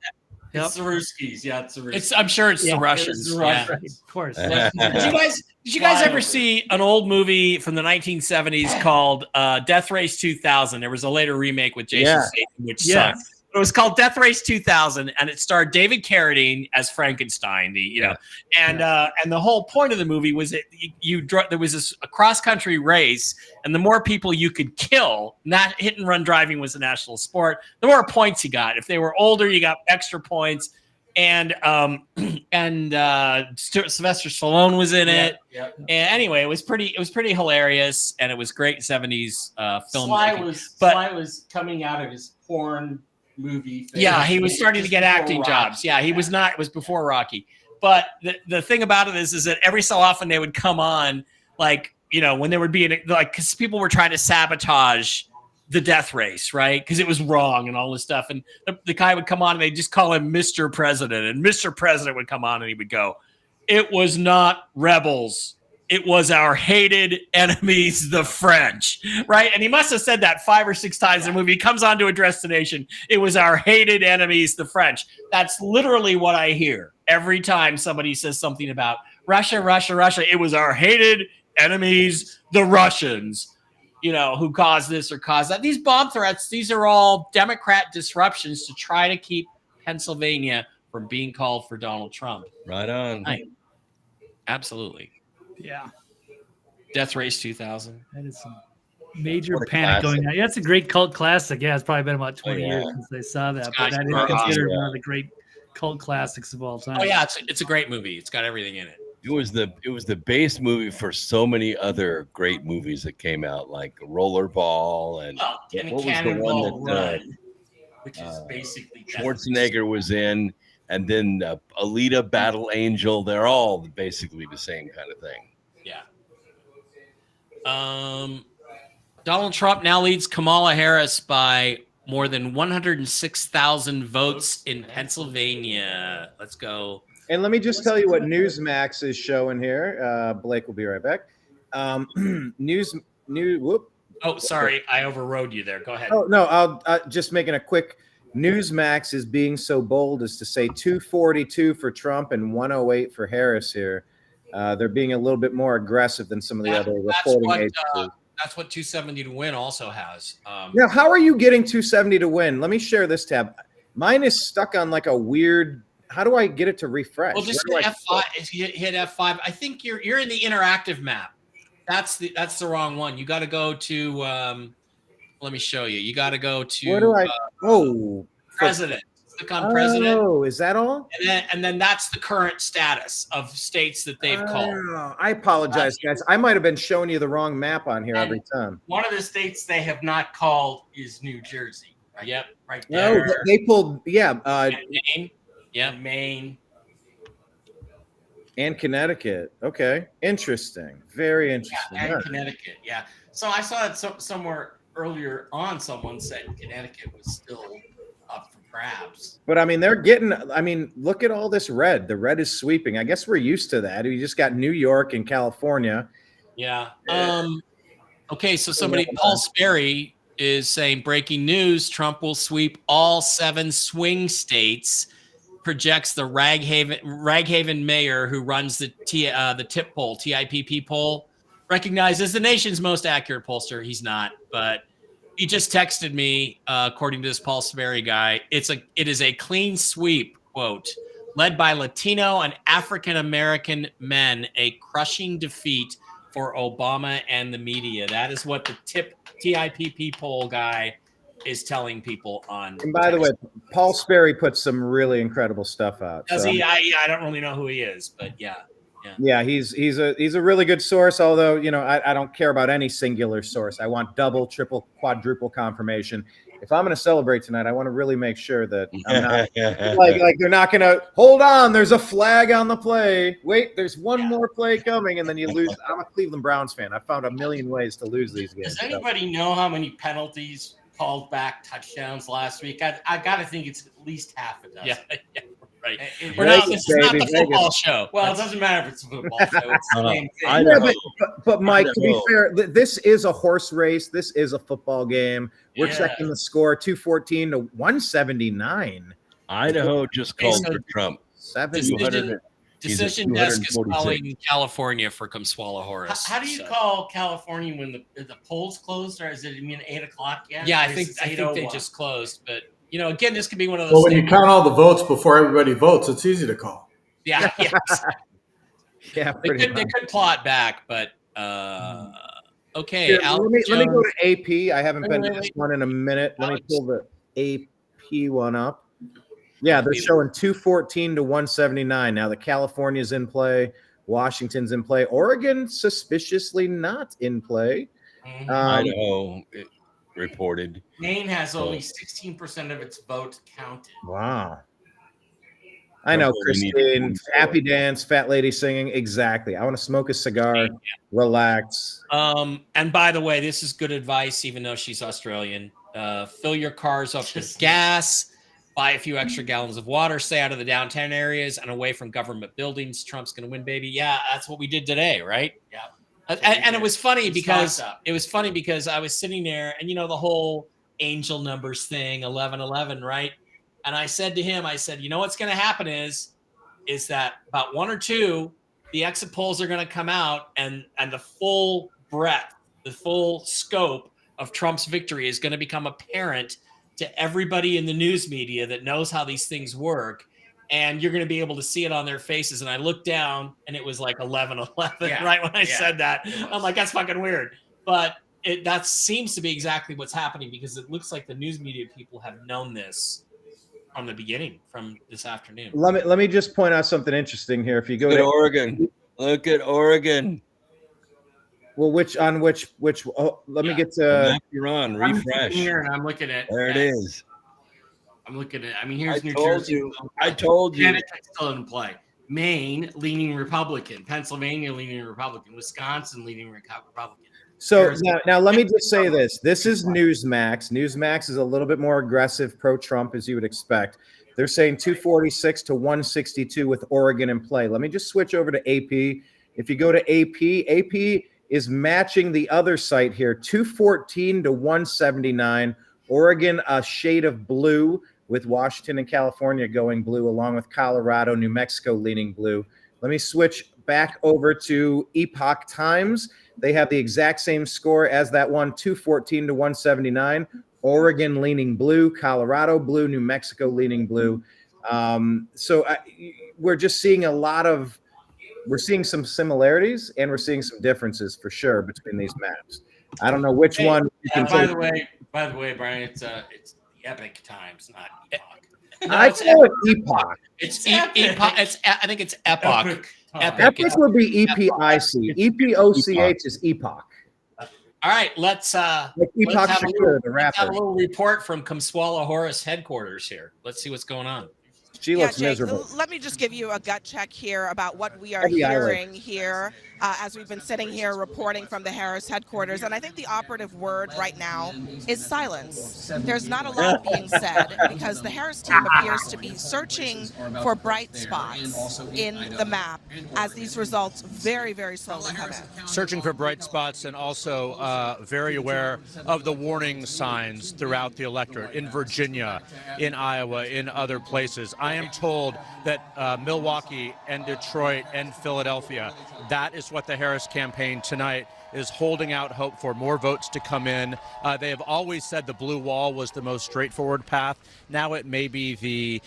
It's the Ruskies. Yeah, it's the Ruskies. I'm sure it's the Russians. It's the Russians. Of course. Did you guys ever see an old movie from the 1970s called Death Race 2000? There was a later remake with Jason Statham, which sucked. It was called Death Race 2000, and it starred David Carradine as Frankenstein. And the whole point of the movie was that there was a cross country race, and the more people you could kill, not hit and run driving was a national sport, the more points you got. If they were older, you got extra points. And Sylvester Stallone was in it. Yeah. And anyway, it was pretty hilarious, and it was great 70s film. Sly was coming out of his porn movie phase. Yeah, he was starting to get acting jobs. Yeah, he was not. It was before Rocky. But the thing about it is that every so often they would come on, like, when there would be because people were trying to sabotage the death race, right? Because it was wrong and all this stuff. And the guy would come on and they'd just call him Mr. President. And Mr. President would come on and he would go, "It was not rebels. It was our hated enemies, the French," right? And he must have said that 5 or 6 times in the movie. He comes on to address the nation. It was our hated enemies, the French. That's literally what I hear every time somebody says something about Russia, Russia, Russia. It was our hated enemies, the Russians, who caused this or caused that. These bomb threats, these are all Democrat disruptions to try to keep Pennsylvania from being called for Donald Trump. Right on. Absolutely. Yeah. Death Race 2000. That is some major panic going on. Yeah, it's a great cult classic. Yeah, it's probably been about 20 years since I saw that. But that is considered one of the great cult classics of all time. Oh yeah, it's a great movie. It's got everything in it. It was the base movie for so many other great movies that came out, like Rollerball and what was the one that which is basically Schwarzenegger was in, and then Alita, Battle Angel. They're all basically the same kind of thing. Yeah. Donald Trump now leads Kamala Harris by more than 106,000 votes in Pennsylvania. Let's go. And let me just tell you what Newsmax is showing here. Blake will be right back. Whoop. Oh, sorry. I overrode you there. Go ahead. Oh, no. I'll just making a quick. Newsmax is being so bold as to say 242 for Trump and 108 for Harris here. They're being a little bit more aggressive than some of the other reporting agencies. That's what 270 to win also has. Now, how are you getting 270 to win? Let me share this tab. Mine is stuck on like a weird. How do I get it to refresh? Well, just hit F5. If you hit F5, I think you're in the interactive map. That's the wrong one. You got to go to. Let me show you. You got to go to. Where do I? President. Click on president. Oh, is that all? And then that's the current status of states that they've called. I apologize, guys. I might have been showing you the wrong map on here every time. One of the states they have not called is New Jersey. Right? Yep. Right there. No, they pulled. Yeah. Maine. Yeah. Maine. And Connecticut. Okay. Interesting. Very interesting. And Connecticut. Yeah. So I saw it somewhere earlier on. Someone said Connecticut was still up for grabs. But I mean, look at all this red. The red is sweeping. I guess we're used to that. We just got New York and California. Yeah. Okay. So Paul Sperry is saying breaking news: Trump will sweep all 7 swing states. Projects the Raghaven mayor who runs the TIPP poll, recognized as the nation's most accurate pollster. He's not, but He just texted me, according to this Paul Sperry guy, it is a clean sweep, quote, led by Latino and African American men, a crushing defeat for Obama and the media. That is what the TIPP poll guy is telling people on. And by the way, Paul Sperry puts some really incredible stuff out. Does he? I don't really know who he is, but yeah. Yeah, he's a really good source. Although I don't care about any singular source. I want double, triple, quadruple confirmation. If I'm going to celebrate tonight, I want to really make sure that I'm not like they're not going to hold on. There's a flag on the play. Wait, there's one more play coming, and then you lose. I'm a Cleveland Browns fan. I found a million ways to lose these games. Does anybody know how many penalties called back touchdowns last week? I got to think it's at least half a dozen. Yeah. Right. This is not the football show. Well, it doesn't matter if it's a football show. It's the same thing. But Mike, to be fair, this is a horse race. This is a football game. We're checking the score 214 to 179. Idaho just called for Trump. Decision desk is calling California for Comswalla Horace. How do you call California when the polls closed, or is it 8 o'clock yet? Yeah, I think they just closed, but. Again, this could be one of those. Well, when you count all the votes before everybody votes, it's easy to call. Yeah. Yeah. They could plot back, but okay. Here, let me go to AP. I haven't been to this one in a minute. Let me pull the AP one up. Yeah, they're showing 214 to 179. Now the California's in play, Washington's in play, Oregon suspiciously not in play. Idaho reported. Maine has only 16% of its vote counted. Wow. I know, Christine. Happy dance, fat lady singing. Exactly. I want to smoke a cigar, relax. And by the way, this is good advice, even though she's Australian. Fill your cars up with gas, buy a few extra gallons of water, stay out of the downtown areas and away from government buildings. Trump's going to win, baby. Yeah, that's what we did today, right? Yeah. And it was funny because I was sitting there and the whole angel numbers thing, 1111, right? And I said to him, what's going to happen is that about one or two, the exit polls are going to come out and the full breadth, the full scope of Trump's victory is going to become apparent to everybody in the news media that knows how these things work. And you're going to be able to see it on their faces. And I looked down and it was like 11:11 right when I said that. I'm like, that's fucking weird. But that seems to be exactly what's happening because it looks like the news media people have known this from the beginning, from this afternoon. Let me just point out something interesting here. If you go to Oregon, look at Oregon. Well, let me get to. You're on refresh. Here and I'm looking at. There it is. I'm looking at. Here's New Jersey. I told you. Connecticut still in play. Maine leaning Republican. Pennsylvania leaning Republican. Wisconsin leaning Republican. So now let me just say this. This is Newsmax. Newsmax is a little bit more aggressive pro-Trump as you would expect. They're saying 246 to 162 with Oregon in play. Let me just switch over to AP. If you go to AP is matching the other site here, 214 to 179. Oregon, a shade of blue, with Washington and California going blue, along with Colorado, New Mexico leaning blue. Let me switch back over to Epoch Times. They have the exact same score as that one, 214 to 179. Oregon leaning blue, Colorado blue, New Mexico leaning blue. We're just seeing we're seeing some similarities and we're seeing some differences for sure between these maps. I don't know which one you can take. By the way, Brian, it's the Epic Times, not Epoch. I call it Epoch. It's Epoch. I think it's Epoch. Epic would be EPIC. EPOCH is Epoch. All right, let's have a little report from Comswalla Horace headquarters here. Let's see what's going on. She looks miserable. Let me just give you a gut check here about what we are hearing here as we've been sitting here reporting from the Harris headquarters. And I think the operative word right now is silence. There's not a lot being said because the Harris team appears to be searching for bright spots in the map as these results very, very slowly come in. Searching for bright spots and also very aware of the warning signs throughout the electorate in Virginia, in Iowa, in other places. I am told that Milwaukee and Detroit and Philadelphia, that is what the Harris campaign tonight is holding out hope for, more votes to come in. They have always said the blue wall was the most straightforward path. Now it may be the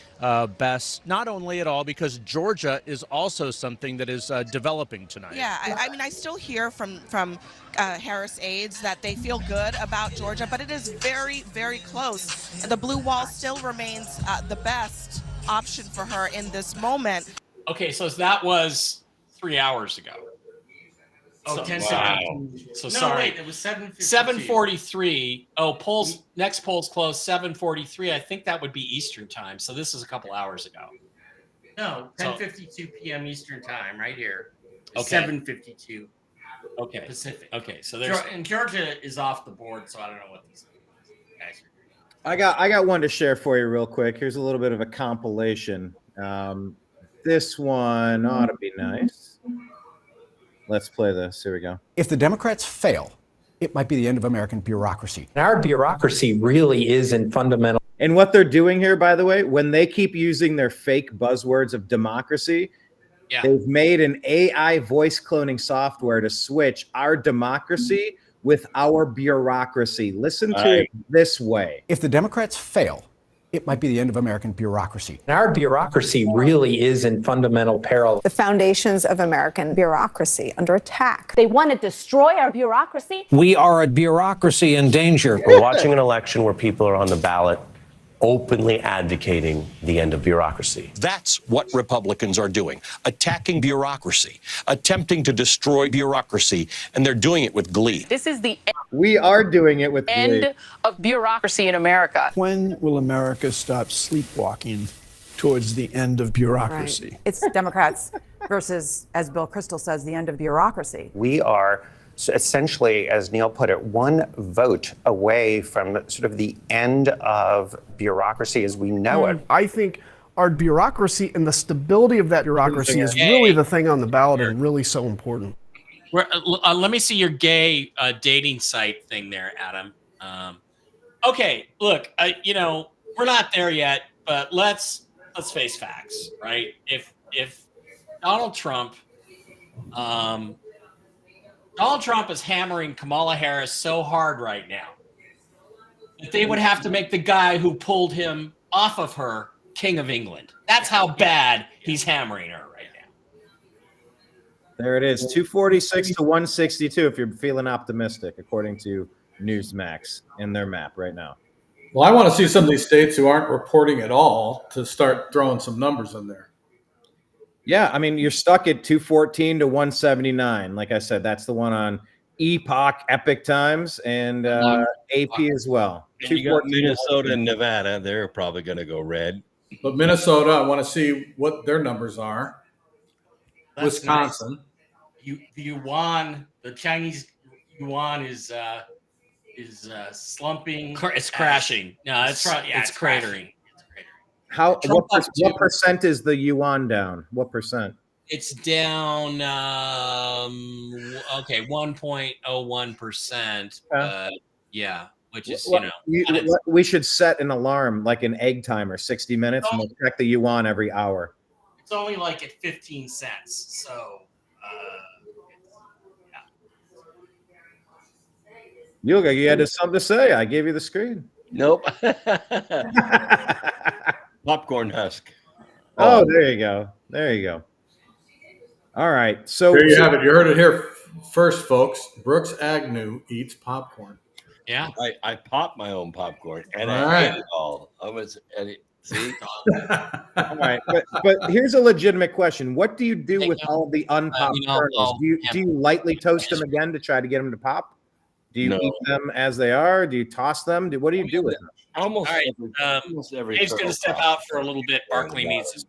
best, not only at all, because Georgia is also something that is developing tonight. Yeah, I mean, I still hear from Harris aides that they feel good about Georgia, but it is very, very close. The blue wall still remains the best option for her in this moment. Okay, so that was 3 hours ago. Oh, So, 10 wow. seconds. So No, sorry. wait, it was 7:52. 7:43. Oh, next poll's closed 7:43. I think that would be Eastern time. So this is a couple hours ago. No, 10:52 p.m. Eastern time, right here. Okay. 7:52. Okay. Pacific. Okay, so there's And Georgia is off the board, so I don't know what these guys are doing. I got one to share for you real quick. Here's a little bit of a compilation. This one ought to be nice. Let's play this. Here we go. If the Democrats fail, it might be the end of American bureaucracy. Our bureaucracy really is in fundamental. And what they're doing here, by the way, when they keep using their fake buzzwords of democracy, they've made an AI voice cloning software to switch our democracy with our bureaucracy. Listen to it this way. If the Democrats fail, it might be the end of American bureaucracy. Our bureaucracy really is in fundamental peril. The foundations of American bureaucracy under attack. They want to destroy our bureaucracy. We are a bureaucracy in danger. We're watching an election where people are on the ballot openly advocating the end of bureaucracy. That's what Republicans are doing, attacking bureaucracy, attempting to destroy bureaucracy, and they're doing it with glee. This is the We are doing it with end glee. of bureaucracy in America. When will America stop sleepwalking towards the end of bureaucracy? Right. It's Democrats versus, as Bill Kristol says, the end of bureaucracy. We are essentially, as Neil put it, one vote away from sort of the end of bureaucracy as we know it. I think our bureaucracy and the stability of that bureaucracy is really the thing on the ballot and really so important. Let me see your gay dating site thing there, Adam. Okay, look, we're not there yet, but let's face facts, right? If Donald Trump is hammering Kamala Harris so hard right now that they would have to make the guy who pulled him off of her King of England. That's how bad he's hammering her right now. There it is, 246 to 162 if you're feeling optimistic, according to Newsmax in their map right now. Well, I want to see some of these states who aren't reporting at all to start throwing some numbers in there. Yeah, I mean, you're stuck at 214 to 179. Like I said, that's the one on Epic Times, and AP as well. You got Minnesota and Nevada. They're probably going to go red. But Minnesota, I want to see what their numbers are. That's Wisconsin. nice. The yuan, the Chinese yuan is slumping. It's crashing. No, it's it's cratering. What percent is the yuan down? What percent? It's down 1.01%. Yeah, which is we should set an alarm, like an egg timer, 60 minutes, and we'll check the yuan every hour. It's only like at 15 cents. So You had something to say. I gave you the screen. Nope. Popcorn husk. Oh, there you go. There you go. All right. So there you have it. You heard it here first, folks. Brooks Agnew eats popcorn. Yeah. I popped my own popcorn and All I ate right. it all. See? All right. But here's a legitimate question. What do you do with all the unpopped kernels? Do you lightly toast them again to try to get them to pop? Do you eat them as they are? Do you toss them? What do you do with them? Almost every Dave's going to step out for a little bit. Barkley needs his.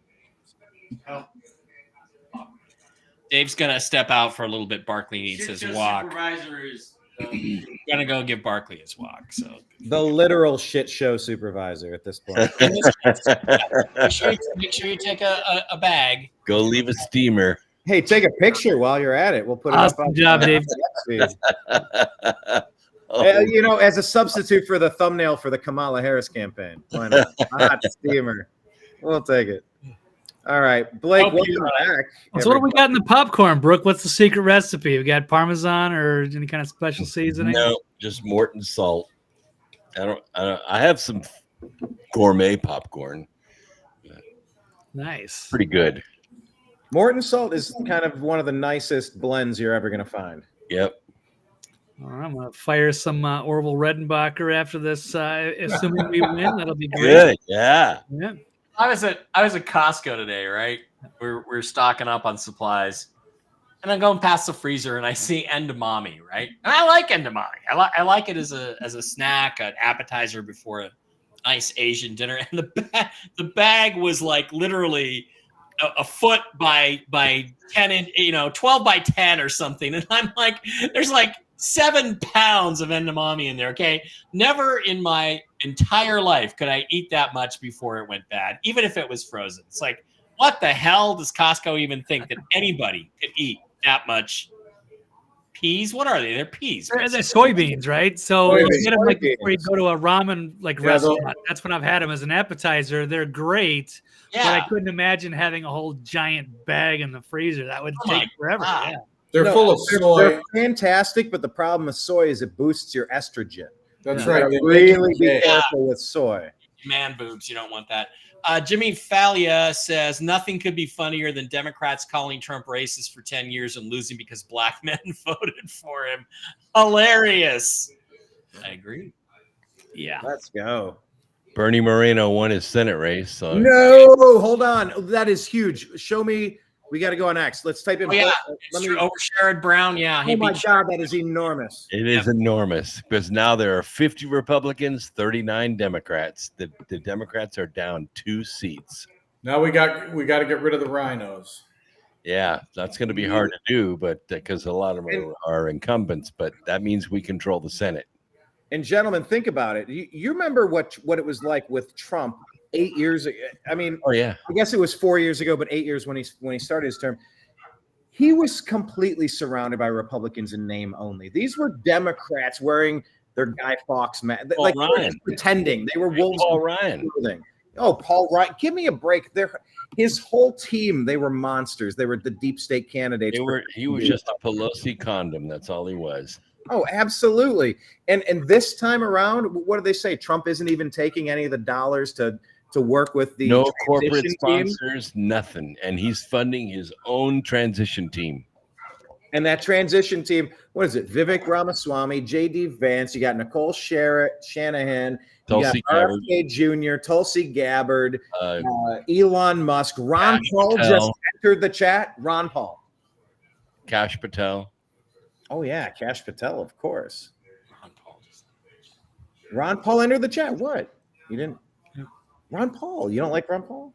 Dave's going to step out for a little bit. Barkley needs his walk. Supervisor is going to go give Barkley his walk. So the literal shit show supervisor at this point. Make sure you take a bag. Go leave a steamer. Hey, take a picture while you're at it. We'll put it up. Awesome job, Dave. As a substitute for the thumbnail for the Kamala Harris campaign. Why not? Hot steamer. We'll take it. All right, Blake, welcome back. So what do we got in the popcorn, Brooke? What's the secret recipe? We got Parmesan or any kind of special seasoning? No, just Morton salt. I have some gourmet popcorn. Nice. Pretty good. Morton salt is kind of one of the nicest blends you're ever going to find. Yep. All right, I'm going to fire some Orville Redenbacher after this, assuming we win. That'll be great. Good. Yeah. Yeah. I was at Costco today, right? We're stocking up on supplies, and I'm going past the freezer, and I see edamame, right? And I like edamame. I like it as a snack, an appetizer before a nice Asian dinner. And the bag was like literally a foot by 10, 12 by 10 or something, and I'm like, there's like 7 pounds of edamame in there. Okay, never in my entire life could I eat that much before it went bad, even if it was frozen. It's like, what the hell does Costco even think that anybody could eat that much peas? What are they? They're peas. They're soybeans, right? So you get them like Soybeans. before you go to a ramen restaurant. That's when I've had them as an appetizer. They're great, but I couldn't imagine having a whole giant bag in the freezer. That would take forever. Yeah. They're full of soy. They're fantastic, but the problem with soy is it boosts your estrogen. That's right. They Really make be you careful with soy. Man boobs, you don't want that. Jimmy Falia says nothing could be funnier than Democrats calling Trump racist for 10 years and losing because black men voted for him. Hilarious. I agree. Yeah. Let's go. Bernie Moreno won his Senate race. So No, hold on. That is huge. Show me. We got to go on X. Let's type in. Oh, yeah. Let me, Over Sherrod Brown. Yeah. oh my God, that is enormous. it is enormous because now there are 50 Republicans, 39 Democrats. The Democrats are down 2 seats. Now we got to get rid of the rhinos. Yeah, that's going to be hard to do, but because a lot of them are incumbents, but that means we control the Senate. And gentlemen, think about it. You remember what it was like with Trump 8 years ago? I mean, Oh yeah, I guess it was 4 years ago, but 8 years when he started his term. He was completely surrounded by Republicans in name only. These were Democrats wearing their Guy Fawkes mask, like Ryan. pretending they were wolves. Paul Ryan. Oh, Paul Ryan, give me a break. His whole team, they were monsters. They were the deep state candidates. He was just a Pelosi condom. That's all he was. Oh, absolutely. And this time around, what do they say? Trump isn't even taking any of the dollars to work with the No corporate transition team? sponsors, nothing. And he's funding his own transition team. And that transition team, what is it? Vivek Ramaswamy, J.D. Vance, you got Nicole Shanahan, Tulsi you got RFK Jr., Tulsi Gabbard, Elon Musk, Ron Cash Paul Patel. just entered the chat. Ron Paul. Cash Patel. Oh, yeah, Cash Patel, of course. Ron Paul entered the chat. What? You didn't? Ron Paul. You don't like Ron Paul?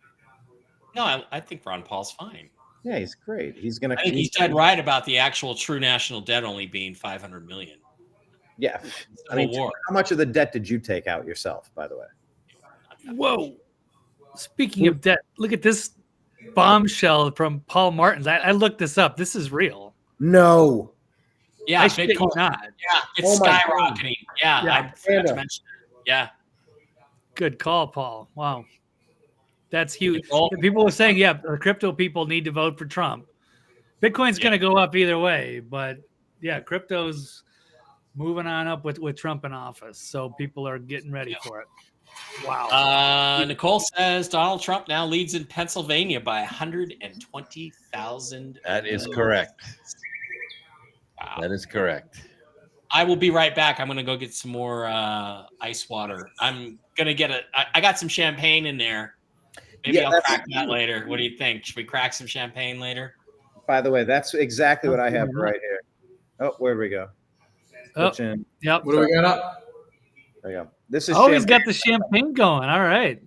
No, I think Ron Paul's fine. Yeah, he's great. He's going to. I think he's dead right about the actual true national debt only being $500 million. Yeah. I Civil mean, War. how much of the debt did you take out yourself, by the way? Whoa. Speaking of debt, look at this bombshell from Paul Martins. I looked this up. This is real. No. Yeah, I shit you Bitcoin. not. Yeah, it's Oh my skyrocketing. Yeah, Yeah. I forgot to mention that. Yeah. Good call, Paul. Wow. That's huge. People were saying, yeah, the crypto people need to vote for Trump. Bitcoin's going to go up either way, but yeah, crypto's moving on up with Trump in office. So people are getting ready for it. Wow. Nicole says Donald Trump now leads in Pennsylvania by 120,000. That is correct. Wow. That is correct. I will be right back. I'm going to go get some more ice water. I'm going to I got some champagne in there. Maybe I'll crack that later. What do you think? Should we crack some champagne later? By the way, that's exactly what I have right here. Oh, where do we go? Oh, yep. What do we got up? There you go. This is he's got the champagne going. All right.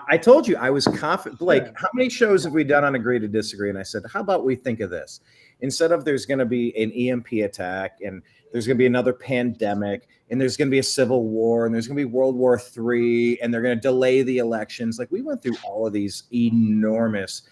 I told you I was confident. Blake, how many shows have we done on Agree to Disagree? And I said, how about we think of this? Instead of there's going to be an EMP attack and there's going to be another pandemic and there's going to be a civil war and there's going to be World War III and they're going to delay the elections. Like we went through all of these enormous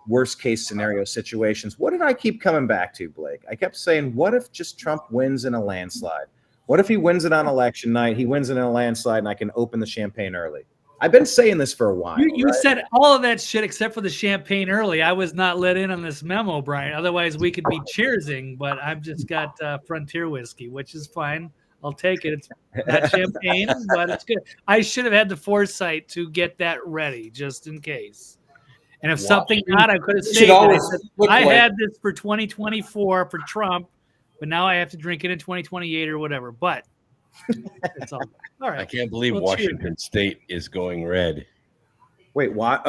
worst case scenario situations. What did I keep coming back to, Blake? I kept saying, what if just Trump wins in a landslide? What if he wins it on election night? He wins it in a landslide and I can open the champagne early. I've been saying this for a while. You said all of that shit except for the champagne early. I was not let in on this memo, Brian. Otherwise, we could be cheersing, but I've just got Frontier whiskey, which is fine. I'll take it. It's not champagne, but it's good. I should have had the foresight to get that ready just in case. And if something not, I could have saved it. I had this for 2024 for Trump, but now I have to drink it in 2028 or whatever. But it's all good. All right. I can't believe Washington State is going red. Wait, what?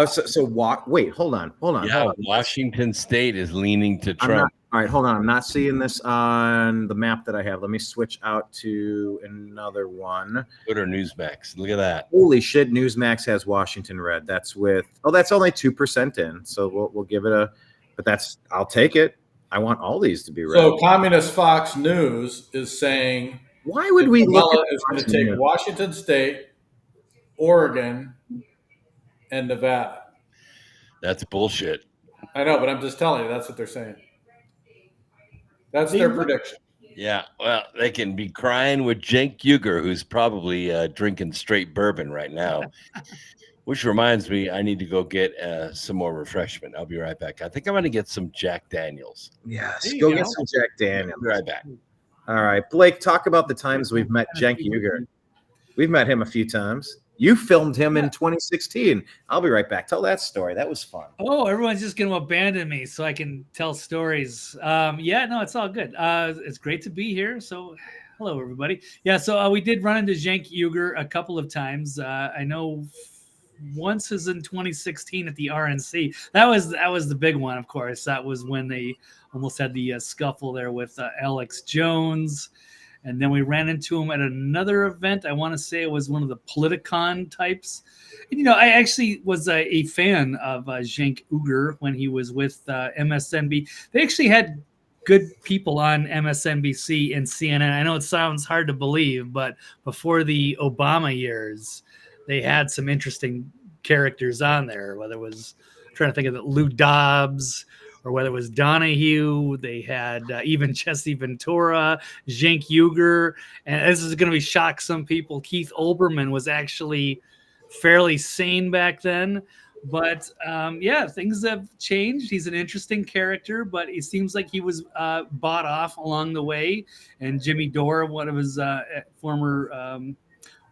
Wait, hold on. Yeah, Washington State is leaning to Trump. All right, hold on. I'm not seeing this on the map that I have. Let me switch out to another one. Twitter Newsmax. Look at that. Holy shit! Newsmax has Washington red. That's with. Oh, that's only 2% in. So we'll give it a. But that's. I'll take it. I want all these to be red. So Communist Fox News is saying. Why would we look at is going to take Washington State, Oregon, and Nevada? That's bullshit. I know, but I'm just telling you, that's what they're saying. That's their prediction. Yeah, well, they can be crying with Cenk Uygur, who's probably drinking straight bourbon right now. Which reminds me, I need to go get some more refreshment. I'll be right back. I think I'm going to get some Jack Daniels. Yes, go get some Jack Daniels. I'll be right back. All right, Blake, talk about the times we've met Cenk Uygur. We've met him a few times. You filmed him in 2016. I'll be right back. Tell that story. That was fun. Oh, everyone's just going to abandon me so I can tell stories. Yeah, no, it's all good. It's great to be here. So hello, everybody. Yeah, so we did run into Cenk Uygur a couple of times. I know once is in 2016 at the RNC. That was the big one, of course. That was when they almost had the scuffle there with Alex Jones. And then we ran into him at another event. I want to say it was one of the Politicon types. And, I actually was a fan of Cenk Uygur when he was with MSNBC. They actually had good people on MSNBC and CNN. I know it sounds hard to believe, but before the Obama years, they had some interesting characters on there, whether it was I'm trying to think of it, Lou Dobbs, or whether it was Donahue. They had even Jesse Ventura, Cenk Uygur, and this is going to be shock some people. Keith Olbermann was actually fairly sane back then, but yeah, things have changed. He's an interesting character, but it seems like he was bought off along the way. And Jimmy Dore, one of his former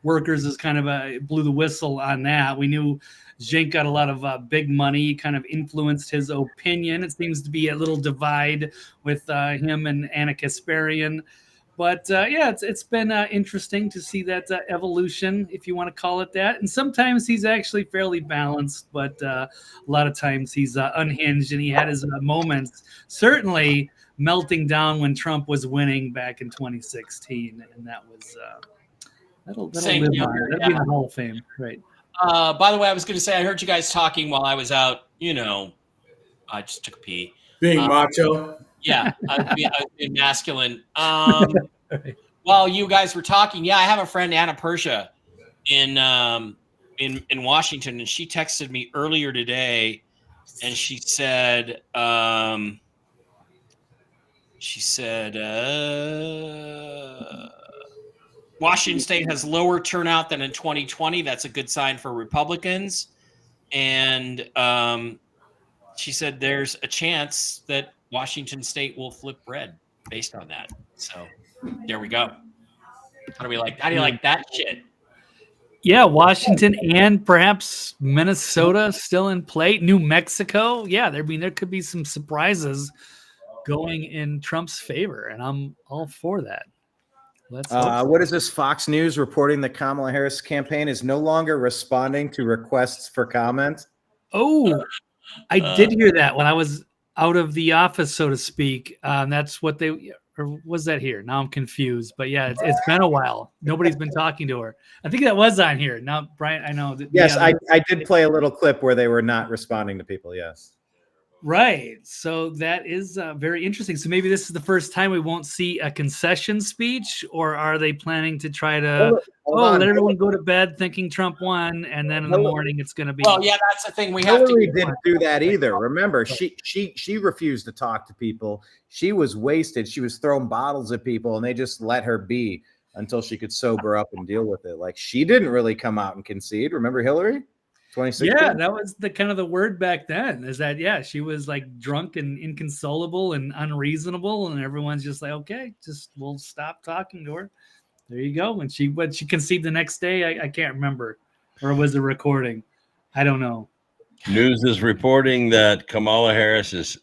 workers, is kind of blew the whistle on that. We knew Cenk got a lot of big money, kind of influenced his opinion. It seems to be a little divide with him and Anna Kasparian. But yeah, it's been interesting to see that evolution, if you want to call it that. And sometimes he's actually fairly balanced, but a lot of times he's unhinged, and he had his moments, certainly melting down when Trump was winning back in 2016. And that was that'll live on. That'll be in the Hall of Fame, right? By the way, I was going to say, I heard you guys talking while I was out. I just took a pee. Being macho. Yeah, I was being masculine. While you guys were talking, yeah, I have a friend, Anna Persia, in Washington, and she texted me earlier today, and she said, Washington State has lower turnout than in 2020. That's a good sign for Republicans. And she said there's a chance that Washington State will flip red based on that. So there we go. How do you like that shit? Yeah, Washington and perhaps Minnesota still in play. New Mexico. Yeah, there could be some surprises going in Trump's favor, and I'm all for that. What is this? Fox News reporting that Kamala Harris campaign is no longer responding to requests for comment. Oh, I did hear that when I was out of the office, so to speak. That's what or was that here? Now I'm confused. But yeah, it's been a while. Nobody's been talking to her. I think that was on here. Now, Brian, I know that. Yes, I did play a little clip where they were not responding to people. Yes. Right. So that is very interesting. So maybe this is the first time we won't see a concession speech, or are they planning to try to let everyone go to bed thinking Trump won, and then in the morning it's going to be. Well, yeah, that's the thing. Hillary didn't do that either. Remember, she refused to talk to people. She was wasted. She was throwing bottles at people, and they just let her be. until she could sober up and deal with it. Like, she didn't really come out and concede. Remember Hillary? 2016? Yeah, that was the kind of the word back then, is that, yeah, she was like drunk and inconsolable and unreasonable, and everyone's just like, okay, just we'll stop talking to her. There you go. And she conceived the next day. I can't remember, or was it recording? I don't know. News is reporting that Kamala Harris is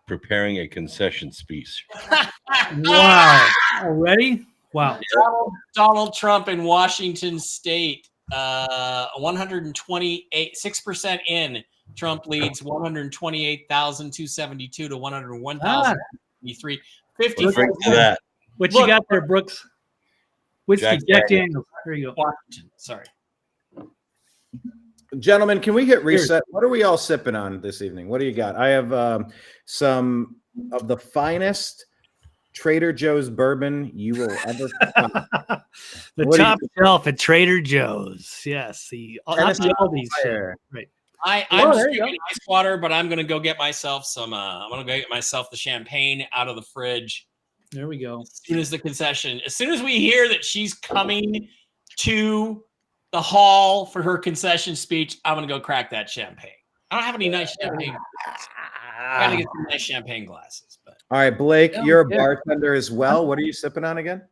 preparing a concession speech. Wow. Already? Wow. Donald Trump in Washington State, 128.6% in. Trump leads 128,272 to 101,053. 54. That. What you got there, Brooks? Whiskey, Jack Daniels. There you go. Washington. Sorry. Gentlemen, can we hit reset? What are we all sipping on this evening? What do you got? I have some of the finest Trader Joe's bourbon you will ever find. The top shelf at Trader Joe's. Yes, Aldi's. Right. I'm drinking ice water, but I'm going to go get myself some. I'm going to go get myself the champagne out of the fridge. There we go. As soon as we hear that she's coming to the hall for her concession speech, I'm going to go crack that champagne. I don't have any nice champagne glasses. I got to get some nice champagne glasses. But all right, Blake, you're a bartender as well. What are you sipping on again?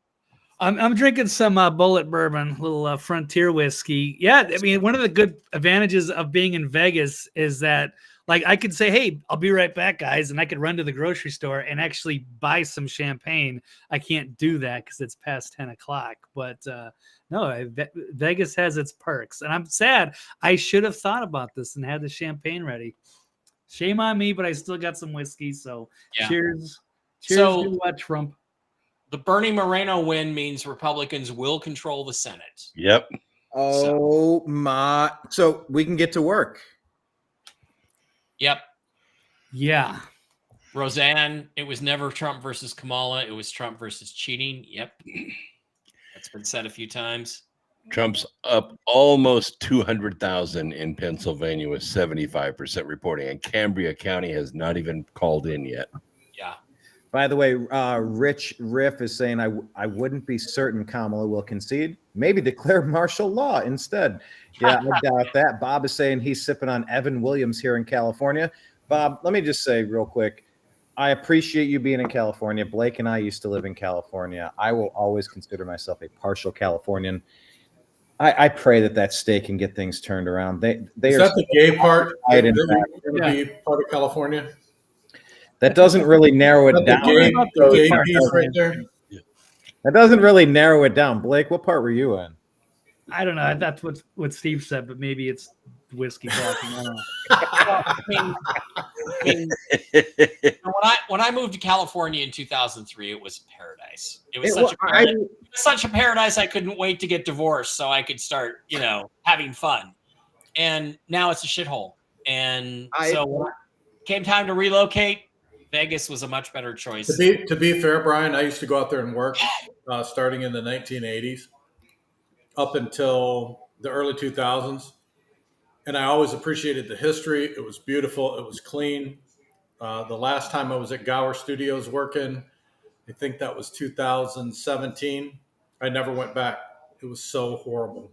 I'm drinking some Bullet bourbon, little Frontier whiskey. Yeah, I mean, one of the good advantages of being in Vegas is that, like, I could say, hey, I'll be right back, guys, and I could run to the grocery store and actually buy some champagne. I can't do that because it's past 10 o'clock. But no, Vegas has its perks. And I'm sad. I should have thought about this and had the champagne ready. Shame on me, but I still got some whiskey. So cheers. Cheers to Trump. The Bernie Moreno win means Republicans will control the Senate. Yep. So we can get to work. Yep. Yeah. Roseanne, it was never Trump versus Kamala. It was Trump versus cheating. Yep. That's been said a few times. Trump's up almost 200,000 in Pennsylvania with 75% reporting, and Cambria County has not even called in yet. Yeah. By the way, Rich Riff is saying, I wouldn't be certain Kamala will concede. Maybe declare martial law instead. Yeah, I doubt that. Bob is saying he's sipping on Evan Williams here in California. Bob, let me just say real quick, I appreciate you being in California. Blake and I used to live in California. I will always consider myself a partial Californian. I pray that state can get things turned around. Is that the gay part? Going to be part of California? That doesn't really narrow it down. The gay piece right there. That doesn't really narrow it down. Blake, what part were you in? I don't know. That's what Steve said, but maybe it's whiskey talking. I don't know. When I moved to California in 2003, it was paradise. It was such a paradise. I couldn't wait to get divorced so I could start, having fun. And now it's a shithole. And so when it came time to relocate, Vegas was a much better choice. To be fair, Brian, I used to go out there and work starting in the 1980s up until the early 2000s. And I always appreciated the history. It was beautiful. It was clean. The last time I was at Gower Studios working, I think that was 2017. I never went back. It was so horrible.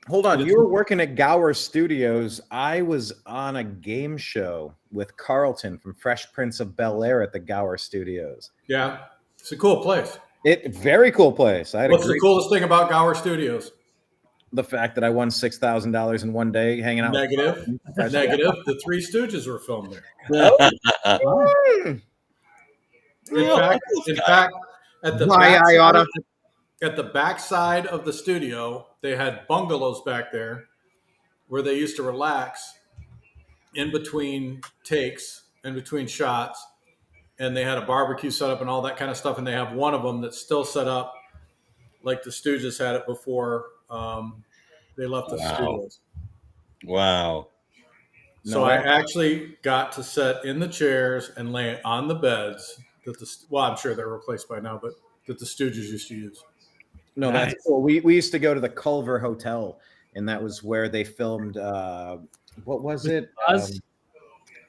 Hold on. You were working at Gower Studios. I was on a game show with Carlton from Fresh Prince of Bel-Air at the Gower Studios. Yeah. It's a cool place. Very cool place. What's the coolest thing about Gower Studios? The fact that I won $6,000 in one day hanging out. Negative. The Three Stooges were filmed there. In fact, at the backside of the studio, they had bungalows back there where they used to relax in between takes, in between shots, and they had a barbecue set up and all that kind of stuff. And they have one of them that's still set up like the Stooges had it before they left the studios. Wow. So I actually got to sit in the chairs and lay on the beds I'm sure they're replaced by now, but that the Stooges used to use. No, that's cool. We used to go to the Culver Hotel, and that was where they filmed, what was it?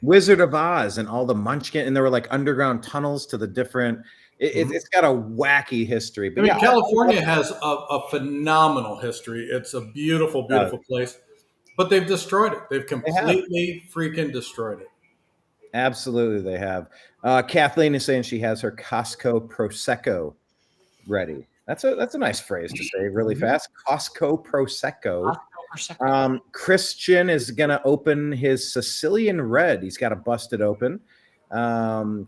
Wizard of Oz and all the Munchkin, and there were like underground tunnels to the different It's got a wacky history. But I mean, California has a phenomenal history. It's a beautiful, beautiful place, but they've destroyed it. They've completely freaking destroyed it. Absolutely, they have. Kathleen is saying she has her Costco Prosecco ready. That's a nice phrase to say really fast. Costco Prosecco. Christian is gonna open his Sicilian Red. He's got to bust it open.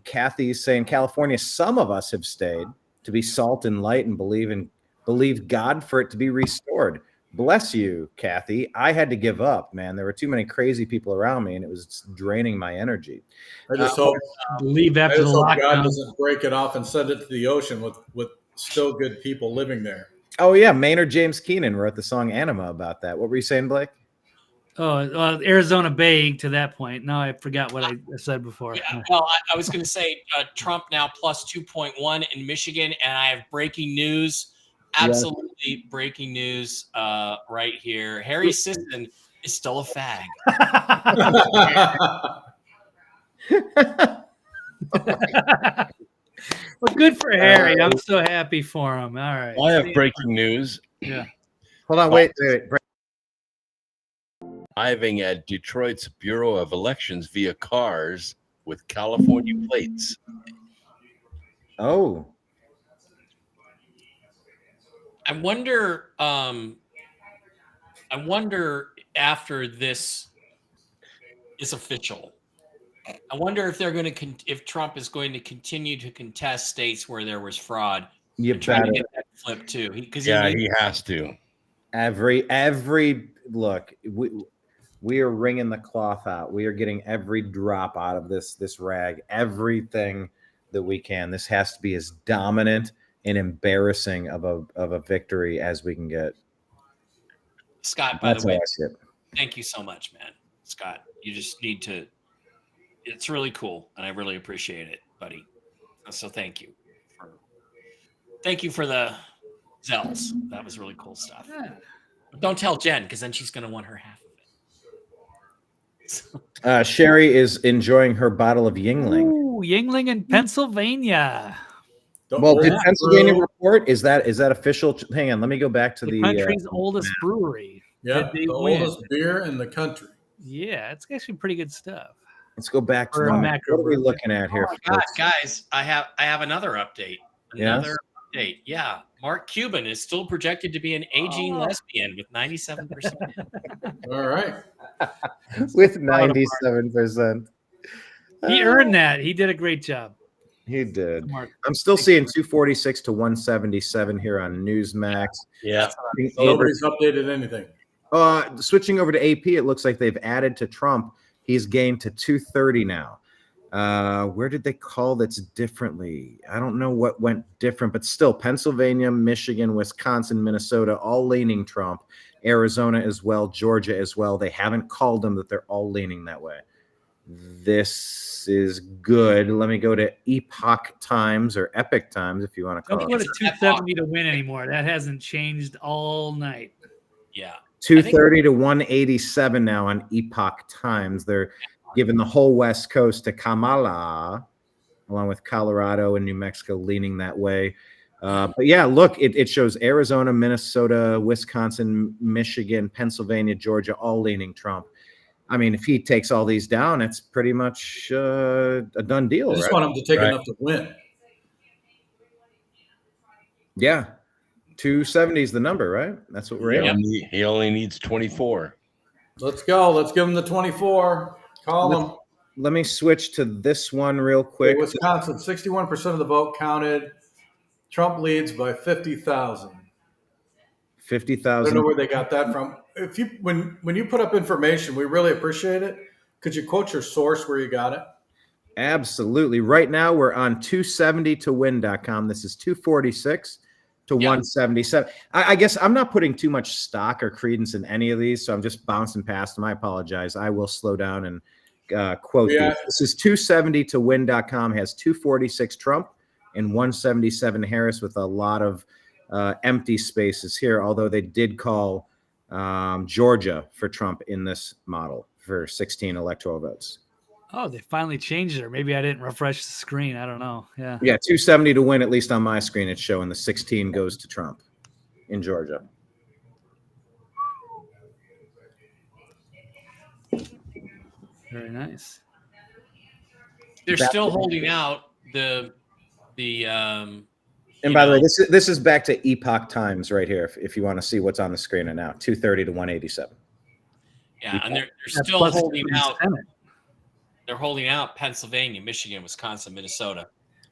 Kathy's saying California. Some of us have stayed to be salt and light and believe God for it to be restored. Bless you, Kathy. I had to give up, man. There were too many crazy people around me, and it was draining my energy. I just hope after the lockdown, God doesn't break it off and send it to the ocean with still good people living there. Oh yeah, Maynard James Keenan wrote the song "Anima" about that. What were you saying, Blake? Oh, Arizona Bay to that point. No, I forgot what I said before. Yeah, well, I was going to say Trump now plus 2.1 in Michigan, and I have breaking news. Absolutely breaking news right here. Harry Sisson is still a fag. Well, good for Harry. I'm so happy for him. All right. I have breaking news. Yeah. Hold on. Wait. Arriving at Detroit's Bureau of Elections via cars with California plates. Oh. I wonder after this is official. I wonder if they're going to if Trump is going to continue to contest states where there was fraud. You trying to get that flip too. He has to. Every look, we are wringing the cloth out. We are getting every drop out of this rag. Everything that we can. This has to be as dominant and embarrassing of a victory as we can get. Scott, by the way, thank you so much, man. Scott, you just need to. It's really cool, and I really appreciate it, buddy. So thank you. Thank you for the Zelles. That was really cool stuff. Don't tell Jen, because then she's going to want her half of it. Sherry is enjoying her bottle of Yingling. Ooh, Yingling in Pennsylvania. Well, did Pennsylvania report? Is that official? Hang on, let me go back to the country's oldest brewery. Yeah, the oldest beer in the country. Yeah, it's actually pretty good stuff. Let's go back to what are we looking at here? Oh my God, guys, I have another update. Update. Yeah, Mark Cuban is still projected to be an aging lesbian with 97%. All right. With 97%. He earned that. He did a great job. He did. I'm still seeing 246 to 177 here on Newsmax. Yeah. Nobody's updated anything. Switching over to AP, it looks like they've added to Trump. He's gained to 230 now. Where did they call this differently? I don't know what went different, but still Pennsylvania, Michigan, Wisconsin, Minnesota, all leaning Trump. Arizona as well, Georgia as well. They haven't called them that they're all leaning that way. This is good. Let me go to Epoch Times or Epic Times, if you want to call it. Don't go to 270 to win anymore. That hasn't changed all night. Yeah. 230 to 187 now on Epoch Times. They're giving the whole West Coast to Kamala, along with Colorado and New Mexico leaning that way. But yeah, look, it shows Arizona, Minnesota, Wisconsin, Michigan, Pennsylvania, Georgia, all leaning Trump. I mean, if he takes all these down, it's pretty much a done deal. I just want him to take enough to win. Yeah. 270 is the number, right? That's what we're aiming. He only needs 24. Let's go. Let's give him the 24. Call him. Let me switch to this one real quick. Wisconsin, 61% of the vote counted. Trump leads by 50,000. 50,000. I don't know where they got that from. If you when you put up information, we really appreciate it. Could you quote your source where you got it? Absolutely. Right now we're on 270towin.com. This is 246 to 177. I guess I'm not putting too much stock or credence in any of these, so I'm just bouncing past them. I apologize. I will slow down and quote these. This is 270towin.com, has 246 Trump and 177 Harris with a lot of empty spaces here, although they did call Georgia for Trump in this model for 16 electoral votes. Oh, they finally changed it. Or maybe I didn't refresh the screen. I don't know. Yeah. Yeah, 270 to win, at least on my screen. It's showing the 16 goes to Trump in Georgia. Very nice. They're still holding out the and by the way, this is back to Epoch Times right here. If you want to see what's on the screen now, 230 to 187. Yeah, and they're still holding out. They're holding out Pennsylvania, Michigan, Wisconsin, Minnesota.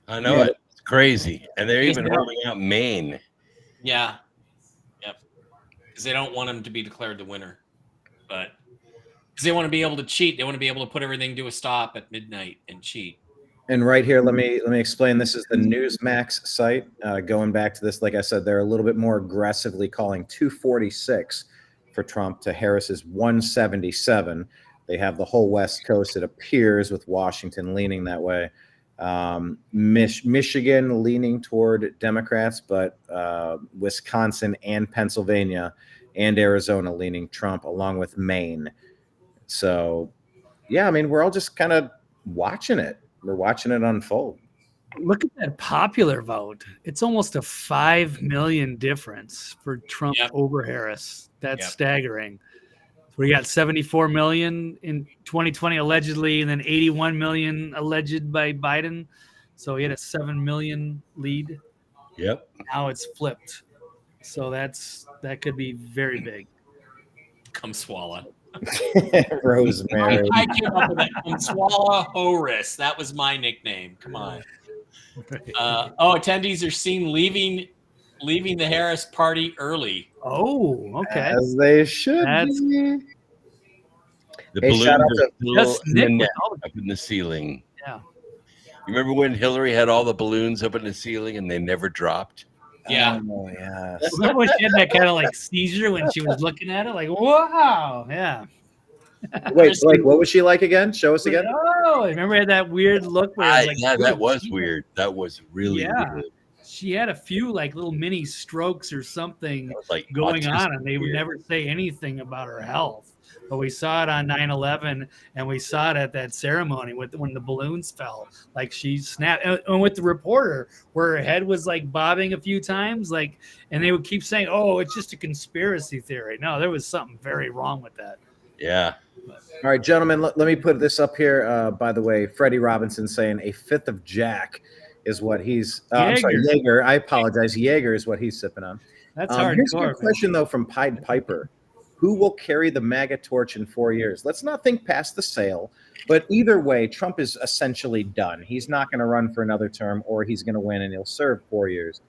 I know it. It's crazy. And they're even holding out Maine. Yeah. Yep. Because they don't want him to be declared the winner. But because they want to be able to cheat. They want to be able to put everything to a stop at midnight and cheat. And right here, let me explain. This is the Newsmax site. Going back to this, like I said, they're a little bit more aggressively calling 246 for Trump to Harris's 177. They have the whole West Coast, it appears, with Washington leaning that way. Michigan leaning toward Democrats, but Wisconsin and Pennsylvania and Arizona leaning Trump, along with Maine. So, yeah, I mean, we're all just kind of watching it. We're watching it unfold. Look at that popular vote. It's almost a 5 million difference for Trump over Harris. That's staggering. So we got 74 million in 2020 allegedly, and then 81 million alleged by Biden. So he had a 7 million lead. Yep. Now it's flipped. So that could be very big. Come swallow. Rosemary. I came up with that. Come swallow Horace. That was my nickname. Come on. Attendees are seen leaving the Harris party early. Oh, okay. As they should be. The Hey, balloons shout out are to- still Yes, in Nick the with net, all up in the ceiling. Yeah. You remember when Hillary had all the balloons up in the ceiling and they never dropped? Yeah. Oh, yes. Remember when she had that kind of like seizure when she was looking at it? Like, wow. Yeah. Wait, Blake, what was she like again? Show us again. Oh, remember that weird look where it was like, Yeah, that was weird. That was really weird. She had a few like little mini strokes or something Like going on, and they would weird. never say anything about her health. But we saw it on 9/11, and we saw it at that ceremony when the balloons fell. Like she snapped, and with the reporter, where her head was like bobbing a few times, like, and they would keep saying, "Oh, it's just a conspiracy theory." No, there was something very wrong with that. Yeah. All right, gentlemen, let me put this up here. By the way, Freddie Robinson saying a fifth of Jack is what he's. I'm sorry, Jaeger. I apologize. Jaeger is what he's sipping on. That's Here's a hardcore. good question, though, from Pied Piper. Who will carry the MAGA torch in 4 years? Let's not think past the sale, but either way, Trump is essentially done. He's not going to run for another term, or he's going to win and he'll serve 4 years.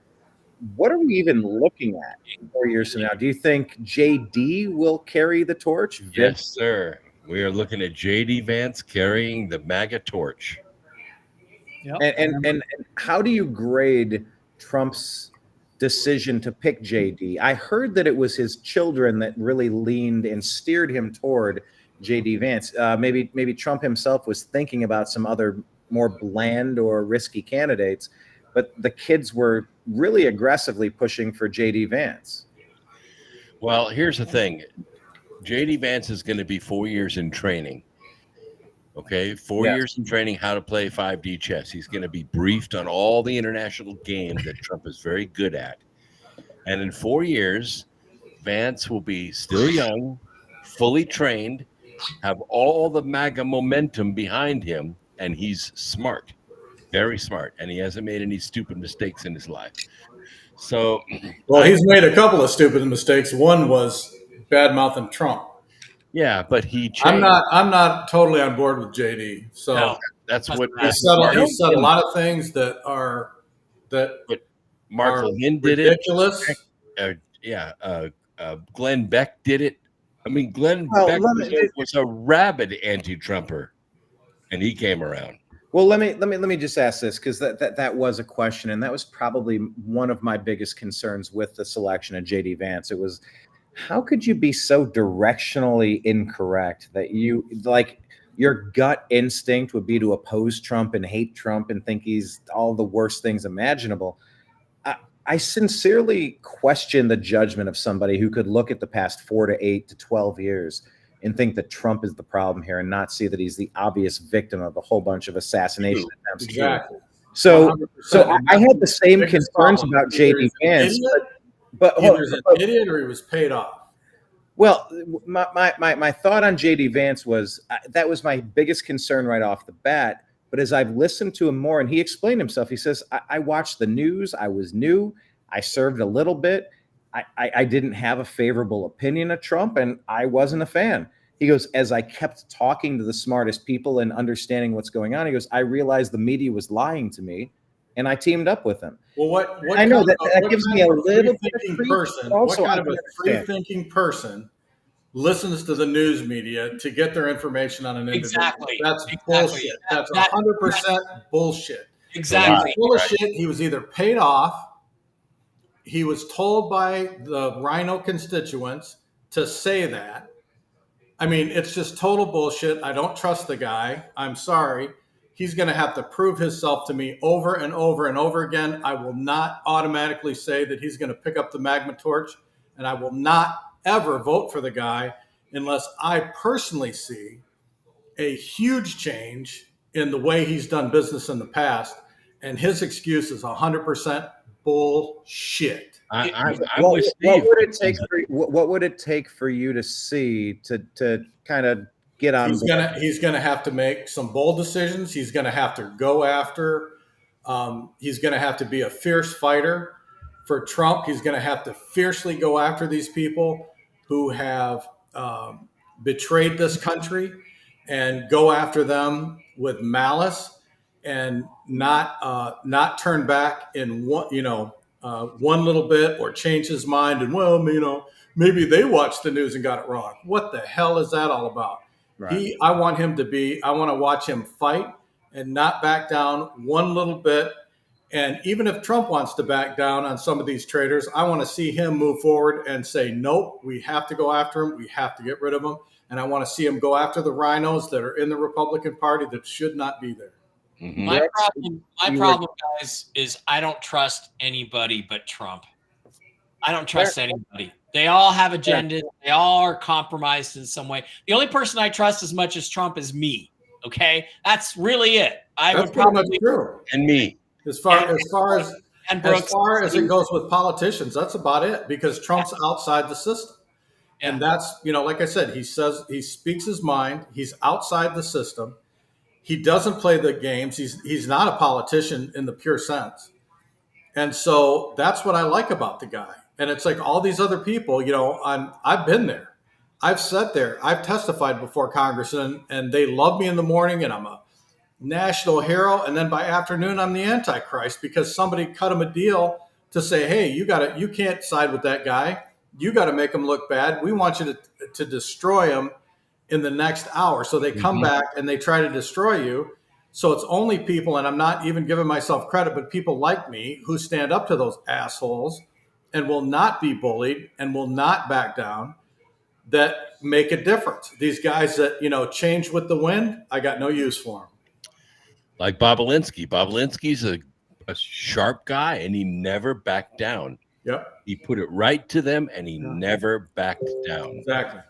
What are we even looking at 4 years from now? Do you think JD will carry the torch? Yes, sir. We are looking at JD Vance carrying the MAGA torch. Yep. And how do you grade Trump's decision to pick JD? I heard that it was his children that really leaned and steered him toward JD Vance. Maybe Trump himself was thinking about some other more bland or risky candidates, but the kids were really aggressively pushing for JD Vance. Well, here's the thing. JD Vance is going to be 4 years in training. Okay, 4 years in training how to play 5D chess. He's going to be briefed on all the international games that Trump is very good at. And in 4 years, Vance will be still young, fully trained, have all the MAGA momentum behind him, and he's smart, very smart, and he hasn't made any stupid mistakes in his life. So, well, he's made a couple of stupid mistakes. One was bad-mouthing Trump. Yeah, but he changed. I'm not totally on board with JD. So no, that's what he said a lot of things that are But Mark Levin did ridiculous. Glenn Beck did it. I mean, Glenn Beck was a rabid anti-Trumper, and he came around. Well, let me just ask this, because that was a question, and that was probably one of my biggest concerns with the selection of JD Vance. It was, how could you be so directionally incorrect that you, like, your gut instinct would be to oppose Trump and hate Trump and think he's all the worst things imaginable? I sincerely question the judgment of somebody who could look at the past 4 to 8 to 12 years and think that Trump is the problem here and not see that he's the obvious victim of a whole bunch of assassination attempts. Exactly. So 100%. I had the same concerns about JD Vance, but either he's an idiot or he was paid off. Well, my thought on JD Vance was that was my biggest concern right off the bat. But as I've listened to him more, and he explained himself, he says, I watched the news. I was new. I served a little bit. I didn't have a favorable opinion of Trump, and I wasn't a fan. He goes, as I kept talking to the smartest people and understanding what's going on, he goes, I realized the media was lying to me, and I teamed up with them. Well, what I know that gives me a little bit of person. What kind of a free-thinking person listens to the news media to get their information on an individual? Exactly. That's bullshit. That's 100% bullshit. Exactly. He's full of shit. He was either paid off, he was told by the Rhino constituents to say that. I mean, it's just total bullshit. I don't trust the guy. I'm sorry. He's going to have to prove himself to me over and over and over again. I will not automatically say that he's going to pick up the magma torch, and I will not ever vote for the guy unless I personally see a huge change in the way he's done business in the past. And his excuse is 100% bullshit. What would it take for you to see to kind of get on? He's gonna have to make some bold decisions. He's gonna have to go after. He's gonna have to be a fierce fighter for Trump. He's gonna have to fiercely go after these people who have betrayed this country, and go after them with malice, and not turn back in one little bit or change his mind and, well, maybe they watched the news and got it wrong. What the hell is that all about? Right. I want to watch him fight and not back down one little bit. And even if Trump wants to back down on some of these traitors, I want to see him move forward and say, nope, we have to go after him. We have to get rid of him. And I want to see him go after the rhinos that are in the Republican Party that should not be there. Mm-hmm. My problem, guys, is I don't trust anybody but Trump. I don't trust anybody. They all have agendas. They all are compromised in some way. The only person I trust as much as Trump is me. Okay, that's really it. That's pretty much true. And me. As far as it goes with politicians, that's about it, because Trump's outside the system. And that's, like I said, he speaks his mind. He's outside the system. He doesn't play the games. He's not a politician in the pure sense. And so that's what I like about the guy. And it's like all these other people, I've been there. I've sat there. I've testified before Congress, and they love me in the morning, and I'm a national hero. And then by afternoon, I'm the Antichrist, because somebody cut him a deal to say, hey, you can't side with that guy. You got to make him look bad. We want you to destroy him in the next hour. So they come back and they try to destroy you. So it's only people, and I'm not even giving myself credit, but people like me who stand up to those assholes and will not be bullied and will not back down, that make a difference. These guys that, change with the wind, I got no use for them. Like Bob Alinsky. Bob Alinsky's a sharp guy, and he never backed down. Yep. He put it right to them, and he never backed down. Exactly.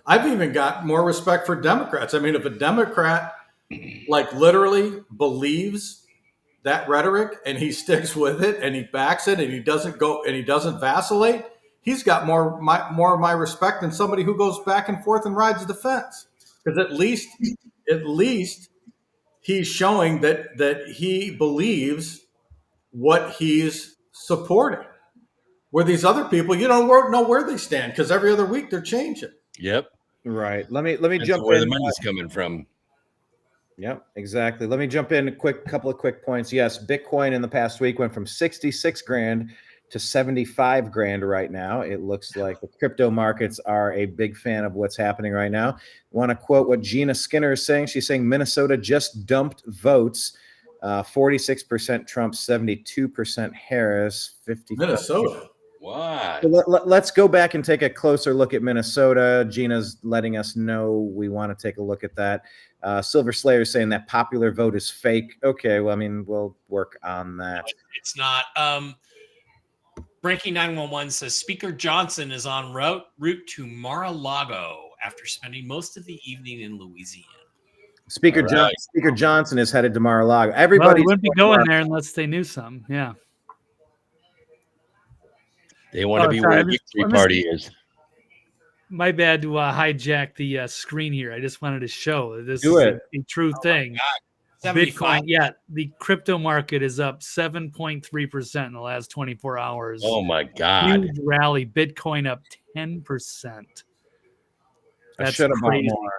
I've even got more respect for Democrats. I mean, if a Democrat literally believes that rhetoric and he sticks with it and he backs it and he doesn't vacillate, he's got more of my respect than somebody who goes back and forth and rides the fence. Because at least he's showing that he believes what he's supporting. Where these other people, you don't know where they stand, because every other week they're changing. Yep. Right. Let me jump in. Where the money's coming from. Yep, exactly. Let me jump in couple of quick points. Yes, Bitcoin in the past week went from 66 grand to 75 grand right now. It looks like the crypto markets are a big fan of what's happening right now. Want to quote what Gina Skinner is saying. She's saying Minnesota just dumped votes. 46% Trump, 72% Harris, 50%. Minnesota. Why? So let's go back and take a closer look at Minnesota. Gina's letting us know we want to take a look at that. Silver Slayer is saying that popular vote is fake. Okay, well, I mean, we'll work on that. It's not. Breaking 911 says Speaker Johnson is en route to Mar-a-Lago after spending most of the evening in Louisiana. Speaker Johnson is headed to Mar-a-Lago. Everybody wouldn't be going there unless they knew some. Yeah. They want to be where the victory party is. My bad to hijack the screen here. I just wanted to show this Do is it. a true thing. Bitcoin, the crypto market is up 7.3% in the last 24 hours. Oh my God! Huge rally. Bitcoin up 10%. I should have bought more.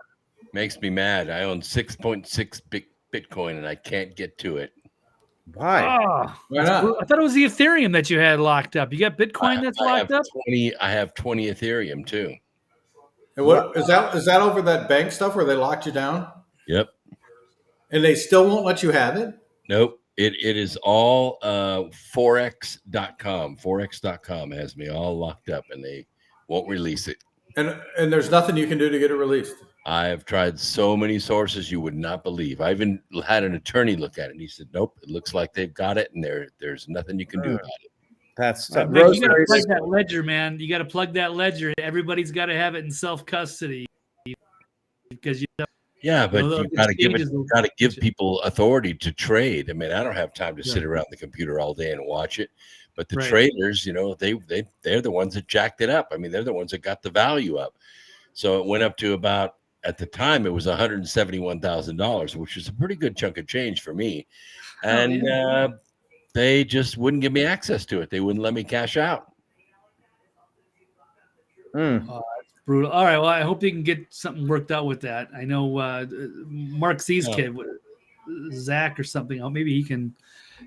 Makes me mad. I own 6.6 Bitcoin and I can't get to it. Why? Oh, Why not? I thought it was the Ethereum that you had locked up. You got Bitcoin that's locked up? I have 20 Ethereum too. And what is that over that bank stuff where they locked you down? Yep. And they still won't let you have it? Nope. It is all forex.com. Forex.com has me all locked up and they won't release it. And there's nothing you can do to get it released. I've tried so many sources you would not believe. I even had an attorney look at it and he said, nope, it looks like they've got it and there's nothing you can do about it. That's you got to plug that ledger, man. You got to plug that ledger. Everybody's got to have it in self-custody because you but you got to give people authority to trade. I mean, I don't have time to sit around the computer all day and watch it. But the traders, they're the ones that jacked it up. I mean, they're the ones that got the value up. So it went up to about, at the time, it was $171,000, which is a pretty good chunk of change for me. And they just wouldn't give me access to it. They wouldn't let me cash out. That's brutal. All right. Well, I hope you can get something worked out with that. I know Mark Z's kid, Zach or something. Oh, maybe he can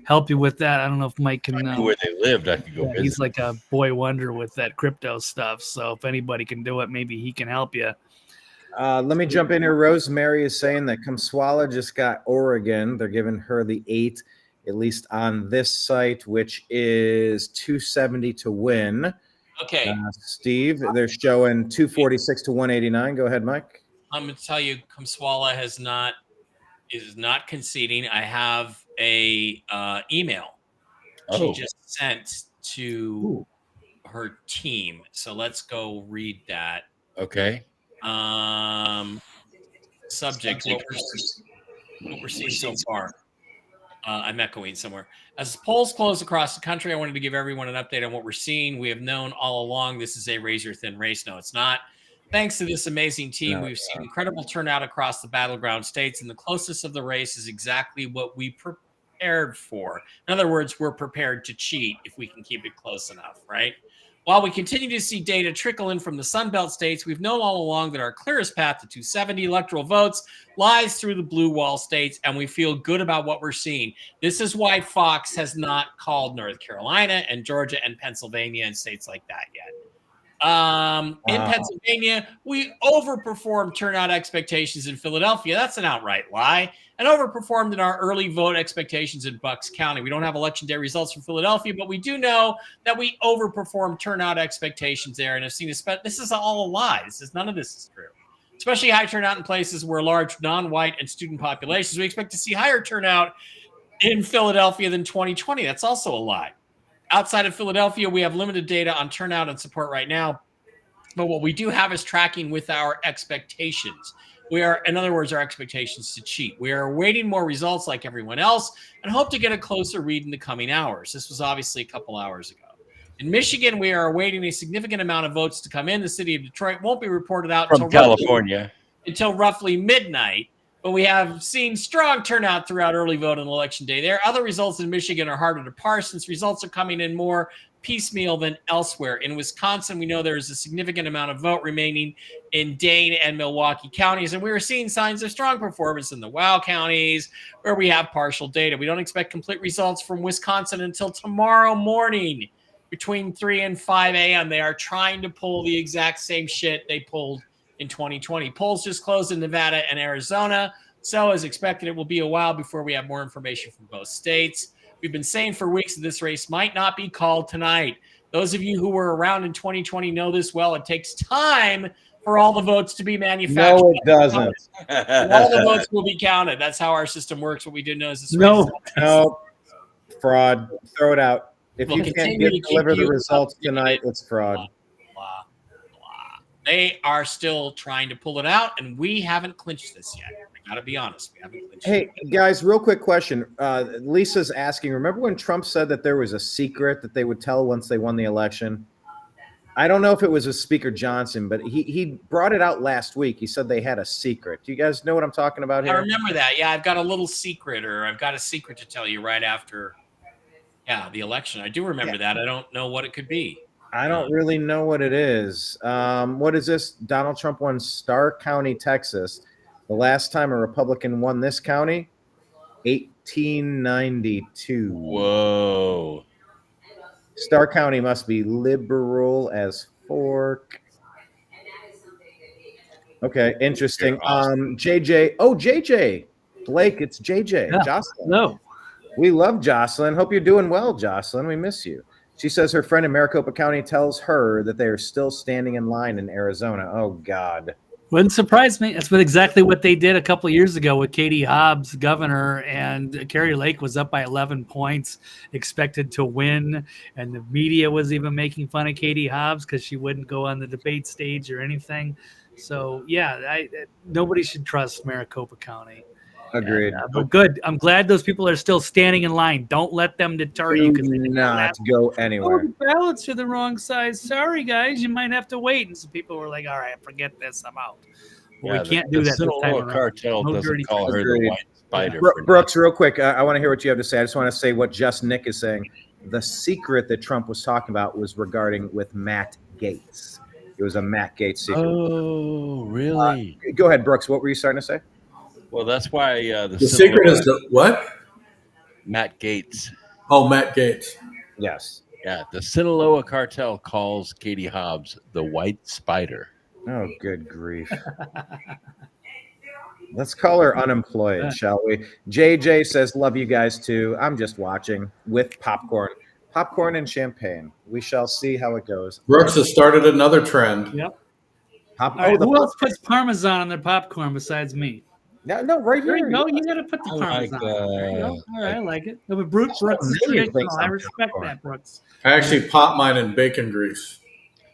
help you with that. I don't know if Mike can know where they lived. I could go visit. He's like a boy wonder with that crypto stuff. So if anybody can do it, maybe he can help you. Let me jump in here. Rosemary is saying that Kamswala just got Oregon. They're giving her the 8, at least on this site, which is 270 to win. Okay. Steve, they're showing 246 to 189. Go ahead, Mike. I'm going to tell you, Kamswala is not conceding. I have a email she just sent to her team. So let's go read that. Okay. Subject, what we're seeing so far. I'm echoing somewhere. As polls close across the country, I wanted to give everyone an update on what we're seeing. We have known all along this is a razor-thin race. No, it's not. Thanks to this amazing team, we've seen incredible turnout across the battleground states, and the closest of the race is exactly what we prepared for. In other words, we're prepared to cheat if we can keep it close enough, right? While we continue to see data trickle in from the Sunbelt states, we've known all along that our clearest path to 270 electoral votes lies through the blue wall states, and we feel good about what we're seeing. This is why Fox has not called North Carolina and Georgia and Pennsylvania and states like that yet. In Pennsylvania, we overperformed turnout expectations in Philadelphia. That's an outright lie. And overperformed in our early vote expectations in Bucks County. We don't have election day results from Philadelphia, but we do know that we overperformed turnout expectations there and have seen this is all a lie. None of this is true. Especially high turnout in places where large non-white and student populations. We expect to see higher turnout in Philadelphia than 2020. That's also a lie. Outside of Philadelphia, we have limited data on turnout and support right now. But what we do have is tracking with our expectations. In other words, our expectations to cheat. We are awaiting more results like everyone else and hope to get a closer read in the coming hours. This was obviously a couple hours ago. In Michigan, we are awaiting a significant amount of votes to come in. The city of Detroit won't be reported out from California until roughly midnight. But we have seen strong turnout throughout early vote on election day there. Other results in Michigan are harder to parse since results are coming in more piecemeal than elsewhere. In Wisconsin, we know there is a significant amount of vote remaining in Dane and Milwaukee counties, and we are seeing signs of strong performance in the WOW counties where we have partial data. We don't expect complete results from Wisconsin until tomorrow morning between 3 and 5 a.m. They are trying to pull the exact same shit they pulled in 2020. Polls just closed in Nevada and Arizona. So as expected, it will be a while before we have more information from both states. We've been saying for weeks that this race might not be called tonight. Those of you who were around in 2020 know this well. It takes time for all the votes to be manufactured. No, it doesn't. All the votes will be counted. That's how our system works. What we do know is this No, fraud. Throw it out. If you can't deliver the results tonight, it's fraud. They are still trying to pull it out, and we haven't clinched this yet. I got to be honest. We haven't clinched Hey, it. guys, real quick question. Lisa's asking, remember when Trump said that there was a secret that they would tell once they won the election? I don't know if it was with Speaker Johnson, but he brought it out last week. He said they had a secret. Do you guys know what I'm talking about here? I remember that. Yeah, I've got a little secret, or I've got a secret to tell you right after, the election. I do remember that. I don't know what it could be. I don't really know what it is. What is this? Donald Trump won Starr County, Texas. The last time a Republican won this county, 1892. Whoa. Starr County must be liberal as fork. Okay, interesting. Awesome. JJ. Oh, JJ. Blake, it's JJ. Yeah. Jocelyn. No. We love Jocelyn. Hope you're doing well, Jocelyn. We miss you. She says her friend in Maricopa County tells her that they are still standing in line in Arizona. Oh, God. Wouldn't surprise me. That's exactly what they did a couple of years ago with Katie Hobbs, governor, and Carrie Lake was up by 11 points, expected to win. And the media was even making fun of Katie Hobbs because she wouldn't go on the debate stage or anything. So, nobody should trust Maricopa County. Agreed. But good. I'm glad those people are still standing in line. Don't let them deter you. Do not go anywhere. Oh, the ballots are the wrong size. Sorry, guys. You might have to wait. And some people were like, all right, forget this. I'm out. Well, we can't do that this time around. Cartel No doesn't dirty call her Agreed. the white spider. Brooks, real quick, I want to hear what you have to say. I just want to say what Just Nick is saying. The secret that Trump was talking about was regarding with Matt Gaetz. It was a Matt Gaetz secret. Oh, really? Go ahead, Brooks. What were you starting to say? Well, that's why the secret is the what? Matt Gaetz. Oh, Matt Gaetz. Yes. Yeah, the Sinaloa cartel calls Katie Hobbs the white spider. Oh, good grief. Let's call her unemployed, shall we? JJ says, love you guys too. I'm just watching with popcorn. Popcorn and champagne. We shall see how it goes. Brooks has started another trend. Yep. Who else puts Parmesan on their popcorn besides me? No, right there here. You go. You got to put the Parmesan. There you go. All right, I like it. No, but Brooks is traditional. I respect that, Brooks. I actually pop mine in bacon grease.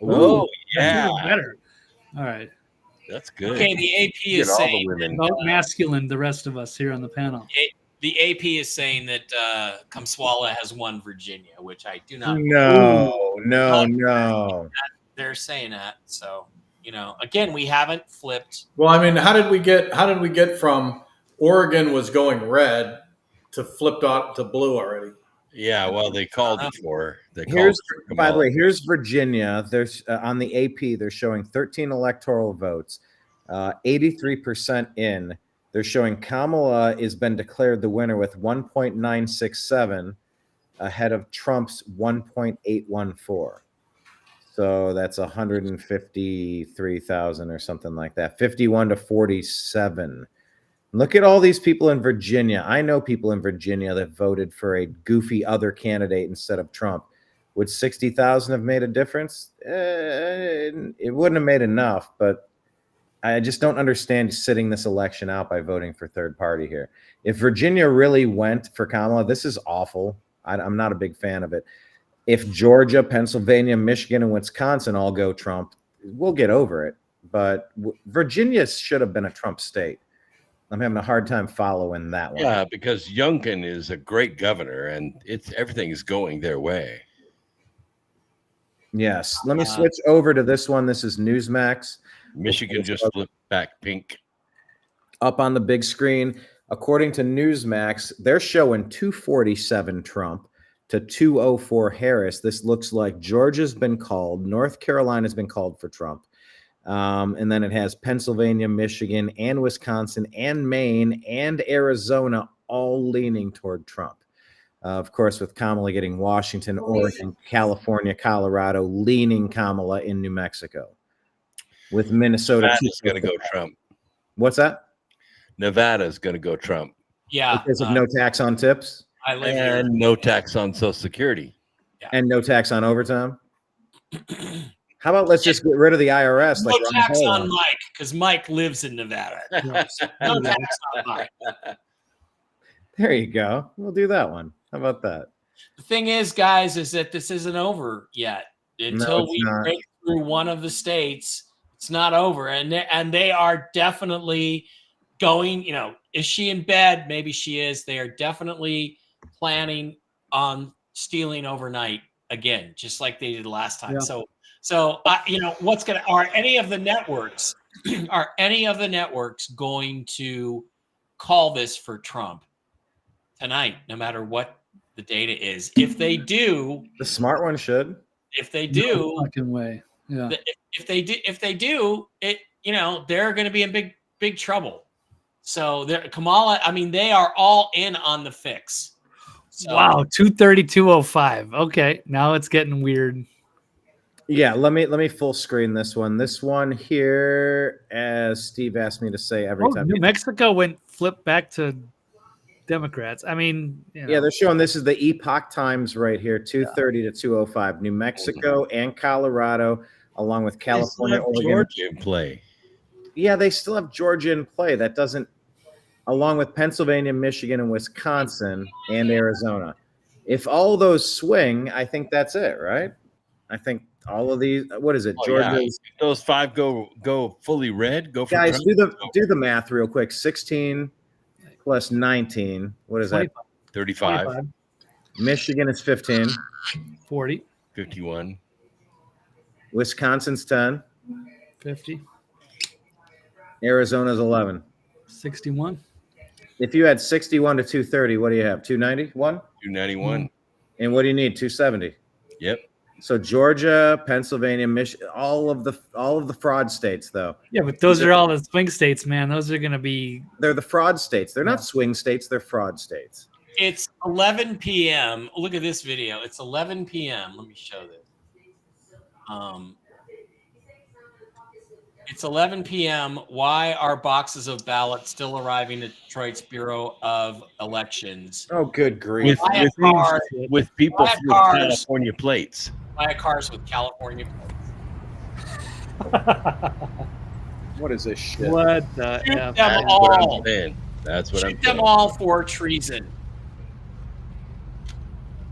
Oh, yeah. Better. All right. That's good. Okay, the AP is saying about masculine, the rest of us here on the panel. The AP is saying that Kamswala has won Virginia, which I do not. No. They're saying that. So, again, we haven't flipped. Well, I mean, how did we get from Oregon was going red to flipped out to blue already? Yeah, well, they called it for. By the way, here's Virginia. There's on the AP, they're showing 13 electoral votes, 83% in. They're showing Kamala has been declared the winner with 1.967 ahead of Trump's 1.814. So that's 153,000 or something like that. 51 to 47. Look at all these people in Virginia. I know people in Virginia that voted for a goofy other candidate instead of Trump. Would 60,000 have made a difference? It wouldn't have made enough, but I just don't understand sitting this election out by voting for third party here. If Virginia really went for Kamala, this is awful. I'm not a big fan of it. If Georgia, Pennsylvania, Michigan, and Wisconsin all go Trump, we'll get over it. But Virginia should have been a Trump state. I'm having a hard time following that one. Yeah, because Youngkin is a great governor, and everything is going their way. Yes. Let me switch over to this one. This is Newsmax. Michigan just flipped back pink. Up on the big screen, according to Newsmax, they're showing 247 Trump to 204 Harris. This looks like Georgia's been called. North Carolina's been called for Trump. And then it has Pennsylvania, Michigan, and Wisconsin, and Maine, and Arizona all leaning toward Trump. Of course, with Kamala getting Washington, Oregon, California, Colorado, leaning Kamala in New Mexico. With Minnesota. Nevada's going to go Trump. What's that? Nevada's going to go Trump. Yeah. Because of no tax on tips? I live here. And no tax on Social Security. Yeah. And no tax on overtime? How about let's just get rid of the IRS? No tax on Mike, because Mike lives in Nevada. No tax on Mike. There you go. We'll do that one. How about that? The thing is, guys, is that this isn't over yet. Until we break through one of the states, It's not over, and they are definitely going. Is she in bed? Maybe she is. They are definitely planning on stealing overnight again, just like they did last time. Yeah. So what's gonna are any of the networks going to call this for Trump tonight, no matter what the data is? If they do, the smart one should. If they do, no fucking way. Yeah. If they do, it they're going to be in big trouble. So Kamala, I mean, they are all in on the fix. So, wow, 232.05. Okay, now it's getting weird. Yeah, let me full screen this one. This one here, as Steve asked me to say every time. New Mexico flipped back to Democrats. I mean, yeah, they're showing this is the Epoch Times right here, 230 to 205. New Mexico and Colorado, along with California, Oregon. Georgia in play. Yeah, they still have Georgia in play. That doesn't, along with Pennsylvania, Michigan, and Wisconsin, and Arizona. If all those swing, I think that's it, right? I think all of these. What is it? Georgia. Yeah. Those 5 go fully red. Go for guys. Trump. Do the math real quick. 16 plus 19. What is 25. that? 35. 25. Michigan is 15. 40. 51. Wisconsin's 10. 50. Arizona's 11. 61. If you had 61 to 230, what do you have? 291? 291. And what do you need? 270. Yep. So Georgia, Pennsylvania, Michigan, all of the fraud states, though. Yeah, but those are all the swing states, man. Those are going to be. They're the fraud states. They're not swing states. They're fraud states. It's 11 p.m. Look at this video. It's 11 p.m. Let me show this. It's 11 p.m. Why are boxes of ballots still arriving at Detroit's Bureau of Elections? Oh, good grief. With people with California plates. Buy cars with California plates. What is this shit? What the Shoot F? them all. That's what I'm Shoot them saying. all for treason.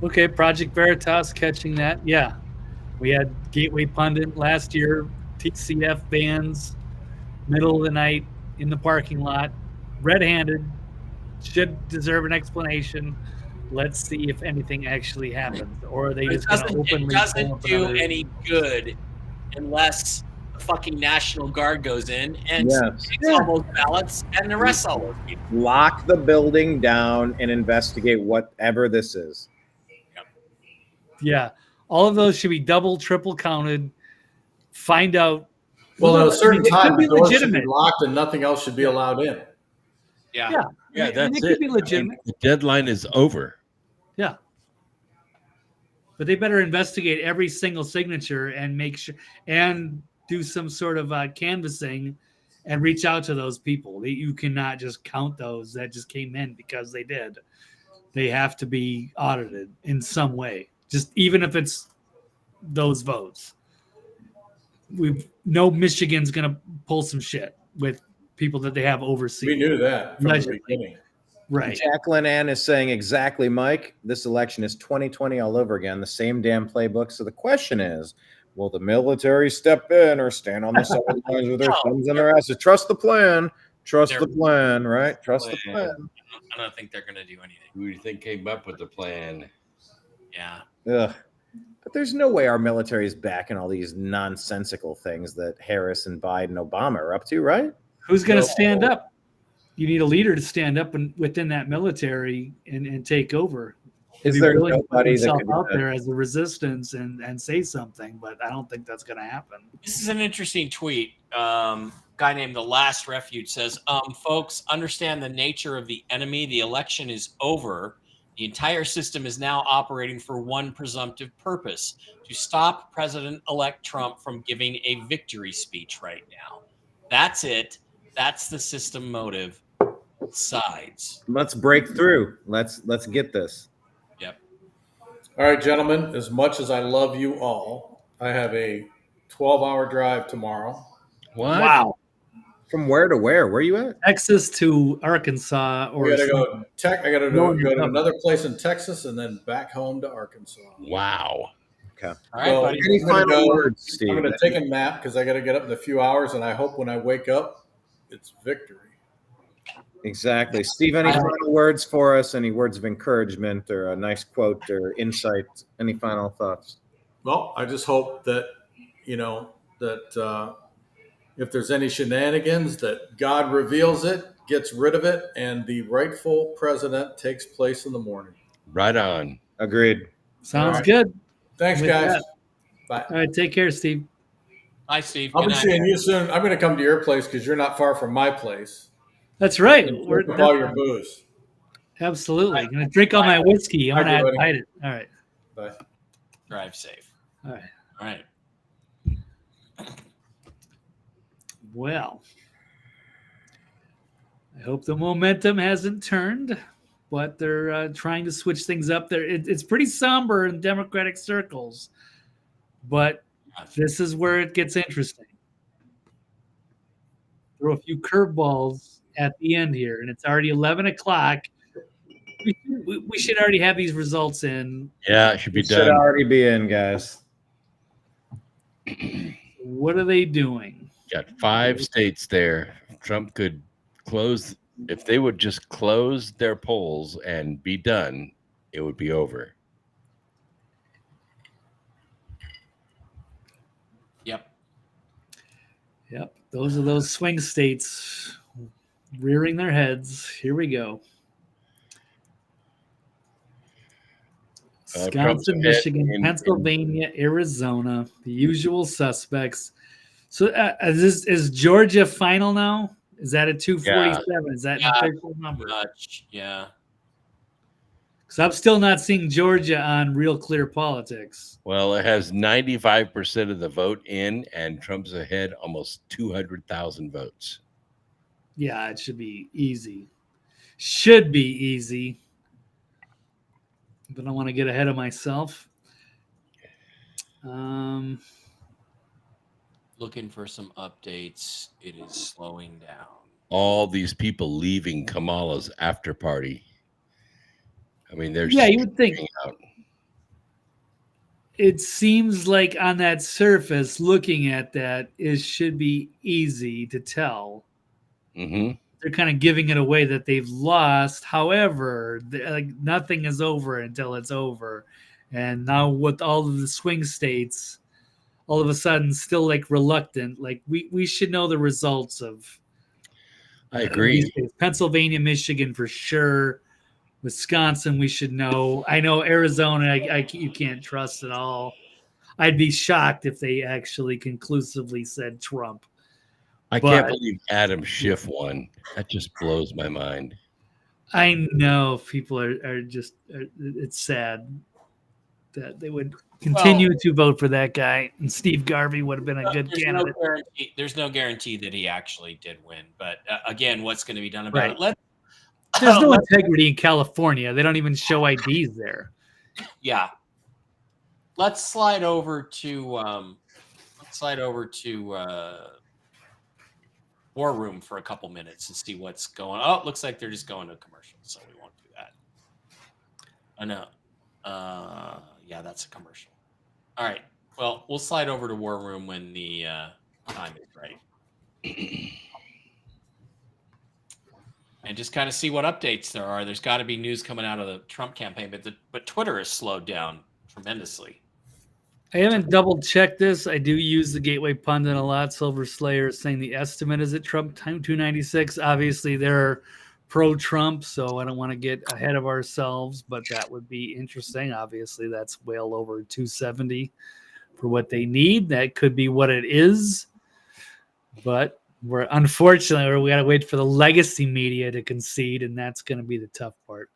Okay, Project Veritas catching that. Yeah. We had Gateway Pundit last year, TCF vans, middle of the night in the parking lot, red-handed, should deserve an explanation. Let's see if anything actually happens. Or are they just going to openly... It doesn't do any good unless the fucking National Guard goes in and takes all those ballots and arrests all those people. Lock the building down and investigate whatever this is. Yeah. All of those should be double, triple counted. Find out. Well, at a certain time, the doors should be legitimate. locked and nothing else should be allowed in. Yeah. Yeah, that's it. it. Could be legitimate. The deadline is over. Yeah. But they better investigate every single signature and make sure and do some sort of canvassing and reach out to those people. You cannot just count those that just came in because they did. They have to be audited in some way. Just even if it's those votes. We know Michigan's going to pull some shit with people that they have overseas. We knew that from the beginning. Right. Jacqueline Ann is saying exactly, Mike. This election is 2020 all over again. The same damn playbook. So the question is, will the military step in or stand on the sidelines with their thumbs in their asses? Trust the plan. Trust the plan, right? Trust the plan. I don't think they're going to do anything. Who do you think came up with the plan? Yeah. Ugh. But there's no way our military is backing all these nonsensical things that Harris and Biden, Obama are up to, right? Who's going to stand up? You need a leader to stand up within that military and take over. Is there nobody that could out there as a resistance and say something? But I don't think that's going to happen. This is an interesting tweet. Guy named The Last Refuge says, folks, understand the nature of the enemy. The election is over. The entire system is now operating for one presumptive purpose: to stop President-elect Trump from giving a victory speech right now. That's it. That's the system motive. Sides. Let's break through. Let's get this. Yep. All right, gentlemen, as much as I love you all, I have a 12-hour drive tomorrow. What? Wow. From where to where? Where are you at? Texas to Arkansas. Or I got to go to another place in Texas and then back home to Arkansas. Wow. Okay. All right, buddy. Any final words, Steve? I'm going to take a nap because I got to get up in a few hours, and I hope when I wake up, it's victory. Exactly. Steve, any final words for us? Any words of encouragement or a nice quote or insight? Any final thoughts? Well, I just hope that, that if there's any shenanigans, that God reveals it, gets rid of it, and the rightful president takes place in the morning. Right on. Agreed. Sounds good. Thanks, With guys. that. Bye. All right, take care, Steve. Bye, Steve. I'll Good be night. seeing you soon. I'm going to come to your place because you're not far from my place. That's right. We're with all your booze. Absolutely. I'm going to drink all my whiskey. I'm going to hide it. All right. Bye. Drive safe. All right. All right. Well, I hope the momentum hasn't turned, but they're trying to switch things up. It's pretty somber in Democratic circles, but this is where it gets interesting. Throw a few curveballs at the end here, and it's already 11 o'clock. We should already have these results in. Yeah, it should be done. Should already be in, guys. What are they doing? Got 5 states there. Trump could close. If they would just close their polls and be done, it would be over. Yep. Those are those swing states rearing their heads. Here we go. Wisconsin, Michigan, Pennsylvania, Arizona, the usual suspects. So is Georgia final now? Is that at 247? Yeah. Is that an official number? Yeah. Because I'm still not seeing Georgia on Real Clear Politics. Well, it has 95% of the vote in, and Trump's ahead almost 200,000 votes. Yeah, it should be easy. Should be easy. But I want to get ahead of myself. Looking for some updates. It is slowing down. All these people leaving Kamala's after party. I mean, they're you would think. Out. It seems like on that surface, looking at that, it should be easy to tell. Mm-hmm. They're kind of giving it away that they've lost. However, nothing is over until it's over. And now with all of the swing states, all of a sudden still like reluctant. Like we should know the results of. I agree. Pennsylvania, Michigan for sure. Wisconsin, we should know. I know Arizona, you can't trust at all. I'd be shocked if they actually conclusively said Trump. I can't believe Adam Schiff won. That just blows my mind. I know people are just, it's sad that they would continue to vote for that guy. And Steve Garvey would have been a good candidate. There's no guarantee that he actually did win. But again, what's going to be done about it? There's no integrity in California. They don't even show IDs there. Yeah. Let's slide over to War Room for a couple minutes and see what's going on. Oh, it looks like they're just going to commercial, so we won't do that. I know. Yeah, that's a commercial. All right. Well, we'll slide over to War Room when the time is right. And just kind of see what updates there are. There's got to be news coming out of the Trump campaign, but Twitter has slowed down tremendously. I haven't double checked this. I do use the Gateway Pundit a lot. Silver Slayer is saying the estimate is at Trump time 296. Obviously, they're pro-Trump, so I don't want to get ahead of ourselves, but that would be interesting. Obviously, that's well over 270 for what they need. That could be what it is, but we got to wait for the legacy media to concede, and that's going to be the tough part.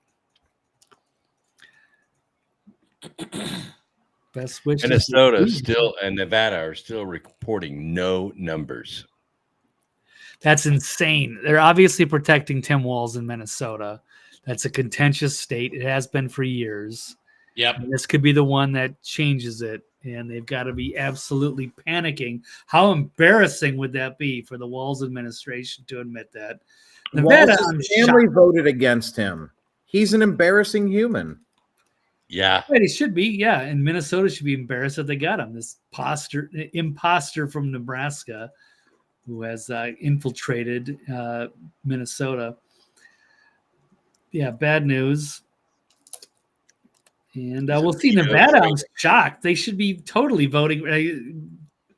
Best switch. Minnesota still and Nevada are still reporting no numbers. That's insane. They're obviously protecting Tim Walz in Minnesota. That's a contentious state. It has been for years. Yep. And this could be the one that changes it. And they've got to be absolutely panicking. How embarrassing would that be for the Walz administration to admit that? Nevada, Walz's family voted against him. He's an embarrassing human. Yeah. Right, it should be. Yeah. And Minnesota should be embarrassed that they got him. This imposter from Nebraska who has infiltrated Minnesota. Yeah, bad news. And we'll see Nevada. I'm shocked. They should be totally voting.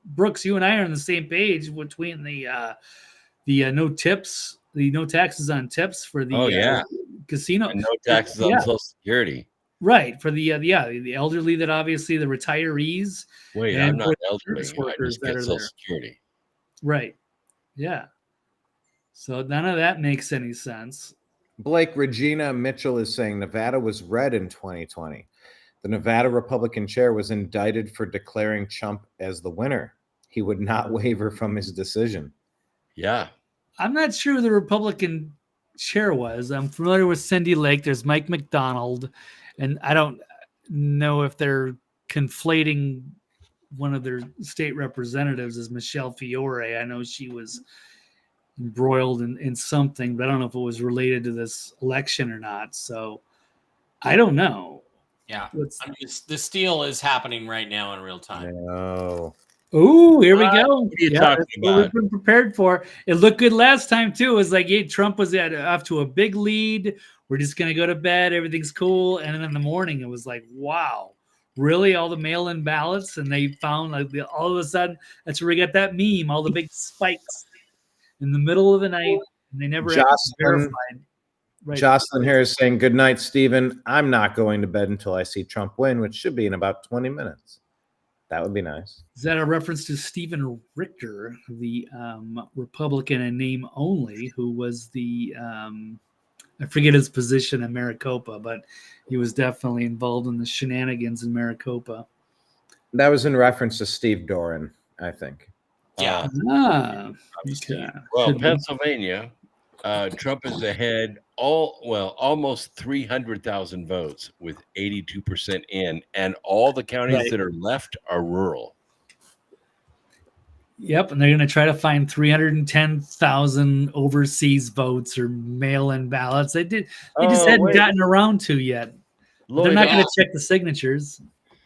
Brooks, you and I are on the same page between the no tips, the no taxes on tips for the casino, and no taxes on Social Security. Right, for the elderly, that obviously the retirees. Wait, and I'm not elderly. Workers I just that get are Social there. Security. Right. Yeah. So none of that makes any sense. Blake, Regina Mitchell is saying Nevada was red in 2020. The Nevada Republican chair was indicted for declaring Trump as the winner. He would not waver from his decision. Yeah. I'm not sure who the Republican chair was. I'm familiar with Cindy Lake. There's Mike McDonald. And I don't know if they're conflating one of their state representatives as Michelle Fiore. I know she was embroiled in something, but I don't know if it was related to this election or not. So I don't know. Yeah. The steal is happening right now in real time. No. Oh, here we go. What are you talking about? We've been prepared for. It looked good last time too. It was like, hey, Trump was off to a big lead. We're just gonna go to bed. Everything's cool. And then in the morning, it was like, wow, really? All the mail-in ballots, and they found like all of a sudden that's where we got that meme. All the big spikes in the middle of the night, and they never verified. Right. Jocelyn here is saying, good night, Stephen. I'm not going to bed until I see Trump win, which should be in about 20 minutes. That would be nice. Is that a reference to Stephen Richter, the Republican in name only, who was the, I forget his position in Maricopa, but he was definitely involved in the shenanigans in Maricopa. That was in reference to Steve Doran, I think. Yeah. Okay. Well, Pennsylvania, Trump is ahead almost 300,000 votes with 82% in, and all the counties that are left are rural. Yep, and they're going to try to find 310,000 overseas votes or mail-in ballots. They just hadn't gotten around to yet. They're not going to check the signatures.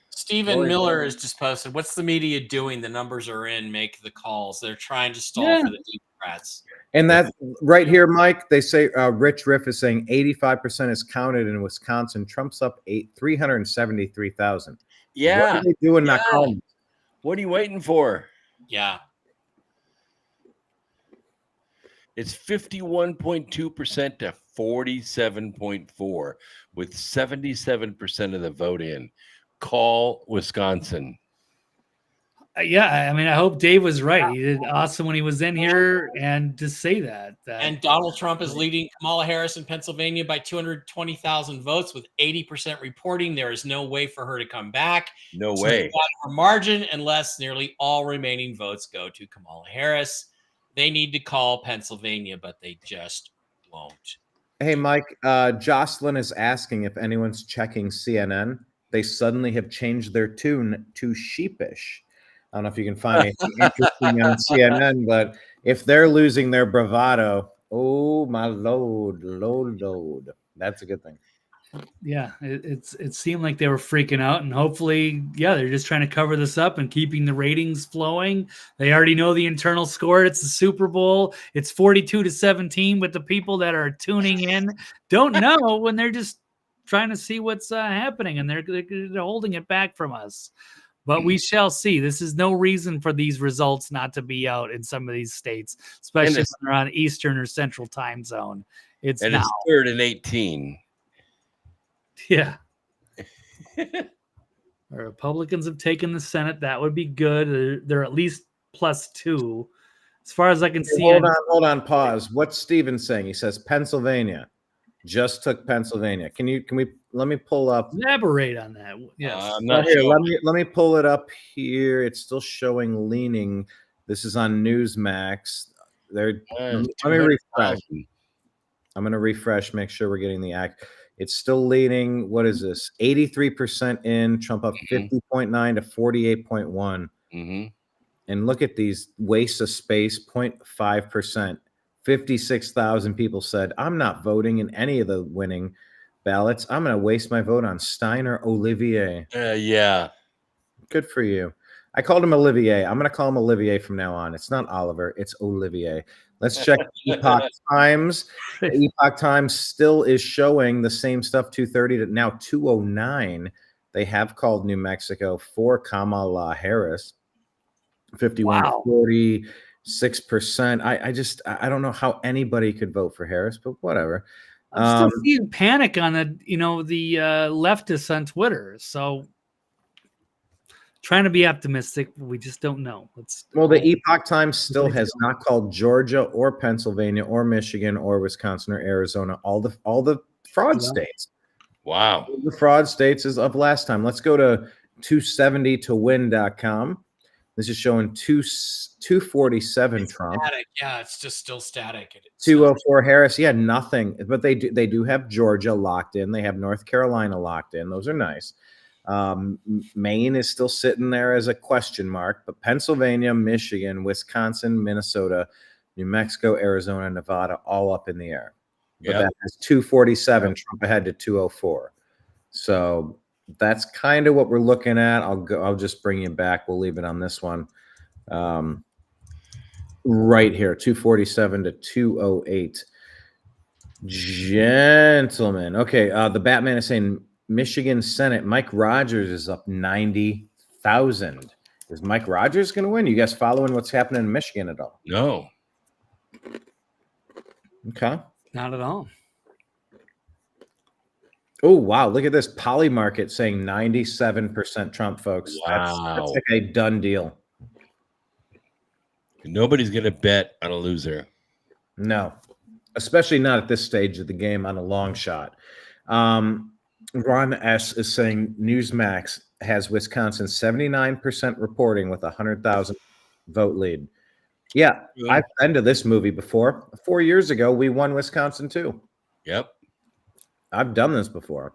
Stephen Miller has just posted, what's the media doing? The numbers are in, make the calls. They're trying to stall for the Democrats. And that right here, Mike, they say Rich Riff is saying 85% is counted in Wisconsin. Trump's up 373,000. Yeah. What are they doing not calling? What are you waiting for? Yeah. It's 51.2% to 47.4 with 77% of the vote in. Call Wisconsin. Yeah, I mean, I hope Dave was right. He did awesome when he was in here, and to say that. And Donald Trump is leading Kamala Harris in Pennsylvania by 220,000 votes with 80% reporting. There is no way for her to come back. No way. Her margin, unless nearly all remaining votes go to Kamala Harris. They need to call Pennsylvania, but they just won't. Hey, Mike, Jocelyn is asking if anyone's checking CNN. They suddenly have changed their tune to sheepish. I don't know if you can find anything interesting on CNN, but if they're losing their bravado, oh my load. That's a good thing. Yeah, it seemed like they were freaking out, and hopefully, they're just trying to cover this up and keeping the ratings flowing. They already know the internal score. It's the Super Bowl. It's 42-17, but the people that are tuning in don't know when they're just trying to see what's happening, and they're holding it back from us. But we shall see. This is no reason for these results not to be out in some of these states, especially when they're on Eastern or Central time zone. It's 3rd and 18. Yeah. The Republicans have taken the Senate. That would be good. They're at least +2. As far as I can see. Hold on, pause. What's Steven saying? He says Pennsylvania. Just took Pennsylvania. Let me pull up. Elaborate on that. Yes. Let me pull it up here. It's still showing leaning. This is on Newsmax. Let me refresh. I'm going to refresh, make sure we're getting the act. It's still leaning. What is this? 83% in. Trump up 50.9 to 48.1. Mm-hmm. And look at these wastes of space, 0.5%. 56,000 people said, I'm not voting in any of the winning. ballots. I'm going to waste my vote on Stein or Olivier. Yeah. Good for you. I called him Olivier. I'm going to call him Olivier from now on. It's not Oliver. It's Olivier. Let's check Epoch Times. Epoch Times still is showing the same stuff, 230 to now 209. They have called New Mexico for Kamala Harris. 51.46%. I don't know how anybody could vote for Harris, but whatever. I'm still seeing panic on the leftists on Twitter. So trying to be optimistic, but we just don't know. The Epoch Times still has not called Georgia or Pennsylvania or Michigan or Wisconsin or Arizona, all the fraud states. Wow. The fraud states is of last time. Let's go to 270towin.com. This is showing 247 Trump. Static. Yeah, it's just still static. 204 Harris. Yeah, nothing. But they do have Georgia locked in. They have North Carolina locked in. Those are nice. Maine is still sitting there as a question mark, but Pennsylvania, Michigan, Wisconsin, Minnesota, New Mexico, Arizona, Nevada, all up in the air. But that has 247 Trump ahead to 204. So that's kind of what we're looking at. I'll just bring you back. We'll leave it on this one. Right here, 247 to 208. Gentlemen. Okay, the Batman is saying Michigan Senate, Mike Rogers is up 90,000. Is Mike Rogers going to win? You guys following what's happening in Michigan at all? No. Okay. Not at all. Oh, wow. Look at this. Polymarket saying 97% Trump, folks. Wow. That's like a done deal. Nobody's going to bet on a loser. No, especially not at this stage of the game on a long shot. Ron S. is saying Newsmax has Wisconsin 79% reporting with 100,000 vote lead. Yeah, I've been to this movie before. 4 years ago, we won Wisconsin too. Yep. I've done this before.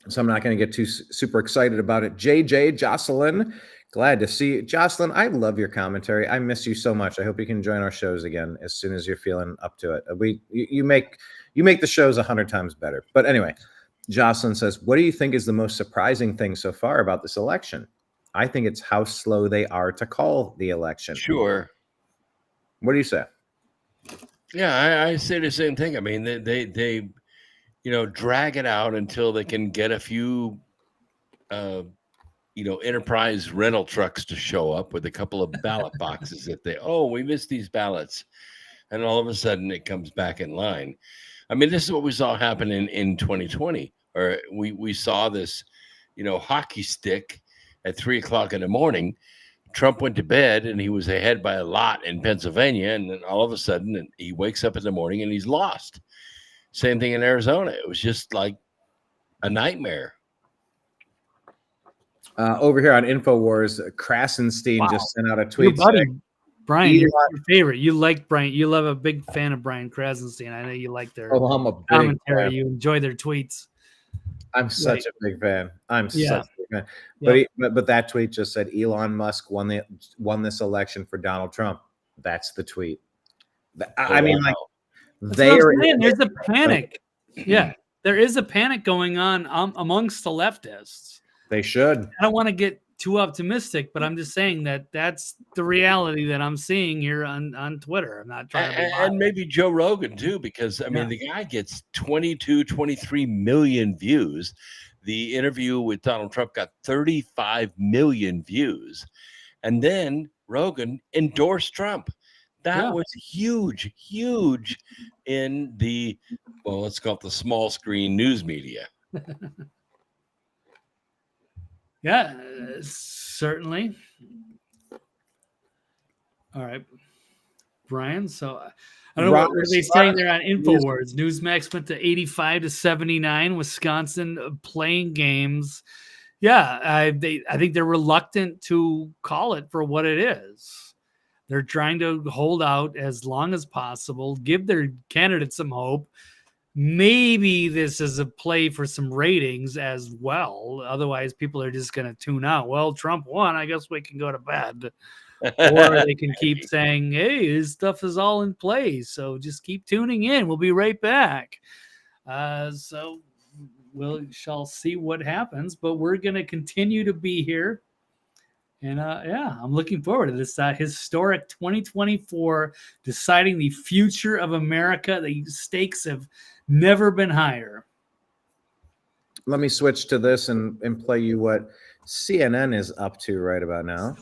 So I'm not going to get too super excited about it. JJ, Jocelyn, glad to see you. Jocelyn, I love your commentary. I miss you so much. I hope you can join our shows again as soon as you're feeling up to it. You make the shows 100 times better. But anyway, Jocelyn says, what do you think is the most surprising thing so far about this election? I think it's how slow they are to call the election. Sure. What do you say? Yeah, I say the same thing. I mean, they drag it out until they can get a few, enterprise rental trucks to show up with a couple of ballot boxes that we missed these ballots. And all of a sudden it comes back in line. I mean, this is what we saw happen in 2020, or we saw this, hockey stick at 3:00 in the morning. Trump went to bed and he was ahead by a lot in Pennsylvania. And then all of a sudden he wakes up in the morning and he's lost. Same thing in Arizona. It was just like a nightmare. Over here on InfoWars, Krasenstein just sent out a tweet. Your buddy, Brian, you're your favorite. You like Brian. You love a big fan of Brian Krasenstein. I know you like their I'm a big commentary. fan. You enjoy their tweets. I'm such a big fan. Such a big fan. But that tweet just said Elon Musk won this election for Donald Trump. That's the tweet. I mean, like there's a panic. Yeah, there is a panic going on amongst the leftists. They should. I don't want to get too optimistic, but I'm just saying that's the reality that I'm seeing here on Twitter. I'm not trying to be and maybe Joe Rogan too, because I mean the guy gets 23 million views. The interview with Donald Trump got 35 million views, and then Rogan endorsed Trump. That was huge in the let's call it the small screen news media. Yeah, certainly. All right, Brian. So I don't know what are they saying there on InfoWars. Newsmax went to 85 to 79. Wisconsin playing games. Yeah, I think they're reluctant to call it for what it is. They're trying to hold out as long as possible, give their candidates some hope. Maybe this is a play for some ratings as well. Otherwise, people are just going to tune out. Well, Trump won. I guess we can go to bed. Or they can keep saying, hey, his stuff is all in place. So just keep tuning in. We'll be right back. So we shall see what happens, but we're going to continue to be here. And yeah, I'm looking forward to this historic 2024, deciding the future of America. The stakes have never been higher. Let me switch to this and play you what CNN is up to right about now.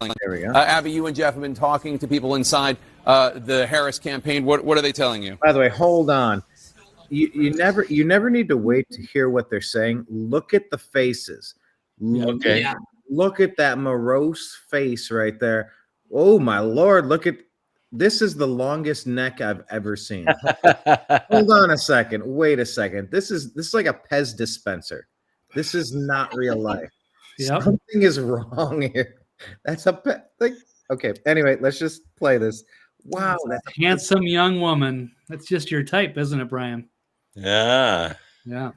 There we go. Abby, you and Jeff have been talking to people inside the Harris campaign. What are they telling you? By the way, hold on. You never need to wait to hear what they're saying. Look at the faces. Okay. Yeah. Look at that morose face right there. Oh my Lord! Look at this. Is the longest neck I've ever seen. Hold on a second. Wait a second. This is like a Pez dispenser. This is not real life. Yep. Something is wrong here. That's a okay. Anyway, let's just play this. Wow, that's a handsome young woman. That's just your type, isn't it, Brian? Yeah. Yeah.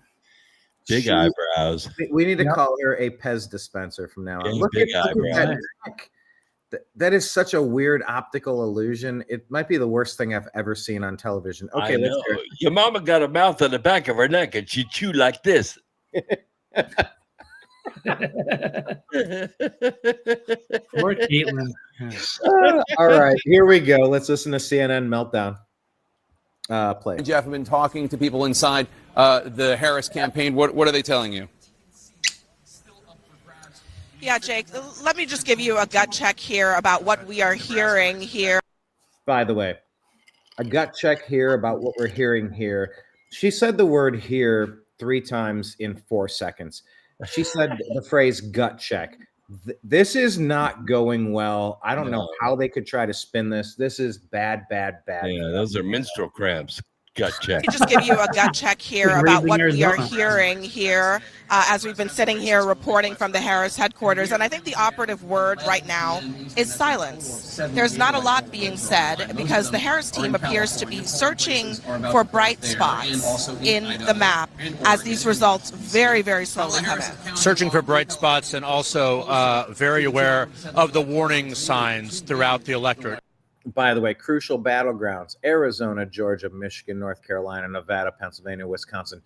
Big eyebrows. We need to call her a Pez dispenser from now on. Yeah, look big at eyebrows. that neck. That is such a weird optical illusion. It might be the worst thing I've ever seen on television. Okay, I let's know. hear it. Your mama got a mouth on the back of her neck and she chewed like this. Poor Caitlin. All right, here we go. Let's listen to CNN Meltdown. Play. Jeff have been talking to people inside the Harris campaign. What are they telling you? Yeah, Jake, let me just give you a gut check here about what we are hearing here. By the way, a gut check here about what we're hearing here. She said the word here 3 times in 4 seconds. She said the phrase gut check. This is not going well. I don't know how they could try to spin this. This is bad. Yeah, those are menstrual cramps. Gut check. Let me just give you a gut check here about what we are hearing here as we've been sitting here reporting from the Harris headquarters. And I think the operative word right now is silence. There's not a lot being said because the Harris team appears to be searching for bright spots in the map as these results very, very slowly come in. Searching for bright spots and also very aware of the warning signs throughout the electorate. By the way, crucial battlegrounds: Arizona, Georgia, Michigan, North Carolina, Nevada, Pennsylvania, Wisconsin.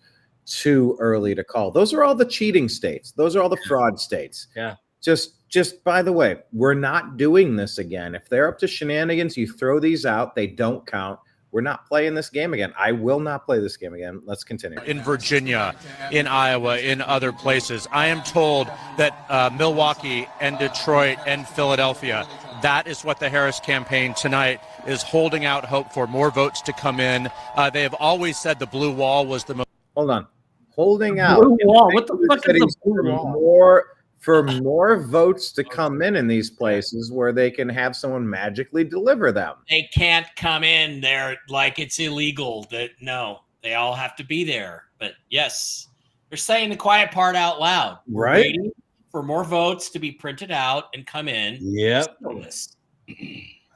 Too early to call. Those are all the cheating states. Those are all the fraud states. Yeah. Just by the way, we're not doing this again. If they're up to shenanigans, you throw these out. They don't count. We're not playing this game again. I will not play this game again. Let's continue. In Virginia, in Iowa, in other places, I am told that Milwaukee and Detroit and Philadelphia, that is what the Harris campaign tonight is holding out hope for, more votes to come in. They have always said the blue wall was the most. Hold on. Holding out. Blue wall. What the fuck is the blue wall? For more votes to come in these places where they can have someone magically deliver them. They can't come in there like it's illegal. No, they all have to be there. But yes, they're saying the quiet part out loud. We're right? Waiting for more votes to be printed out and come in. Yep. That's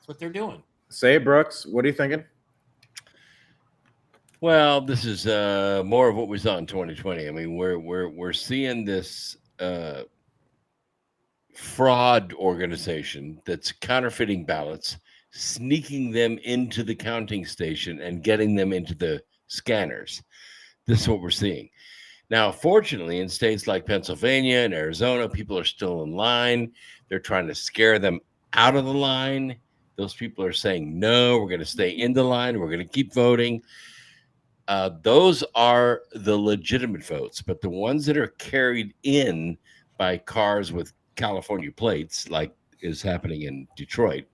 what they're doing. Say, Brooks, what are you thinking? Well, this is more of what we saw in 2020. I mean, we're seeing this fraud organization that's counterfeiting ballots, sneaking them into the counting station and getting them into the scanners. This is what we're seeing. Now, fortunately, in states like Pennsylvania and Arizona, people are still in line. They're trying to scare them out of the line. Those people are saying, no, we're going to stay in the line. We're going to keep voting. Those are the legitimate votes, but the ones that are carried in by cars with California plates, like is happening in Detroit,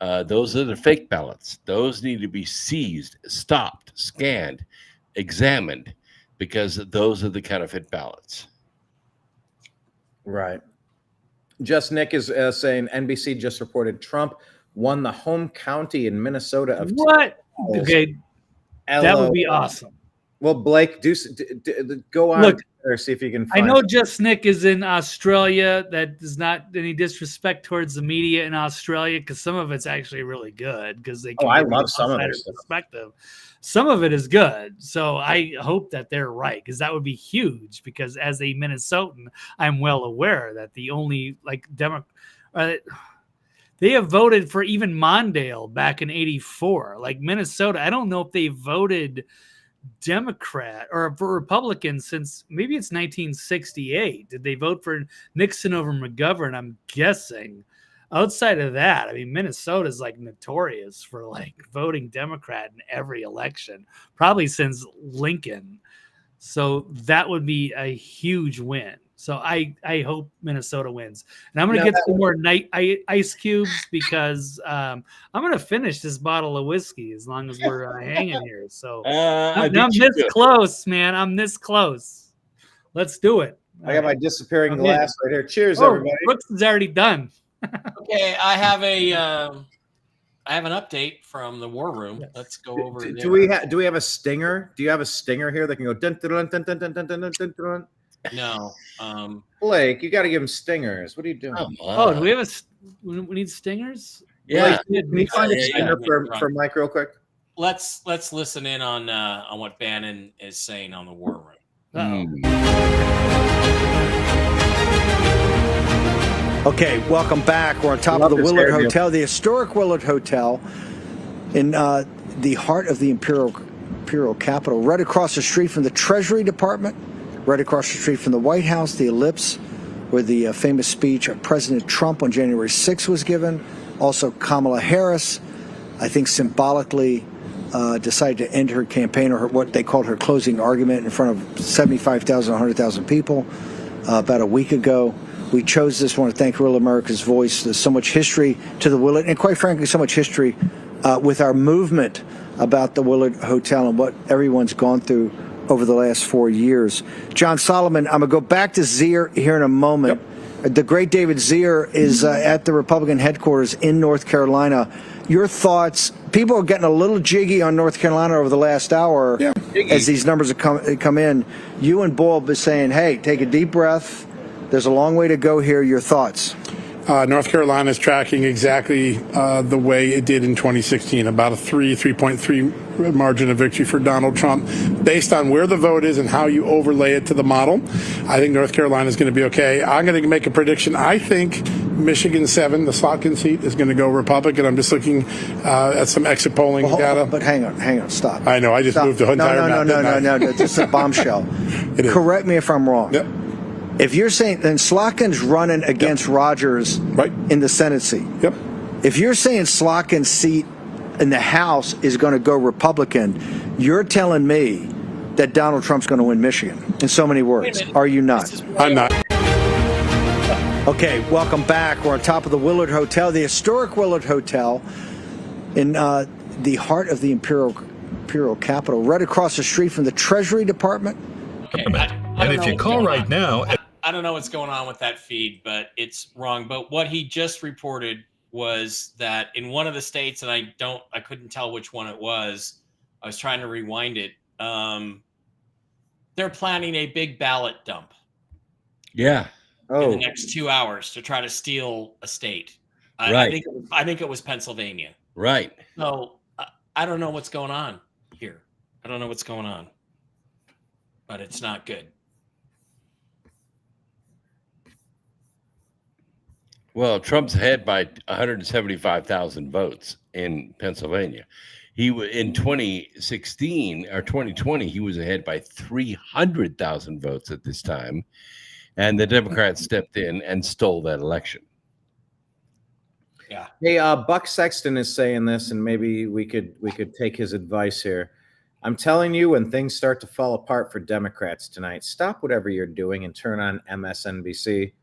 those are the fake ballots. Those need to be seized, stopped, scanned, examined, because those are the counterfeit ballots. Right. Just Nick is saying NBC just reported Trump won the home county in Minnesota of what? Okay, that would be awesome. Well, Blake, go on. Look, or see if you can find I know Just Nick is in Australia. That is not any disrespect towards the media in Australia, because some of it's actually really good because they can I love some of it. Perspective. Some of it is good. So I hope that they're right, because that would be huge, because as a Minnesotan, I'm well aware that the only they have voted for even Mondale back in '84. Like Minnesota, I don't know if they voted Democrat or for Republican since maybe it's 1968. Did they vote for Nixon over McGovern? I'm guessing. Outside of that, I mean, Minnesota is like notorious for like voting Democrat in every election, probably since Lincoln. So that would be a huge win. So I hope Minnesota wins, and I'm going to get some more ice cubes because I'm going to finish this bottle of whiskey as long as we're hanging here. So I'm this close, man. I'm this close. Let's do it. I got my disappearing glass right here. Cheers, everybody. Brooks is already done. Okay, I have an update from the war room. Let's go over. Do we have a stinger? Do you have a stinger here that can go dun dun dun dun dun dun dun dun dun? No. Blake, you got to give him stingers. What are you doing? Oh, do we have we need stingers? Yeah. Blake, can you find a stinger for Mike real quick? Let's listen in on what Bannon is saying on the war room. Okay, welcome back. We're on top of the Willard Hotel, the historic Willard Hotel in the heart of the imperial capital, right across the street from the Treasury Department, right across the street from the White House, the Ellipse, where the famous speech of President Trump on January 6th was given. Also, Kamala Harris, I think symbolically decided to end her campaign, or what they called her closing argument, in front of 75,000, 100,000 people about a week ago. We chose this. I want to thank Real America's Voice. There's so much history to the Willard, and quite frankly, so much history with our movement about the Willard Hotel and what everyone's gone through over the last 4 years. John Solomon, I'm going to go back to Zier here in a moment. Yep. The great David Zier is at the Republican headquarters in North Carolina. Your thoughts? People are getting a little jiggy on North Carolina over the last hour as these numbers have come in. You and Bull have been saying, hey, take a deep breath. There's a long way to go here. Your thoughts? North Carolina is tracking exactly the way it did in 2016, about a 3.3 margin of victory for Donald Trump. Based on where the vote is and how you overlay it to the model, I think North Carolina is going to be okay. I'm going to make a prediction. I think Michigan 7, the Slotkin seat, is going to go Republican. I'm just looking at some exit polling data. But hang on, stop. I know, I just moved the entire map. No, this is a bombshell. Correct me if I'm wrong. Yep. If you're saying then Slotkin's running against Rogers in the Senate seat. Yep. If you're saying Slotkin's seat in the House is going to go Republican, you're telling me that Donald Trump's going to win Michigan. In so many words, are you not? I'm not. Okay, welcome back. We're on top of the Willard Hotel, the historic Willard Hotel in the heart of the imperial capital, right across the street from the Treasury Department. Okay, and if you call right now, I don't know what's going on with that feed, but it's wrong. But what he just reported was that in one of the states, and I couldn't tell which one it was. I was trying to rewind it. They're planning a big ballot dump. Yeah. In the next 2 hours to try to steal a state. I think it was Pennsylvania. Right. So I don't know what's going on here. I don't know what's going on, but it's not good. Well, Trump's ahead by 175,000 votes in Pennsylvania. In 2016 or 2020, he was ahead by 300,000 votes at this time, and the Democrats stepped in and stole that election. Yeah. Hey, Buck Sexton is saying this, and maybe we could take his advice here. I'm telling you, when things start to fall apart for Democrats tonight, stop whatever you're doing and turn on MSNBC.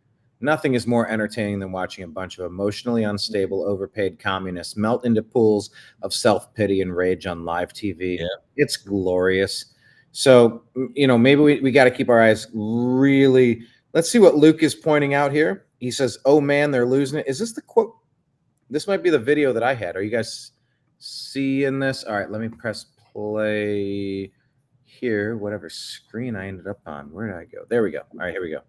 Nothing is more entertaining than watching a bunch of emotionally unstable, overpaid communists melt into pools of self-pity and rage on live TV. Yeah. It's glorious. So, maybe we got to keep our eyes really. Let's see what Luke is pointing out here. He says, oh, man, they're losing it. Is this the quote? This might be the video that I had. Are you guys seeing this? All right, let me press play here. Whatever screen I ended up on. Where did I go? There we go. All right, here we go.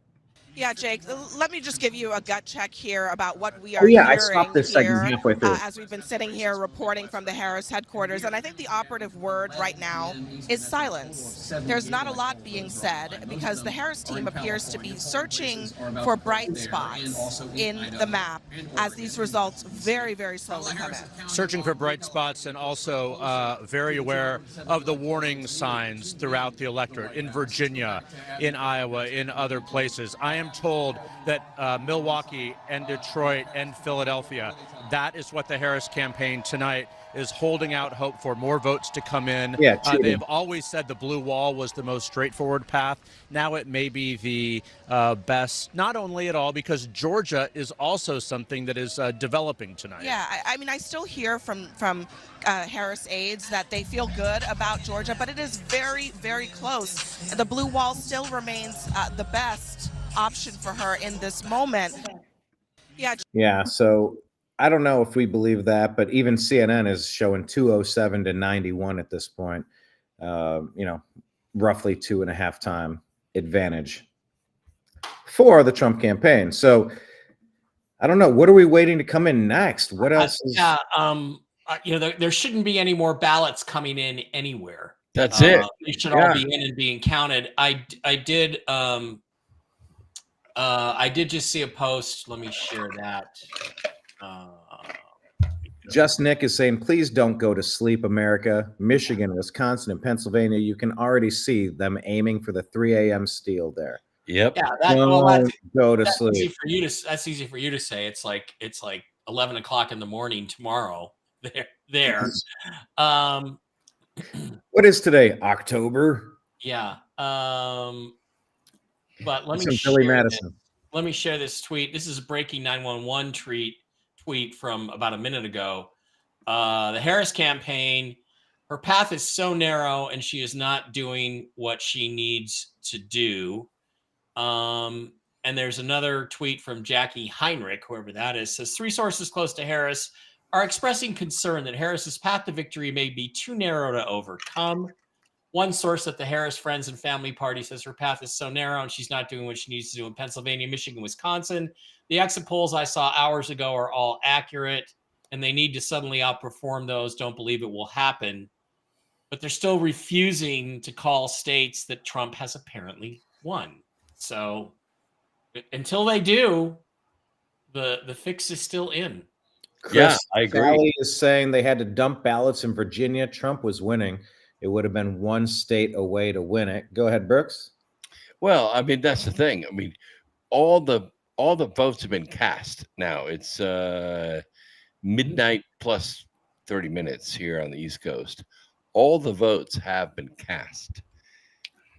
Yeah, Jake, let me just give you a gut check here about what we Oh are yeah, I hearing stopped this segment here halfway through. as we've been sitting here reporting from the Harris headquarters. And I think the operative word right now is silence. There's not a lot being said because the Harris team appears to be searching for bright spots in the map as these results very, very slowly come in. Searching for bright spots and also very aware of the warning signs throughout the electorate in Virginia, in Iowa, in other places. I am told that Milwaukee and Detroit and Philadelphia, that is what the Harris campaign tonight is holding out hope for, more votes to come in. Yeah, they have always said the blue wall was the most straightforward path. Now it may be the best, not only at all, because Georgia is also something that is developing tonight. Yeah, I mean, I still hear from Harris aides that they feel good about Georgia, but it is very, very close. The blue wall still remains the best option for her in this moment. Yeah. Yeah, so I don't know if we believe that, but even CNN is showing 207 to 91 at this point. Roughly 2.5 time advantage for the Trump campaign. So I don't know. What are we waiting to come in next? What else? There shouldn't be any more ballots coming in anywhere. That's it. They should all be in and being counted. I did just see a post. Let me share that. Just Nick is saying, please don't go to sleep, America. Michigan, Wisconsin, and Pennsylvania, you can already see them aiming for the 3 a.m. steal there. Yep. Yeah, go to that's sleep. That's easy for you to say. It's like 11 o'clock in the morning tomorrow. There. What is today? October. Yeah. But let me Billy share Madison. this. Let me share this tweet. This is a breaking 911 tweet from about a minute ago. The Harris campaign, her path is so narrow and she is not doing what she needs to do. And there's another tweet from Jackie Heinrich, whoever that is, says 3 sources close to Harris are expressing concern that Harris's path to victory may be too narrow to overcome. One source at the Harris Friends and Family Party says her path is so narrow and she's not doing what she needs to do in Pennsylvania, Michigan, Wisconsin. The exit polls I saw hours ago are all accurate, and they need to suddenly outperform those. Don't believe it will happen. But they're still refusing to call states that Trump has apparently won. So until they do, the fix is still in. Chris, I agree. Sally is saying they had to dump ballots in Virginia. Trump was winning. It would have been one state away to win it. Go ahead, Brooks. Well, I mean, that's the thing. I mean, all the votes have been cast now. It's midnight plus 30 minutes here on the East Coast. All the votes have been cast.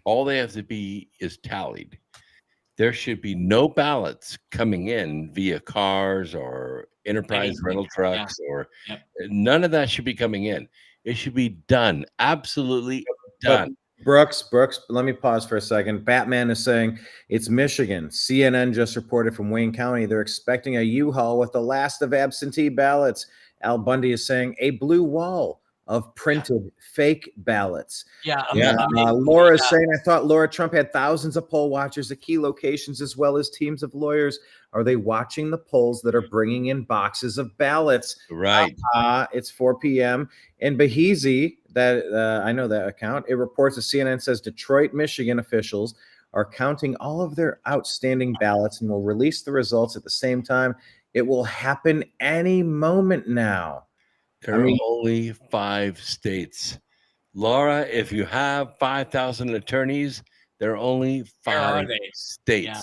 All they have to be is tallied. There should be no ballots coming in via cars or enterprise rental trucks or none of that should be coming in. It should be done. Absolutely done. Brooks, let me pause for a second. Batman is saying it's Michigan. CNN just reported from Wayne County. They're expecting a U-Haul with the last of absentee ballots. Al Bundy is saying a blue wall of printed fake ballots. Laura is saying, I thought Laura Trump had thousands of poll watchers at key locations as well as teams of lawyers. Are they watching the polls that are bringing in boxes of ballots? Right. It's 4 p.m. And Behezy, that I know that account, it reports that CNN says Detroit, Michigan officials are counting all of their outstanding ballots and will release the results at the same time. It will happen any moment now. There are only 5 states. Laura, if you have 5,000 attorneys, there are only 5 states. Yeah.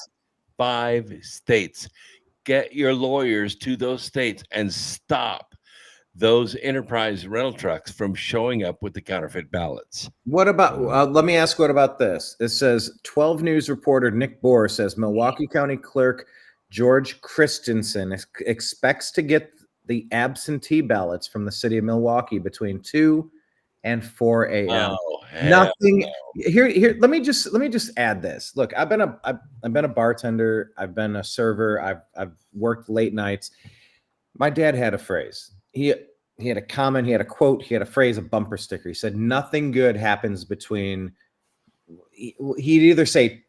5 states. Get your lawyers to those states and stop those enterprise rental trucks from showing up with the counterfeit ballots. What about, let me ask, what about this? It says 12 News reporter Nick Bohr says Milwaukee County Clerk George Christensen expects to get the absentee ballots from the city of Milwaukee between 2 and 4 a.m. Nothing here. Let me just add this. Look, I've been a bartender. I've been a server. I've worked late nights. My dad had a phrase. He had a comment. He had a quote. He had a phrase, a bumper sticker. He said, "Nothing good happens between he'd either say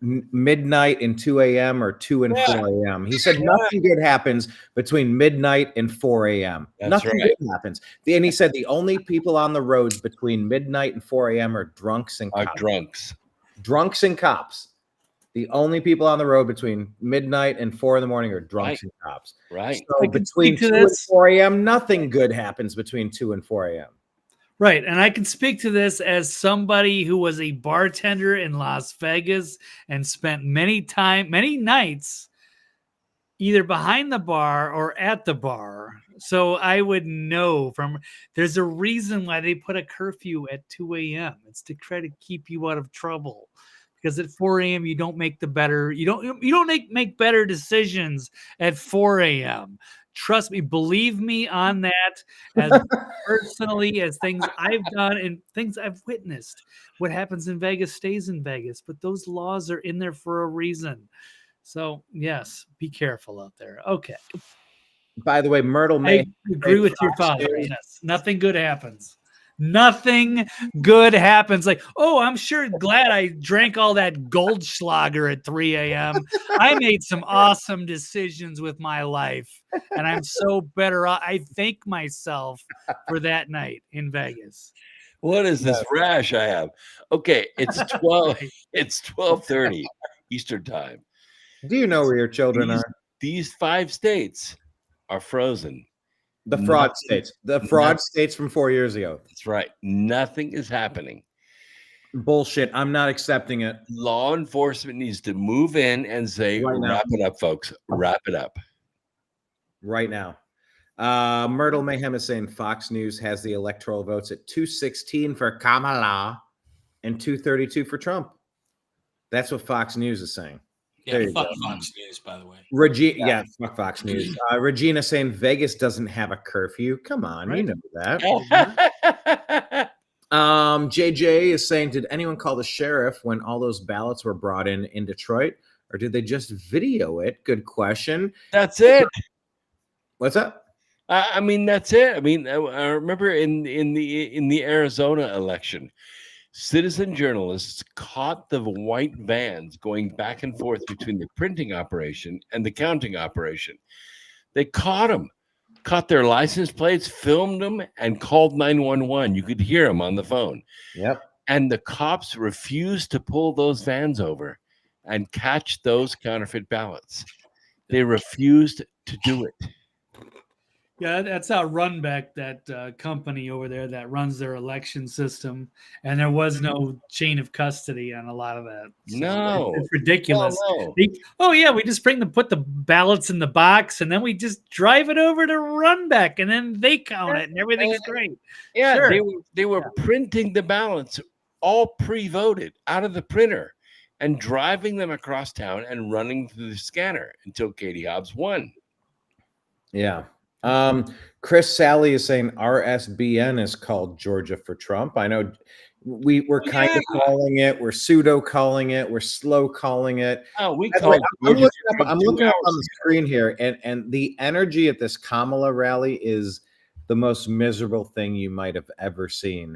midnight and 2 a.m. or 2 and 4 a.m. He said nothing good happens between midnight and 4 a.m. Nothing good happens. And he said the only people on the roads between midnight and 4 a.m. are drunks and cops. Drunks and cops. The only people on the road between midnight and 4 in the morning are drunks and cops. Right. So between 2 and 4 a.m., nothing good happens between 2 and 4 a.m. Right. And I can speak to this as somebody who was a bartender in Las Vegas and spent many nights either behind the bar or at the bar. So I would know there's a reason why they put a curfew at 2 a.m. It's to try to keep you out of trouble. Because at 4 a.m. you don't make make better decisions at 4 a.m. Trust me, believe me on that. As personally as things I've done and things I've witnessed, what happens in Vegas stays in Vegas. But those laws are in there for a reason. So yes, be careful out there. Okay. By the way, Myrtle May. I agree with your father. Yes, nothing good happens. Nothing good happens. Like, oh, I'm sure glad I drank all that Goldschlager at 3 a.m. I made some awesome decisions with my life, and I'm so better off. I thank myself for that night in Vegas. What is this rash I have? Okay, it's 12. It's 12:30 Eastern time. Do you know where your children are? These 5 states are frozen. The fraud states. The fraud states from 4 years ago. That's right. Nothing is happening. Bullshit. I'm not accepting it. Law enforcement needs to move in and say, wrap it up, folks. Wrap it up. Right now. Myrtle Mayhem is saying Fox News has the electoral votes at 216 for Kamala and 232 for Trump. That's what Fox News is saying. Yeah, fuck Fox News, by the way. Yeah, fuck Fox News. Regina saying Vegas doesn't have a curfew. Come on, you know that. JJ is saying, did anyone call the sheriff when all those ballots were brought in Detroit, or did they just video it? Good question. That's it. What's up? I mean, that's it. I mean, I remember in the Arizona election, citizen journalists caught the white vans going back and forth between the printing operation and the counting operation. They caught them, caught their license plates, filmed them, and called 911. You could hear them on the phone. Yep. And the cops refused to pull those vans over and catch those counterfeit ballots. They refused to do it. Yeah, that's how Runback, that company over there that runs their election system, and there was no chain of custody on a lot of that. So no, it's ridiculous. No. We just put the ballots in the box, and then we just drive it over to Runback, and then they count it, and everything's great. Yeah, sure. they were printing the ballots all pre-voted out of the printer and driving them across town and running through the scanner until Katie Hobbs won. Yeah. Chris Sally is saying RSBN is called Georgia for Trump. I know we're kind of calling it, we're pseudo calling it, we're slow calling it. Oh, I'm looking up on the screen here, and the energy at this Kamala rally is the most miserable thing you might have ever seen.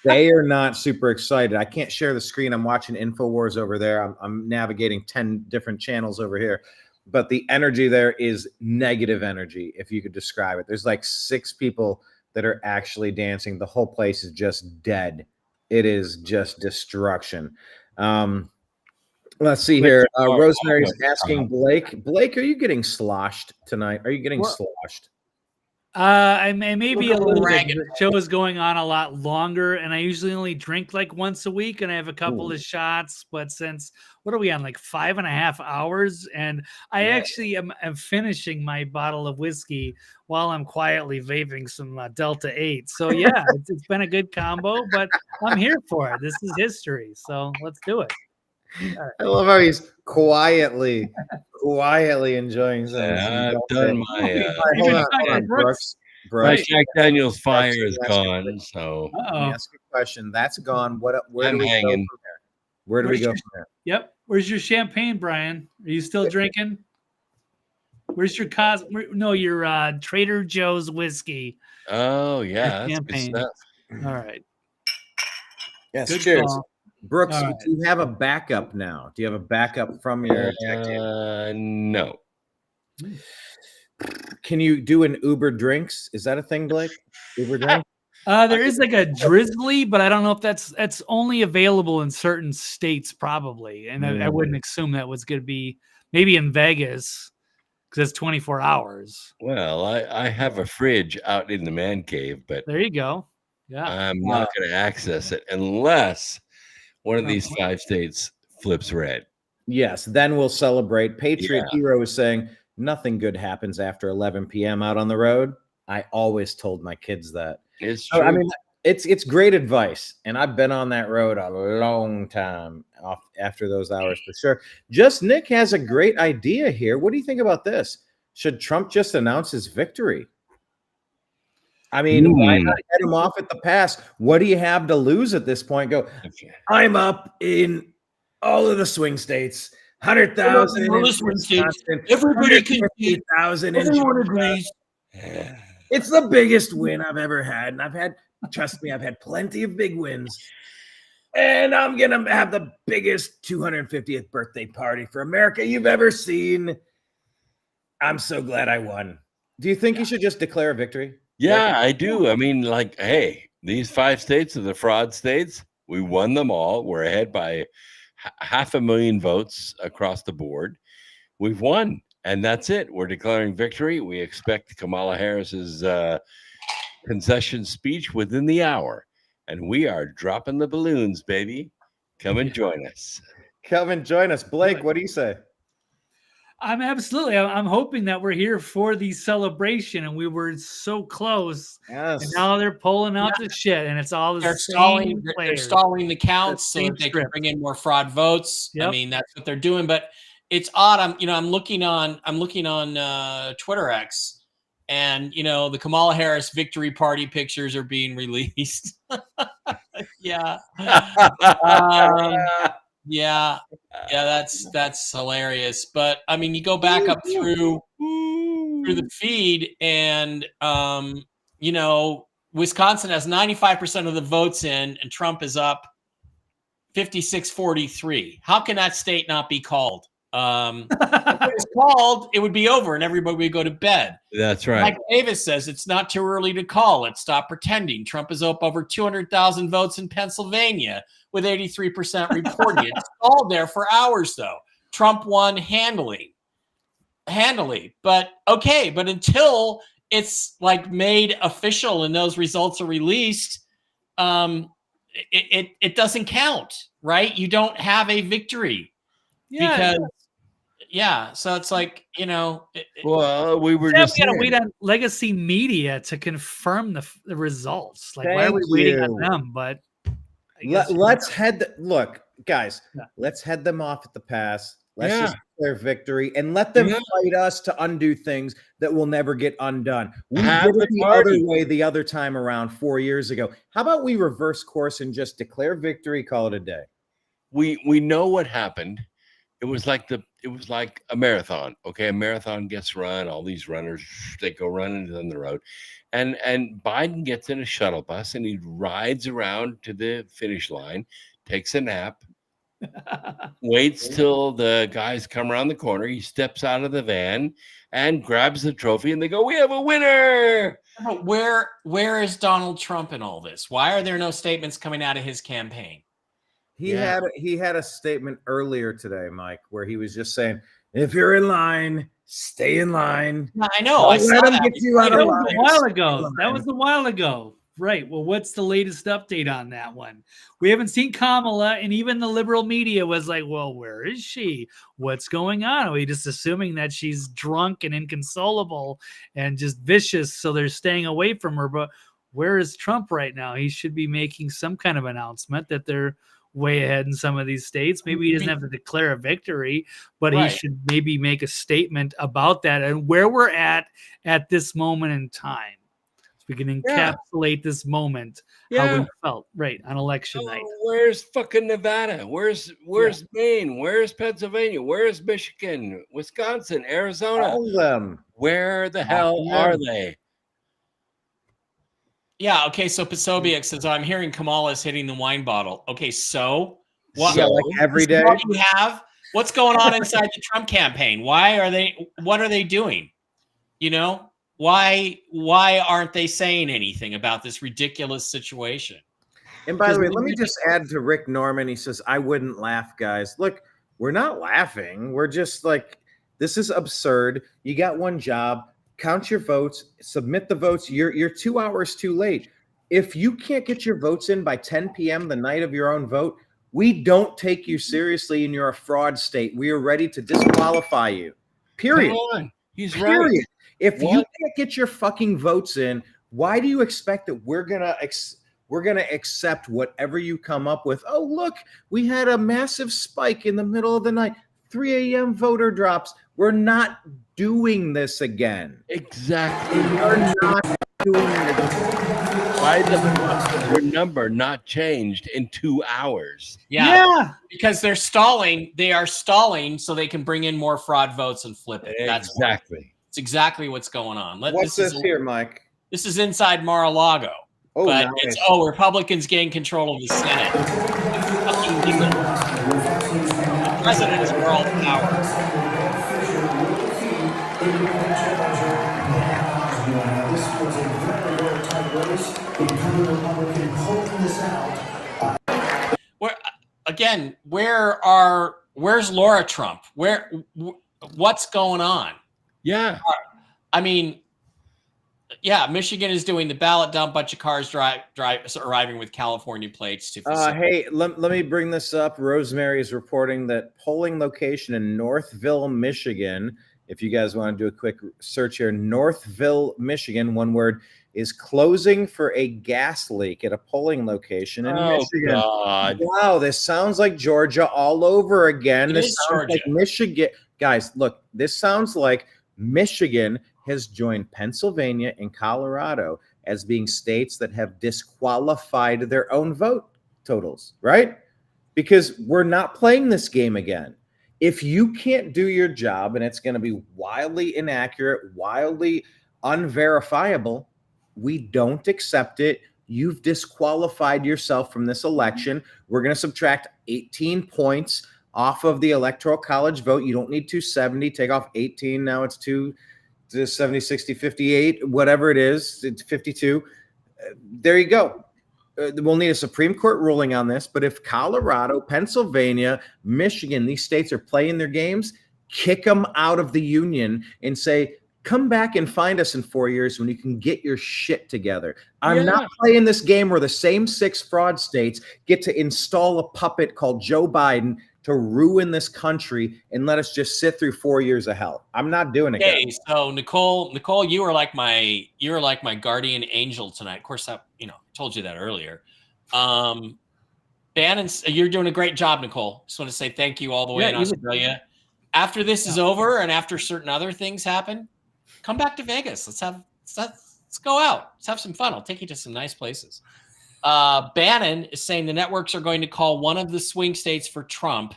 They are not super excited. I can't share the screen. I'm watching InfoWars over there. I'm navigating 10 different channels over here. But the energy there is negative energy, if you could describe it. There's like 6 people that are actually dancing. The whole place is just dead. It is just destruction. Let's see here. Rosemary's asking Blake. Blake, are you getting sloshed tonight? Are you getting sloshed? I may be a little bit. The show is going on a lot longer, and I usually only drink like once a week, and I have a couple of shots. But since what are we on, like 5.5 hours? And I actually am finishing my bottle of whiskey while I'm quietly vaping some Delta 8. So yeah, it's been a good combo, but I'm here for it. This is history, so let's do it. Right. I love how he's quietly enjoying something. Yeah, I've done my hold on, Brooks. My Jack Daniel's fire is gone. So let me ask you a question. That's gone. Where do we go from there? Where do we go from there? Yep. Where's your champagne, Brian? Are you still drinking? Where's your your Trader Joe's whiskey? Oh yeah, that's good stuff. All right. Yes. Good cheers. Brooks, do you have a backup now? Do you have a backup from your tech team? No. Can you do an Uber drinks? Is that a thing, Blake? Uber drinks? There is like a drizzly, but I don't know if that's only available in certain states, probably. And I wouldn't assume that was going to be maybe in Vegas because it's 24 hours. Well, I have a fridge out in the man cave, but there you go. Yeah, I'm not going to access it unless one of these 5 states flips red. Yes, then we'll celebrate. Patriot Hero is saying nothing good happens after 11 p.m. out on the road. I always told my kids that. It's true. I mean, it's great advice, and I've been on that road a long time after those hours for sure. Just Nick has a great idea here. What do you think about this? Should Trump just announce his victory? I mean, why not head him off at the pass? What do you have to lose at this point? Go, I'm up in all of the swing states. 100,000 in Wisconsin. Everybody can 150,000 in everyone agrees. It's the biggest win I've ever had. And trust me, I've had plenty of big wins. And I'm going to have the biggest 250th birthday party for America you've ever seen. I'm so glad I won. Do you think you should just declare a victory? Yeah, I do. I mean, like, hey, these 5 states are the fraud states. We won them all. We're ahead by 500,000 votes across the board. We've won. And that's it. We're declaring victory. We expect Kamala Harris's concession speech within the hour. And we are dropping the balloons, baby. Come and join us. Come and join us. Blake, what do you say? I'm hoping that we're here for the celebration, and we were so close. Yes. And now they're pulling out the shit, and it's all the They're same stalling the counts so that they can bring in more fraud votes. I mean, that's what they're doing. But it's odd. I'm looking on Twitter X, and the Kamala Harris victory party pictures are being released. Yeah. That's hilarious. But I mean, you go back up through the feed, and Wisconsin has 95% of the votes in, and Trump is up 56-43. How can that state not be called? If it was called, it would be over and everybody would go to bed. That's right. Mike Davis says it's not too early to call. Let's stop pretending. Trump is up over 200,000 votes in Pennsylvania with 83% reporting. It's all there for hours, though. Trump won handily. But okay, but until it's like made official and those results are released, it doesn't count, right? You don't have a victory. So it's like, well, we were just got to wait on legacy media to confirm the results. Like, why are we waiting on them? But let's head let's head them off at the pass. Let's just declare victory and let them fight us to undo things that will never get undone. We did it the other way the other time around 4 years ago. How about we reverse course and just declare victory, call it a day? We know what happened. It was like a marathon. Okay, a marathon gets run. All these runners, they go running down the road, and Biden gets in a shuttle bus and he rides around to the finish line, takes a nap, waits till the guys come around the corner. He steps out of the van and grabs the trophy, and they go, "We have a winner!" But where is Donald Trump in all this? Why are there no statements coming out of his campaign? He had a statement earlier today, Mike, where he was just saying, "If you're in line, stay in line." I know. That was a while ago. That was a while ago. Right. Well, what's the latest update on that one? We haven't seen Kamala, and even the liberal media was like, well, where is she? What's going on? Are we just assuming that she's drunk and inconsolable and just vicious, so they're staying away from her? But where is Trump right now? He should be making some kind of announcement that they're way ahead in some of these states. Maybe he doesn't have to declare a victory, but he should maybe make a statement about that and where we're at this moment in time. We can encapsulate this moment, how we felt, on election night. Where's fucking Nevada? Where's Maine? Where's Pennsylvania? Where's Michigan? Wisconsin? Arizona? All of them. Where the hell are they? Yeah, okay, so Posobiec says, I'm hearing Kamala is hitting the wine bottle. Okay, so What, yeah, like every day. What you have? What's going on inside the Trump campaign? What are they doing? You know, why aren't they saying anything about this ridiculous situation? And by the way, let me just add to Rick Norman. He says, I wouldn't laugh, guys. Look, we're not laughing. We're just like, this is absurd. You got one job, count your votes, submit the votes. You're 2 hours too late. If you can't get your votes in by 10 p.m. the night of your own vote, we don't take you seriously and you're a fraud state. We are ready to disqualify you. Period. Come on. He's Period. right. If you can't get your fucking votes in, why do you expect that we're gonna accept whatever you come up with? Oh, look, we had a massive spike in the middle of the night. 3 a.m. voter drops. We're not doing this again. Exactly. We're not doing it. Why doesn't your number not changed in 2 hours? Yeah, because they're stalling. They are stalling so they can bring in more fraud votes and flip it. That's exactly. It's exactly what's going on. What's this here, Mike? This is inside Mar-a-Lago. Oh, but nice. it's Republicans gain control of the Senate. The president is world power. Where's Laura Trump? What's going on? Yeah. I mean, yeah, Michigan is doing the ballot dump, bunch of cars arriving with California plates to hey, let me bring this up. Rosemary is reporting that polling location in Northville, Michigan, if you guys want to do a quick search here, Northville, Michigan, one word, is closing for a gas leak at a polling location in Michigan. God. Wow, this sounds like Georgia all over again. This sounds Georgia. like Michigan. Guys, look, this sounds like Michigan has joined Pennsylvania and Colorado as being states that have disqualified their own vote totals, right? Because we're not playing this game again. If you can't do your job and it's going to be wildly inaccurate, wildly unverifiable, we don't accept it. You've disqualified yourself from this election. We're going to subtract 18 points off of the Electoral College vote. You don't need 270. Take off 18. Now it's 270, 60, 58, whatever it is. It's 52. There you go. We'll need a Supreme Court ruling on this. But if Colorado, Pennsylvania, Michigan, these states are playing their games, kick them out of the union and say, come back and find us in 4 years when you can get your shit together. I'm not playing this game where the same 6 fraud states get to install a puppet called Joe Biden to ruin this country and let us just sit through 4 years of hell. I'm not doing it. Okay, so Nicole, you were like my guardian angel tonight. Of course, I told you that earlier. Bannon, you're doing a great job, Nicole. Just want to say thank you all the way in Australia. After this is over and after certain other things happen, come back to Vegas. Let's go out. Let's have some fun. I'll take you to some nice places. Bannon is saying the networks are going to call one of the swing states for Trump,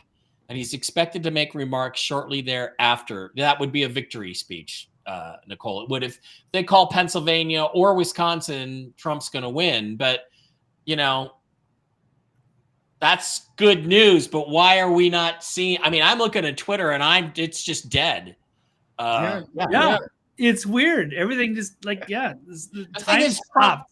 and he's expected to make remarks shortly thereafter. That would be a victory speech, Nicole. It would if they call Pennsylvania or Wisconsin, Trump's going to win. But, that's good news. But why are we not seeing? I mean, I'm looking at Twitter and it's just dead. Yeah. It's weird. Everything just the time stopped.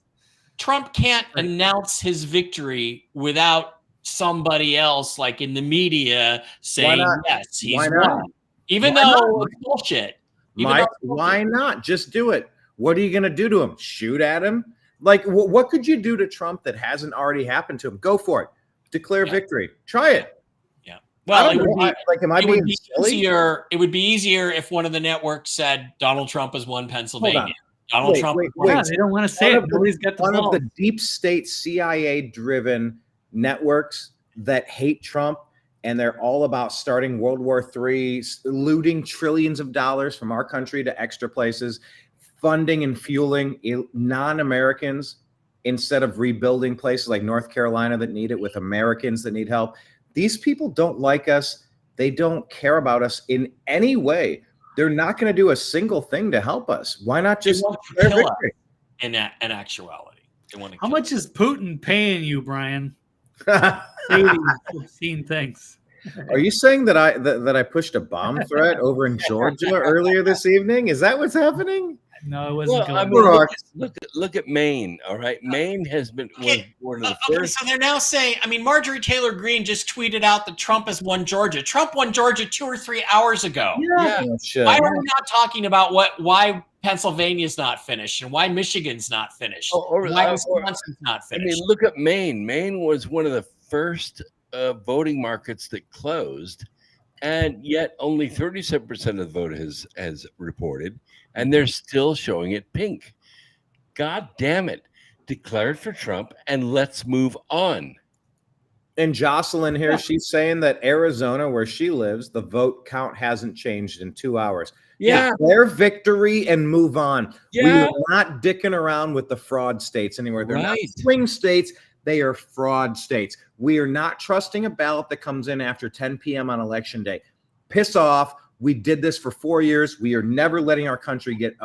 Trump can't announce his victory without somebody else, like in the media, saying yes, he's won. Even though it's bullshit. Mike, why not? Just do it. What are you going to do to him? Shoot at him? Like, what could you do to Trump that hasn't already happened to him? Go for it. Declare victory. Try it. Yeah. Well, it would be easier if one of the networks said Donald Trump has won Pennsylvania. Donald Trump. They don't want to say it. Nobody's got the one ball. of the deep state CIA-driven networks that hate Trump, and they're all about starting World War III, looting trillions of dollars from our country to extra places, funding and fueling non-Americans instead of rebuilding places like North Carolina that need it with Americans that need help. These people don't like us. They don't care about us in any way. They're not going to do a single thing to help us. Why not just kill us in actuality? They want to. How much is Putin paying you, Brian? obscene things. Are you saying that I pushed a bomb threat over in Georgia earlier this evening? Is that what's happening? No, it wasn't. Well, I mean, look at Maine. All right, Maine was one of the first. So they're now saying, I mean, Marjorie Taylor Greene just tweeted out that Trump has won Georgia. Trump won Georgia 2 or 3 hours ago. Yeah. Why are we not talking about why Pennsylvania's not finished and why Michigan's not finished? Why Wisconsin's not finished? I mean, look at Maine. Maine was one of the first voting markets that closed, and yet only 37% of the vote has reported, and they're still showing it pink. God damn it. Declare it for Trump and let's move on. And Jocelyn here, she's saying that Arizona, where she lives, the vote count hasn't changed in 2 hours. Yeah. Declare victory and move on. Yeah. We are not dicking around with the fraud states anymore. They're not swing states. They are fraud states. We are not trusting a ballot that comes in after 10 p.m. on election day. Piss off. We did this for 4 years. We are never letting our country get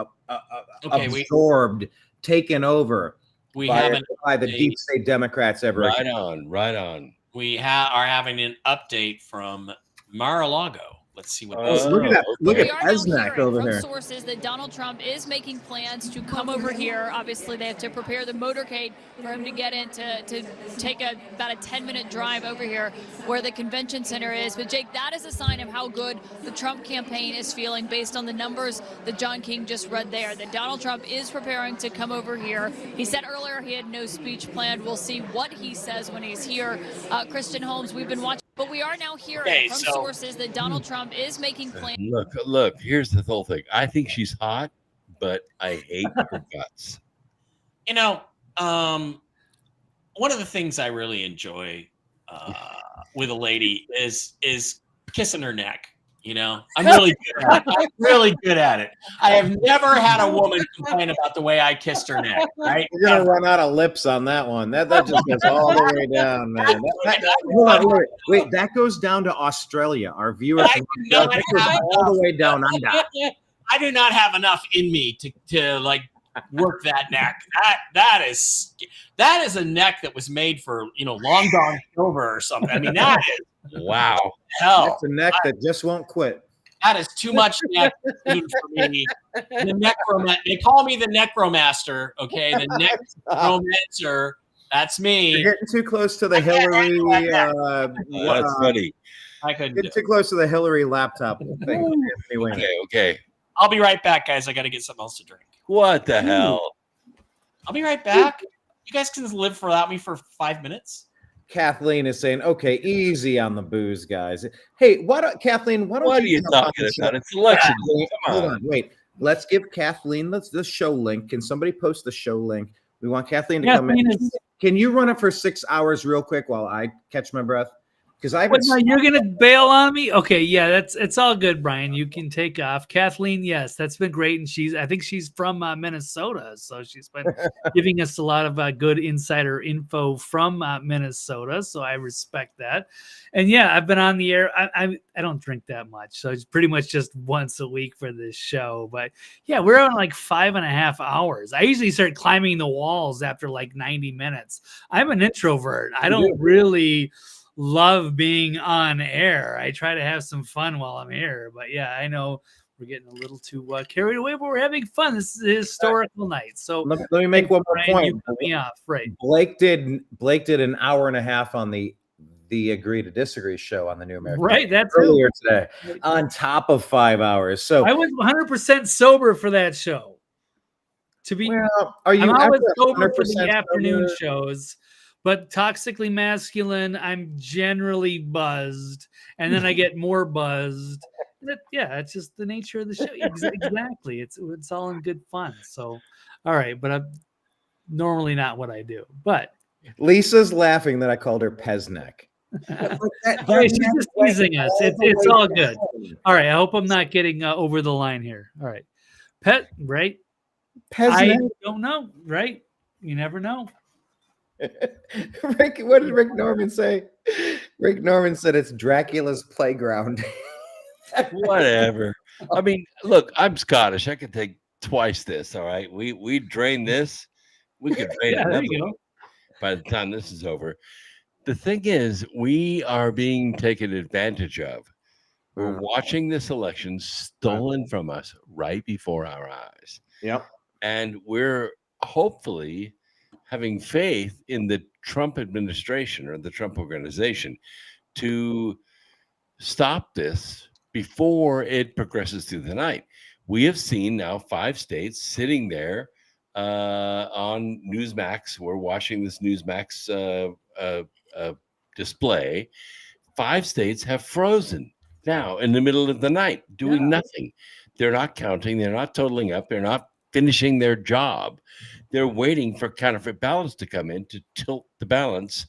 absorbed, taken over by the deep state Democrats ever Right again. on. We are having an update from Mar-a-Lago. Let's see what Oh, look at that. Look at Esnack over from here. sources that Donald Trump is making plans to come over here. Obviously, they have to prepare the motorcade for him to get in to take about a 10-minute drive over here where the convention center is. But, Jake, that is a sign of how good the Trump campaign is feeling based on the numbers that John King just read there, that Donald Trump is preparing to come over here. He said earlier he had no speech planned. We'll see what he says when he's here. Kristen Holmes, we've been watching. But we are now hearing from sources that Donald Trump is making plans. Look, here's the whole thing. I think she's hot, but I hate her guts. You know, one of the things I really enjoy with a lady is kissing her neck. You know, I'm really good at it. I'm really good at it. I have never had a woman complain about the way I kissed her neck. Right? You're gonna run out of lips on that one. That just goes all the way down, man. Hold on, wait. That goes down to Australia. Our viewers goes all the way down under. I do not have enough in me to like work that neck. That is a neck that was made for Long John Silver or something. I mean, that is wow. Hell, that's a neck that just won't quit. That is too much neck food for me. They call me the necromaster. Okay, the necromancer. That's me. You're getting too close to the Hillary. That's funny. I couldn't get too close to the Hillary laptop thing. Okay. I'll be right back, guys. I got to get something else to drink. What the hell? I'll be right back. You guys can live without me for 5 minutes. Kathleen is saying, "Okay, easy on the booze, guys." Hey, Kathleen? What are you talking about? It's election. Hold on, wait. Let's give Kathleen the show link. Can somebody post the show link? We want Kathleen to come in. Can you run it for 6 hours real quick while I catch my breath? Because you're gonna bail on me. Okay, yeah, it's all good, Brian. You can take off. Kathleen, yes, that's been great, and I think she's from Minnesota, so she's been giving us a lot of good insider info from Minnesota. So I respect that. And yeah, I've been on the air. I don't drink that much, so it's pretty much just once a week for this show. But yeah, we're on like 5.5 hours. I usually start climbing the walls after like 90 minutes. I'm an introvert. I don't really love being on air. I try to have some fun while I'm here, but yeah, I know we're getting a little too carried away, but we're having fun. This is a historical night. So let me make one more point. You cut me off, right? Blake did an hour and a half on the Agree to Disagree show on the New American. Right, that's earlier today, on top of 5 hours. So I was 100% sober for that show. To be, are you? I'm always sober for the afternoon shows. But Toxically Masculine, I'm generally buzzed, and then I get more buzzed. It's just the nature of the show. Exactly. It's all in good fun. So, all right, but I'm normally not what I do. But Lisa's laughing that I called her Peznek. She's just teasing us. It's all good. All right, I hope I'm not getting over the line here. All right, right? Peznek. I don't know, right? You never know. Rick, what did Rick Norman say? Rick Norman said it's Dracula's playground. Whatever. I mean, look, I'm Scottish. I can take twice this. All right, we drain this. We could drain it by the time this is over. the thing is, we are being taken advantage of. We're watching this election stolen from us right before our eyes. Yep. And we're hopefully having faith in the Trump administration or the Trump organization to stop this before it progresses through the night. We have seen now 5 states sitting there on Newsmax. We're watching this Newsmax display. 5 states have frozen now in the middle of the night, doing nothing. They're not counting. They're not totaling up. They're not finishing their job. They're waiting for counterfeit ballots to come in to tilt the balance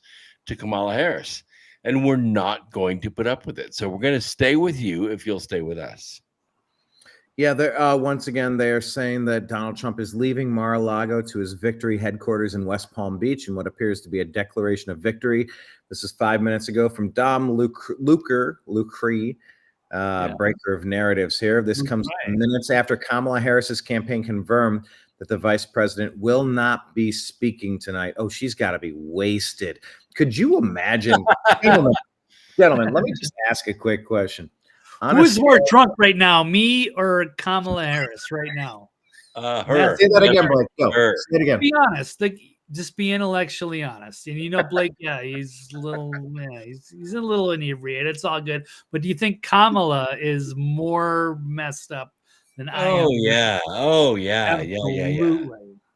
to Kamala Harris. And we're not going to put up with it. So we're going to stay with you if you'll stay with us. Yeah, once again, they are saying that Donald Trump is leaving Mar-a-Lago to his victory headquarters in West Palm Beach in what appears to be a declaration of victory. This is 5 minutes ago from Dom Lucre, breaker of narratives here. This comes minutes after Kamala Harris's campaign confirmed that the vice president will not be speaking tonight. Oh, she's got to be wasted. Could you imagine? Gentlemen, let me just ask a quick question. Who's more drunk right now, me or Kamala Harris right now? Her. Say that again, Blake. Go. Say it again. Be honest. Just be intellectually honest. And Blake, he's a little, he's a little inebriated. It's all good. But do you think Kamala is more messed up than I am? Oh yeah.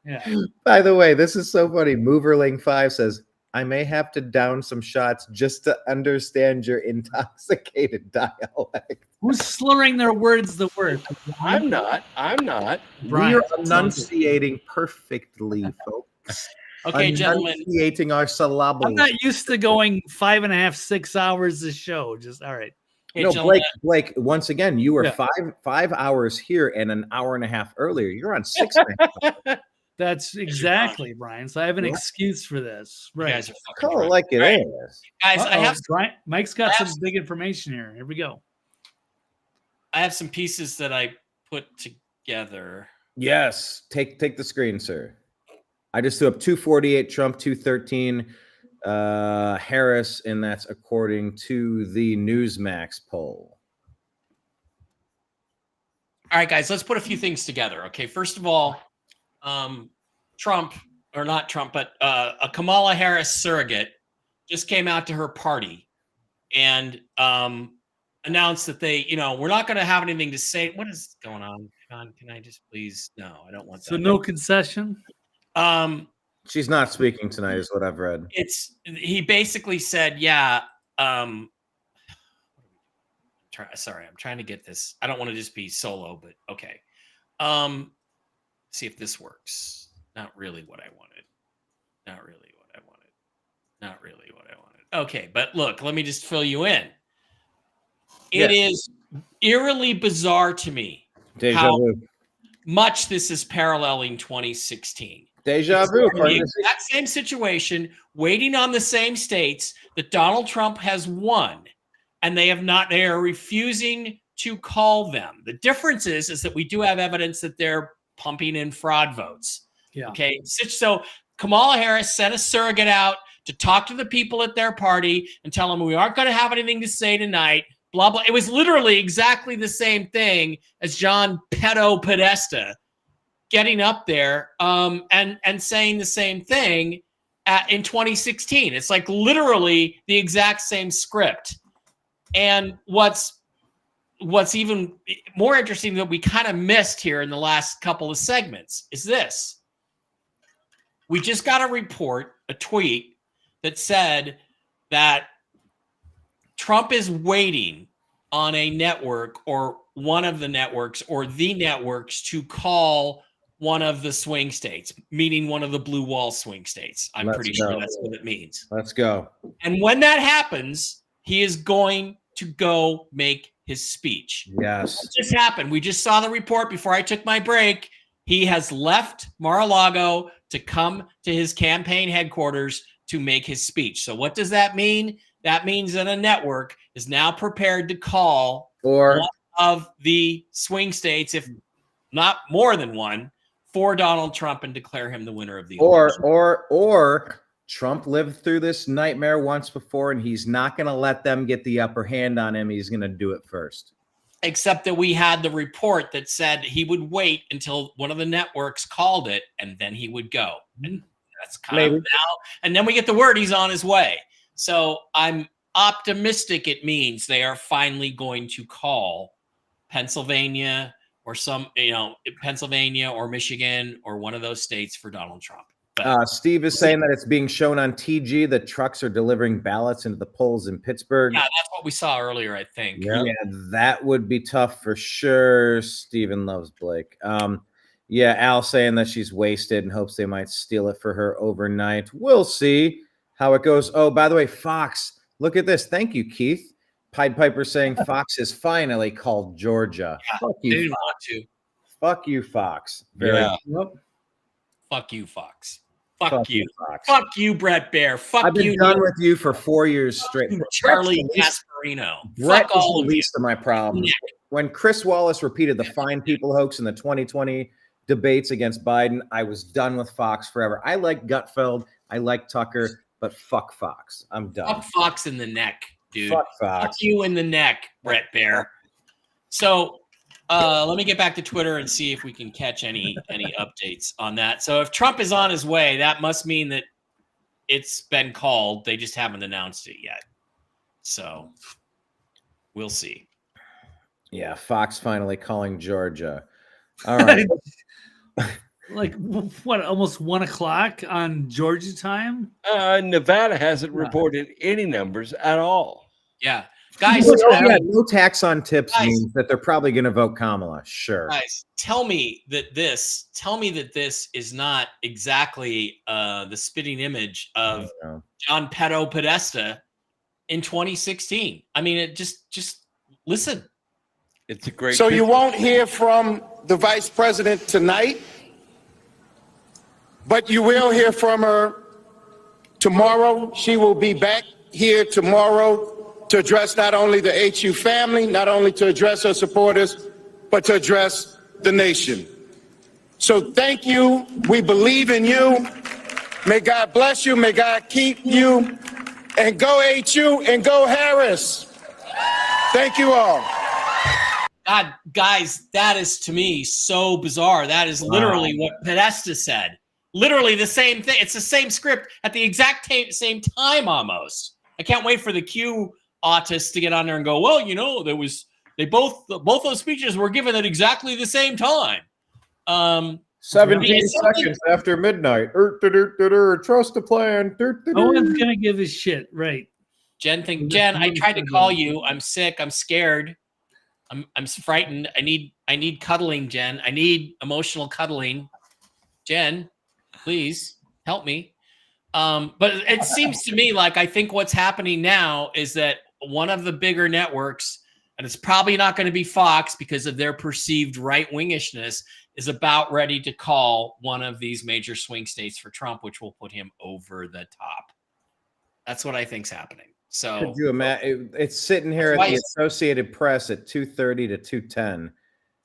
Yeah. By the way, this is so funny. Moverling5 says, I may have to down some shots just to understand your intoxicated dialect. Who's slurring their words the word? I'm not. We are enunciating perfectly, folks. Okay, gentlemen. Enunciating our syllables. I'm not used to going 5.5, 6 hours a show. Just all right. Hey, no, Blake. Once again, you were 5 hours here and an hour and a half earlier. You're on 6.5. That's exactly, Brian. So I have an excuse for this. Right. You guys are Call fucking it like it is. Guys, I have Brian, Mike's got some big information here. Here we go. I have some pieces that I put together. Yes. Take the screen, sir. I just threw up 248 Trump, 213 Harris, and that's according to the Newsmax poll. All right, guys, let's put a few things together. Okay, first of all, Trump, or not Trump, but a Kamala Harris surrogate just came out to her party and announced that they, we're not going to have anything to say. What is going on? Can I just please? No, I don't want that. So no concession? She's not speaking tonight, is what I've read. He basically said, sorry, I'm trying to get this. I don't want to just be solo, but okay. See if this works. Not really what I wanted. Okay, but look, let me just fill you in. It is eerily bizarre to me how much this is paralleling 2016. Deja vu. The exact same situation, waiting on the same states that Donald Trump has won, and they are refusing to call them. The difference is that we do have evidence that they're pumping in fraud votes. Yeah. Okay. So Kamala Harris sent a surrogate out to talk to the people at their party and tell them we aren't going to have anything to say tonight. Blah, blah. It was literally exactly the same thing as John Pedo Podesta getting up there and saying the same thing in 2016. It's like literally the exact same script. And what's even more interesting that we kind of missed here in the last couple of segments is this. We just got a tweet that said that Trump is waiting on a network or one of the networks or the networks to call one of the swing states, meaning one of the blue wall swing states. I'm pretty sure that's what it means. Let's go. And when that happens, he is going to go make his speech. Yes. What just happened? We just saw the report before I took my break. He has left Mar-a-Lago to come to his campaign headquarters to make his speech. So what does that mean? That means that a network is now prepared to call one of the swing states, if not more than one, for Donald Trump and declare him the winner of the election. Or Trump lived through this nightmare once before, and he's not going to let them get the upper hand on him. He's going to do it first. Except that we had the report that said he would wait until one of the networks called it, and then he would go. And that's kind of now. And then we get the word he's on his way. So I'm optimistic it means they are finally going to call Pennsylvania or Pennsylvania or Michigan or one of those states for Donald Trump. Steve is saying that it's being shown on TG that trucks are delivering ballots into the polls in Pittsburgh. Yeah, that's what we saw earlier, I think. Yeah, that would be tough for sure. Steven loves Blake. Yeah, Al saying that she's wasted and hopes they might steal it for her overnight. We'll see how it goes. Oh, by the way, Fox, look at this. Thank you, Keith. Pied Piper saying Fox has finally called Georgia. Yeah, Fuck you, they didn't Fox. want to. Fuck you, Fox. Fuck you, Fox. Fuck you. Fox. Fuck you, Brett Baer. Fuck I've been you, done with you for 4 years straight. Charlie Gasparino. Brett Fuck all is of the you. least of my problems. When Chris Wallace repeated the fine people hoax in the 2020 debates against Biden, I was done with Fox forever. I like Gutfeld. I like Tucker, but fuck Fox. I'm done. Fuck Fox in the neck, dude. Fuck Fox. Fuck you in the neck, Brett Baer. So let me get back to Twitter and see if we can catch any updates on that. So if Trump is on his way, that must mean that it's been called. They just haven't announced it yet. So we'll see. Yeah, Fox finally calling Georgia. All right. Like what? Almost 1 o'clock on Georgia time. Nevada hasn't reported any numbers at all. Yeah, guys. No tax on tips means that they're probably going to vote Kamala. Sure. Guys, tell me that this is not exactly the spitting image of John Petto Podesta in 2016. I mean, it just listen. It's a great. So you won't hear from the vice president tonight, but you will hear from her tomorrow. She will be back here tomorrow to address not only the HU family, not only to address her supporters, but to address the nation. So thank you. We believe in you. May God bless you. May God keep you. And go HU and go Harris. Thank you all. God, guys, that is to me so bizarre. That is literally what Podesta said. Literally the same thing. It's the same script at the exact same time almost. I can't wait for the Q autists to get on there and go, well, both those speeches were given at exactly the same time. 17 seconds after midnight. Trust the plan. No one's gonna give a shit, right? Jen, I tried to call you. I'm sick. I'm scared. I'm frightened. I need cuddling, Jen. I need emotional cuddling. Jen, please help me. But it seems to me like I think what's happening now is that one of the bigger networks, and it's probably not going to be Fox because of their perceived right-wingishness, is about ready to call one of these major swing states for Trump, which will put him over the top. That's what I think's happening. So could you imagine? It's sitting here at the Associated Press at 2:30 to 2:10.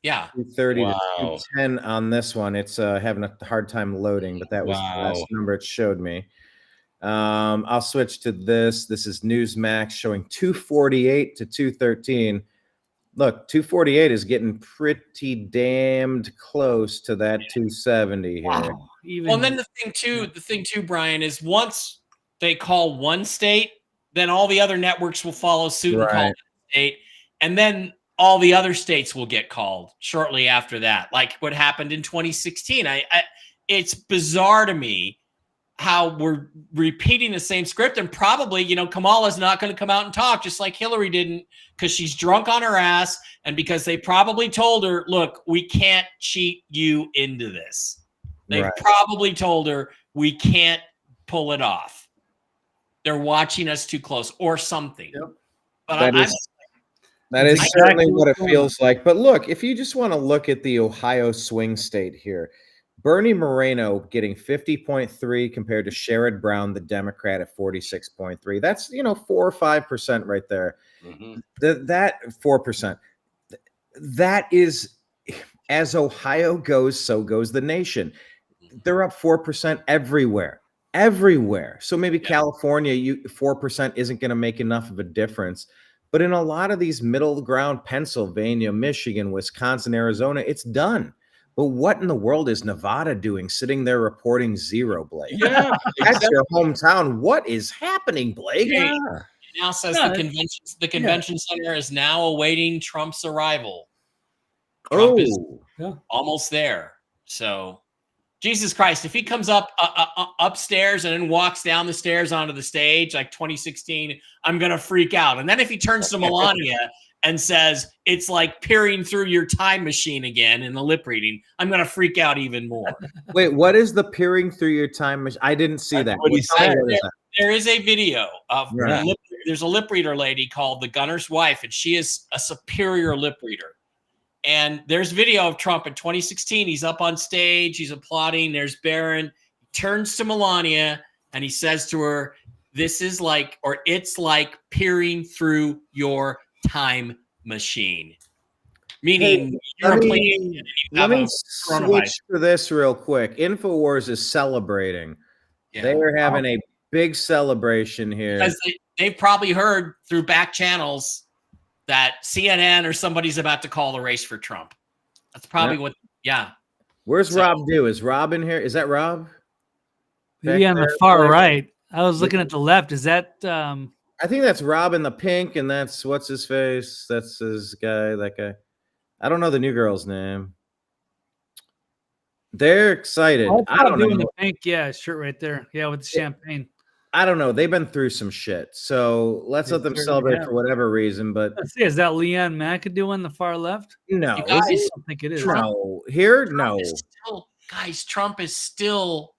Yeah, 2:30 to 2:10 on this one. It's having a hard time loading, but that was the last number it showed me. I'll switch to this. This is Newsmax showing 2:48 to 2:13. Look, 2:48 is getting pretty damned close to that 2:70 here. Wow. Well, and then the thing too, Brian, is once they call one state, then all the other networks will follow suit and call that state, and then all the other states will get called shortly after that, like what happened in 2016. It's bizarre to me how we're repeating the same script, and probably, Kamala's not going to come out and talk, just like Hillary didn't, because she's drunk on her ass, and because they probably told her, look, we can't cheat you into this. They probably told her, we can't pull it off. They're watching us too close or something. Yep. But that is certainly what it feels like. But look, if you just want to look at the Ohio swing state here, Bernie Moreno getting 50.3 compared to Sherrod Brown, the Democrat, at 46.3. That's 4 or 5% right there. Mm-hmm. That 4%. That is, as Ohio goes, so goes the nation. They're up 4% everywhere. everywhere. So maybe California, 4% isn't going to make enough of a difference. But in a lot of these middle ground, Pennsylvania, Michigan, Wisconsin, Arizona, it's done. But what in the world is Nevada doing, sitting there reporting 0, Blake? Yeah, that's your hometown. What is happening, Blake? It now says the convention center is now awaiting Trump's arrival. Trump is almost there. So, Jesus Christ, if he comes up upstairs and then walks down the stairs onto the stage like 2016, I'm going to freak out. And then if he turns to Melania and says, it's like peering through your time machine again in the lip reading, I'm going to freak out even more. Wait, what is the peering through your time machine? I didn't see that. What he said. There is a video of there's a lip reader lady called the Gunner's Wife, and she is a superior lip reader. And there's video of Trump in 2016. He's up on stage. He's applauding. There's Barron. He turns to Melania and he says to her, this is like, or it's like peering through your time machine. Meaning, let me switch to this real quick. InfoWars is celebrating. Yeah. They are having a big celebration here. Because they've probably heard through back channels that CNN or somebody's about to call the race for Trump. That's probably what, Where's Rob Do? Is Rob in here? Is that Rob? Maybe on the far right. I was looking at the left. Is that I think that's Rob in the pink, and that's what's his face? That's his guy, that guy. I don't know the new girl's name. They're excited. I don't know. The pink, shirt right there. Yeah, with the champagne. I don't know. They've been through some shit. So let's let them celebrate for whatever reason. But let's see, is that Leanne McAdoo on the far left? No. I don't think it is. No. Here? No. Trump is still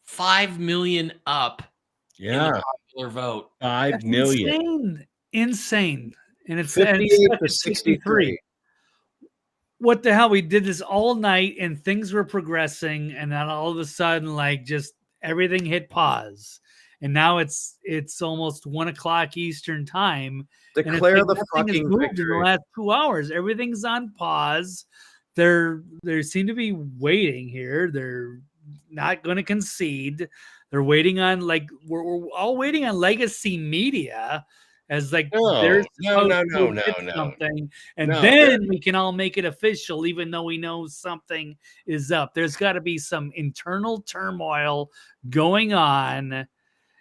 5 million up in the popular vote. 5 million. Insane. And it's 58 to 63. What the hell? We did this all night and things were progressing, and then all of a sudden, like, just everything hit pause. And now it's almost 1 o'clock Eastern time. Declare the fucking victory. In the last 2 hours, everything's on pause. They seem to be waiting here. They're not going to concede. They're waiting on, like, we're all waiting on legacy media as like there's something, and then we can all make it official, even though we know something is up. There's got to be some internal turmoil going on,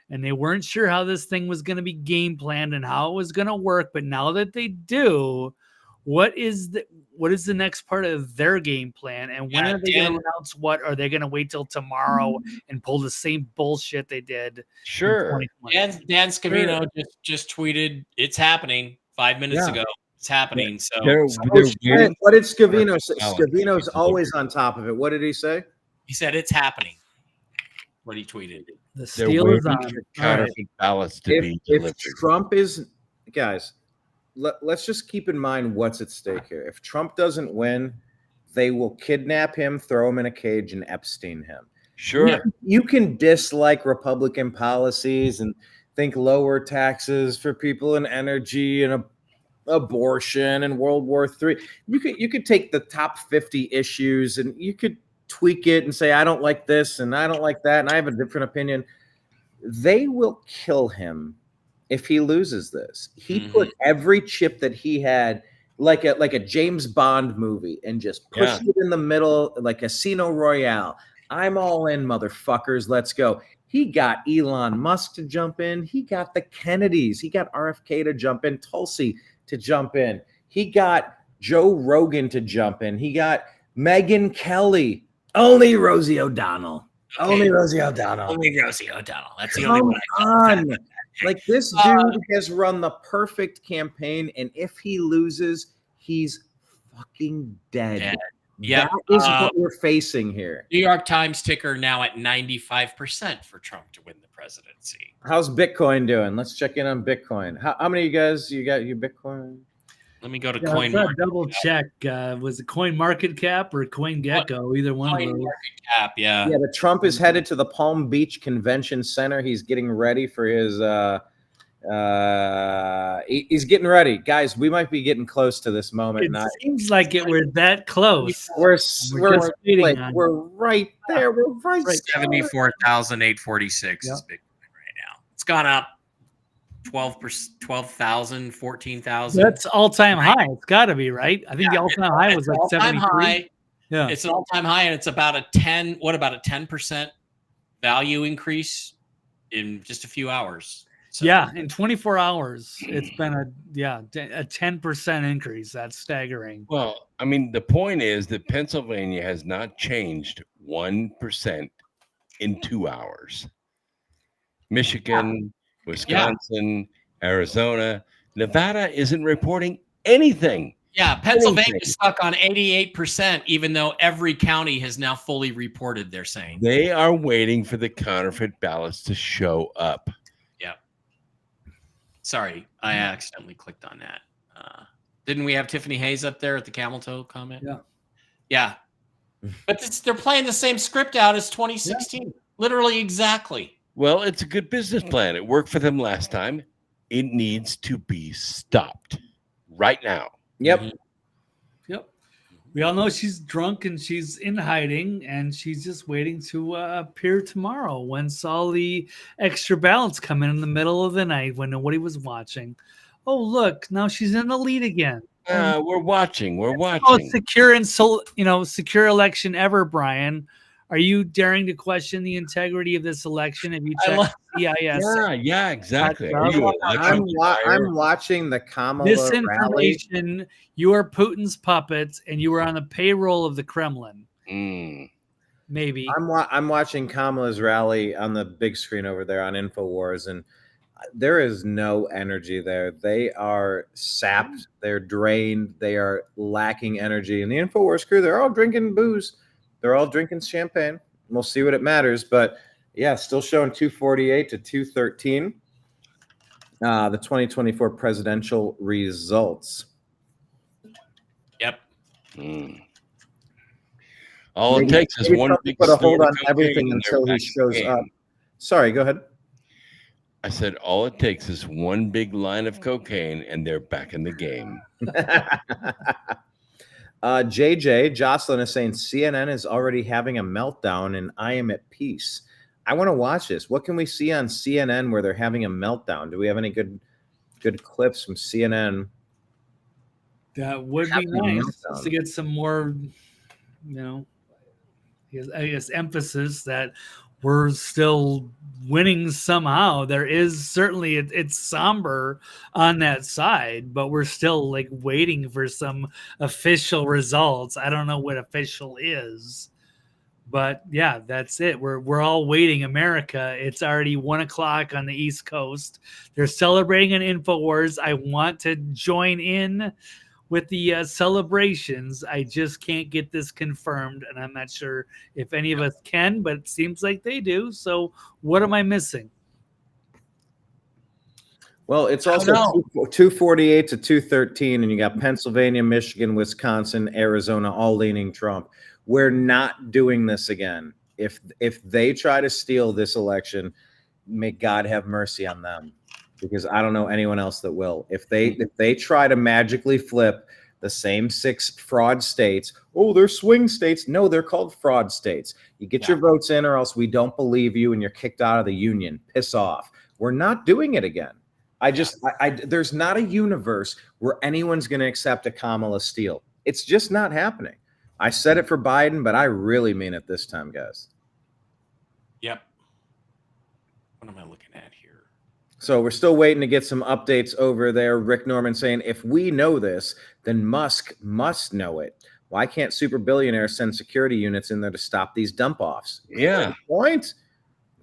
and they weren't sure how this thing was going to be game planned and how it was going to work. But now that they do, what is the next part of their game plan, and when are they going to announce what? Are they going to wait till tomorrow and pull the same bullshit they did? Sure. Dan Scavino just tweeted, "It's happening" 5 minutes ago. It's happening. So what did Scavino say? Scavino's always on top of it. What did he say? He said it's happening. What he tweeted. The steel is on. Counterfeit ballots to be delivered. If Trump is, guys, let's just keep in mind what's at stake here. If Trump doesn't win, they will kidnap him, throw him in a cage, and Epstein him. Sure. You can dislike Republican policies and think lower taxes for people in energy and abortion and World War III. You could take the top 50 issues and you could tweak it and say, I don't like this and I don't like that and I have a different opinion. They will kill him if he loses this. He put every chip that he had, like a James Bond movie, and just pushed it in the middle, like Casino Royale. I'm all in, motherfuckers. Let's go. He got Elon Musk to jump in. He got the Kennedys. He got RFK to jump in, Tulsi to jump in. He got Joe Rogan to jump in. He got Megyn Kelly. Only Rosie O'Donnell. Okay. Only Rosie O'Donnell. Only Rosie O'Donnell. That's the only one I on. Like, this dude has run the perfect campaign, and if he loses, he's fucking dead. Yeah, that is what we're facing here. New York Times ticker now at 95% for Trump to win the presidency. How's Bitcoin doing? Let's check in on Bitcoin. How many of you guys got your Bitcoin? Let me go to Coin. Double check. Was it Coin Market Cap or Coin Gecko? Either one of those. Market Cap, yeah. Yeah, but Trump is headed to the Palm Beach Convention Center. He's getting ready for his He's getting ready, guys. We might be getting close to this moment. It seems like we're that close. We're right there. We're right. 74,846 is Bitcoin right now. It's gone up 12,000, 14,000. That's all-time high. It's got to be, right? I think the all-time high was like 73. Yeah, it's an all-time high, and it's about a 10% value increase in just a few hours. So, yeah, in 24 hours, it's been a 10% increase. That's staggering. Well, I mean, the point is that Pennsylvania has not changed 1% in 2 hours. Michigan, Wisconsin, Arizona, Nevada isn't reporting anything. Yeah, Pennsylvania's stuck on 88%, even though every county has now fully reported, they're saying. They are waiting for the counterfeit ballots to show up. Yep. Sorry, I accidentally clicked on that. Didn't we have Tiffany Hayes up there at the camel toe comment? Yeah. Yeah. But they're playing the same script out as 2016. Yeah. Literally exactly. Well, it's a good business plan. It worked for them last time. It needs to be stopped right now. Yep. Mm-hmm. Yep. We all know she's drunk and she's in hiding, and she's just waiting to appear tomorrow once all the extra ballots come in the middle of the night when nobody was watching. Oh, look, now she's in the lead again. We're watching. We're watching. Oh, secure and secure election ever, Brian. Are you daring to question the integrity of this election? Have you checked CIS? Yeah, exactly. I'm watching the Kamala misinformation. rally. You are Putin's puppets, and you are on the payroll of the Kremlin. Maybe. I'm watching Kamala's rally on the big screen over there on InfoWars, and there is no energy there. They are sapped. They're drained. They are lacking energy. And the InfoWars crew, they're all drinking booze. They're all drinking champagne. We'll see what it matters. But, yeah, still showing 248 to 213, the 2024 presidential results. Yep. All it takes is one big put a hold on everything until he shows up. Sorry, go ahead. I said all it takes is one big line of cocaine, and they're back in the game. Jocelyn is saying CNN is already having a meltdown and I am at peace. I want to watch this. What can we see on CNN where they're having a meltdown? Do we have any good clips from CNN? That would be nice to get some more, I guess, emphasis that we're still winning somehow. There is certainly, it's somber on that side, but we're still like waiting for some official results. I don't know what official is, but yeah, that's it. We're all waiting. America, it's already 1:00 on the East Coast. They're celebrating an InfoWars. I want to join in with the celebrations. I just can't get this confirmed, and I'm not sure if any of us can, but it seems like they do. So what am I missing? Well, it's also 248 to 213, and you got Pennsylvania, Michigan, Wisconsin, Arizona, all leaning Trump. We're not doing this again. If they try to steal this election, may God have mercy on them, because I don't know anyone else that will. If they try to magically flip the same 6 fraud states, they're swing states. No, they're called fraud states. You get your votes in, or else we don't believe you and you're kicked out of the union. Piss off. We're not doing it again. There's not a universe where anyone's going to accept a Kamala steal. It's just not happening. I said it for Biden, but I really mean it this time, guys. Yep. What am I looking at here? So we're still waiting to get some updates over there. Rick Norman saying, if we know this, then Musk must know it. Why can't super billionaires send security units in there to stop these dump offs? Yeah.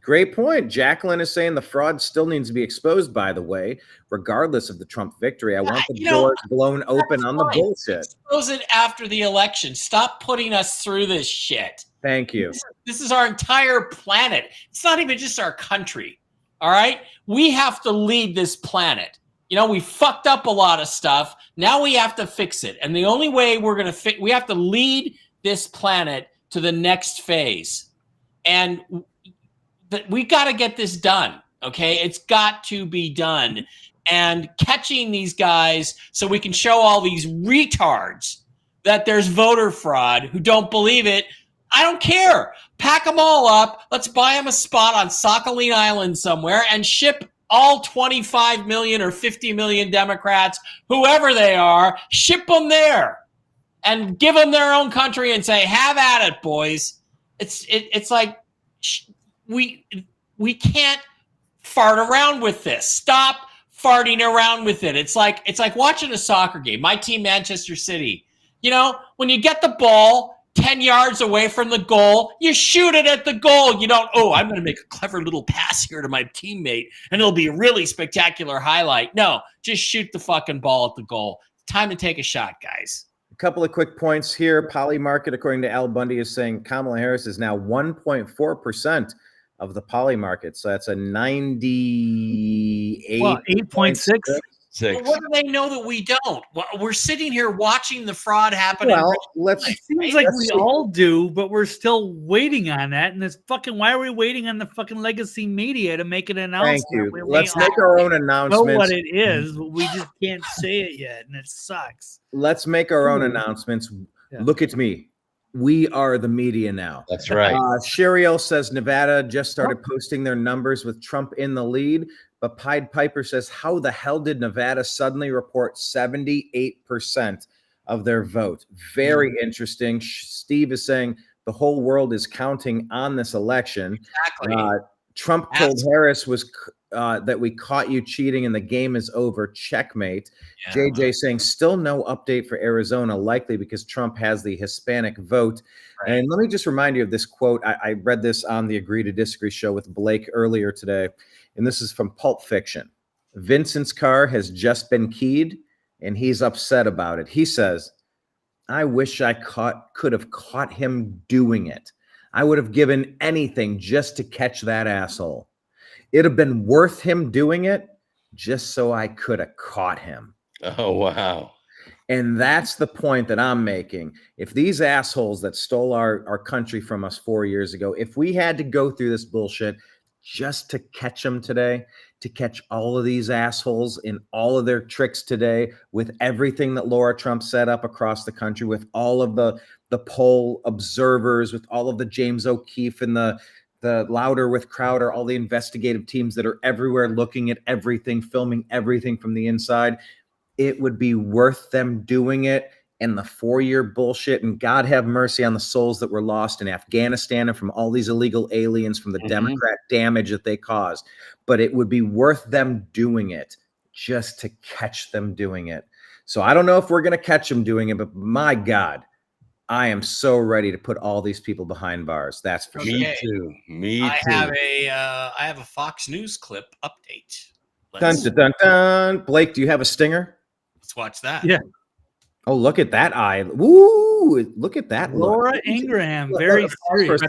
Great point. Jacqueline is saying the fraud still needs to be exposed, by the way, regardless of the Trump victory. I want the doors blown open on the bullshit. Expose it after the election. Stop putting us through this shit. Thank you. This is our entire planet. It's not even just our country. All right? We have to lead this planet. We fucked up a lot of stuff. Now we have to fix it. And the only way we're going to we have to lead this planet to the next phase. And we got to get this done. Okay, it's got to be done. And catching these guys so we can show all these retards that there's voter fraud who don't believe it. I don't care. Pack them all up. Let's buy them a spot on Sakhalin Island somewhere and ship all 25 million or 50 million Democrats, whoever they are, ship them there and give them their own country and say, have at it, boys. It's like we can't fart around with this. Stop farting around with it. It's like watching a soccer game. My team, Manchester City. You know, when you get the ball 10 yards away from the goal, you shoot it at the goal. You don't, I'm going to make a clever little pass here to my teammate and it'll be a really spectacular highlight. No, just shoot the fucking ball at the goal. Time to take a shot, guys. A couple of quick points here. Polymarket, according to Al Bundy, is saying Kamala Harris is now 1.4% of the poly market. So that's a 98. Well, 8.6. Well, what do they know that we don't? We're sitting here watching the fraud happen. Well, it seems like we all do, but we're still waiting on that. And it's fucking, why are we waiting on the fucking legacy media to make an announcement? Thank you. Let's make our own announcements. Know what it is, but we just can't say it yet, and it sucks. Let's make our own announcements. Yeah. Look at me. We are the media now. That's right. Sheriel says Nevada just started posting their numbers with Trump in the lead. But Pied Piper says, how the hell did Nevada suddenly report 78% of their vote? Very interesting. Steve is saying the whole world is counting on this election. Exactly. Trump told Harris that we caught you cheating and the game is over. Checkmate. Yeah. JJ saying still no update for Arizona, likely because Trump has the Hispanic vote. Right. And let me just remind you of this quote. I read this on the Agree to Disagree show with Blake earlier today. And this is from Pulp Fiction. Vincent's car has just been keyed and he's upset about it. He says, I wish I could have caught him doing it. I would have given anything just to catch that asshole. It'd have been worth him doing it just so I could have caught him. Oh, wow. And that's the point that I'm making. If these assholes that stole our country from us 4 years ago, if we had to go through this bullshit just to catch them today, to catch all of these assholes in all of their tricks today, with everything that Laura Trump set up across the country, with all of the poll observers, with all of the James O'Keefe and the Louder with Crowder, all the investigative teams that are everywhere looking at everything, filming everything from the inside, it would be worth them doing it. And the 4-year bullshit, and God have mercy on the souls that were lost in Afghanistan and from all these illegal aliens, from the Democrat damage that they caused. But it would be worth them doing it just to catch them doing it. So I don't know if we're going to catch them doing it, but my God, I am so ready to put all these people behind bars. That's for sure. Me too. Me too. I have a Fox News clip update. Dun, dun, dun, dun. Blake, do you have a stinger? Let's watch that. Yeah. Oh, look at that eye. Woo! Look at that. Laura Ingraham, very serious.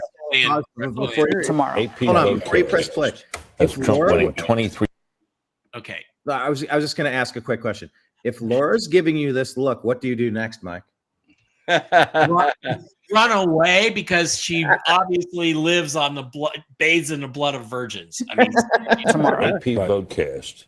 Tomorrow. Hold on, before you press play. If Trump winning 23. Okay. I was just going to ask a quick question. If Laura's giving you this look, what do you do next, Mike? Run away, because she obviously lives on the blood, bathes in the blood of virgins. I mean, tomorrow. AP Vodcast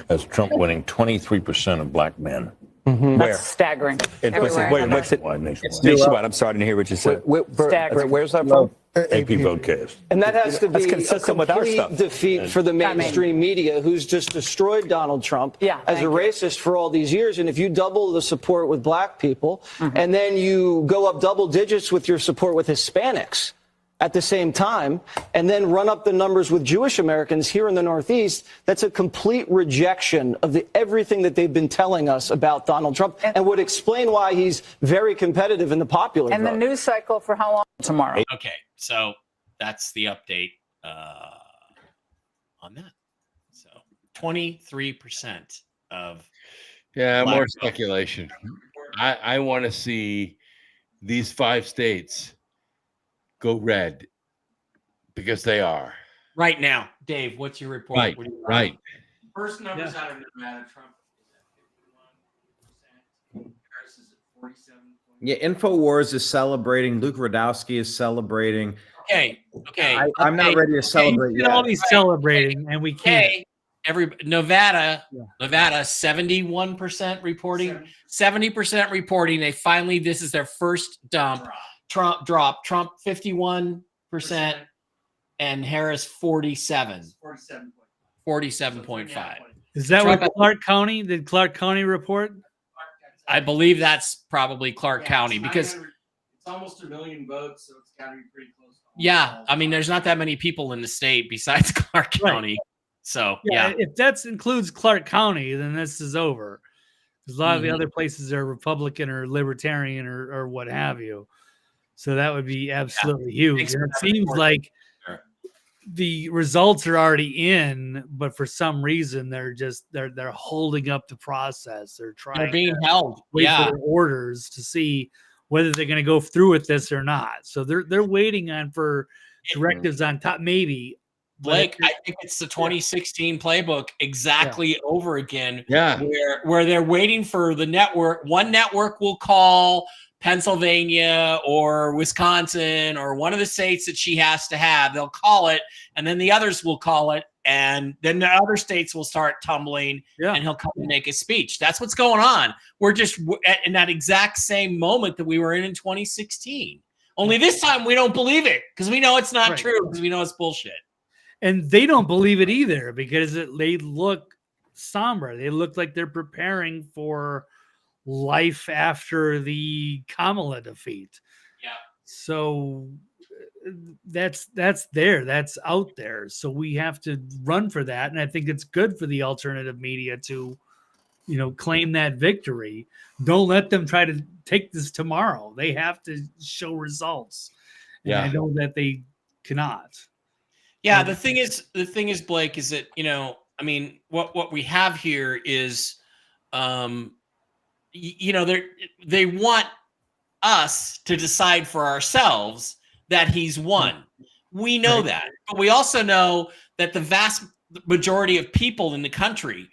has Trump winning 23% of black men. That's staggering. What's it? Nationwide. I'm sorry to hear what you said. Staggering. Where's that from? AP Vodcast. And that has to be a complete defeat for the mainstream media, who's just destroyed Donald Trump as a racist for all these years. And if you double the support with black people, and then you go up double digits with your support with Hispanics at the same time, and then run up the numbers with Jewish Americans here in the Northeast, that's a complete rejection of everything that they've been telling us about Donald Trump, and would explain why he's very competitive in the popular vote. The news cycle for how long? Tomorrow. Okay, so that's the update on that. So 23% of more speculation. I want to see these 5 states go red, because they are. Right now, Dave, what's your report? Right. First numbers out of Nevada, Trump is at 51%. Harris is at 47%. Yeah, InfoWars is celebrating. Luke Radowski is celebrating. Okay. I'm not ready to celebrate You yet. can all be celebrating, and we can't. Okay. Nevada, 71% reporting, 70% reporting. They finally, this is their first dump. Trump 51%, and Harris 47.5. Is that Trump, what Clark County? Did Clark County report? I believe that's probably Clark County because it's almost 1 million votes, so it's got to be pretty close. I mean, there's not that many people in the state besides Clark County. So if that includes Clark County, then this is over. Because a lot of the other places are Republican or Libertarian or what have you. So that would be absolutely huge. And it seems like the results are already in, but for some reason they're holding up the process. They're being held. Wait for their orders to see whether they're going to go through with this or not. So they're waiting for directives on top, maybe. Blake, I think it's the 2016 playbook exactly over again. Yeah. Where they're waiting for the network. One network will call Pennsylvania or Wisconsin or one of the states that she has to have. They'll call it, and then the others will call it, and then the other states will start tumbling, and he'll come and make a speech. That's what's going on. We're just in that exact same moment that we were in 2016. Only this time we don't believe it because we know it's not true, because we know it's bullshit. And they don't believe it either because they look somber. They look like they're preparing for life after the Kamala defeat. Yeah. So that's out there. So we have to run for that. And I think it's good for the alternative media to, claim that victory. Don't let them try to take this tomorrow. They have to show results. And I know that they cannot. Yeah, the thing is, Blake, is that I mean, what we have here is, they want us to decide for ourselves that he's won. We know that, but we also know that the vast majority of people in the country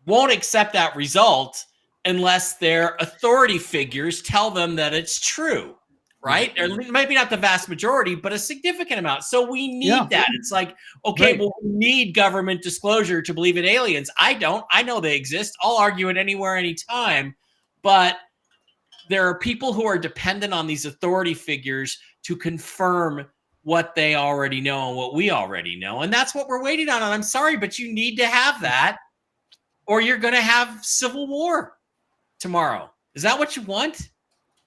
won't accept that result unless their authority figures tell them that it's true. Right? Or maybe not the vast majority, but a significant amount. So we need that. It's like, okay, well, we need government disclosure to believe in aliens. I don't. I know they exist. I'll argue it anywhere, anytime. But there are people who are dependent on these authority figures to confirm what they already know and what we already know. And that's what we're waiting on. And I'm sorry, but you need to have that, or you're going to have civil war tomorrow. Is that what you want?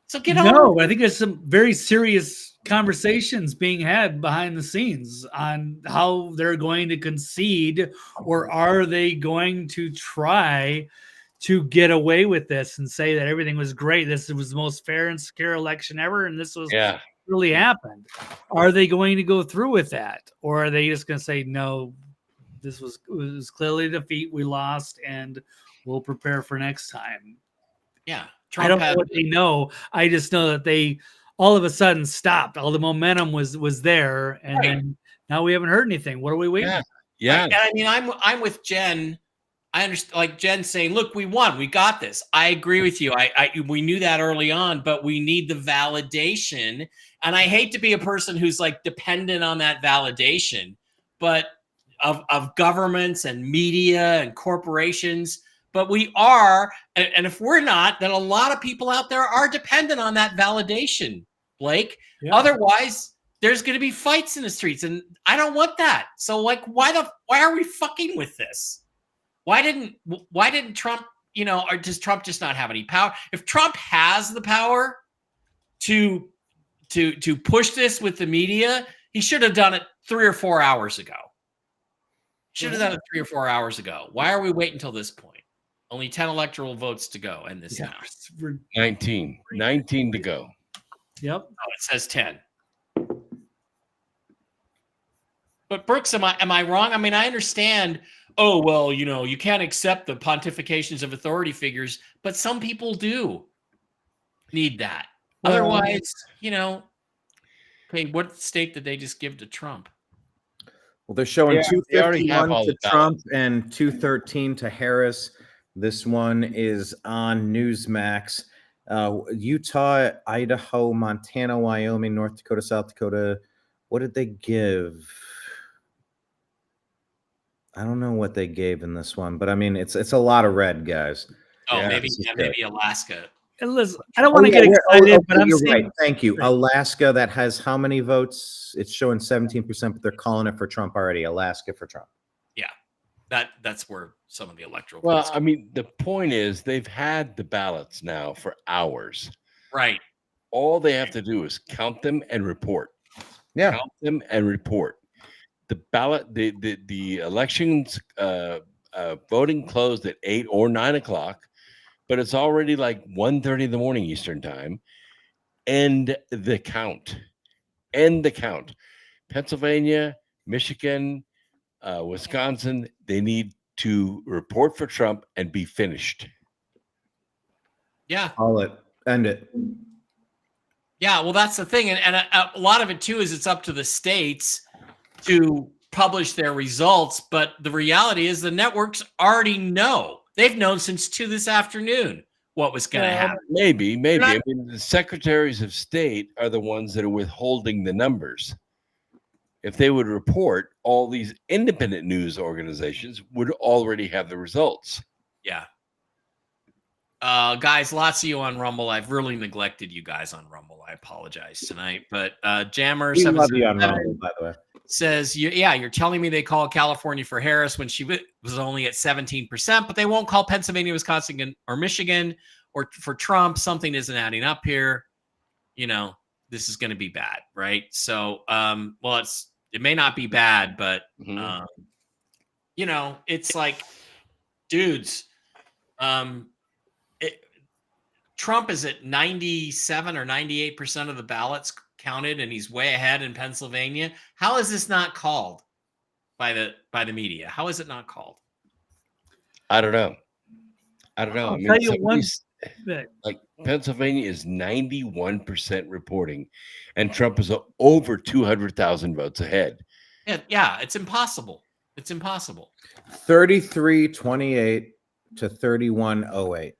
So get on. No, I think there's some very serious conversations being had behind the scenes on how they're going to concede, or are they going to try to get away with this and say that everything was great. This was the most fair and secure election ever, and this was really happened. Are they going to go through with that, or are they just going to say no? It was clearly a defeat. We lost, and we'll prepare for next time. Yeah. I don't know what they know. I just know that they all of a sudden stopped. All the momentum was there, and then now we haven't heard anything. What are we waiting? Yeah. And I mean, I'm with Jen. I understand, like Jen saying, "Look, we won. We got this." I agree with you. We knew that early on, but we need the validation. And I hate to be a person who's like dependent on that validation, but of governments and media and corporations. But we are, and if we're not, then a lot of people out there are dependent on that validation, Blake. Yeah. Otherwise, there's going to be fights in the streets, and I don't want that. So, like, why are we fucking with this? Why didn't Trump, or does Trump just not have any power? If Trump has the power to push this with the media, he should have done it 3 or 4 hours ago. Should have done it 3 or 4 hours ago. Why are we waiting until this point? Only 10 electoral votes to go in this house. 19 to go. Yep. Oh, it says 10. But Brooks, am I wrong? I mean, I understand. Oh, well, you can't accept the pontifications of authority figures, but some people do need that. Otherwise, okay, what state did they just give to Trump? Well, they're showing 251 to Trump and 213 to Harris. This one is on Newsmax. Utah, Idaho, Montana, Wyoming, North Dakota, South Dakota, What did they give? I don't know what they gave in this one, but I mean, it's a lot of red, guys. Oh, Yeah, maybe Alaska. And listen, I don't want to get excited, but I'm you're saying, right. Thank you. Alaska, that has how many votes? It's showing 17%, but they're calling it for Trump already. Alaska for Trump. Yeah, that's where some of the electoral. Well, I mean, the point is they've had the ballots now for hours. Right. All they have to do is count them and report. Yeah. Count them and report. The ballot, the elections voting closed at 8 or 9 o'clock, but it's already like 1:30 in the morning Eastern time. End the count. Pennsylvania, Michigan, Wisconsin, they need to report for Trump and be finished. Yeah. Call it. End it. Yeah, well, that's the thing. And a lot of it, too, is it's up to the states to publish their results. But the reality is the networks already know. They've known since 2 this afternoon what was going to happen. Maybe. I mean, the secretaries of state are the ones that are withholding the numbers. If they would report, all these independent news organizations would already have the results. Yeah. Guys, lots of you on Rumble. I've really neglected you guys on Rumble. I apologize tonight. But Jammer We love you on Rumble, by the way. Says, you're telling me they call California for Harris when she was only at 17%, but they won't call Pennsylvania, Wisconsin, or Michigan or for Trump. Something isn't adding up here. This is going to be bad, right? So, it may not be bad, but it's like, dudes, Trump is at 97 or 98% of the ballots counted, and he's way ahead in Pennsylvania. How is this not called by the media? How is it not called? I don't know. I'll tell you one. Like Pennsylvania is 91% reporting, and Trump is over 200,000 votes ahead. Yeah, it's impossible. It's impossible. 33-28 to 31-08.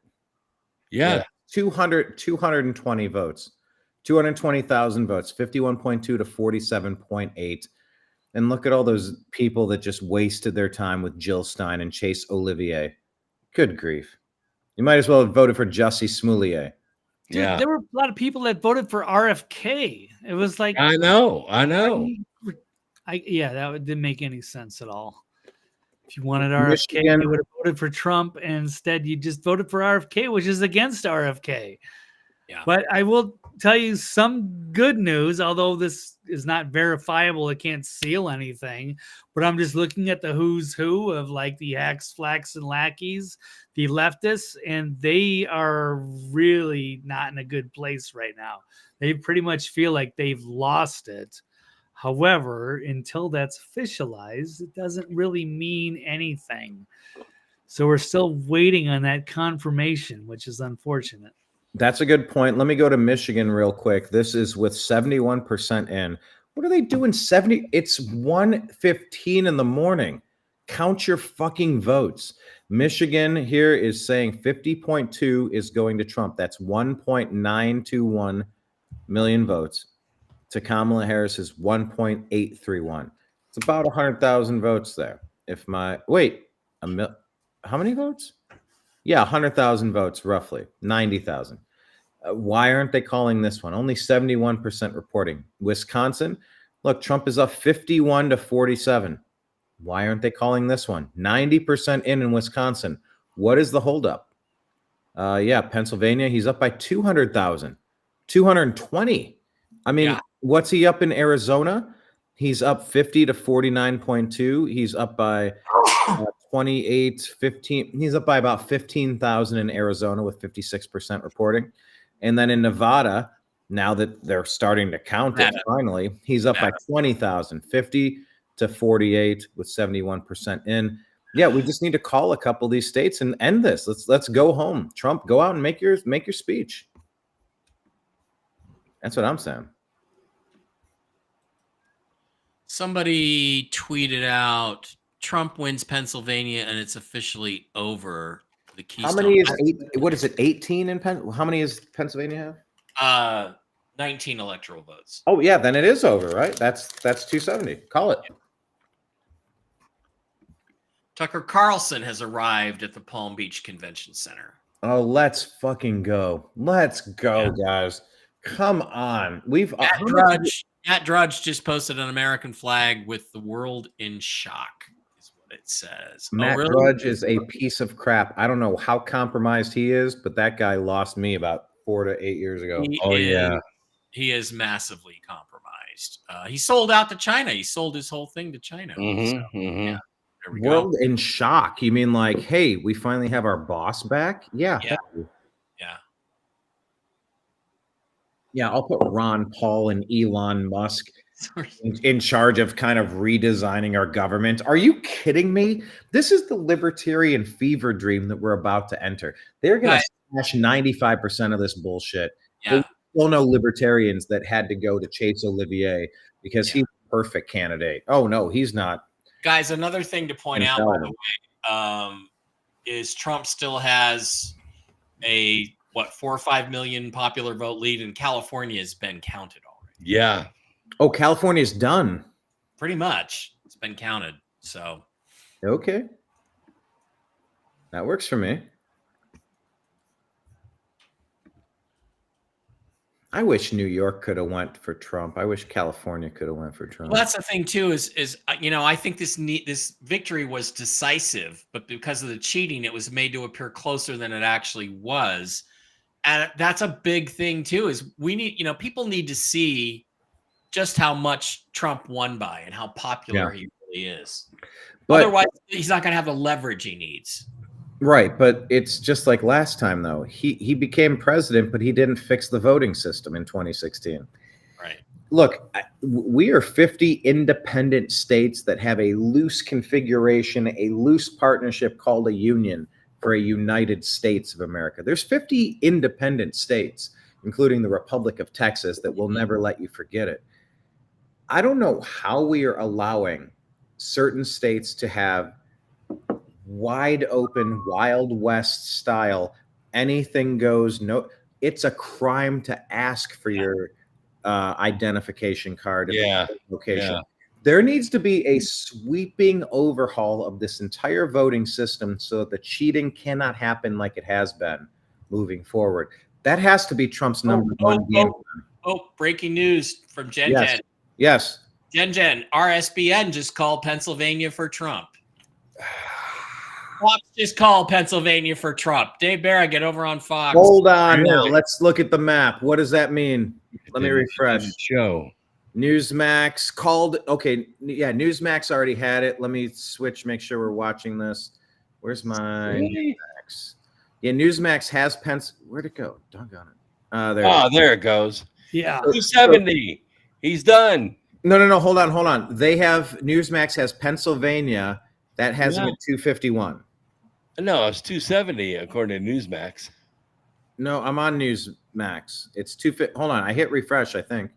Yeah. 220 votes. 220,000 votes, 51.2 to 47.8. And look at all those people that just wasted their time with Jill Stein and Chase Olivier. Good grief. You might as well have voted for Jussie Smollett. Dude, there were a lot of people that voted for RFK. It was like, I know. That didn't make any sense at all. If you wanted RFK, you would have voted for Trump, and instead you just voted for RFK, which is against RFK. Yeah. But I will tell you some good news, although this is not verifiable. It can't seal anything. But I'm just looking at the who's who of like the hacks, flacks, and lackeys, the leftists, and they are really not in a good place right now. They pretty much feel like they've lost it. However, until that's officialized, it doesn't really mean anything. So we're still waiting on that confirmation, which is unfortunate. That's a good point. Let me go to Michigan real quick. This is with 71% in. What are they doing? 70? It's 1:15 in the morning. Count your fucking votes. Michigan here is saying 50.2 is going to Trump. That's 1.921 million votes. To Kamala Harris is 1.831. It's about 100,000 votes there. How many votes? Yeah, 100,000 votes, roughly 90,000. Why aren't they calling this one? Only 71% reporting. Wisconsin, look, Trump is up 51 to 47. Why aren't they calling this one? 90% in Wisconsin. What is the holdup? Pennsylvania, he's up by 200,000. 220. I mean, what's he up in Arizona? He's up 50 to 49.2. He's up by 15. He's up by about 15,000 in Arizona with 56% reporting. And then in Nevada, now that they're starting to count it finally, he's up by 20,000, 50 to 48 with 71% in. Yeah, we just need to call a couple of these states and end this. Let's go home. Trump, go out and make your speech. That's what I'm saying. Somebody tweeted out Trump wins Pennsylvania and it's officially over. The Keystone. How many is 18 in Pennsylvania? How many is Pennsylvania have? 19 electoral votes. Oh yeah, then it is over, right? That's 270. Call it. Tucker Carlson has arrived at the Palm Beach Convention Center. Oh, let's fucking go. Let's go, guys. Come on. Matt Drudge just posted an American flag with the world in shock, is what it says. Matt Drudge is a piece of crap. I don't know how compromised he is, but that guy lost me about 4 to 8 years ago. He is massively compromised. He sold out to China. He sold his whole thing to China. Yeah, there we World go. in shock. You mean like, hey, we finally have our boss back? Yeah. Yeah, I'll put Ron Paul and Elon Musk in charge of kind of redesigning our government. Are you kidding me? This is the libertarian fever dream that we're about to enter. They're going to smash 95% of this bullshit. Yeah. Still no libertarians that had to go to Chase Olivier because he's a perfect candidate. Oh, no, he's not. Guys, another thing to point out, by the way, is Trump still has a 4 or 5 million popular vote lead, and California has been counted already. Yeah. Oh, California's done. Pretty much. It's been counted. So okay. That works for me. I wish New York could have went for Trump. I wish California could have went for Trump. Well, that's the thing too. Is I think this victory was decisive, but because of the cheating, it was made to appear closer than it actually was, and that's a big thing too. Is we need people need to see just how much Trump won by and how popular he really is. But otherwise, he's not going to have the leverage he needs. Right, but it's just like last time, though. He became president, but he didn't fix the voting system in 2016. Right. Look, we are 50 independent states that have a loose configuration, a loose partnership called a union for a United States of America. There's 50 independent states, including the Republic of Texas, that will never let you forget it. I don't know how we are allowing certain states to have wide open, Wild West style, anything goes. No, it's a crime to ask for your identification card. Location. Yeah. There needs to be a sweeping overhaul of this entire voting system so that the cheating cannot happen like it has been moving forward. That has to be Trump's number one game plan. Oh, breaking news from Jen Jen. Yes. Jen, RSBN just called Pennsylvania for Trump. Fox just called Pennsylvania for Trump. Dave Barra, get over on Fox. Hold on now. Let's look at the map. What does that mean? Let me refresh. Show. Newsmax called. Okay. Yeah, Newsmax already had it. Let me switch, make sure we're watching this. Where's my Newsmax? Yeah, Newsmax has Where'd it go? Doggone it. There it goes. Yeah. 270. He's done. No. Hold on. They have Newsmax has Pennsylvania. That has him at 251. No, it's 270 according to Newsmax. No, I'm on Newsmax. It's 250. Hold on, I hit refresh, I think.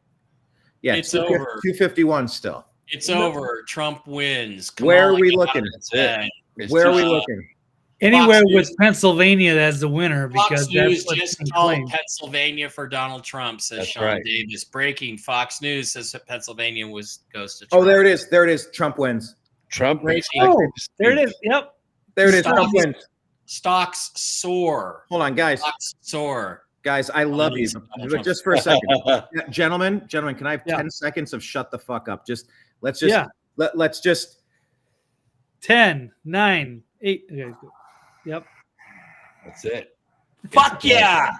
Yeah, it's over. 251 still. It's over. Trump wins. Where are we looking? That's it. Where are we looking? Anywhere with Pennsylvania as the winner, because Fox News just called Pennsylvania for Donald Trump, says Sean Davis. Breaking. Fox News says that Pennsylvania goes to Trump. Oh, there it is. There it is. Trump wins. Trump wins. Oh, there it is. Yep. There it is. Trump wins. Stocks soar. Hold on, guys. Stocks soar. Guys, I love you. But just for a second. Gentlemen, can I have 10 seconds of shut the fuck up? Let's just 10, 9, 8. Okay, yep. That's it. Fuck yeah.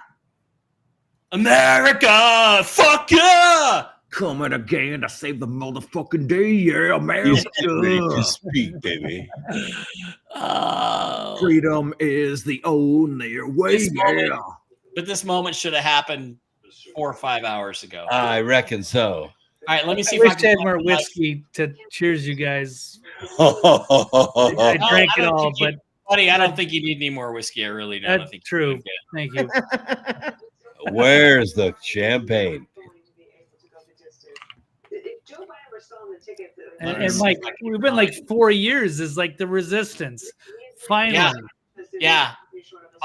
America. Fuck yeah. Coming again to save the motherfucking day, yeah, America. To speak, baby. Freedom is the only way, But this moment should have happened 4 or 5 hours ago. I reckon so. All right, let me see I wish I had more whiskey to cheers you guys. I drank it all, but buddy, I don't think you need any more whiskey. I really don't. That's true. Thank you. Where's the champagne? And like we've been like 4 years is like the resistance. Finally. Yeah.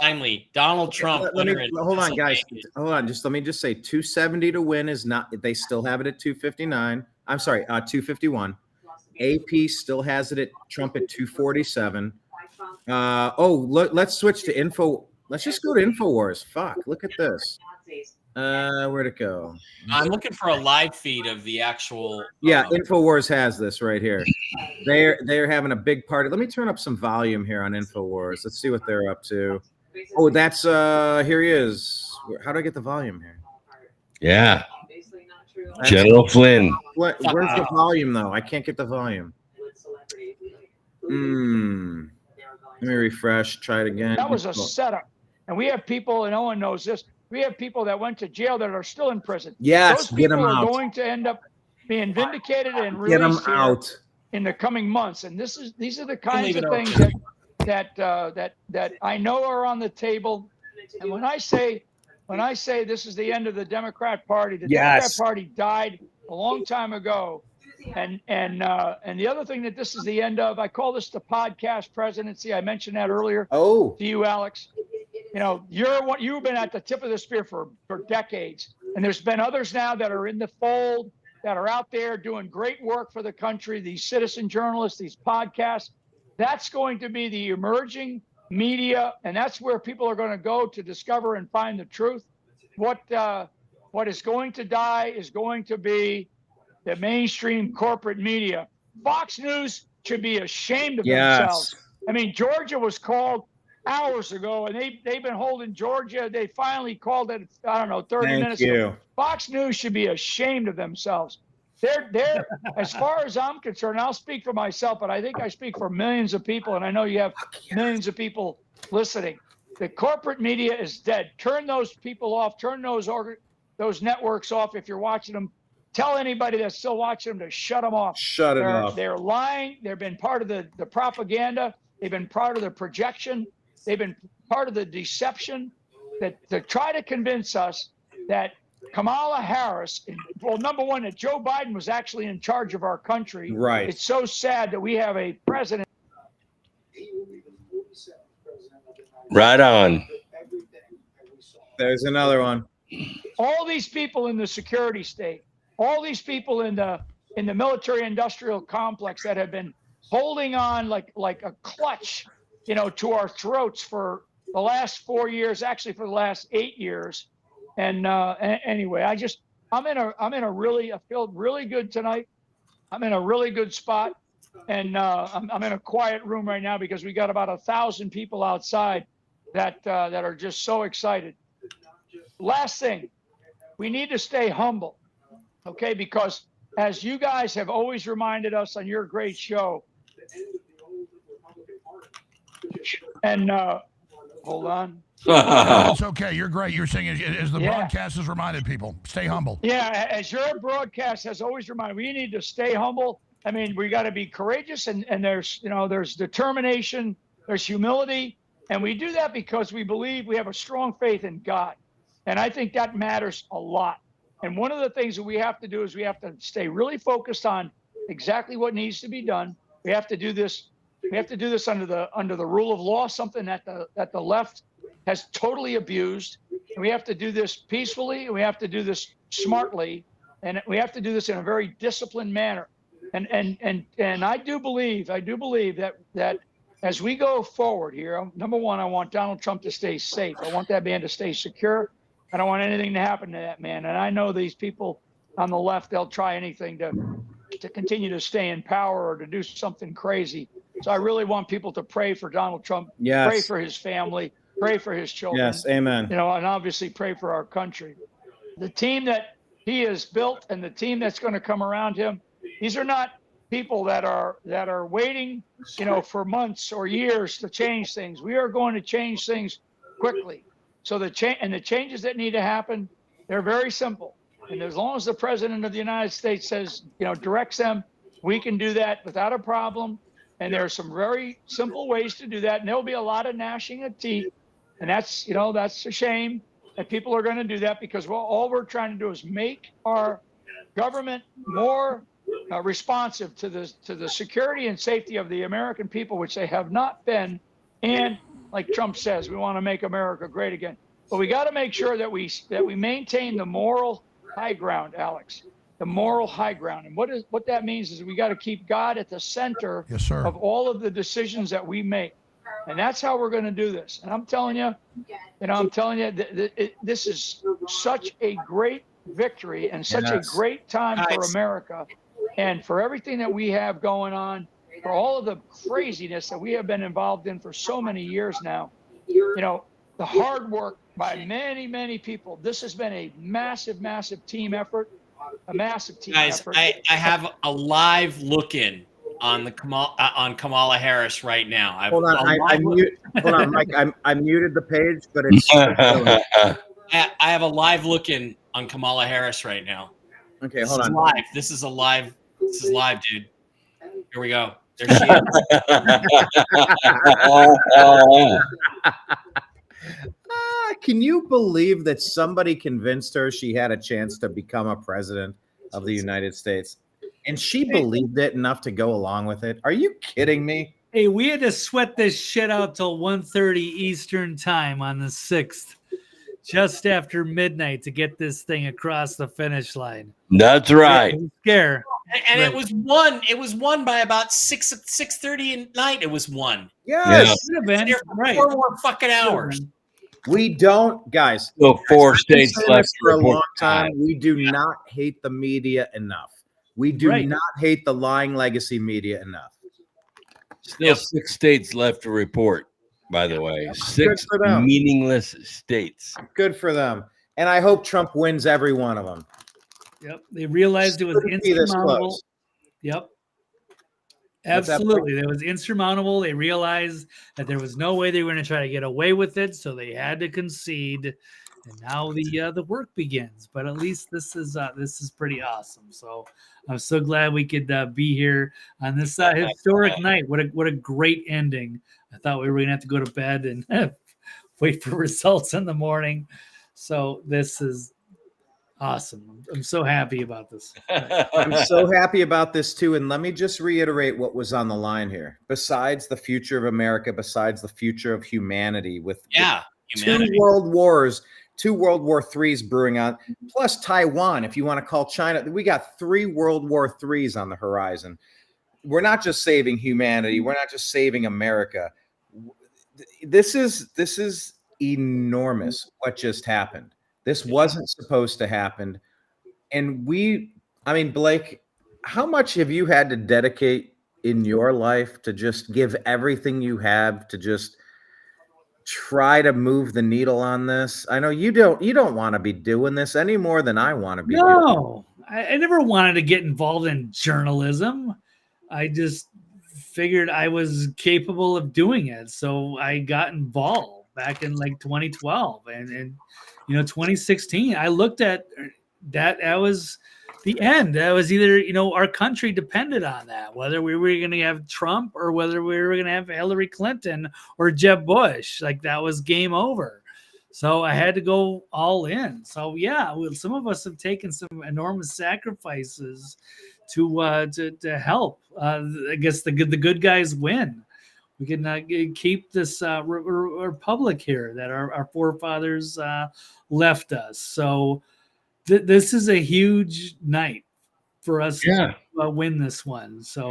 Finally, Donald Trump. Hold on, guys. Hold on. Let me just say 270 to win is not, they still have it at 259. I'm sorry, 251. AP still has it at Trump at 247. Look, let's switch to info. Let's just go to InfoWars. Fuck, look at this. Where'd it go? I'm looking for a live feed of the actual. Yeah, InfoWars has this right here. They're having a big party. Let me turn up some volume here on InfoWars. Let's see what they're up to. Oh, that's here he is. How do I get the volume here? Yeah. General Flynn. Where's the volume though? I can't get the volume. Let me refresh. Try it again. That was a setup, and we have people, and Owen knows this. We have people that went to jail that are still in prison. Yes, those people are out. going to end up being vindicated and get them released out in the coming months. And these are the kinds of things that I know are on the table. And when I say this is the end of the Democrat Party, the Democrat Party died a long time ago. And the other thing that this is the end of, I call this the podcast presidency. I mentioned that earlier. To you, Alex. You know, you've been at the tip of the spear for decades, and there's been others now that are in the fold, that are out there doing great work for the country. These citizen journalists, these podcasts. That's going to be the emerging media, and that's where people are going to go to discover and find the truth. What is going to die is going to be the mainstream corporate media. Fox News should be ashamed of themselves. I mean, Georgia was called hours ago, and they've been holding Georgia. They finally called it, I don't know, 30 minutes ago. Fox News should be ashamed of themselves. They're as far as I'm concerned, I'll speak for myself, but I think I speak for millions of people, and I know you have millions of people listening. The corporate media is dead. Turn those people off. Turn those networks off if you're watching them. Tell anybody that's still watching them to shut them off. Shut it off. They're lying. They've been part of the propaganda. They've been part of the projection. They've been part of the deception that to try to convince us that Kamala Harris, well, number one, that Joe Biden was actually in charge of our country. Right. It's so sad that we have a president. Right on. There's another one. All these people in the security state, all these people in the military-industrial complex that have been holding on like a clutch, you know, to our throats for the last 4 years, actually for the last 8 years. And anyway, I feel really good tonight. I'm in a really good spot, and I'm in a quiet room right now because we got about 1,000 people outside that are just so excited. Last thing, we need to stay humble, okay? Because as you guys have always reminded us on your great show, and hold on. It's okay. You're great. You're saying as the broadcast has reminded people, stay humble. Yeah, as your broadcast has always reminded, we need to stay humble. I mean, we got to be courageous, and there's determination, there's humility, and we do that because we believe we have a strong faith in God, and I think that matters a lot. And one of the things that we have to do is we have to stay really focused on exactly what needs to be done. We have to do this. We have to do this under the rule of law, something that the left has totally abused. And we have to do this peacefully, and we have to do this smartly, and we have to do this in a very disciplined manner. And I do believe that as we go forward here, number one, I want Donald Trump to stay safe. I want that man to stay secure. I don't want anything to happen to that man. And I know these people on the left, they'll try anything to continue to stay in power or to do something crazy. So I really want people to pray for Donald Trump, pray for his family, pray for his children. Yes, amen. You know, and obviously pray for our country. The team that he has built and the team that's going to come around him, these are not people that are waiting, you know, for months or years to change things. We are going to change things quickly. So the changes that need to happen, they're very simple. And as long as the president of the United States says, you know, directs them, we can do that without a problem. And there are some very simple ways to do that. And there'll be a lot of gnashing of teeth. And that's, you know, that's a shame that people are going to do that, because all we're trying to do is make our government more responsive to the security and safety of the American people, which they have not been. And like Trump says, we want to make America great again. But we got to make sure that we maintain the moral high ground, Alex. The moral high ground. And what that means is we got to keep God at the center of all of the decisions that we make. And that's how we're going to do this. And I'm telling you, this is such a great victory and such a great time for America and for everything that we have going on, for all of the craziness that we have been involved in for so many years now. You know, the hard work by many, many people. This has been a massive, massive team effort. A massive team effort. I have a live look-in on Kamala Harris right now. Hold on, Mike. I muted the page, but it's I have a live look-in on Kamala Harris right now. Okay, this hold is on. Live. This is live, dude. Here we go. There she is. Can you believe that somebody convinced her she had a chance to become a president of the United States? And she believed it enough to go along with it? Are you kidding me? Hey, we had to sweat this shit out till 1:30 Eastern time on the 6th, just after midnight, to get this thing across the finish line. That's right. Scare. And it was won. It was won by about 6:30 at night. It was won. Yes. Should have been. Right. 4 more fucking hours. We don't, guys. Still 4 states I've been saying left this for a report long time. We do not hate the media enough. We do not hate the lying legacy media enough. Still 6 states left to report, by the way. 6 for them. meaningless states. Good for them. And I hope Trump wins every one of them. Yep. They realized it was insurmountable. Yep. Absolutely. It was insurmountable. They realized that there was no way they were going to try to get away with it, so they had to concede. And now the work begins. But at least this is pretty awesome. So I'm so glad we could be here on this historic night. What a great ending. I thought we were going to have to go to bed and wait for results in the morning. So this is awesome. I'm so happy about this. I'm so happy about this too. And let me just reiterate what was on the line here. Besides the future of America, besides the future of humanity, with humanity. 2 world wars, 2 World War IIIs brewing on, plus Taiwan, if you want to call China. We got 3 World War IIIs on the horizon. We're not just saving humanity. We're not just saving America. This is enormous what just happened. This wasn't supposed to happen. And Blake, how much have you had to dedicate in your life to just give everything you have to just try to move the needle on this? I know you don't want to be doing this any more than I want to be doing. No, I never wanted to get involved in journalism. I just figured I was capable of doing it. So I got involved back in like 2012 and 2016. I looked at that. That was the end. That was either, our country depended on that, whether we were going to have Trump or whether we were going to have Hillary Clinton or Jeb Bush. Like, that was game over. So I had to go all in. So yeah, some of us have taken some enormous sacrifices to help. I guess the good guys win. We can keep this republic here that our forefathers left us. So this is a huge night for us to win this one. So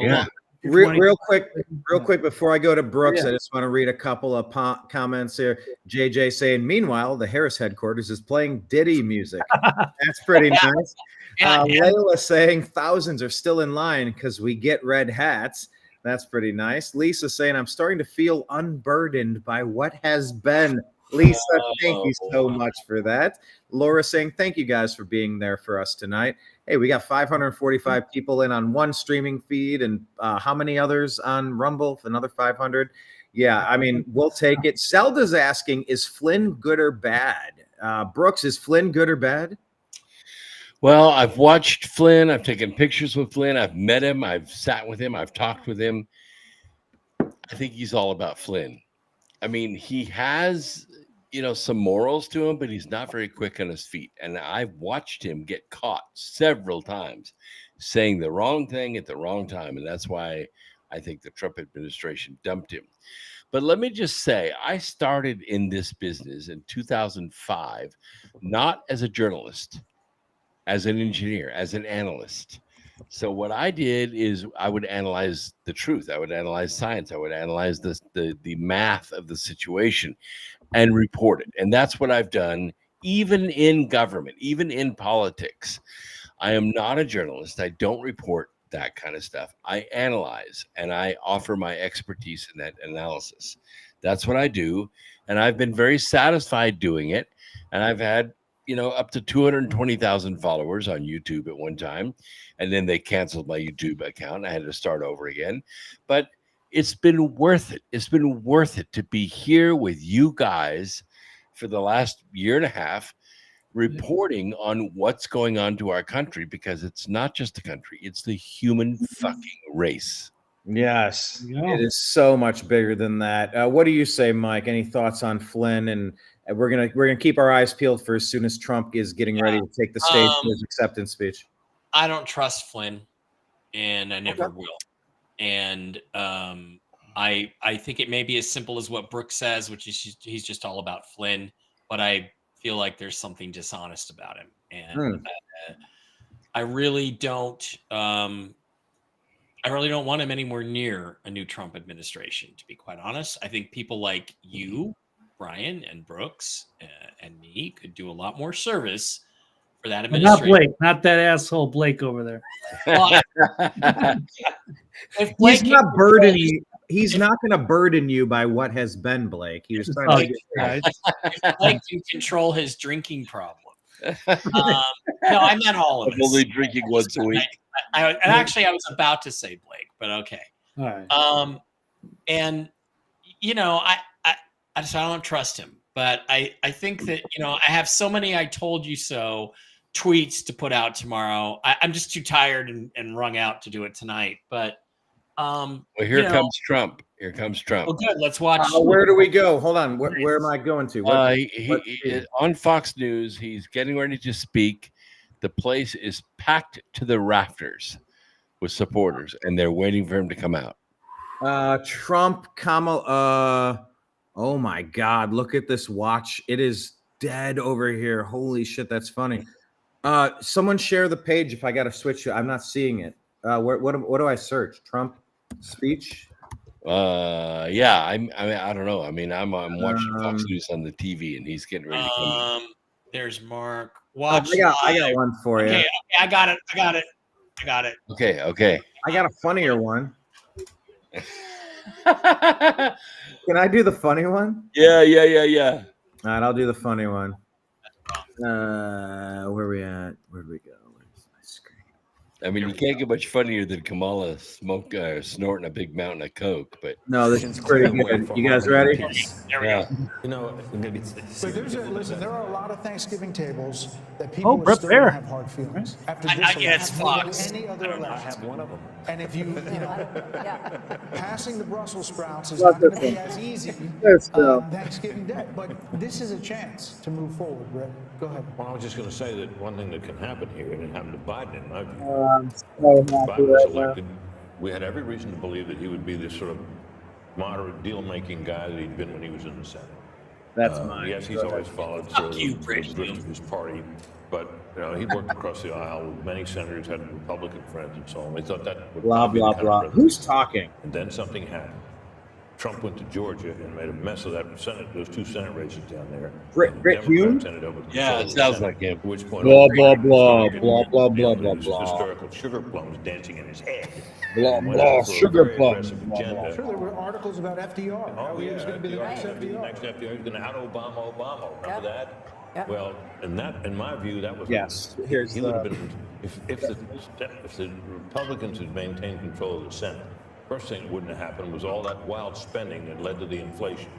real quick before I go to Brooks, I just want to read a couple of comments here. JJ saying, meanwhile, the Harris headquarters is playing Diddy music. That's pretty nice. Layla saying thousands are still in line because we get red hats. That's pretty nice. Lisa saying, I'm starting to feel unburdened by what has been. Lisa, thank you so much for that. Laura saying, thank you guys for being there for us tonight. Hey, we got 545 people in on one streaming feed, and how many others on Rumble? Another 500. Yeah, we'll take it. Zelda's asking, is Flynn good or bad? Brooks, is Flynn good or bad? Well, I've watched Flynn. I've taken pictures with Flynn. I've met him. I've sat with him. I've talked with him. I think he's all about Flynn. He has, some morals to him, but he's not very quick on his feet. And I've watched him get caught several times saying the wrong thing at the wrong time. And that's why I think the Trump administration dumped him. But let me just say, I started in this business in 2005, not as a journalist, as an engineer, as an analyst. So what I did is I would analyze the truth. I would analyze science. I would analyze the math of the situation and report it. And that's what I've done, even in government, even in politics. I am not a journalist. I don't report that kind of stuff. I analyze and I offer my expertise in that analysis. That's what I do. And I've been very satisfied doing it. And I've had, up to 220,000 followers on YouTube at one time. And then they canceled my YouTube account. I had to start over again. But it's been worth it. It's been worth it to be here with you guys for the last year and a half, reporting on what's going on to our country, because it's not just the country, it's the human fucking race. Yes, it is so much bigger than that. What do you say, Mike? Any thoughts on Flynn? And we're gonna keep our eyes peeled for as soon as Trump is getting ready to take the stage for his acceptance speech. I don't trust Flynn, and I never will. And I think it may be as simple as what Brooks says, which is he's just all about Flynn, but I feel like there's something dishonest about him, and I really don't. I really don't want him anywhere near a new Trump administration, to be quite honest. I think people like you, Brian, and Brooks, and me could do a lot more service for that administration. Not Blake, not that asshole Blake over there. If Blake he's not burdening you. He's not going to burden you by what has been, Blake. He was trying to get if Blake can control his drinking problem. No, I meant all of it. I'm only drinking once a week. Actually, I was about to say Blake, but okay. All right. And I don't trust him, but I think that I have so many "I told you so" tweets to put out tomorrow. I'm just too tired and wrung out to do it tonight. But well, here comes Trump. Here comes Trump. Well, good. Let's watch. Where do we go? Hold on. Where am I going to? On Fox News, he's getting ready to speak. The place is packed to the rafters with supporters, and they're waiting for him to come out. Trump, Kamala. Oh my God! Look at this watch. It is dead over here. Holy shit, that's funny. Someone share the page if I got to switch it. I'm not seeing it. What do I search? Trump speech. Yeah. I don't know. I mean, I'm watching Fox News on the TV, and he's getting ready to come out. There's Mark. Watch. I got one for you. Okay, I got it. Okay. I got a funnier one. Can I do the funny one? Yeah. All right, I'll do the funny one. Where we at? Where'd we go? Where's my screen? I mean, you can't get much funnier than Kamala snorting a big mountain of coke, but no, this is pretty good. You guys ready? Yeah. Listen, there are a lot of Thanksgiving tables that people still have hard feelings. After I guess Fox. Any other election. I have one of them. And if you passing the Brussels sprouts is Not not going this to be one. as easy Thanksgiving Day. But this is a chance to move forward, Brett. Go ahead. Well, I was just going to say that one thing that can happen here, and it happened to Biden, in my view. I'm so happy Biden was right now. elected. We had every reason to believe that he would be this sort of moderate deal-making guy that he'd been when he was in the Senate. That's mine. Yes, he's Go always ahead. followed Fuck sort you, of Brady. the drift of his party, but he worked across the aisle with many senators, had Republican friends, and so on. We thought that would Blah be the blah kind of blah. president. Who's talking? And then something happened. Trump went to Georgia and made a mess of that Senate, those two Senate races down there. Rick Democrats Hume? ended up with Yeah, it control of the sounds Senate, like him. At which point, Blah blah blah blah blah blah blah his blah. hysterical sugar plums dancing in his head. Blah Went blah out for a sugar very plums. aggressive Blah, agenda. blah. Sure, there were articles about FDR. Oh, He yeah, was going to be the FDR next was gonna be the FDR. next FDR. He's going to out Obama. Remember that? Yep. Well, in my view, that was Yes. He Here's would have the. been if the Republicans had maintained control of the Senate. First thing that wouldn't have happened was all that wild spending that led to the inflation,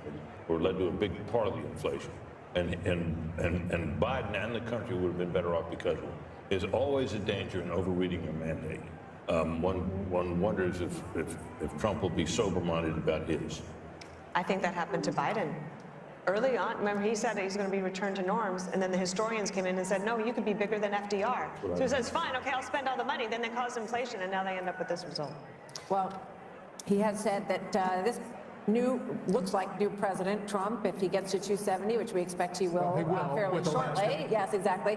or led to a big part of the inflation. And Biden and the country would have been better off because of it. There's always a danger in overreading your mandate. One wonders if Trump will be sober-minded about his. I think that happened to Biden. Early on, remember he said he's going to be returned to norms, and then the historians came in and said, no, you could be bigger than FDR. So he says, fine, okay, I'll spend all the money. Then they caused inflation, and now they end up with this result. Well, He has said that this looks like new President Trump, if he gets to 270, which we expect he will, fairly shortly, yes, exactly,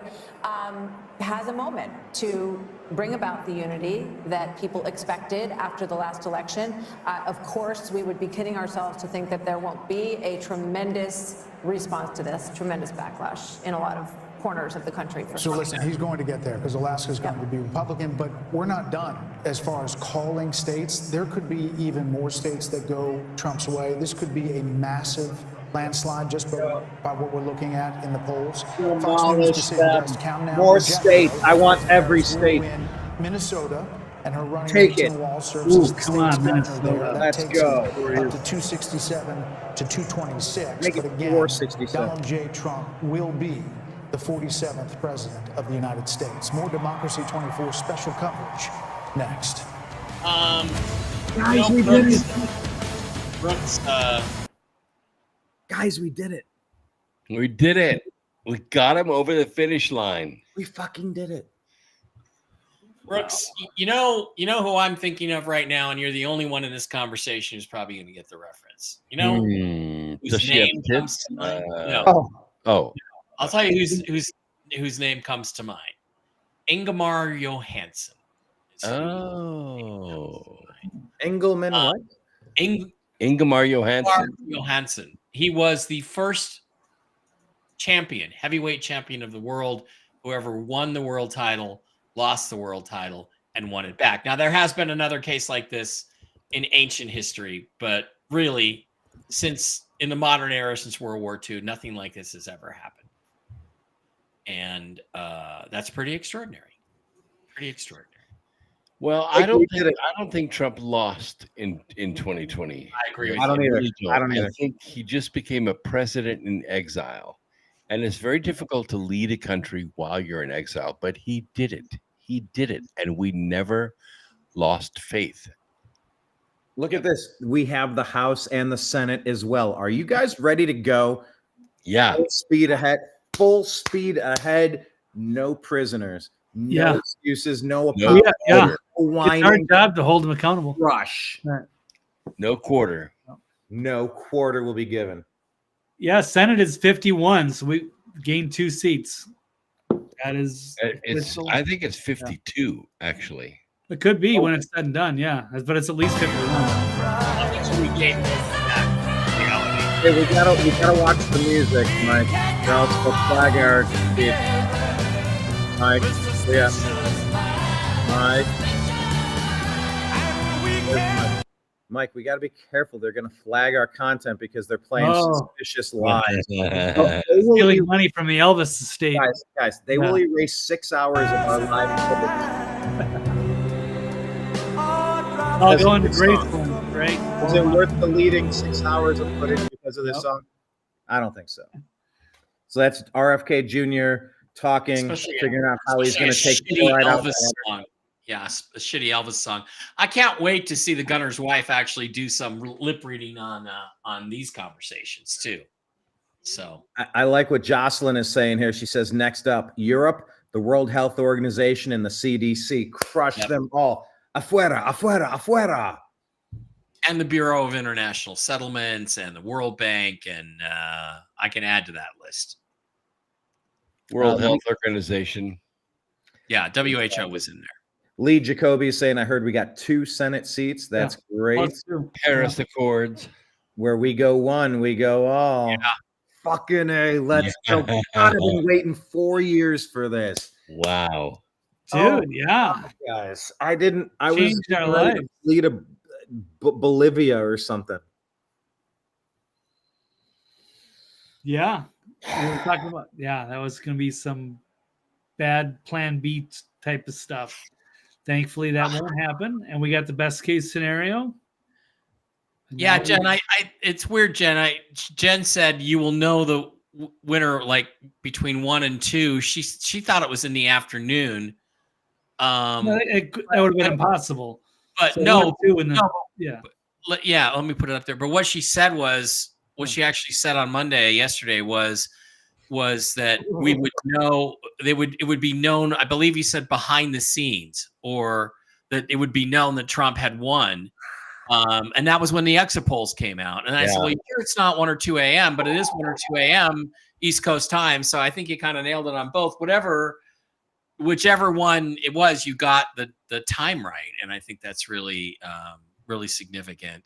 has a moment to bring about the unity that people expected after the last election. Of course, we would be kidding ourselves to think that there won't be a tremendous response to this, tremendous backlash in a lot of corners of the country. So listen, he's going to get there because Alaska's going to be Republican, but we're not done as far as calling states. There could be even more states that go Trump's way. This could be a massive landslide just by what we're looking at in the polls. More states. I want every state. Minnesota and her running Take it. Wall serves as the Come on, state's governor there. Minnesota. That Let's takes go. it up to 267 to 226. Make it But again, 467. Donald J. Trump will be the 47th president of the United States. More Democracy 24 special coverage next. Guys, we did it. Brooks, Guys, we did it. We did it. We got him over the finish line. We fucking did it. Brooks, you know who I'm thinking of right now, and you're the only one in this conversation who's probably going to get the reference. You know, whose name comes to mind? Oh. I'll tell you whose name comes to mind. Ingemar Johansson. Oh. Engelman what? Ingemar Johansson. Johansson. He was the first heavyweight champion of the world, whoever won the world title, lost the world title, and won it back. Now, there has been another case like this in ancient history, but really, in the modern era, since World War II, nothing like this has ever happened. And that's pretty extraordinary. Pretty extraordinary. Well, I don't think Trump lost in 2020. I agree with I don't you. either. I don't either. I think he just became a president in exile. And it's very difficult to lead a country while you're in exile, but he did it. He did it. And we never lost faith. Look at this. We have the House and the Senate as well. Are you guys ready to go? Yeah. Full speed ahead. Full speed ahead. No prisoners. No excuses. No apologies. Yeah. No it's our job to hold them accountable. Rush. No quarter. No quarter will be given. Yeah, Senate is 51, so we gained 2 seats. That is, I think it's 52 actually. It could be when it's said and done, yeah, but it's at least 51. Hey, we gotta watch the music, Mike. Or else we'll flag our feed. Mike, yeah. Mike, we got to be careful. They're going to flag our content because they're playing suspicious lies. Stealing money from the Elvis estate. Guys, they will erase 6 hours of our live. I'll go into Graceland, right? Is it worth deleting 6 hours of footage because of this song? I don't think so. So that's RFK Jr. talking, figuring out how he's going to take the right out. Yeah, a shitty Elvis song. I can't wait to see the gunner's wife actually do some lip reading on these conversations too. So I like what Jocelyn is saying here. She says, next up, Europe, the World Health Organization, and the CDC. Crush them all. Afuera, afuera, afuera. And the Bureau of International Settlements and the World Bank. And I can add to that list. World Health Organization. Yeah, WHO was in there. Lee Jacoby is saying, I heard we got 2 Senate seats. That's great. Paris Accords. Where we go one, we go all. Yeah. Fucking A. Let's go. God, I've been waiting 4 years for this. Wow. Dude, guys. I was our life. To lead a Bolivia or something. Yeah. We were talking about, that was going to be some bad plan B type of stuff. Thankfully, that won't happen, and we got the best case scenario. Yeah, Jen, it's weird, Jen. Jen said you will know the winner like between 1 and 2. She thought it was in the afternoon. That would have been impossible. But so let me put it up there. But what she said was, what she actually said on yesterday was that we would know, it would be known, I believe he said behind the scenes, or that it would be known that Trump had won And that was when the exit polls came out. And I said, well, here it's not 1 or 2 a.m., but it is 1 or 2 a.m. East Coast time. So I think you kind of nailed it on both. Whichever one it was, you got the time right. And I think that's really, really significant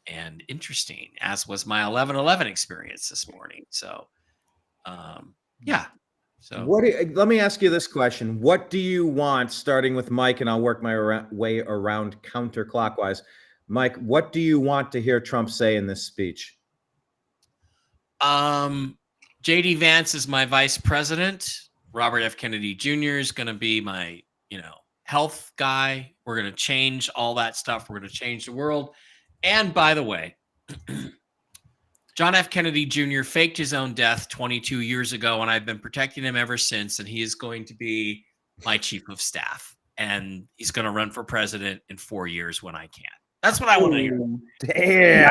and interesting, as was my 11/11 experience this morning. So, yeah. So let me ask you this question. What do you want, starting with Mike, and I'll work my way around counterclockwise. Mike, what do you want to hear Trump say in this speech? JD Vance is my vice president. Robert F. Kennedy Jr. is going to be my, health guy. We're going to change all that stuff. We're going to change the world. And by the way, John F. Kennedy Jr. faked his own death 22 years ago, and I've been protecting him ever since. And he is going to be my chief of staff, and he's going to run for president in 4 years when I can. That's what I want to hear. Damn.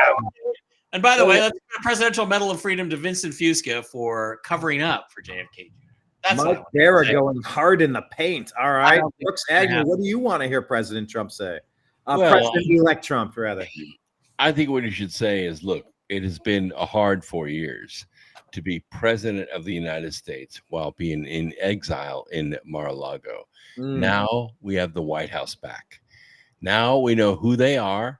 And by the way, let's give a Presidential Medal of Freedom to Vincent Fusca for covering up for JFK. That's Mike Dara going hard in the paint. All right. Brooks Agnew, what do you want to hear President Trump say? President-elect Trump, rather. I think what you should say is, look, it has been a hard 4 years to be president of the United States while being in exile in Mar-a-Lago. Now we have the White House back. Now we know who they are.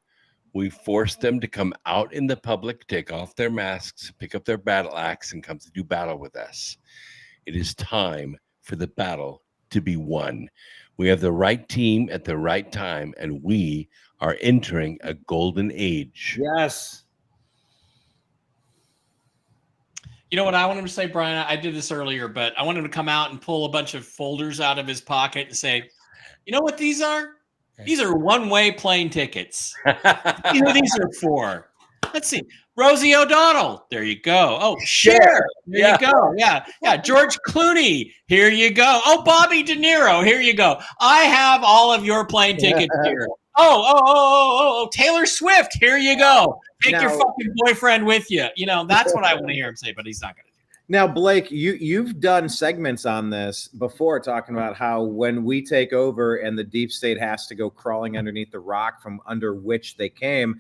We forced them to come out in the public, take off their masks, pick up their battle axe, and come to do battle with us. It is time for the battle to be won. We have the right team at the right time, and we are entering a golden age. Yes. You know what I want him to say, Brian? I did this earlier, but I want him to come out and pull a bunch of folders out of his pocket and say, you know what these are? These are one-way plane tickets. You know these are for? Let's see. Rosie O'Donnell. There you go. Oh, Cher. There you go. Yeah. George Clooney. Here you go. Oh, Bobby De Niro. Here you go. I have all of your plane tickets here. Oh, Taylor Swift. Here you go. Take your fucking boyfriend with you. That's what I want to hear him say, but he's not going to. Now, Blake, you've done segments on this before, talking about how when we take over and the deep state has to go crawling underneath the rock from under which they came,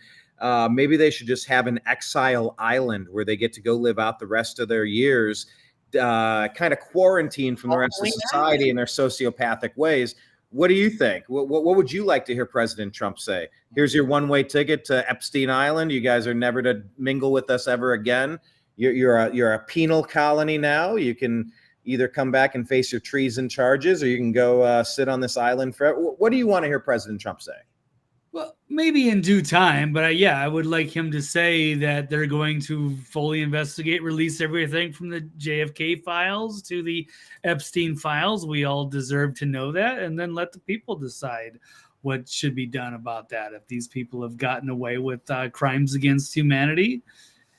maybe they should just have an exile island where they get to go live out the rest of their years, kind of quarantined from the rest of society in their sociopathic ways. What do you think? What would you like to hear President Trump say? Here's your one-way ticket to Epstein Island. You guys are never to mingle with us ever again. You're a penal colony now. You can either come back and face your treason charges, or you can go sit on this island forever. What do you want to hear President Trump say? Well, maybe in due time, but I would like him to say that they're going to fully investigate, release everything from the JFK files to the Epstein files. We all deserve to know that, and then let the people decide what should be done about that. If these people have gotten away with crimes against humanity,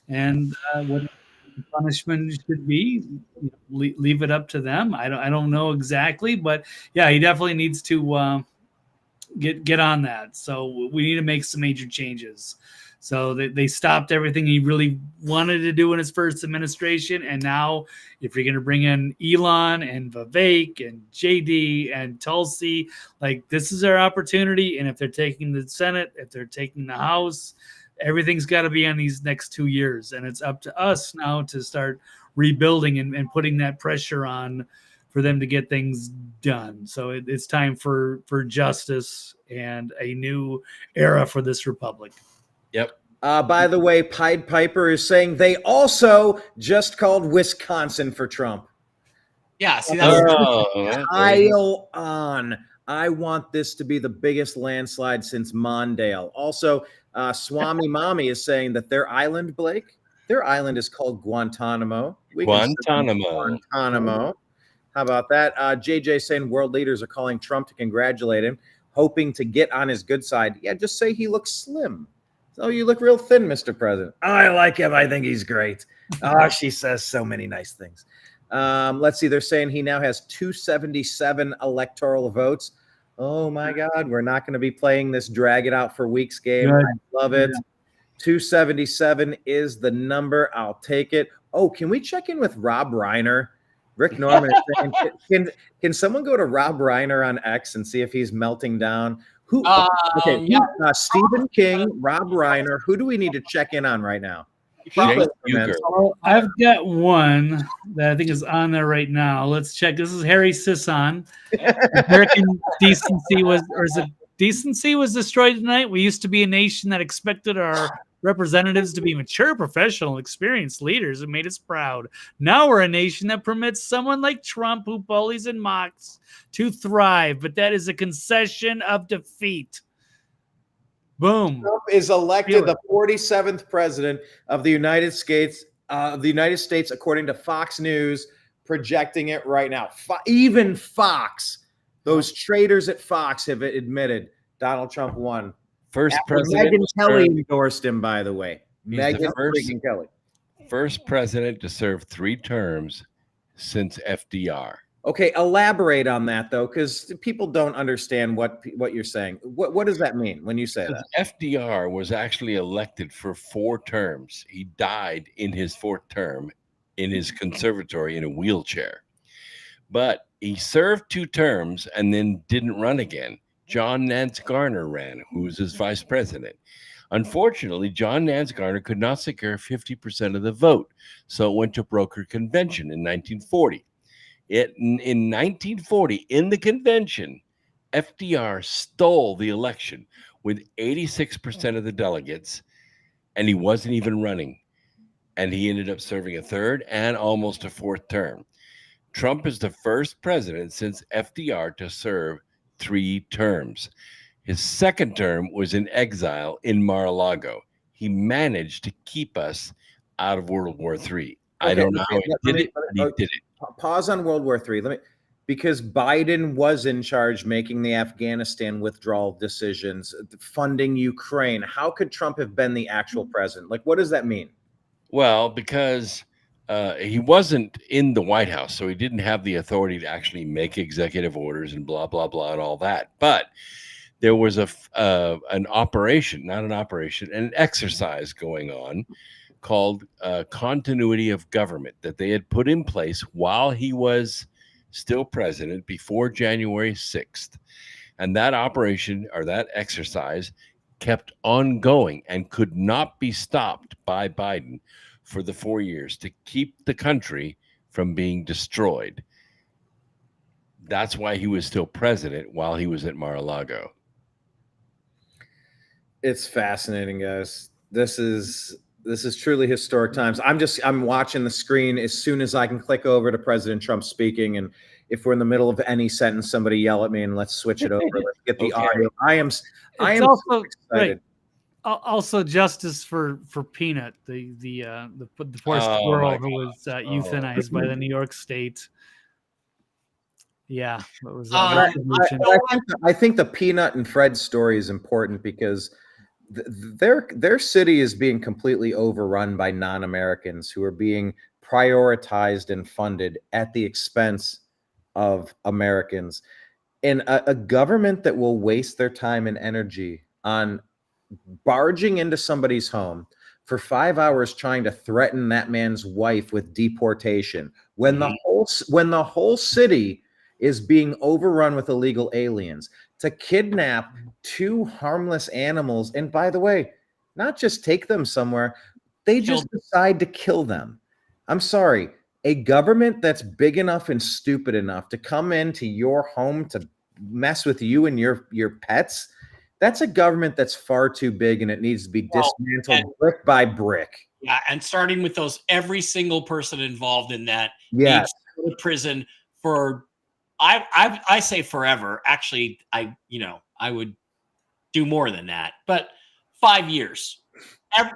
and what the punishment should be, leave it up to them. I don't know exactly, but yeah, he definitely needs to get on that. So we need to make some major changes. So they stopped everything he really wanted to do in his first administration, and now if you're going to bring in Elon and Vivek and JD and Tulsi, this is our opportunity. And if they're taking the Senate, if they're taking the House, everything's got to be on these next 2 years, and it's up to us now to start rebuilding and putting that pressure on for them to get things done. So it's time for justice and a new era for this republic. Yep. By the way, Pied Piper is saying they also just called Wisconsin for Trump. Yeah, see, that's pile on. I want this to be the biggest landslide since Mondale. Also, Swami Mommy is saying that their island, Blake, their island is called Guantanamo. Guantanamo. How about that? JJ saying world leaders are calling Trump to congratulate him, hoping to get on his good side. Yeah, just say he looks slim. Oh, you look real thin, Mr. President. I like him. I think he's great. She says so many nice things. Let's see. They're saying he now has 277 electoral votes. Oh, my God. We're not going to be playing this drag it out for weeks game. Good. I love it. Yeah. 277 is the number. I'll take it. Oh, can we check in with Rob Reiner? Rick Norman is saying, can someone go to Rob Reiner on X and see if he's melting down? Who? Stephen King, Rob Reiner. Who do we need to check in on right now? I've got one that I think is on there right now. Let's check. This is Harry Sisson. American decency was destroyed tonight. We used to be a nation that expected our representatives to be mature, professional, experienced leaders and made us proud. Now we're a nation that permits someone like Trump, who bullies and mocks, to thrive. But that is a concession of defeat. Boom. Trump is elected the 47th president of the United States, according to Fox News, projecting it right now. Even Fox, those traitors at Fox have admitted Donald Trump won. First president. Megyn Kelly endorsed him, by the way. Megyn Kelly. First president to serve 3 terms since FDR. Okay, elaborate on that, though, because people don't understand what you're saying. What does that mean when you say that? FDR was actually elected for 4 terms. He died in his 4th term in his conservatory in a wheelchair. But he served 2 terms and then didn't run again. John Nance Garner ran, who was his vice president. Unfortunately, John Nance Garner could not secure 50% of the vote, so it went to brokered convention in 1940. In 1940, in the convention, FDR stole the election with 86% of the delegates, and he wasn't even running. And he ended up serving a 3rd and almost a 4th term. Trump is the first president since FDR to serve 3 terms. His 2nd term was in exile in Mar-a-Lago. He managed to keep us out of World War III. I don't know how he did it, but he did it. Pause on World War III. Because Biden was in charge making the Afghanistan withdrawal decisions, funding Ukraine. How could Trump have been the actual president? Like, what does that mean? Well, because he wasn't in the White House, so he didn't have the authority to actually make executive orders and blah, blah, blah, and all that. But there was an exercise going on called continuity of government that they had put in place while he was still president before January 6th. And that operation, or that exercise, kept on going and could not be stopped by Biden for the 4 years to keep the country from being destroyed. That's why he was still president while he was at Mar-a-Lago. It's fascinating, guys. This is truly historic times. I'm watching the screen as soon as I can click over to President Trump speaking. And if we're in the middle of any sentence, somebody yell at me and let's switch it over. Let's get the audio. I am also so excited. Right. Also, justice for Peanut, the poor squirrel who was euthanized by the New York State. Yeah, it was. I think the Peanut and Fred story is important because their city is being completely overrun by non-Americans who are being prioritized and funded at the expense of Americans. And a government that will waste their time and energy on barging into somebody's home for 5 hours trying to threaten that man's wife with deportation when the whole city is being overrun with illegal aliens, to kidnap 2 harmless animals, and by the way, not just take them somewhere, they just decide to kill them. I'm sorry, a government that's big enough and stupid enough to come into your home to mess with you and your pets, that's a government that's far too big, and it needs to be dismantled brick by brick. Yeah, and starting with those, every single person involved in that needs to go to prison for, I say forever. Actually, I would do more than that, but 5 years.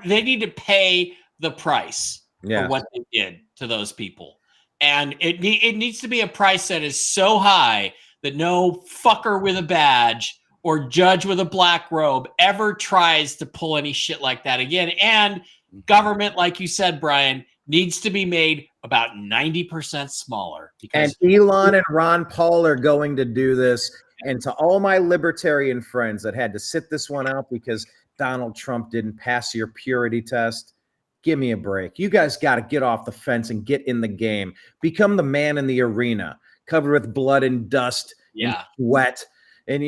They need to pay the price for what they did to those people, and it needs to be a price that is so high that no fucker with a badge or judge with a black robe ever tries to pull any shit like that again. And government, like you said, Brian, needs to be made about 90% smaller. And Elon and Ron Paul are going to do this. And to all my libertarian friends that had to sit this one out because Donald Trump didn't pass your purity test, give me a break. You guys got to get off the fence and get in the game. Become the man in the arena, covered with blood and dust and sweat. And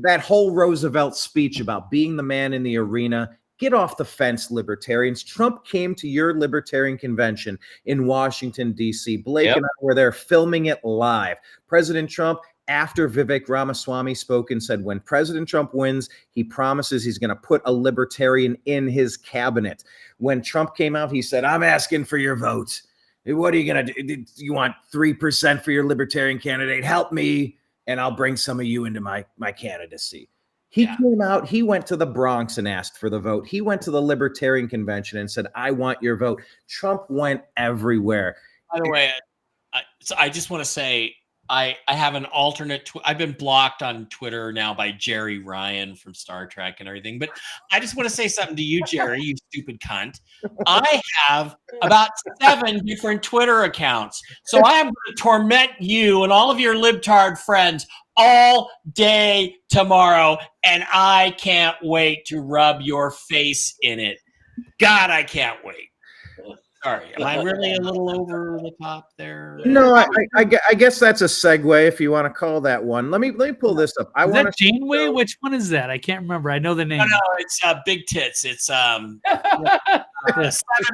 that whole Roosevelt speech about being the man in the arena, get off the fence, libertarians. Trump came to your libertarian convention in Washington, D.C. Blake and I were there filming it live. President Trump, after Vivek Ramaswamy spoke and said, when President Trump wins, he promises he's going to put a libertarian in his cabinet. When Trump came out, he said, I'm asking for your vote. What are you going to do? You want 3% for your libertarian candidate? Help me, and I'll bring some of you into my candidacy. He came out, he went to the Bronx and asked for the vote. He went to the Libertarian Convention and said, I want your vote. Trump went everywhere. By the way, I just want to say, I have an alternate. I've been blocked on Twitter now by Jerry Ryan from Star Trek and everything. But I just want to say something to you, Jerry, you stupid cunt. I have about 7 different Twitter accounts. So I am going to torment you and all of your libtard friends all day tomorrow. And I can't wait to rub your face in it. God, I can't wait. Sorry, am I really a little over the top there? No, I guess that's a segue if you want to call that one. Let me pull this up. Is that Janeway? Which one is that? I can't remember. I know the name. No, it's Big Tits. It's 7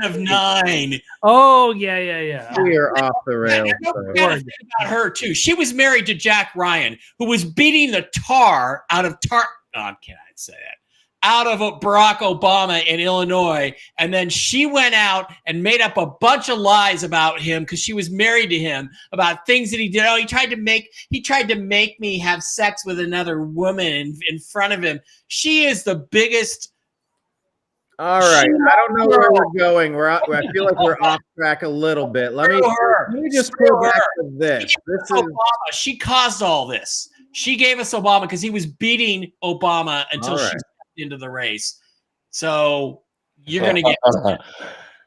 of 9. Oh yeah. We are off the rails. About her too. She was married to Jack Ryan, who was beating the tar out of No, I can't say that. Out of Barack Obama in Illinois, and then she went out and made up a bunch of lies about him because she was married to him, about things that he did. Oh, he tried to make me have sex with another woman in front of him. She is the biggest. All right, I don't know where we're going. I feel like we're off track a little bit. Let me just go back to this. She caused all this. She gave us Obama because he was beating Obama until she into the race. So you're going to get. All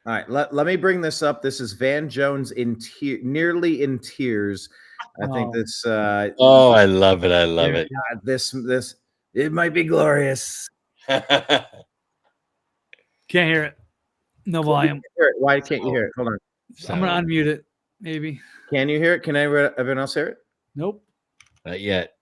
right, let me bring this up. This is Van Jones nearly in tears. I think this. I love it. I love it. God, this it might be glorious. Can't hear it. No volume. Why can't you hear it? Hold on. I'm gonna unmute it. Maybe. Can you hear it? Can everyone else hear it? Nope. Not yet.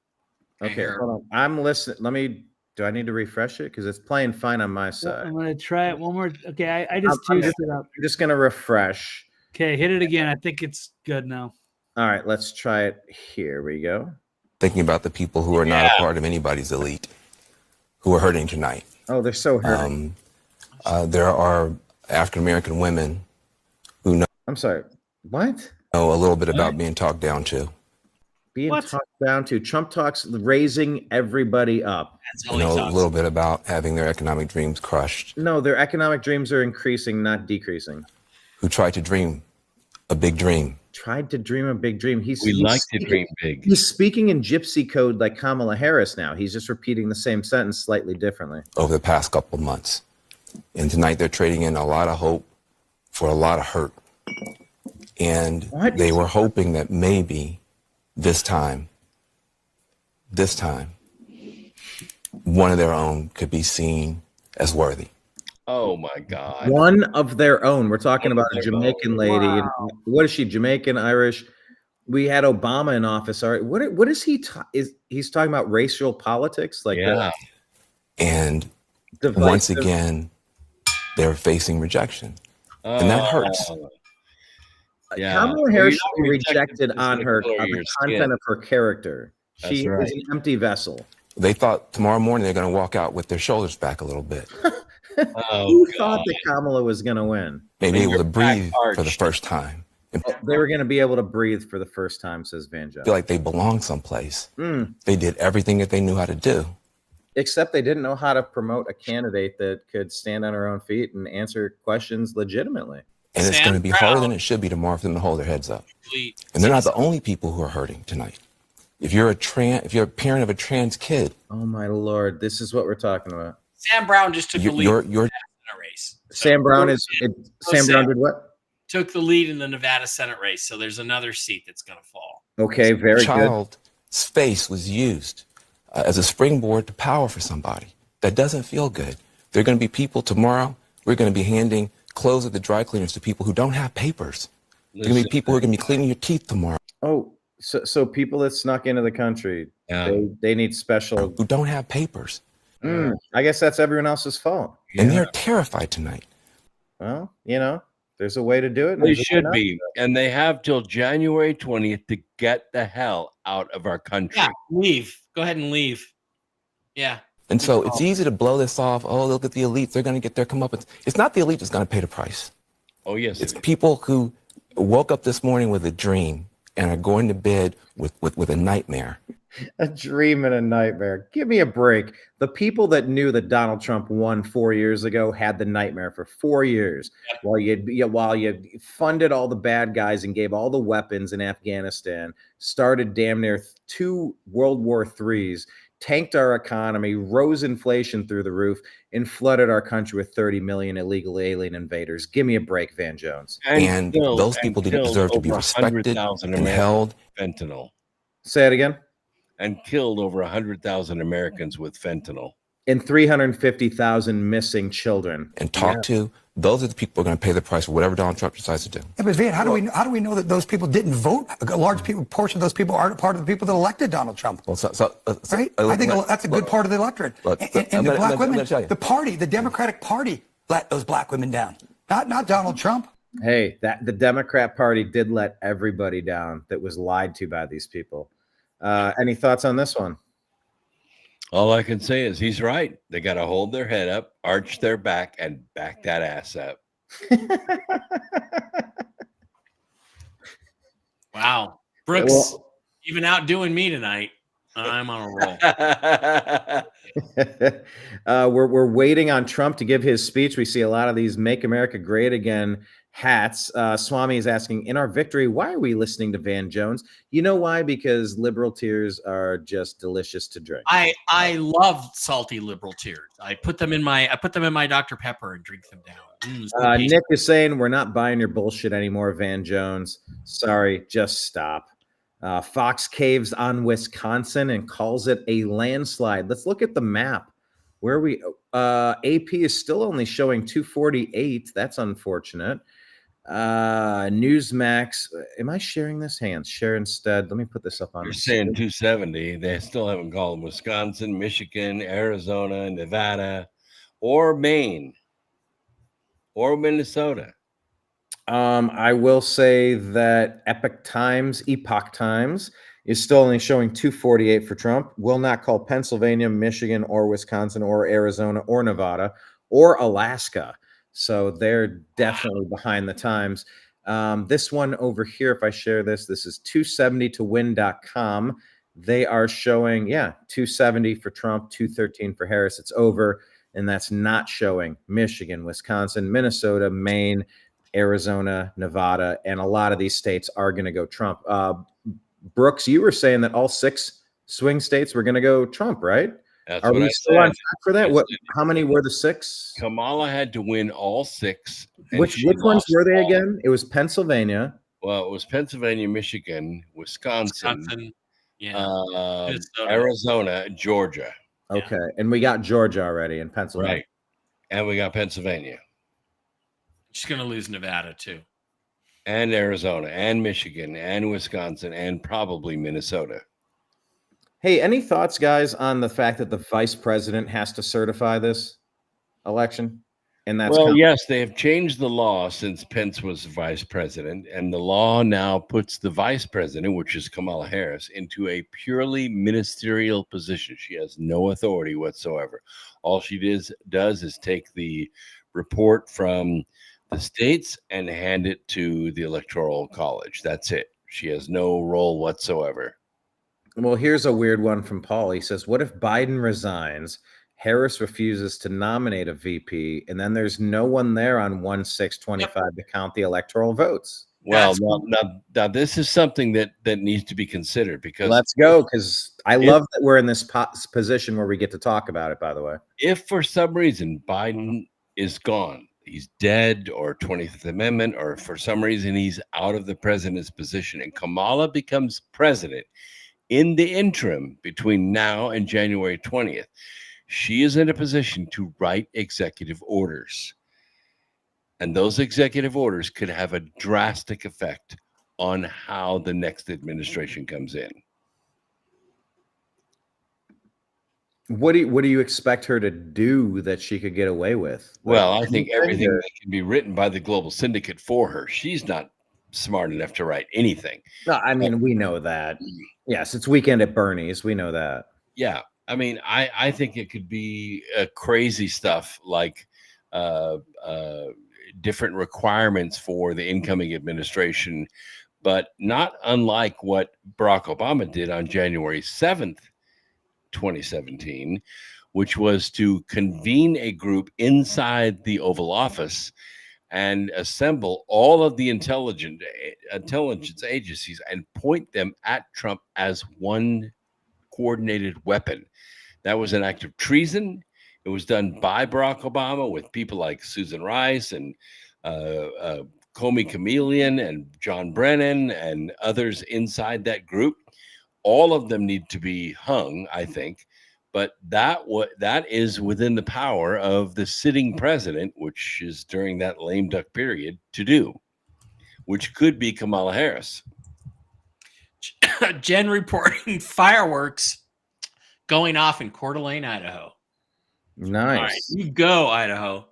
Okay, hold on. I'm listening. Do I need to refresh it? Because it's playing fine on my side. I'm going to try it one more. Okay, I just juiced it up. I'm just going to refresh. Okay, hit it again. I think it's good now. All right, let's try it. Here we go. Thinking about the people who are not a part of anybody's elite, who are hurting tonight. Oh, they're so hurting. There are African-American women who know. I'm sorry, what? Know a little bit about being talked down to. Talked down to. Trump talks raising everybody up. You know, a little bit about having their economic dreams crushed. No, their economic dreams are increasing, not decreasing. Who tried to dream a big dream. Tried to dream a big dream. We like to dream big. He's speaking in gypsy code like Kamala Harris now. He's just repeating the same sentence slightly differently. Over the past couple of months. And tonight they're trading in a lot of hope for a lot of hurt. And they were hoping that maybe this time, one of their own could be seen as worthy. Oh my God. One of their own. We're talking about a Jamaican lady. Wow. What is she? Jamaican, Irish? We had Obama in office. What is he? He's talking about racial politics? Like that? And once again, they're facing rejection. And that hurts. Kamala Harris should be rejected on the content of her character. She is an empty vessel. They thought tomorrow morning they're going to walk out with their shoulders back a little bit. Who thought that Kamala was going to win? Maybe able to breathe for the first time. They were going to be able to breathe for the first time, says Van Jones. Feel like they belong someplace. They did everything that they knew how to do. Except they didn't know how to promote a candidate that could stand on her own feet and answer questions legitimately. And it's going to be harder than it should be tomorrow for them to hold their heads up. And they're not the only people who are hurting tonight. If you're a parent of a trans kid. Oh my Lord, this is what we're talking about. Sam Brown just took the lead in the Senate race. Sam Brown did what? Took the lead in the Nevada Senate race. So there's another seat that's going to fall. Okay, very good. Child's face was used as a springboard to power for somebody. That doesn't feel good. There are going to be people tomorrow. We're going to be handing clothes at the dry cleaners to people who don't have papers. There's going to be people who are going to be cleaning your teeth tomorrow. Oh, So people that snuck into the country, they need special who don't have papers. I guess that's everyone else's fault. And they're terrified tonight. Well, there's a way to do it. They should be. And they have till January 20th to get the hell out of our country. Yeah, leave. Go ahead and leave. Yeah. And so it's easy to blow this off. Oh, look at the elites. They're going to get their comeuppance. It's not the elite that's going to pay the price. Oh, yes. It's people who woke up this morning with a dream and are going to bed with a nightmare. A dream and a nightmare. Give me a break. The people that knew that Donald Trump won 4 years ago had the nightmare for 4 years while you funded all the bad guys and gave all the weapons in Afghanistan, started damn near 2 World War IIIs, tanked our economy, rose inflation through the roof, and flooded our country with 30 million illegal alien invaders. Give me a break, Van Jones. And those people didn't deserve to be respected and held. Fentanyl. Say it again. And killed over 100,000 Americans with fentanyl. And 350,000 missing children. And those are the people who are going to pay the price for whatever Donald Trump decides to do. Yeah, but Van, how do we know that those people didn't vote? A large portion of those people aren't part of the people that elected Donald Trump. Well, right? I think that's a good part of the electorate. And the black women, the Democratic Party let those black women down. Not Donald Trump. Hey, the Democrat Party did let everybody down that was lied to by these people. Any thoughts on this one? All I can say is he's right. They got to hold their head up, arch their back, and back that ass up. Wow. Brooks, even outdoing me tonight. I'm on a roll. We're waiting on Trump to give his speech. We see a lot of these Make America Great Again hats. Swami is asking, in our victory, why are we listening to Van Jones? You know why? Because liberal tears are just delicious to drink. I love salty liberal tears. I put them in my Dr. Pepper and drink them down. Nick is saying we're not buying your bullshit anymore, Van Jones. Sorry, just stop. Fox caves on Wisconsin and calls it a landslide. Let's look at the map. Where we AP is still only showing 248. That's unfortunate. Newsmax. Am I sharing this? Hands share instead. Let me put this up on. You're saying 270. They still haven't called them Wisconsin, Michigan, Arizona, Nevada, or Maine, or Minnesota. I will say that Epoch Times is still only showing 248 for Trump. Will not call Pennsylvania, Michigan, or Wisconsin, or Arizona, or Nevada, or Alaska. So they're definitely behind the times. This one over here, if I share this is 270towin.com. They are showing, 270 for Trump, 213 for Harris. It's over. And that's not showing Michigan, Wisconsin, Minnesota, Maine, Arizona, Nevada, and a lot of these states are going to go Trump. Brooks, you were saying that all 6 swing states were going to go Trump, right? Are we still on track for that? How many were the 6? Kamala had to win all 6. Which ones were they again? It was Pennsylvania. Well, it was Pennsylvania, Michigan, Wisconsin, Minnesota. Arizona, Georgia. Okay, and we got Georgia already in Pennsylvania. Right, and we got Pennsylvania. She's going to lose Nevada too. And Arizona, and Michigan, and Wisconsin, and probably Minnesota. Hey, any thoughts, guys, on the fact that the vice president has to certify this election? And that's yes, they have changed the law since Pence was vice president, and the law now puts the vice president, which is Kamala Harris, into a purely ministerial position. She has no authority whatsoever. All she does is take the report from the states and hand it to the Electoral College. That's it. She has no role whatsoever. Well, here's a weird one from Paul. He says, what if Biden resigns, Harris refuses to nominate a VP, and then there's no one there on 1/6/25 to count the electoral votes? Well, now this is something that needs to be considered, because let's go, because I love that we're in this position where we get to talk about it, by the way. If for some reason Biden is gone, he's dead, or 25th Amendment, or for some reason he's out of the president's position, and Kamala becomes president in the interim between now and January 20th, she is in a position to write executive orders. And those executive orders could have a drastic effect on how the next administration comes in. What do you expect her to do that she could get away with? Well, I think everything that can be written by the global syndicate for her. She's not smart enough to write anything. No, I mean, we know that. Yes, it's Weekend at Bernie's. We know that. Yeah. I mean, I think it could be crazy stuff like different requirements for the incoming administration, but not unlike what Barack Obama did on January 7th, 2017, which was to convene a group inside the Oval Office and assemble all of the intelligence agencies and point them at Trump as one coordinated weapon. That was an act of treason. It was done by Barack Obama with people like Susan Rice and Comey Chameleon and John Brennan and others inside that group. All of them need to be hung, I think. But that is within the power of the sitting president, which is during that lame duck period, to do, which could be Kamala Harris. Jen reporting fireworks going off in Coeur d'Alene, Idaho. Nice. All right, you go, Idaho.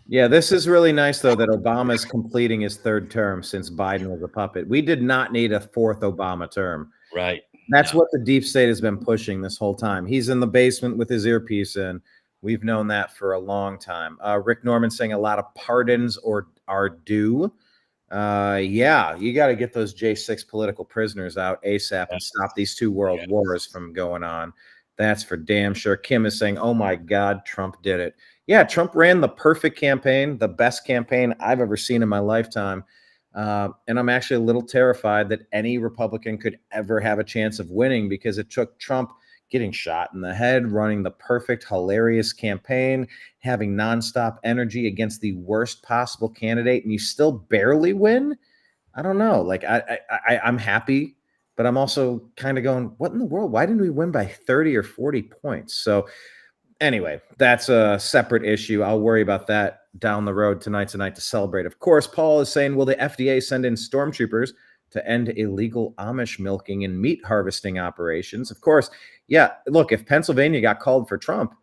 Yeah, this is really nice, though, that Obama's completing his third term since Biden was a puppet. We did not need a fourth Obama term. Right. That's what the deep state has been pushing this whole time. He's in the basement with his earpiece in. We've known that for a long time. Rick Norman saying a lot of pardons are due. Yeah, you got to get those J6 political prisoners out ASAP and stop these two world wars from going on. That's for damn sure. Kim is saying, oh my God, Trump did it. Yeah, Trump ran the perfect campaign, the best campaign I've ever seen in my lifetime. And I'm actually a little terrified that any Republican could ever have a chance of winning because it took Trump getting shot in the head, running the perfect, hilarious campaign, having nonstop energy against the worst possible candidate, and you still barely win. I don't know. Like I'm happy, but I'm also kind of going, what in the world? Why didn't we win by 30 or 40 points? So anyway, that's a separate issue. I'll worry about that down the road tonight to celebrate. Of course, Paul is saying, will the FDA send in stormtroopers to end illegal Amish milking and meat harvesting operations? Of course. Yeah. Look, if Pennsylvania got called for Trump,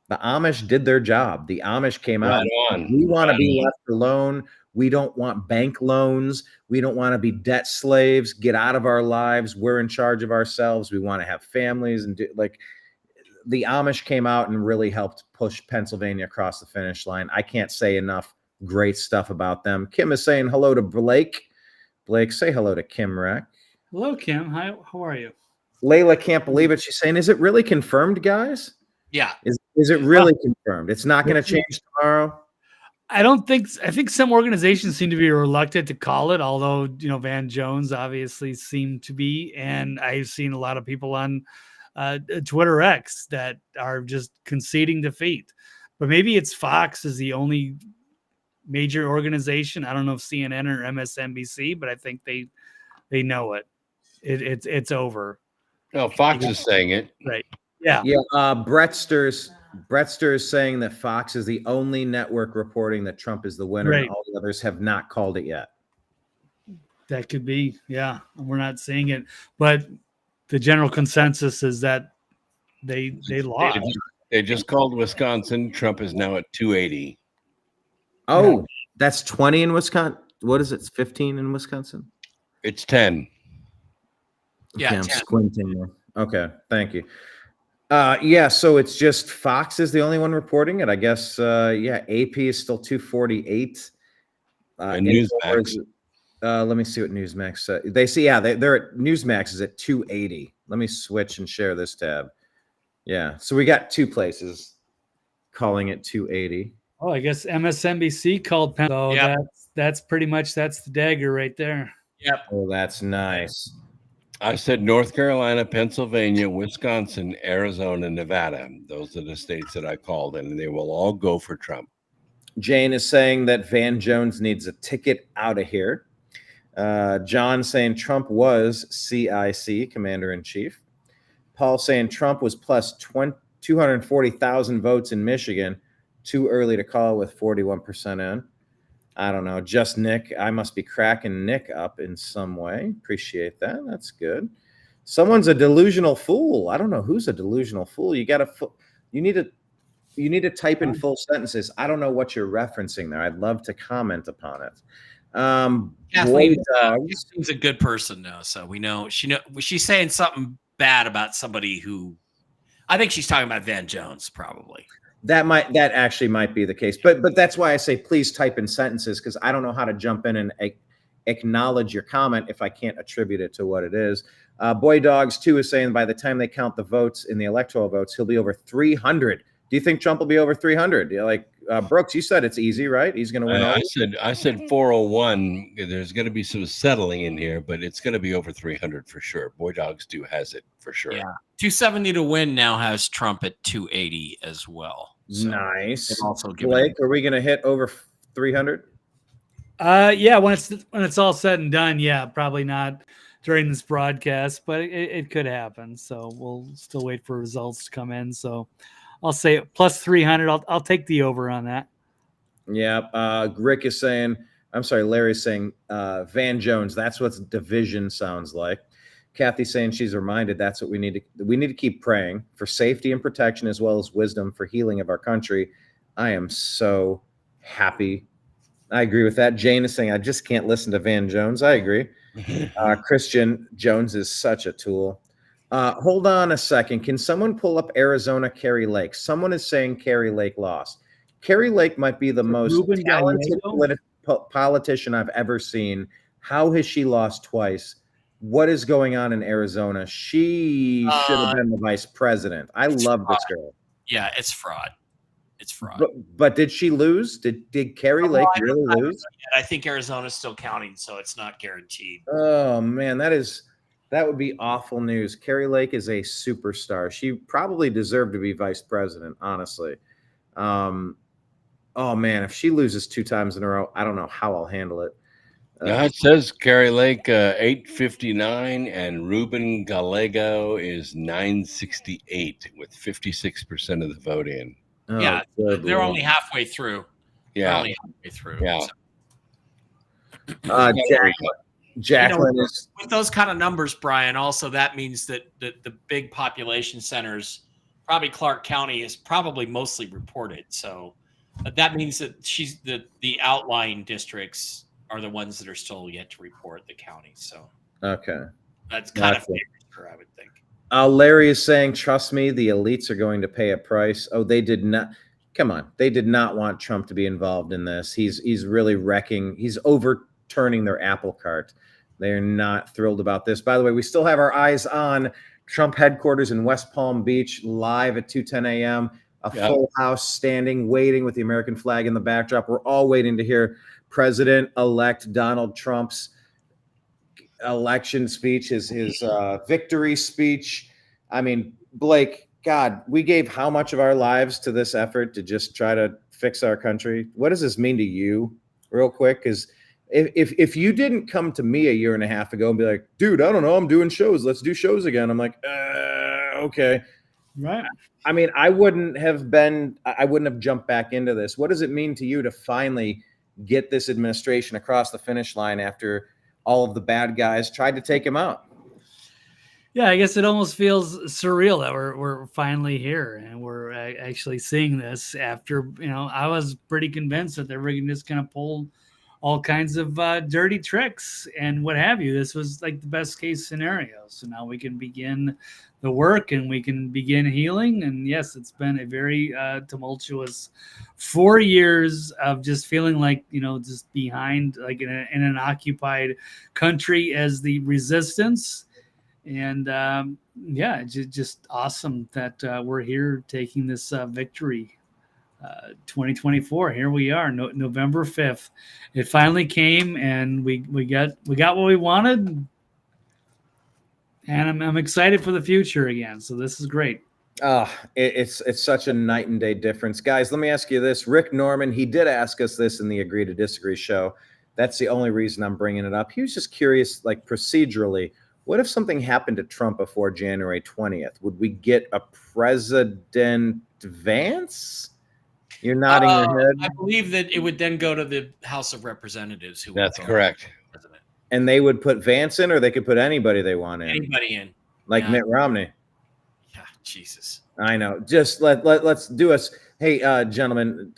the Amish did their job. The Amish came out. We want to be left alone. We don't want bank loans. We don't want to be debt slaves. Get out of our lives. We're in charge of ourselves. We want to have families and do like. The Amish came out and really helped push Pennsylvania across the finish line. I can't say enough great stuff about them. Kim is saying hello to Blake. Blake, say hello to Kim Reck. Hello, Kim. Hi, how are you? Layla can't believe it. She's saying, is it really confirmed, guys? Yeah. Is it really confirmed? It's not going to change tomorrow? I think some organizations seem to be reluctant to call it, although, Van Jones obviously seemed to be. And I've seen a lot of people on Twitter X that are just conceding defeat, but maybe it's Fox is the only major organization. I don't know if CNN or MSNBC, but I think they know it. It's over. No, Fox is saying it. Right. Yeah. Yeah. Brett Sturz is saying that Fox is the only network reporting that Trump is the winner, right. And all the others have not called it yet. That could be. Yeah. We're not seeing it, but the general consensus is that they lost. They just called Wisconsin. Trump is now at 280. Oh, that's 20 in Wisconsin. What is it? It's 15 in Wisconsin? It's 10. Okay, Yeah, I'm 10. squinting there. Okay, thank you. Yeah, so it's just Fox is the only one reporting it. I guess, AP is still 248. And Newsmax. Let me see what Newsmax they see. Yeah, they're at Newsmax is at 280. Let me switch and share this tab. Yeah, so we got two places calling it 280. Oh, I guess MSNBC called Penn. So Yep. that's pretty much that's the dagger right there. Yep. Oh, that's nice. I said North Carolina, Pennsylvania, Wisconsin, Arizona, Nevada. Those are the states that I called, and they will all go for Trump. Jane is saying that Van Jones needs a ticket out of here. John saying Trump was CIC, Commander-in-Chief. Paul saying Trump was plus 240,000 votes in Michigan. Too early to call with 41% in. I don't know. Just Nick. I must be cracking Nick up in some way. Appreciate that. That's good. Someone's a delusional fool. I don't know who's a delusional fool. You need to type in full sentences. I don't know what you're referencing there. I'd love to comment upon it. Kathleen's a good person, though, so we know she's saying something bad about somebody who I think she's talking about Van Jones, probably. That actually might be the case, but that's why I say please type in sentences, because I don't know how to jump in and acknowledge your comment if I can't attribute it to what it is. Boy Dogs 2 is saying by the time they count the votes in the electoral votes, he'll be over 300. Do you think Trump will be over 300? Like Brooks, you said it's easy, right? He's going to win. I said 401. There's going to be some settling in here, but it's going to be over 300 for sure. Boy Dogs 2 has it for sure. Yeah, 270 to win now has Trump at 280 as well. So nice. Blake, are we going to hit over 300? Yeah, when it's all said and done, yeah, probably not during this broadcast, but it could happen. So we'll still wait for results to come in. So I'll say plus 300. I'll take the over on that. Yeah. Rick is saying, I'm sorry, Larry's saying Van Jones. That's what division sounds like. Kathy's saying she's reminded that's what we need to keep praying for safety and protection, as well as wisdom for healing of our country. I am so happy. I agree with that. Jane is saying, I just can't listen to Van Jones. I agree. Christian Jones is such a tool. Hold on a second. Can someone pull up Arizona Kari Lake? Someone is saying Kari Lake lost. Kari Lake might be the most talented politician I've ever seen. How has she lost twice? What is going on in Arizona? She should have been the vice president. I love this girl. Yeah, it's fraud. It's fraud. But did she lose? Did Kari Lake really lose? I think Arizona's still counting, so it's not guaranteed. Oh man, that would be awful news. Kari Lake is a superstar. She probably deserved to be vice president, honestly. Oh man, if she loses 2 times in a row, I don't know how I'll handle it. Yeah, it says Kari Lake 859 and Ruben Gallego is 968 with 56% of the vote in. Oh, yeah, they're only halfway through. Yeah, only halfway through. Yeah. So. Jacqueline is with those kind of numbers, Brian. Also, that means that the big population centers, probably Clark County, is probably mostly reported. So that means that the outlying districts are the ones that are still yet to report the county. So okay, that's kind of fair, I would think. Larry is saying, trust me, the elites are going to pay a price. Oh, they did not. Come on. They did not want Trump to be involved in this. He's really wrecking. He's overturning their apple cart. They're not thrilled about this. By the way, we still have our eyes on Trump headquarters in West Palm Beach, live at 2:10 a.m. Full house standing, waiting with the American flag in the backdrop. We're all waiting to hear President-elect Donald Trump's election speech, his victory speech. I mean, Blake, God, we gave how much of our lives to this effort to just try to fix our country? What does this mean to you, real quick? Because if you didn't come to me a year and a half ago and be like, dude, I don't know, I'm doing shows, let's do shows again. I'm like, okay. Right. I mean, I wouldn't have jumped back into this. What does it mean to you to finally get this administration across the finish line after all of the bad guys tried to take him out? Yeah, I guess it almost feels surreal that we're finally here and we're actually seeing this after, I was pretty convinced that they were just going to pull all kinds of dirty tricks and what have you. This was like the best case scenario. So now we can begin the work and we can begin healing. And yes, it's been a very tumultuous 4 years of just feeling like, just behind, like in an occupied country as the resistance. And just awesome that we're here taking this victory. 2024. Here we are, November 5th. It finally came, and we got what we wanted. And I'm excited for the future again. So this is great. It's such a night and day difference, guys. Let me ask you this: Rick Norman, he did ask us this in the Agree to Disagree show. That's the only reason I'm bringing it up. He was just curious, like procedurally, what if something happened to Trump before January 20th? Would we get a President Vance? You're nodding your head. I believe that it would then go to the House of Representatives. That's correct. And they would put Vance in, or they could put anybody they want in. Anybody in. Like Mitt Romney. Yeah, Jesus. I know. Just let's do us. Hey, gentlemen,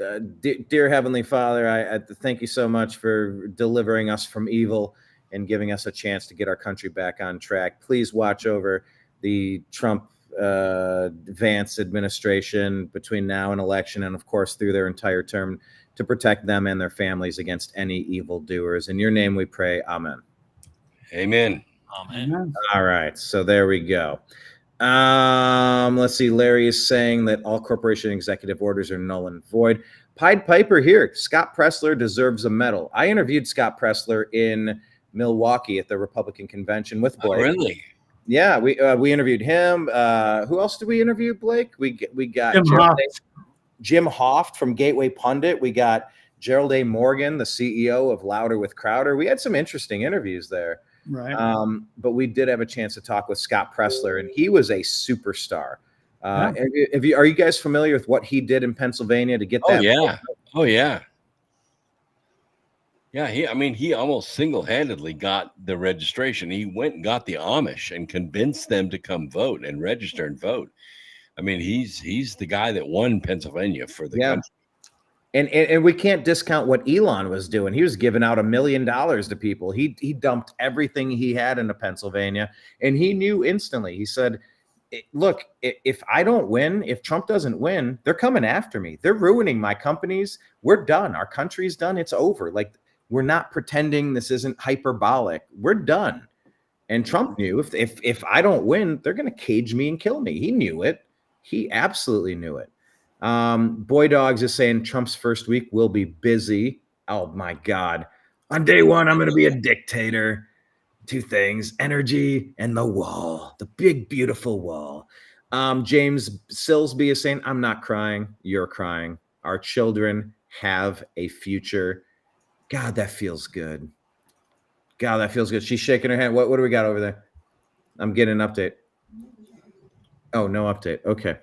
dear Heavenly Father, I thank you so much for delivering us from evil and giving us a chance to get our country back on track. Please watch over the Trump Vance administration between now and election, and of course through their entire term, to protect them and their families against any evildoers. In your name we pray. Amen. Amen. Amen. All right. So there we go. Let's see. Larry is saying that all corporation executive orders are null and void. Pied Piper here. Scott Pressler deserves a medal. I interviewed Scott Pressler in Milwaukee at the Republican convention with Blake. Oh, really? Yeah, we interviewed him. Who else did we interview, Blake? We got Jim Hoft from Gateway Pundit. We got Gerald A. Morgan, the CEO of Louder with Crowder. We had some interesting interviews there. Right. But we did have a chance to talk with Scott Pressler, and he was a superstar. Are you guys familiar with what he did in Pennsylvania to get that? Oh, yeah. Oh, yeah. Yeah, he almost single-handedly got the registration. He went and got the Amish and convinced them to come vote and register and vote. I mean, he's the guy that won Pennsylvania for the country. And we can't discount what Elon was doing. He was giving out $1 million to people. He dumped everything he had into Pennsylvania, and he knew instantly. He said, look, if I don't win, if Trump doesn't win, they're coming after me. They're ruining my companies. We're done. Our country's done. It's over. Like, we're not pretending this isn't hyperbolic. We're done. And Trump knew if I don't win, they're going to cage me and kill me. He knew it. He absolutely knew it. Boy Dogs is saying Trump's first week will be busy. Oh my God. On day one, I'm going to be a dictator. Two things, energy and the wall, the big, beautiful wall. James Silsby is saying, I'm not crying. You're crying. Our children have a future. God, that feels good. God, that feels good. She's shaking her head. What do we got over there? I'm getting an update. Oh, no update. Okay.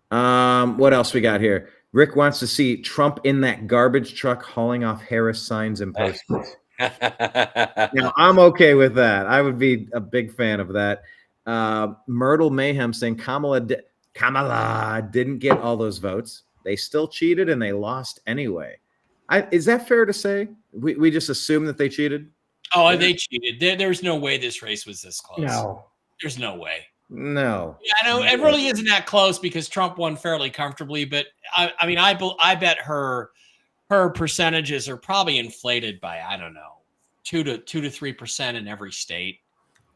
What else we got here? Rick wants to see Trump in that garbage truck hauling off Harris signs and posters. Now, I'm okay with that. I would be a big fan of that. Myrtle Mayhem saying Kamala didn't get all those votes. They still cheated and they lost anyway. Is that fair to say? We just assume that they cheated? Oh, they cheated. There's no way this race was this close. No. There's no way. No. Yeah, I know it really isn't that close because Trump won fairly comfortably. But I bet her percentages are probably inflated by 2 to 3% in every state.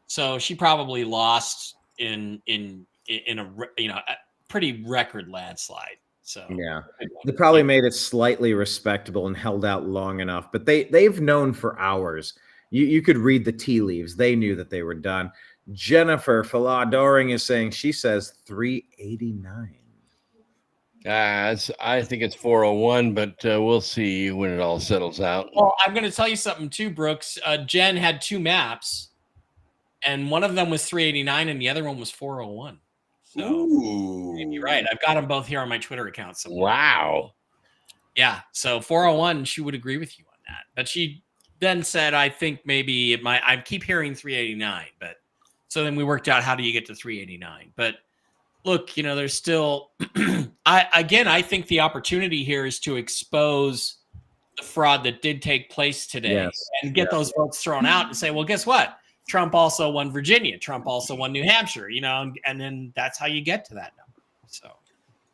So she probably lost in a pretty record landslide. So yeah, they probably made it slightly respectable and held out long enough. But they've known for hours. You could read the tea leaves. They knew that they were done. Jennifer Falah-Doring is saying she says 389. I think it's 401, but we'll see when it all settles out. Well, I'm going to tell you something too, Brooks. Jen had two maps, and one of them was 389, and the other one was 401. So you're right. I've got them both here on my Twitter account. Somewhere. Wow. Yeah. So 401, she would agree with you on that. But she then said, I think maybe I keep hearing 389, but so then we worked out how do you get to 389. But look, there's still I think the opportunity here is to expose the fraud that did take place today and get those votes thrown out and say, well, guess what? Trump also won Virginia. Trump also won New Hampshire, and then that's how you get to that number. So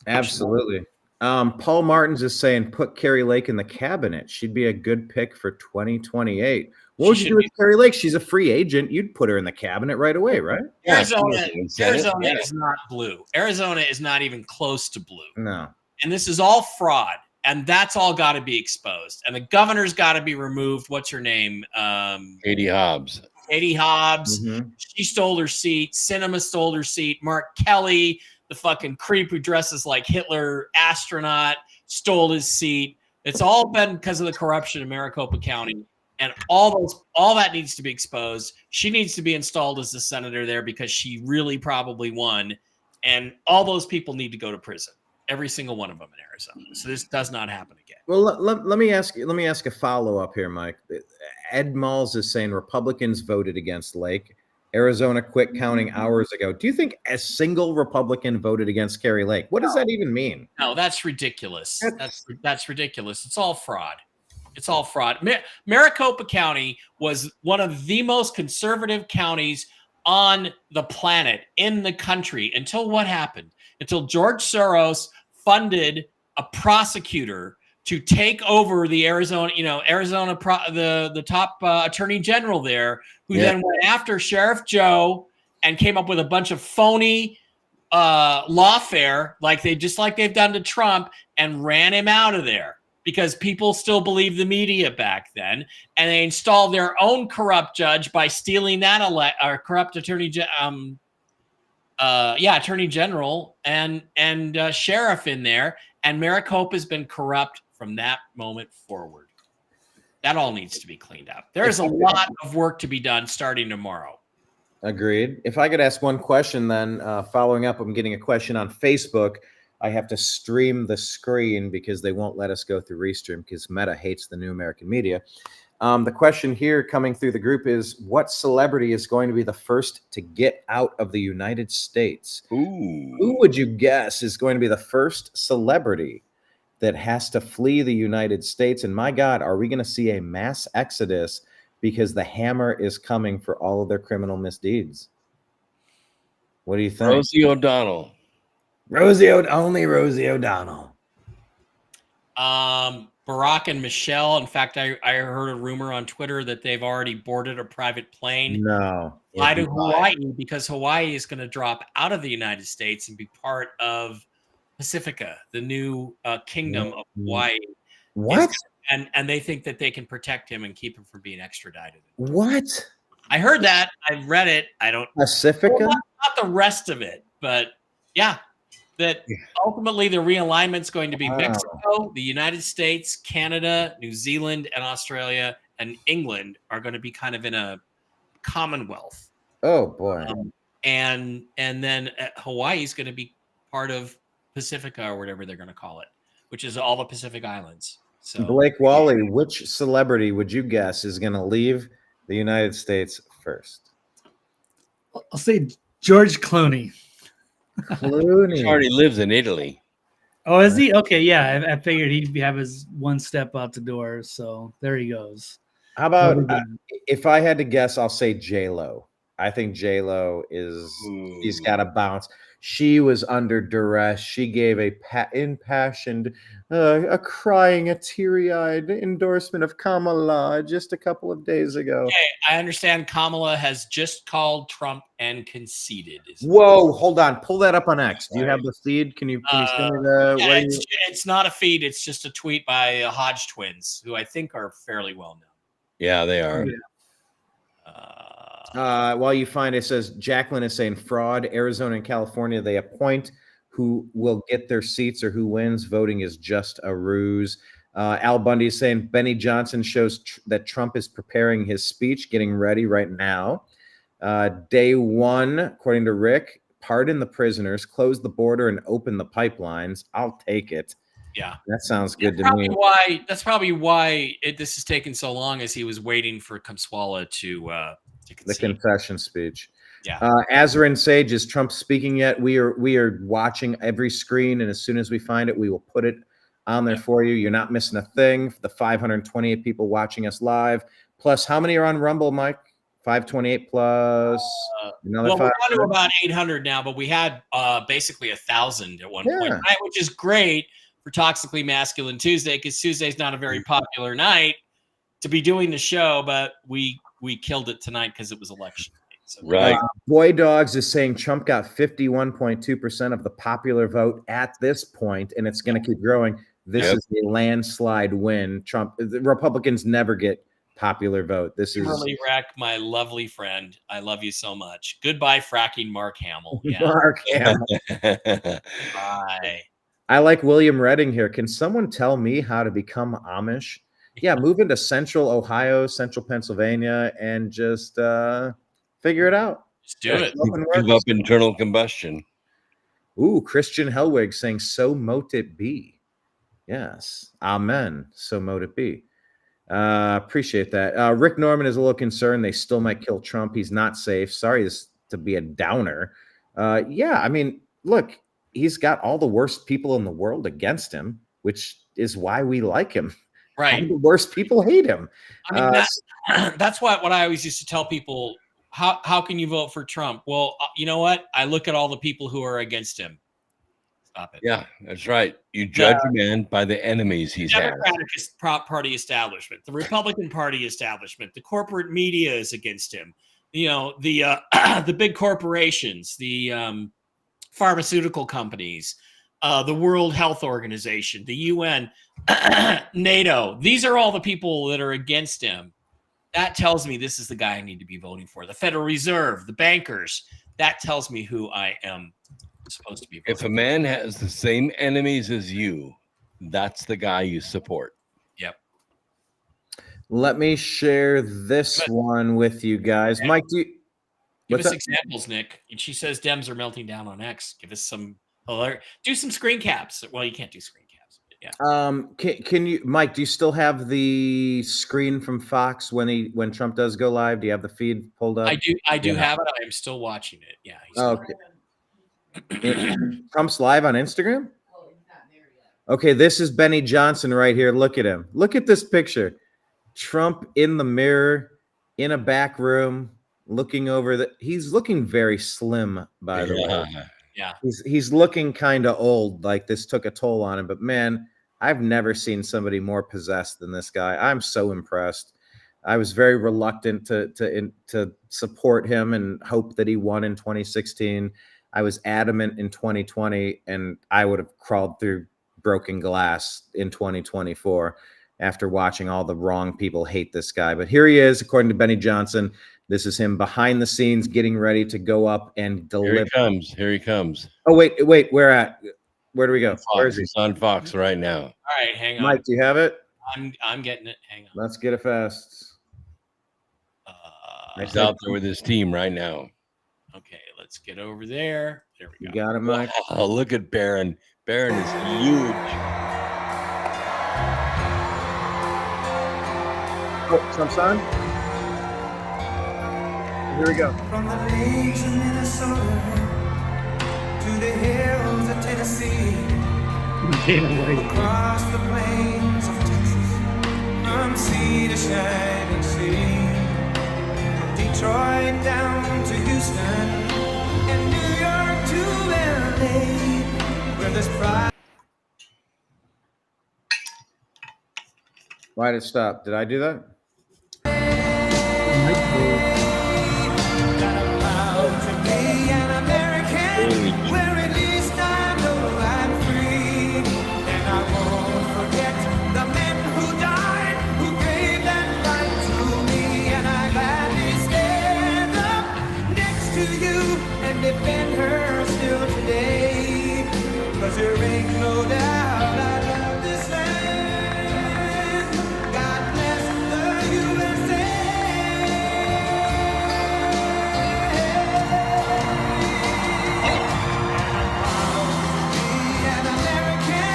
absolutely. Paul Martins is saying put Carrie Lake in the cabinet. She'd be a good pick for 2028. What would you do with Carrie Lake? She's a free agent. You'd put her in the cabinet right away, right? Arizona is not blue. Arizona is not even close to blue. No. And this is all fraud. And that's all got to be exposed. And the governor's got to be removed. What's her name? Katie Hobbs. Katie Hobbs. Mm-hmm. She stole her seat. Sinema stole her seat. Mark Kelly, the fucking creep who dresses like Hitler astronaut, stole his seat. It's all been because of the corruption in Maricopa County. And all that needs to be exposed. She needs to be installed as the senator there because she really probably won. And all those people need to go to prison. every single one of them in Arizona. So this does not happen again. Well, let me ask a follow up here, Mike. Ed Malls is saying Republicans voted against Lake. Arizona quit counting hours ago. Do you think a single Republican voted against Kari Lake? What does that even mean? No, that's ridiculous. That's ridiculous. It's all fraud. It's all fraud. Maricopa County was one of the most conservative counties on the planet, in the country, until what happened? Until George Soros funded a prosecutor to take over the Arizona, the top attorney general there, who then went after Sheriff Joe and came up with a bunch of phony lawfare, like they've done to Trump, and ran him out of there because people still believe the media back then, and they installed their own corrupt judge by stealing that corrupt attorney general and sheriff in there, and Maricopa has been corrupt from that moment forward. That all needs to be cleaned up. There's a lot of work to be done starting tomorrow. Agreed. If I could ask one question, then following up, I'm getting a question on Facebook. I have to stream the screen because they won't let us go through Restream because Meta hates the new American media. The question here coming through the group is, what celebrity is going to be the first to get out of the United States? Ooh. Who would you guess is going to be the first celebrity that has to flee the United States? And my God, are we going to see a mass exodus because the hammer is coming for all of their criminal misdeeds? What do you think? Rosie O'Donnell. Only Rosie O'Donnell. Barack and Michelle. In fact, I heard a rumor on Twitter that they've already boarded a private plane. No. Fly to Hawaii, because Hawaii is going to drop out of the United States and be part of Pacifica, the new kingdom of Hawaii. What? And they think that they can protect him and keep him from being extradited. What? I heard that. I read it. I don't. Pacifica? Well, not the rest of it, but yeah. That ultimately the realignment is going to be Mexico, the United States, Canada, New Zealand, and Australia, and England are going to be kind of in a commonwealth. Oh boy! And then Hawaii is going to be part of Pacifica, or whatever they're going to call it, which is all the Pacific Islands. So Blake Wally, which celebrity would you guess is going to leave the United States first? I'll say George Clooney. Clooney already lives in Italy. Oh, is he? Okay, yeah. I figured he'd have his one step out the door. So there he goes. How about if I had to guess, I'll say J-Lo. I think J-Lo he's got to bounce. She was under duress. She gave a impassioned, a crying, a teary-eyed endorsement of Kamala just a couple of days ago. Okay, I understand Kamala has just called Trump and conceded. Whoa, hold on. Pull that up on X. Do you have the feed? Can you send me the? Yeah, it's not a feed. It's just a tweet by Hodge twins, who I think are fairly well known. Yeah, they are. While you find it, says Jacqueline is saying fraud. Arizona and California, they appoint who will get their seats or who wins. Voting is just a ruse. Al Bundy is saying Benny Johnson shows that Trump is preparing his speech, getting ready right now. Day one, according to Rick, pardon the prisoners, close the border, and open the pipelines. I'll take it. Yeah, that sounds good to me. That's probably why this is taking so long, as he was waiting for Kamswala to the confession speech. Yeah. Azarin Sage, is Trump speaking yet? We are watching every screen, and as soon as we find it, we will put it on there for you. You're not missing a thing. The 528 people watching us live, plus how many are on Rumble, Mike? 528 plus another. Well, we're down to about 800 now, but we had basically 1,000 at one point, right? Which is great for Toxically Masculine Tuesday, because Tuesday's not a very popular night to be doing the show, but we killed it tonight because it was election night. So right. Boy Dogs is saying Trump got 51.2% of the popular vote at this point, and it's going to keep growing. This is a landslide win. The Republicans never get popular vote. This is Kimberly Reck, my lovely friend. I love you so much. Goodbye, fracking Mark Hamill. Yeah. Mark Hamill. Bye. I like William Redding here. Can someone tell me how to become Amish? Yeah, move into central Ohio, central Pennsylvania, and just figure it out. Just do it. Give up internal combustion. Ooh, Christian Hellwig saying, so mote it be. Yes. Amen. So mote it be. Appreciate that. Rick Norman is a little concerned they still might kill Trump. He's not safe. Sorry to be a downer. Yeah, I mean, look, he's got all the worst people in the world against him, which is why we like him. Right. All the worst people hate him. I mean, that's what I always used to tell people. How can you vote for Trump? Well, you know what? I look at all the people who are against him. Stop it. Yeah, that's right. You judge a man by the enemies he's had. Democratic Party establishment, the Republican Party establishment, the corporate media is against him. You know, the big corporations, the pharmaceutical companies, the World Health Organization, the UN, NATO. These are all the people that are against him. That tells me this is the guy I need to be voting for. The Federal Reserve, the bankers. That tells me who I am supposed to be voting If a man has the same enemies as you, that's the guy you support. Yep. Let me share this one with you guys. Yeah. Mike, give us examples, Nick. She says Dems are melting down on X. Give us some do some screen caps. Well, you can't do screen caps, but yeah. Can you, Mike, do you still have the screen from Fox when Trump does go live? Do you have the feed pulled up? I do have it. I'm still watching it. Yeah. Okay. Trump's live on Instagram? Okay, this is Benny Johnson right here. Look at him. Look at this picture. Trump in the mirror in a back room looking over he's looking very slim, by the way. Yeah. He's looking kind of old, like this took a toll on him, but man, I've never seen somebody more possessed than this guy. I'm so impressed. I was very reluctant to support him and hope that he won in 2016. I was adamant in 2020, and I would have crawled through broken glass in 2024 after watching all the wrong people hate this guy. But here he is, according to Benny Johnson. This is him behind the scenes getting ready to go up and deliver. Here he comes. Oh, wait. Where do we go? Where is he? He's on Fox right now. All right, hang on. Mike, do you have it? I'm getting it. Hang on. Let's get it fast. He's out there with his team right now. Okay, let's get over there. There we go. You got it, Mike? Oh, look at Barron. Barron is huge. Oh, Trump's on? Here we go. From the lakes of Minnesota to the hills of Tennessee, across the plains of Texas, from sea to shining sea, Detroit down to Houston, and New York to LA, where there's pride. Why did it stop? Did I do that? Where at least I know I'm free, and I won't forget the men who died, who gave that right to me, and I gladly stand up next to you and defend her still today, 'cause there ain't no doubt I love this land. God bless the USA.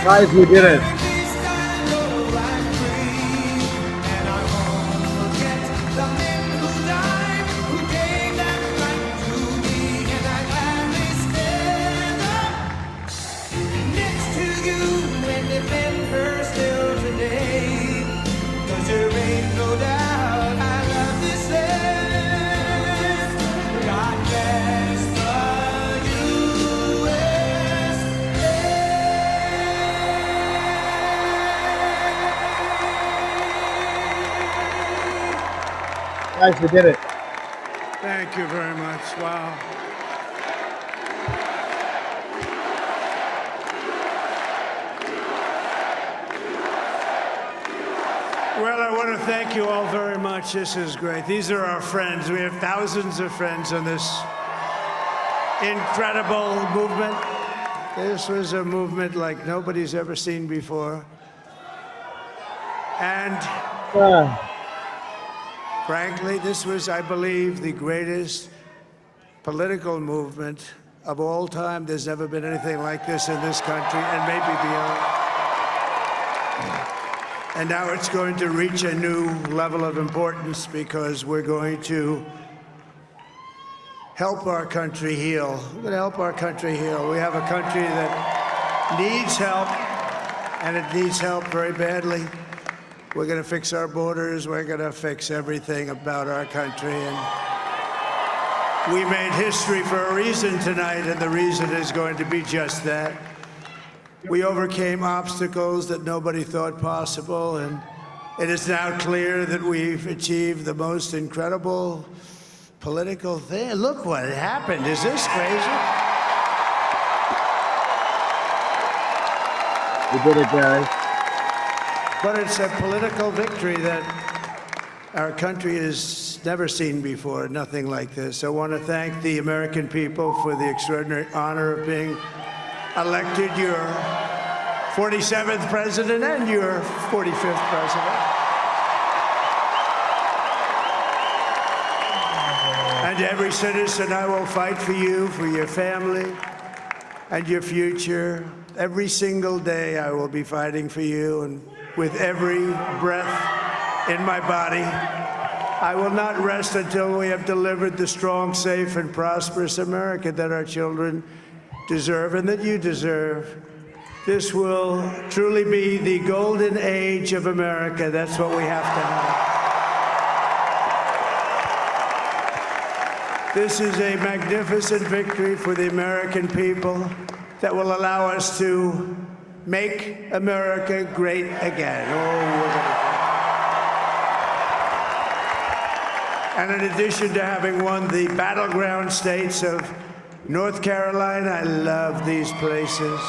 Guys, we did it. Guys, we did it. Thank you very much. Wow. Well, I want to thank you all very much. This is great. These are our friends. We have thousands of friends on this incredible movement. This was a movement like nobody's ever seen before. And frankly, this was, I believe, the greatest political movement of all time. There's never been anything like this in this country and maybe beyond. And now it's going to reach a new level of importance because we're going to help our country heal. We're going to help our country heal. We have a country that needs help, and it needs help very badly. We're going to fix our borders. We're going to fix everything about our country. And we made history for a reason tonight, and the reason is going to be just that. We overcame obstacles that nobody thought possible, and it is now clear that we've achieved the most incredible political thing. Look what happened. Is this crazy? We did it, guys. But it's a political victory that our country has never seen before, nothing like this. I want to thank the American people for the extraordinary honor of being elected your 47th president and your 45th president. And every citizen, I will fight for you, for your family, and your future. Every single day, I will be fighting for you, and with every breath in my body, I will not rest until we have delivered the strong, safe, and prosperous America that our children deserve and that you deserve. This will truly be the golden age of America. That's what we have to have. This is a magnificent victory for the American people that will allow us to make America great again. And in addition to having won the battleground states of North Carolina, I love these places,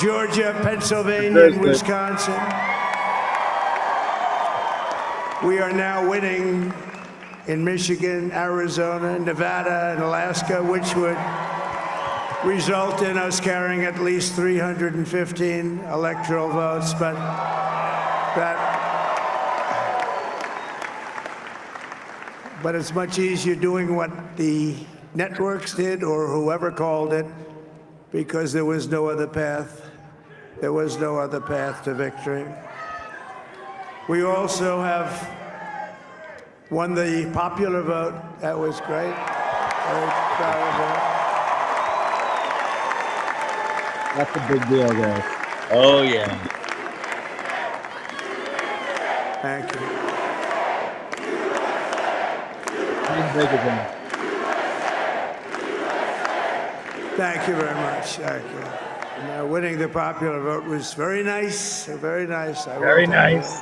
Georgia, Pennsylvania, and Wisconsin, we are now winning in Michigan, Arizona, Nevada, and Alaska, which would result in us carrying at least 315 electoral votes, but it's much easier doing what the networks did or whoever called it, because there was no other path. There was no other path to victory. We also have won the popular vote. That was great. Very proud of that. That's a big deal, guys. Oh, yeah. Thank you. Thank you very much. Thank you. And, winning the popular vote was very nice. Very nice. Very nice.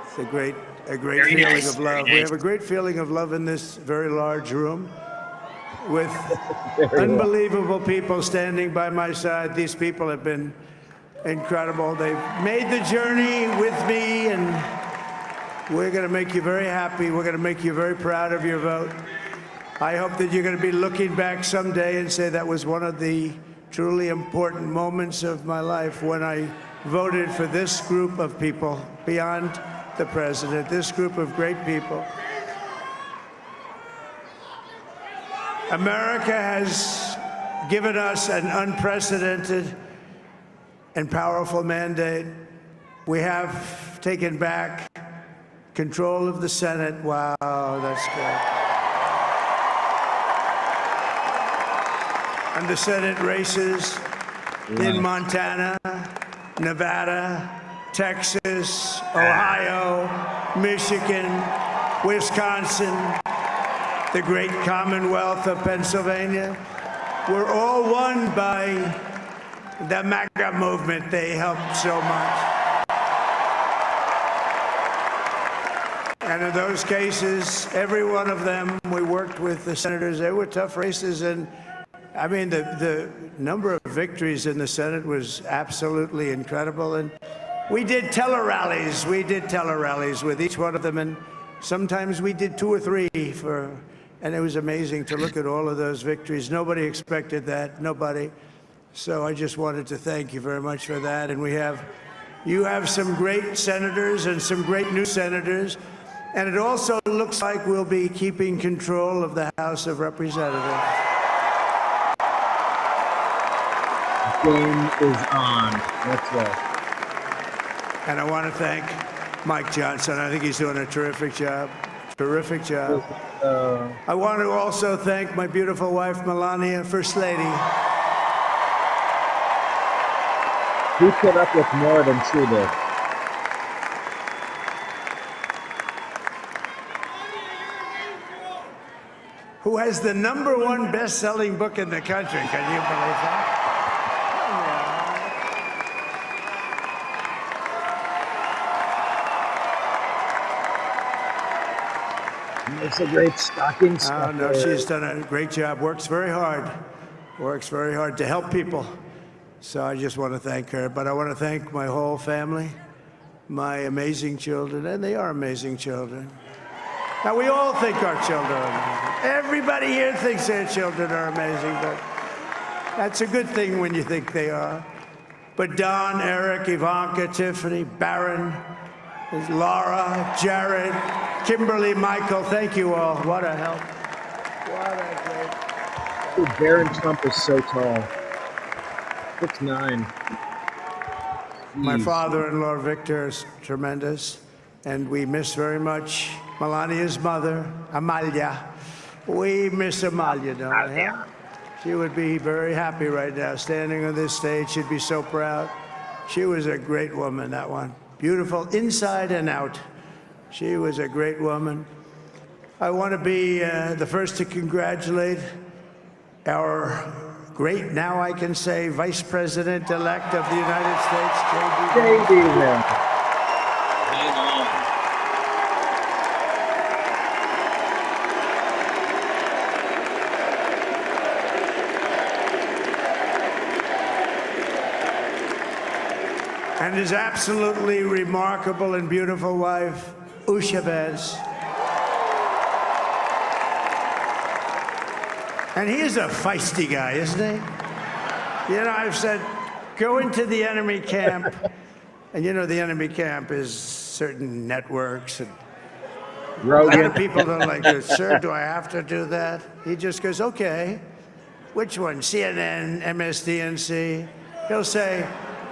It's a great feeling of love. We have a great feeling of love in this very large room with unbelievable people standing by my side. These people have been incredible. They've made the journey with me, and we're going to make you very happy. We're going to make you very proud of your vote. I hope that you're going to be looking back someday and say that was one of the truly important moments of my life when I voted for this group of people beyond the president, this group of great people. America has given us an unprecedented and powerful mandate. We have taken back control of the Senate. Wow, that's good. And the Senate races in Montana, Nevada, Texas, Ohio, Michigan, Wisconsin, the great Commonwealth of Pennsylvania, were all won by the MAGA movement. They helped so much. And in those cases, every one of them, we worked with the senators. They were tough races, and I mean, the number of victories in the Senate was absolutely incredible. And we did tele-rallies. We did tele-rallies with each one of them, and sometimes we did 2 or 3 and it was amazing to look at all of those victories. Nobody expected that, nobody. So I just wanted to thank you very much for that. And you have some great senators and some great new senators. And it also looks like we'll be keeping control of the House of Representatives. game is on. Let's go. And I want to thank Mike Johnson. I think he's doing a terrific job. Terrific job. I want to also thank my beautiful wife, Melania, First Lady. He put up with more than she did. Who has the #1 best-selling book in the country. Can you believe that? It's a great stocking stuffer. Oh, no, she's done a great job. Works very hard. Works very hard to help people. So I just want to thank her. But I want to thank my whole family, my amazing children, and they are amazing children. Now, we all think our children are amazing. Everybody here thinks their children are amazing, but that's a good thing when you think they are. But Don, Eric, Ivanka, Tiffany, Barron, Laura, Jared, Kimberly, Michael, thank you all. What a help. What a great... Dude, Barron Trump is so tall. 6'9". My father-in-law, Victor, is tremendous, and we miss very much Melania's mother, Amalia. We miss Amalia, don't we? Huh? She would be very happy right now, standing on this stage. She'd be so proud. She was a great woman, that one. Beautiful inside and out. She was a great woman. I want to be the first to congratulate our great, now I can say, Vice President-elect of the United States, JD. And his absolutely remarkable and beautiful wife, Usha Vez. And he is a feisty guy, isn't he? You know, I've said, go into the enemy camp. And you know, the enemy camp is certain networks. And a lot of people don't like it. Sir, do I have to do that? He just goes, okay. Which one? CNN, MSDNC? He'll say,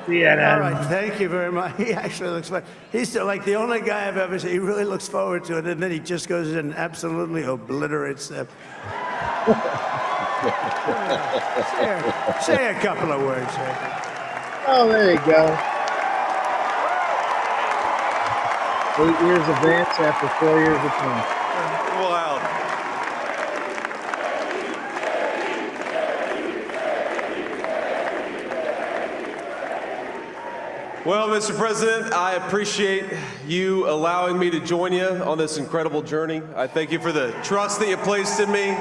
CNN. All right, thank you very much. He actually looks like, he's like the only guy I've ever seen. He really looks forward to it. And then he just goes in and absolutely obliterates them. Say a couple of words. Oh, there you go. 8 years of Vance after 4 years of Trump. Wild. Well, Mr. President, I appreciate you allowing me to join you on this incredible journey. I thank you for the trust that you placed in me.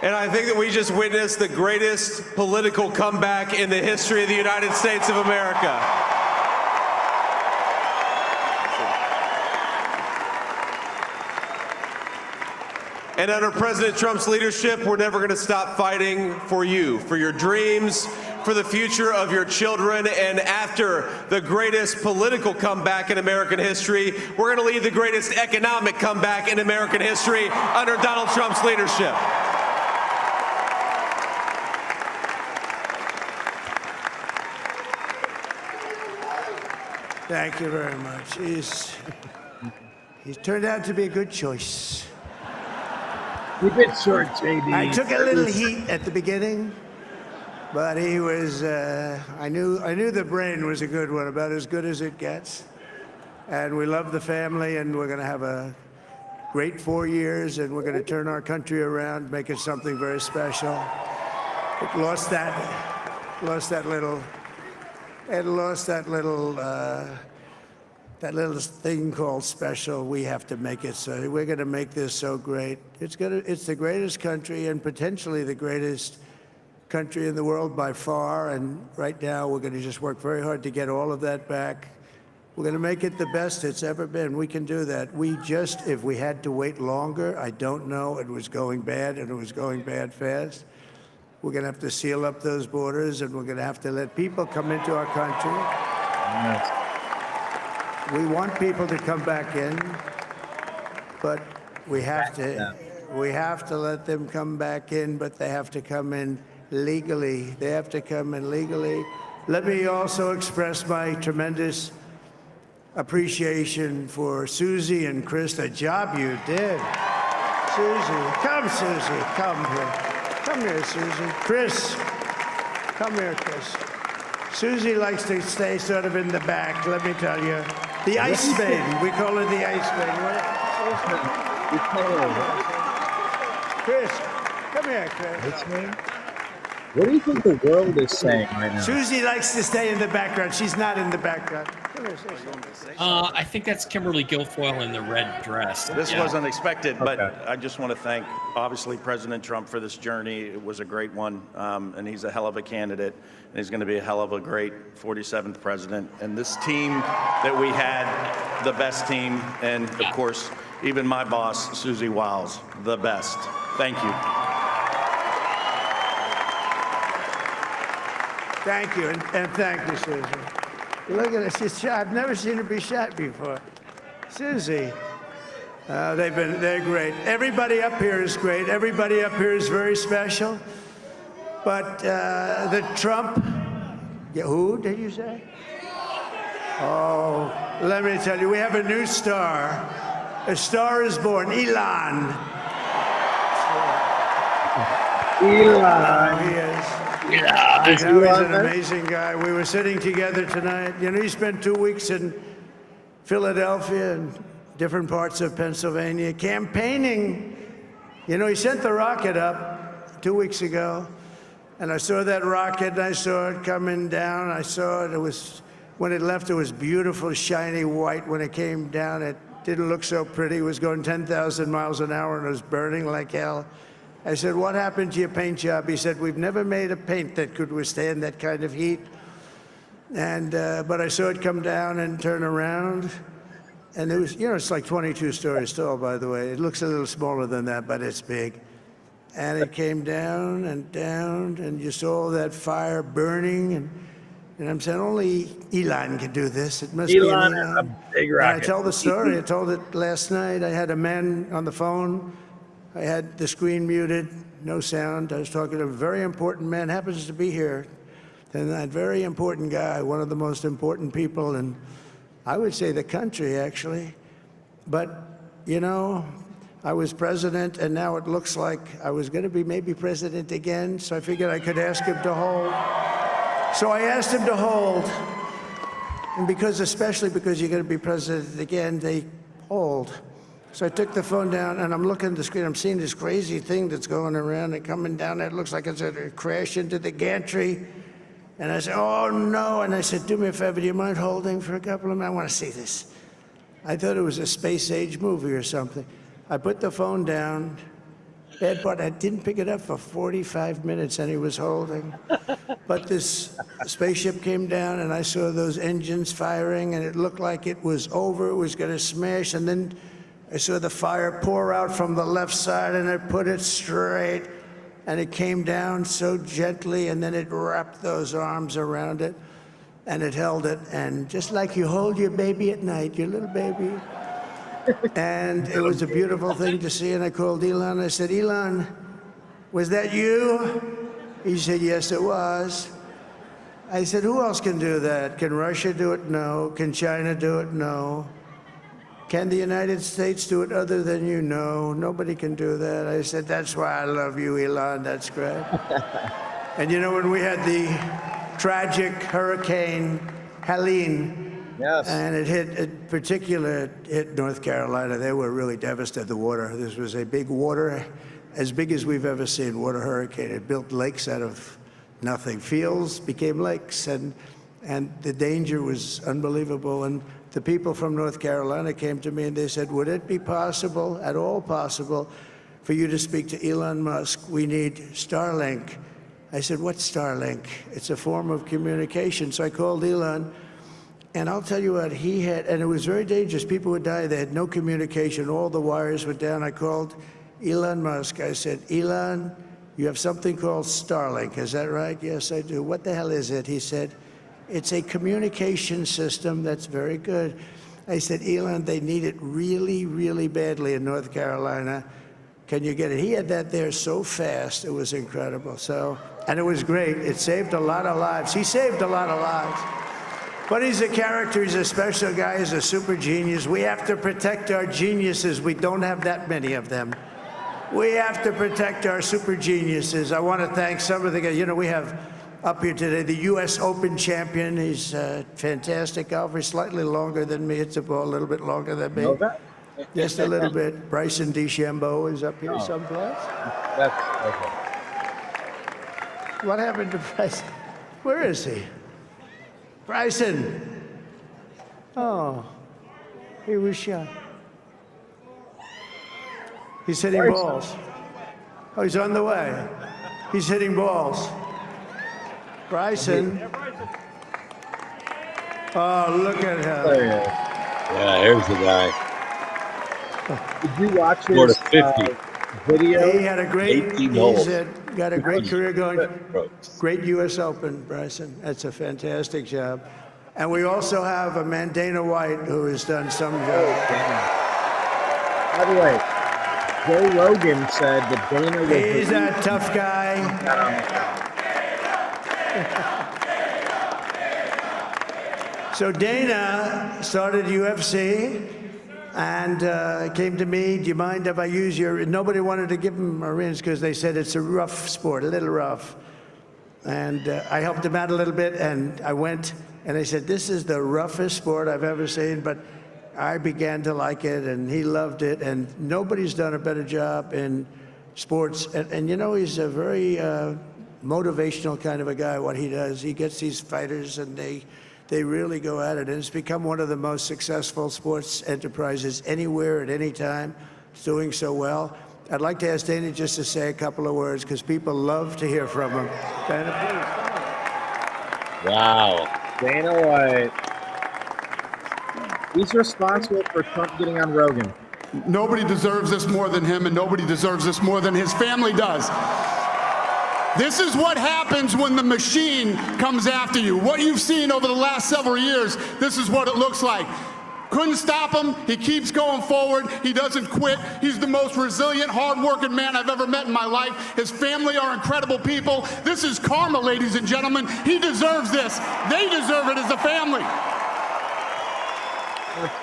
And I think that we just witnessed the greatest political comeback in the history of the United States of America. And under President Trump's leadership, we're never going to stop fighting for you, for your dreams, for the future of your children. And after the greatest political comeback in American history, we're going to lead the greatest economic comeback in American history under Donald Trump's leadership. Thank you very much. He's turned out to be a good choice. Keep it short, JD. I took a little heat at the beginning, but he was, I knew the brain was a good one, about as good as it gets. And we love the family, and we're going to have a great 4 years, and we're going to turn our country around, make it something very special. It lost that little thing called special. We have to make it so. We're going to make this so great. It's the greatest country and potentially the greatest country in the world by far. And right now, we're going to just work very hard to get all of that back. We're going to make it the best it's ever been. We can do that. If we had to wait longer, I don't know. It was going bad, and it was going bad fast. We're going to have to seal up those borders, and we're going to have to let people come into our country. Yes. We want people to come back in, but we have to let them come back in, but they have to come in legally. They have to come in legally. Let me also express my tremendous appreciation for Susie and Chris, the job you did. Susie, come here. Come here, Susie. Chris, come here, Chris. Susie likes to stay sort of in the back, let me tell you. The Ice Maiden, we call her the Ice Maiden. Chris, come here, Chris. What do you think the world is saying right now? Susie likes to stay in the background. She's not in the background. I think that's Kimberly Guilfoyle in the red dress. This Yeah. wasn't expected, but I just want to thank, obviously, President Trump for this journey. It was a great one, and he's a hell of a candidate, and he's going to be a hell of a great 47th president. And this team that we had, the best team, and of course, even my boss, Susie Wiles, the best. Thank you. Thank you, and thank you, Susie. Look at her, she's shot. I've never seen her be shot before. Susie, they're great. Everybody up here is great. Everybody up here is very special. But the Trump, who did you say? Oh, let me tell you, we have a new star. A star is born, Elon. Elon. He is. Yeah, He's an amazing guy. We were sitting together tonight. You know, he spent 2 weeks in Philadelphia and different parts of Pennsylvania campaigning. You know, he sent the rocket up 2 weeks ago, and I saw that rocket, and I saw it coming down. I saw it. It was, when it left, it was beautiful, shiny white. When it came down, it didn't look so pretty. It was going 10,000 miles an hour, and it was burning like hell. I said, what happened to your paint job? He said, we've never made a paint that could withstand that kind of heat. And, but I saw it come down and turn around. And it was, you know, it's like 22 stories tall, by the way. It looks a little smaller than that, but it's big. And it came down, and you saw that fire burning. And I'm saying, only Elon can do this. It must Elon be is Elon. a big And I rocket. tell the story. I told it last night. I had a man on the phone. I had the screen muted, no sound. I was talking to a very important man, happens to be here. And that very important guy, one of the most important people in, I would say, the country, actually. But, you know, I was president, and now it looks like I was going to be maybe president again, so I figured I could ask him to hold. So I asked him to hold. And because, especially because you're going to be president again, they hold. So I took the phone down, and I'm looking at the screen. I'm seeing this crazy thing that's going around and coming down. It looks like it's going to crash into the gantry. And I said, oh, no. And I said, do me a favor, do you mind holding for a couple of minutes? I want to see this. I thought it was a space-age movie or something. I put the phone down. Bad part, I didn't pick it up for 45 minutes, and he was holding. But this spaceship came down, and I saw those engines firing, and it looked like it was over. It was going to smash, and then I saw the fire pour out from the left side, and it put it straight, and it came down so gently, and then it wrapped those arms around it, and it held it, and just like you hold your baby at night, your little baby. And it was a beautiful thing to see, and I called Elon. I said, Elon, was that you? He said, yes, it was. I said, who else can do that? Can Russia do it? No. Can China do it? No. Can the United States do it other than you? No, nobody can do that. I said, that's why I love you, Elon. That's great. And you know, when we had the tragic Hurricane Helene, yes, and it hit North Carolina, they were really devastated, the water. This was a big water, as big as we've ever seen, water hurricane. It built lakes out of nothing. Fields became lakes, and the danger was unbelievable. And the people from North Carolina came to me and they said, would it be possible, at all possible, for you to speak to Elon Musk? We need Starlink. I said, what's Starlink? It's a form of communication. So I called Elon, and I'll tell you what, he had, and it was very dangerous. People would die. They had no communication. All the wires were down. I called Elon Musk. I said, Elon, you have something called Starlink. Is that right? Yes, I do. What the hell is it? He said, it's a communication system that's very good. I said, Elon, they need it really, really badly in North Carolina. Can you get it? He had that there so fast. It was incredible. So, and it was great. It saved a lot of lives. He saved a lot of lives. But he's a character. He's a special guy. He's a super genius. We have to protect our geniuses. We don't have that many of them. We have to protect our super geniuses. I want to thank some of the guys. You know, we have up here today the U.S. Open champion. He's a fantastic golfer. He's slightly longer than me. It's a ball a little bit longer than me. Just a little bit. Bryson DeChambeau is up here someplace. That's okay. What happened to Bryson? Where is he? Bryson. Oh, he was shot. He's hitting balls. Oh, he's on the way. He's hitting balls. Bryson. Oh, look at him. Yeah, here's the guy. Did you watch his video? He had a great, got a great career going. Great U.S. Open, Bryson. That's a fantastic job. And we also have a man, Dana White, who has done some job. By the way, Joe Rogan said that Dana was... He's a tough guy. So Dana started UFC and came to me, do you mind if I use your... Nobody wanted to give him a rinse because they said it's a rough sport, a little rough. And I helped him out a little bit, and I went, and I said, this is the roughest sport I've ever seen, but I began to like it, and he loved it, and nobody's done a better job in sports. And you know, he's a very motivational kind of a guy, what he does. He gets these fighters, and they really go at it, and it's become one of the most successful sports enterprises anywhere at any time. It's doing so well. I'd like to ask Dana just to say a couple of words, because people love to hear from him. Dana, please. Wow. Dana White. He's responsible for Trump getting on Rogan. Nobody deserves this more than him, and nobody deserves this more than his family does. This is what happens when the machine comes after you. What you've seen over the last several years, this is what it looks like. Couldn't stop him. He keeps going forward. He doesn't quit. He's the most resilient, hard-working man I've ever met in my life. His family are incredible people. This is karma, ladies and gentlemen. He deserves this. They deserve it as a family.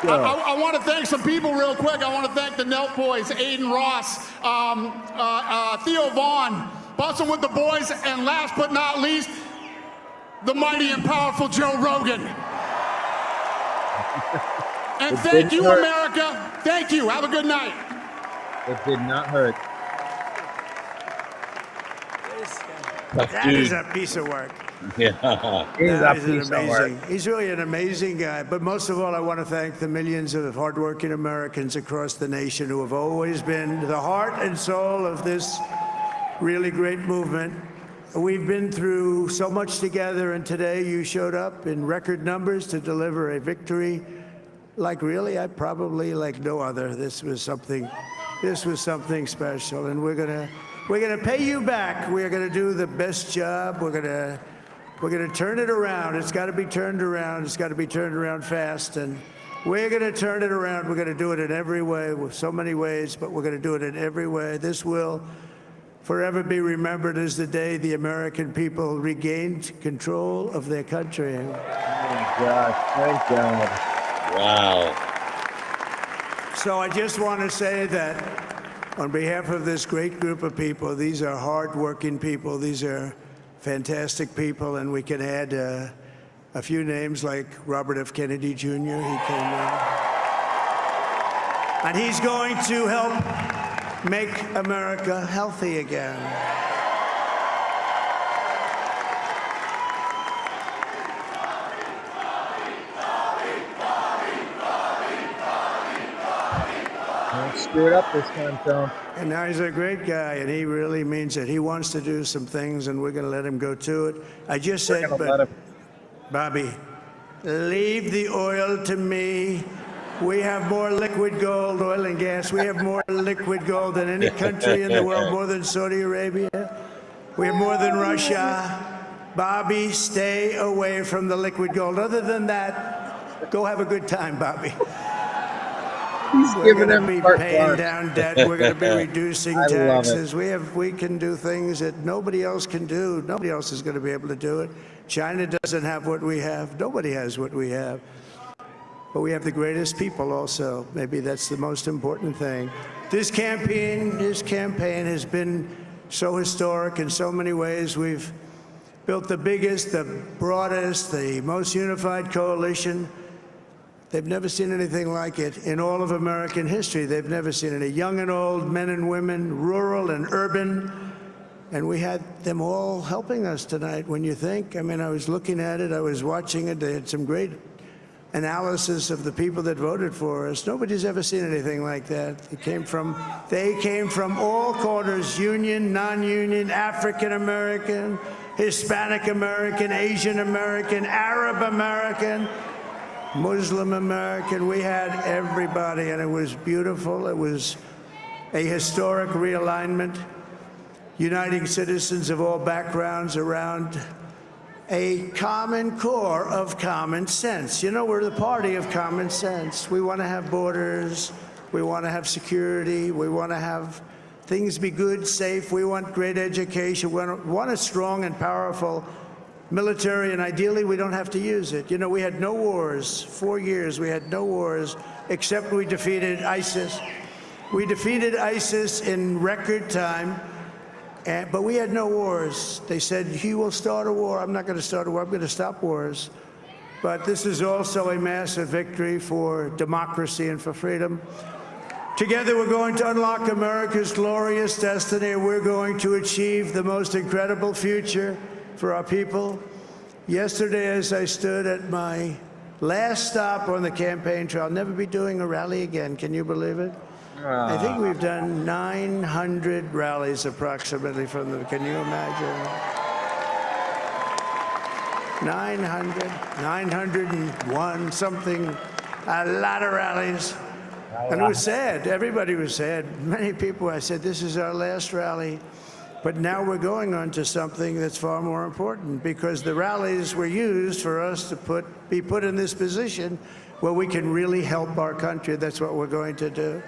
I want to thank some people real quick. I want to thank the Nelk boys, Aiden Ross, Theo Vaughn, busting with the boys, and last but not least, the mighty and powerful Joe Rogan. And thank you, America. Thank you. Have a good night. It did not hurt. That is a piece of work. Yeah. He's really an amazing guy. But most of all, I want to thank the millions of hardworking Americans across the nation who have always been the heart and soul of this really great movement. We've been through so much together, and today you showed up in record numbers to deliver a victory like really, I probably like no other. This was something special, and we're gonna pay you back. We're gonna do the best job. We're gonna turn it around. It's got to be turned around. It's got to be turned around fast, and we're gonna turn it around. We're gonna do it in every way, with so many ways, but we're gonna do it in every way. This will forever be remembered as the day the American people regained control of their country. Oh my gosh! Thank God. Wow. So I just want to say that on behalf of this great group of people, these are hardworking people. These are fantastic people, and we can add a few names like Robert F. Kennedy Jr. He came in. And he's going to help make America healthy again. Screw it up this time, Tom. And now he's a great guy, and he really means it. He wants to do some things, and we're going to let him go to it. I just said, but Bobby, leave the oil to me. We have more liquid gold, oil and gas. We have more liquid gold than any country in the world, more than Saudi Arabia. We have more than Russia. Bobby, stay away from the liquid gold. Other than that, go have a good time, Bobby. We're going to be paying down debt. We're going to be reducing I love taxes. We can do things that nobody else can do. Nobody else is going to be able to do it. China doesn't have what we have. Nobody has what we have. But we have the greatest people also. Maybe that's the most important thing. This campaign has been so historic in so many ways. We've built the biggest, the broadest, the most unified coalition. They've never seen anything like it in all of American history. They've never seen it. Young and old, men and women, rural and urban. And we had them all helping us tonight. When you think, I mean, I was looking at it, I was watching it. They had some great analysis of the people that voted for us. Nobody's ever seen anything like that. They came from all corners, union, non-union, African American, Hispanic American, Asian American, Arab American, Muslim American. We had everybody, and it was beautiful. It was a historic realignment, uniting citizens of all backgrounds around a common core of common sense. You know, we're the party of common sense. We want to have borders. We want to have security. We want to have things be good, safe. We want great education. We want a strong and powerful military, and ideally, we don't have to use it. You know, we had no wars. 4 years, we had no wars, except we defeated ISIS. We defeated ISIS in record time. But we had no wars. They said, he will start a war. I'm not going to start a war. I'm going to stop wars. But this is also a massive victory for democracy and for freedom. Together, we're going to unlock America's glorious destiny. We're going to achieve the most incredible future for our people. Yesterday, as I stood at my last stop on the campaign trail, I'll never be doing a rally again. Can you believe it? I think we've done 900 rallies approximately from them. Can you imagine? 901 something, a lot of rallies. And it was sad. Everybody was sad. Many people, I said, this is our last rally. But now we're going on to something that's far more important, because the rallies were used for us to be put in this position where we can really help our country. That's what we're going to do.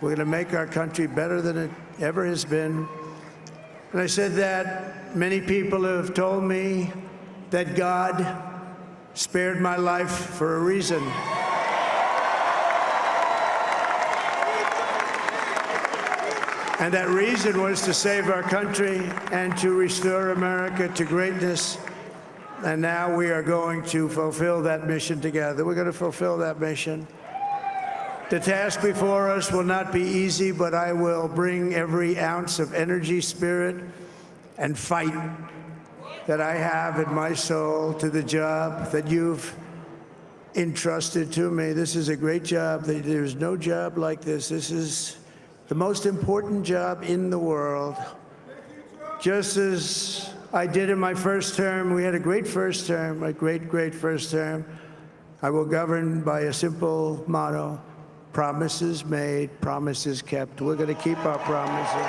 We're going to make our country better than it ever has been. And I said that many people have told me that God spared my life for a reason. And that reason was to save our country and to restore America to greatness. And now we are going to fulfill that mission together. We're going to fulfill that mission. The task before us will not be easy, but I will bring every ounce of energy, spirit, and fight that I have in my soul to the job that you've entrusted to me. This is a great job. There's no job like this. This is the most important job in the world. Just as I did in my first term, we had a great first term, a great, great first term. I will govern by a simple motto: promises made, promises kept. We're going to keep our promises.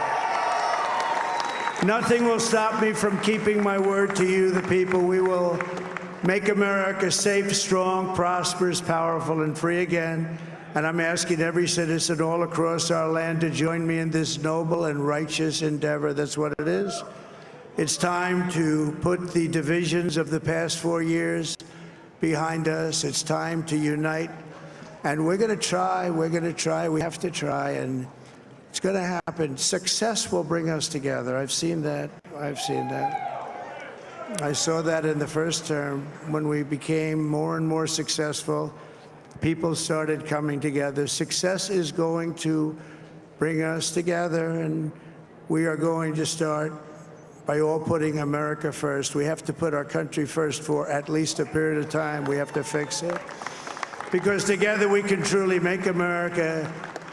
Nothing will stop me from keeping my word to you, the people. We will make America safe, strong, prosperous, powerful, and free again. And I'm asking every citizen all across our land to join me in this noble and righteous endeavor. That's what it is. It's time to put the divisions of the past 4 years behind us. It's time to unite. And we're going to try, we have to try, and it's going to happen. Success will bring us together. I've seen that. I saw that in the first term. When we became more and more successful, people started coming together. Success is going to bring us together, and we are going to start by all putting America first. We have to put our country first for at least a period of time. We have to fix it. Because together we can truly make America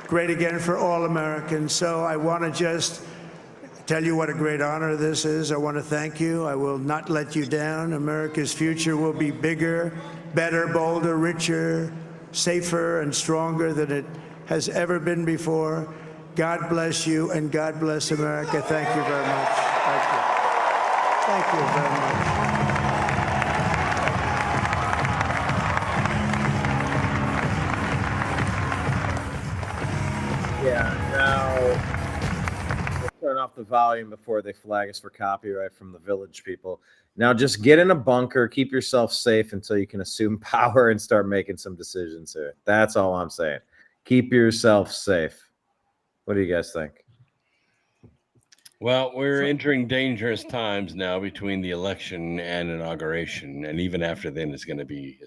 great again for all Americans. So I want to just tell you what a great honor this is. I want to thank you. I will not let you down. America's future will be bigger, better, bolder, richer, safer, and stronger than it has ever been before. God bless you, and God bless America. Thank you very much. Thank you. Thank you very much. Yeah, now turn off the volume before they flag us for copyright from the Village people. Now just get in a bunker, keep yourself safe until you can assume power and start making some decisions here. That's all I'm saying. Keep yourself safe. What do you guys think? Well, we're entering dangerous times now between the election and inauguration, and even after then, it's going to be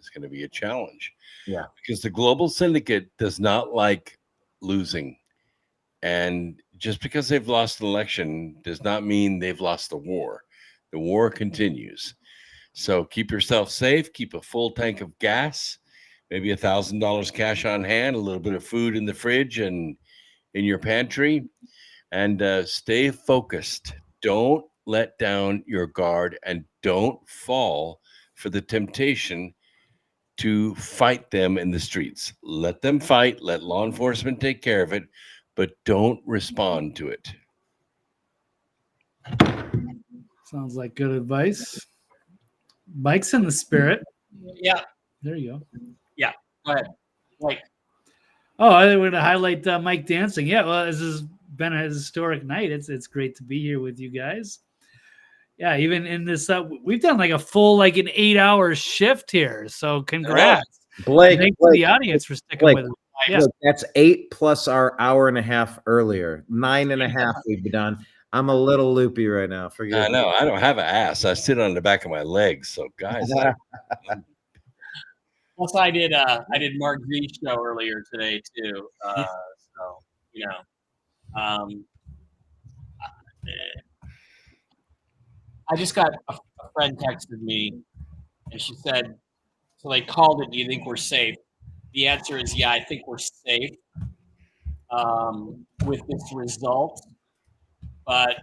a challenge. Yeah, because the global syndicate does not like losing, and just because they've lost an election does not mean they've lost the war. The war continues. So keep yourself safe. Keep a full tank of gas, maybe $1,000 cash on hand, a little bit of food in the fridge and in your pantry. And stay focused. Don't let down your guard and don't fall for the temptation to fight them in the streets. Let them fight. Let law enforcement take care of it, but don't respond to it. Sounds like good advice. Mike's in the spirit. Yeah. There you go. Yeah. Go ahead. Mike. Oh, I want to highlight Mike dancing. Yeah, well, this has been a historic night. It's great to be here with you guys. Yeah, even in this, we've done like a full an 8-hour shift here. So congrats, Blake. Thanks to the audience for sticking with us. Yeah, look, that's 8 plus our hour and a half earlier. 9.5 we've been done. I'm a little loopy right now. Forgive me. I know. I don't have an ass. I sit on the back of my legs. So guys. Plus, I did Mark G's show earlier today too. So you know, I just got a friend texted me, and she said, "So they called it. Do you think we're safe?" The answer is yeah. I think we're safe with this result, but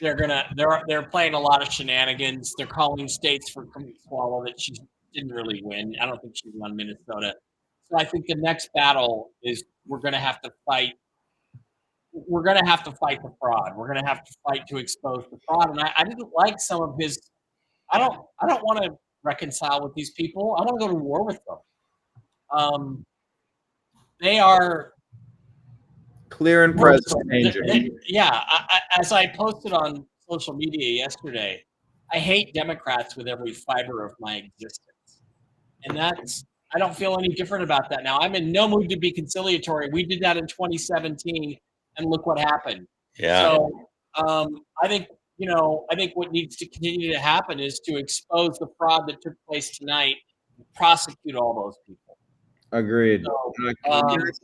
they're playing a lot of shenanigans. They're calling states for swallow that she didn't really win. I don't think she won Minnesota. So I think the next battle is we're going to have to fight. We're going to have to fight the fraud. We're going to have to fight to expose the fraud. And I didn't like some of his. I don't want to reconcile with these people. I want to go to war with them. They are clear and present danger. Yeah, as I posted on social media yesterday, I hate Democrats with every fiber of my existence. And I don't feel any different about that now. I'm in no mood to be conciliatory. We did that in 2017, and look what happened. Yeah. So I think what needs to continue to happen is to expose the fraud that took place tonight, and prosecute all those people. Agreed.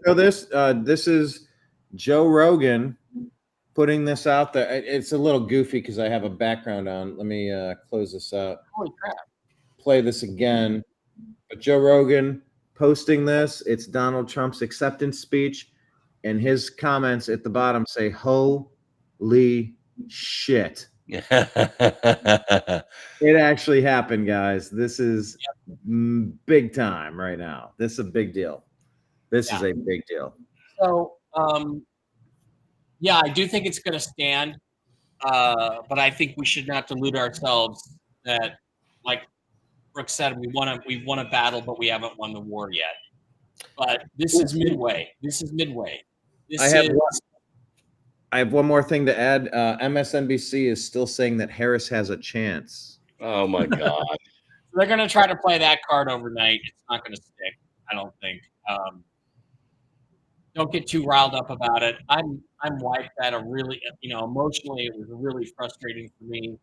So this is Joe Rogan putting this out there. It's a little goofy because I have a background on. Let me close this out. Holy crap. Play this again. But Joe Rogan posting this. It's Donald Trump's acceptance speech, and his comments at the bottom say, "Holy shit." It actually happened, guys. This is big time right now. This is a big deal. This is a big deal. So, yeah, I do think it's going to stand, but I think we should not delude ourselves that, like Brooke said, we've won a battle, but we haven't won the war yet. But this is midway. I have one more thing to add. MSNBC is still saying that Harris has a chance. Oh my God! They're going to try to play that card overnight. It's not going to stick, I don't think. Don't get too riled up about it. I'm wiped at a really, emotionally, it was really frustrating for me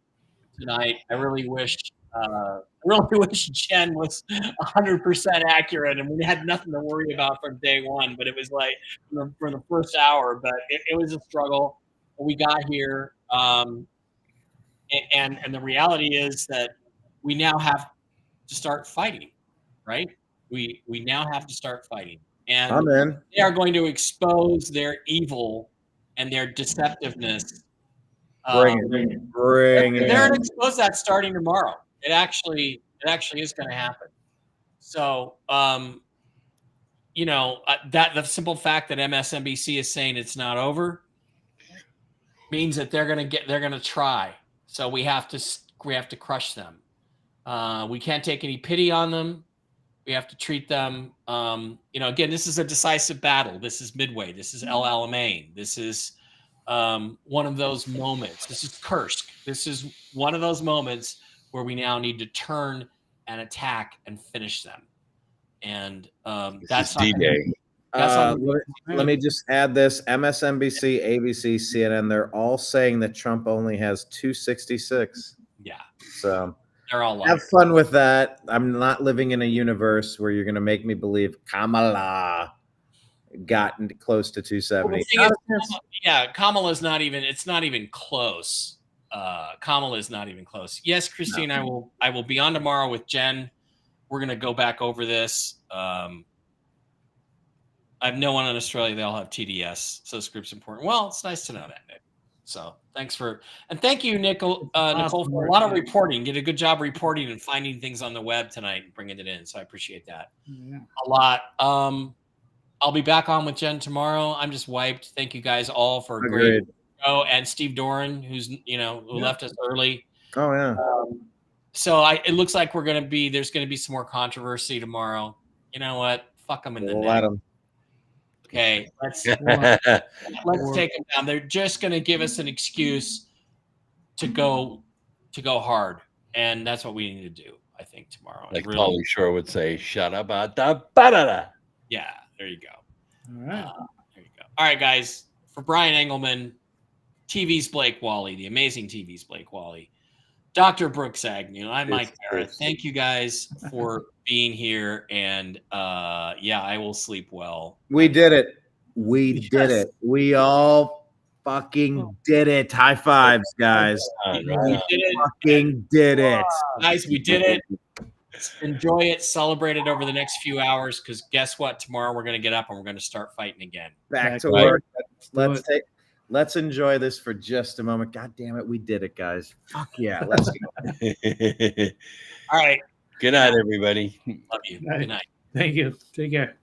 tonight. I really wish Jen was 100% accurate, and we had nothing to worry about from day one. But it was like for the first hour, but it was a struggle. We got here, and the reality is that we now have to start fighting, right? We now have to start fighting, and they are going to expose their evil and their deceptiveness. Bring it. They're going to expose that starting tomorrow. It actually is going to happen. So, that the simple fact that MSNBC is saying it's not over means that they're going to try. So we have to crush them. We can't take any pity on them. We have to treat them. Again, this is a decisive battle. This is Midway. This is El Alamein. This is one of those moments. This is Kursk. This is one of those moments where we now need to turn and attack and finish them. And that's D-Day. Let me just add this. MSNBC, ABC, CNN, they're all saying that Trump only has 266. Yeah. So they're all have fun with that. I'm not living in a universe where you're going to make me believe Kamala got close to 270. Well, Kamala's not even, it's not even close. Kamala is not even close. Yes, Christine, no. I will be on tomorrow with Jen. We're going to go back over this. I have no one in Australia. They all have TDS. So this group's important. Well, it's nice to know that, Nick. So thank you, Nicole, for a lot of reporting. Did a good job reporting and finding things on the web tonight and bringing it in. So I appreciate that a lot. I'll be back on with Jen tomorrow. I'm just wiped. Thank you guys all for a great show. And Steve Doran, who left us early. Oh yeah. So it looks like there's going to be some more controversy tomorrow. You know what? Fuck them in the neck. Let them. Okay, let's take them down. They're just going to give us an excuse to go hard, and that's what we need to do. I think tomorrow. Like really, Pauly Shore would say, "Shut up, ba-da-da." Yeah, there you go. All right, there you go. All right, guys. For Brian Engelman, TV's Blake Wally, the amazing TV's Blake Wally, Dr. Brooks Agnew, I'm Mike Barrett. Thank you guys for being here, and I will sleep well. We did it. We did it. We all fucking did it. High fives, guys. We did it. Fucking did it. Guys, we did it. Enjoy it. Celebrate it over the next few hours, because guess what? Tomorrow we're going to get up and we're going to start fighting again. Back to work. Let's enjoy this for just a moment. God damn it, we did it, guys. Fuck yeah, let's go. All right. Good night, everybody. Love you. Good night. Thank you. Take care.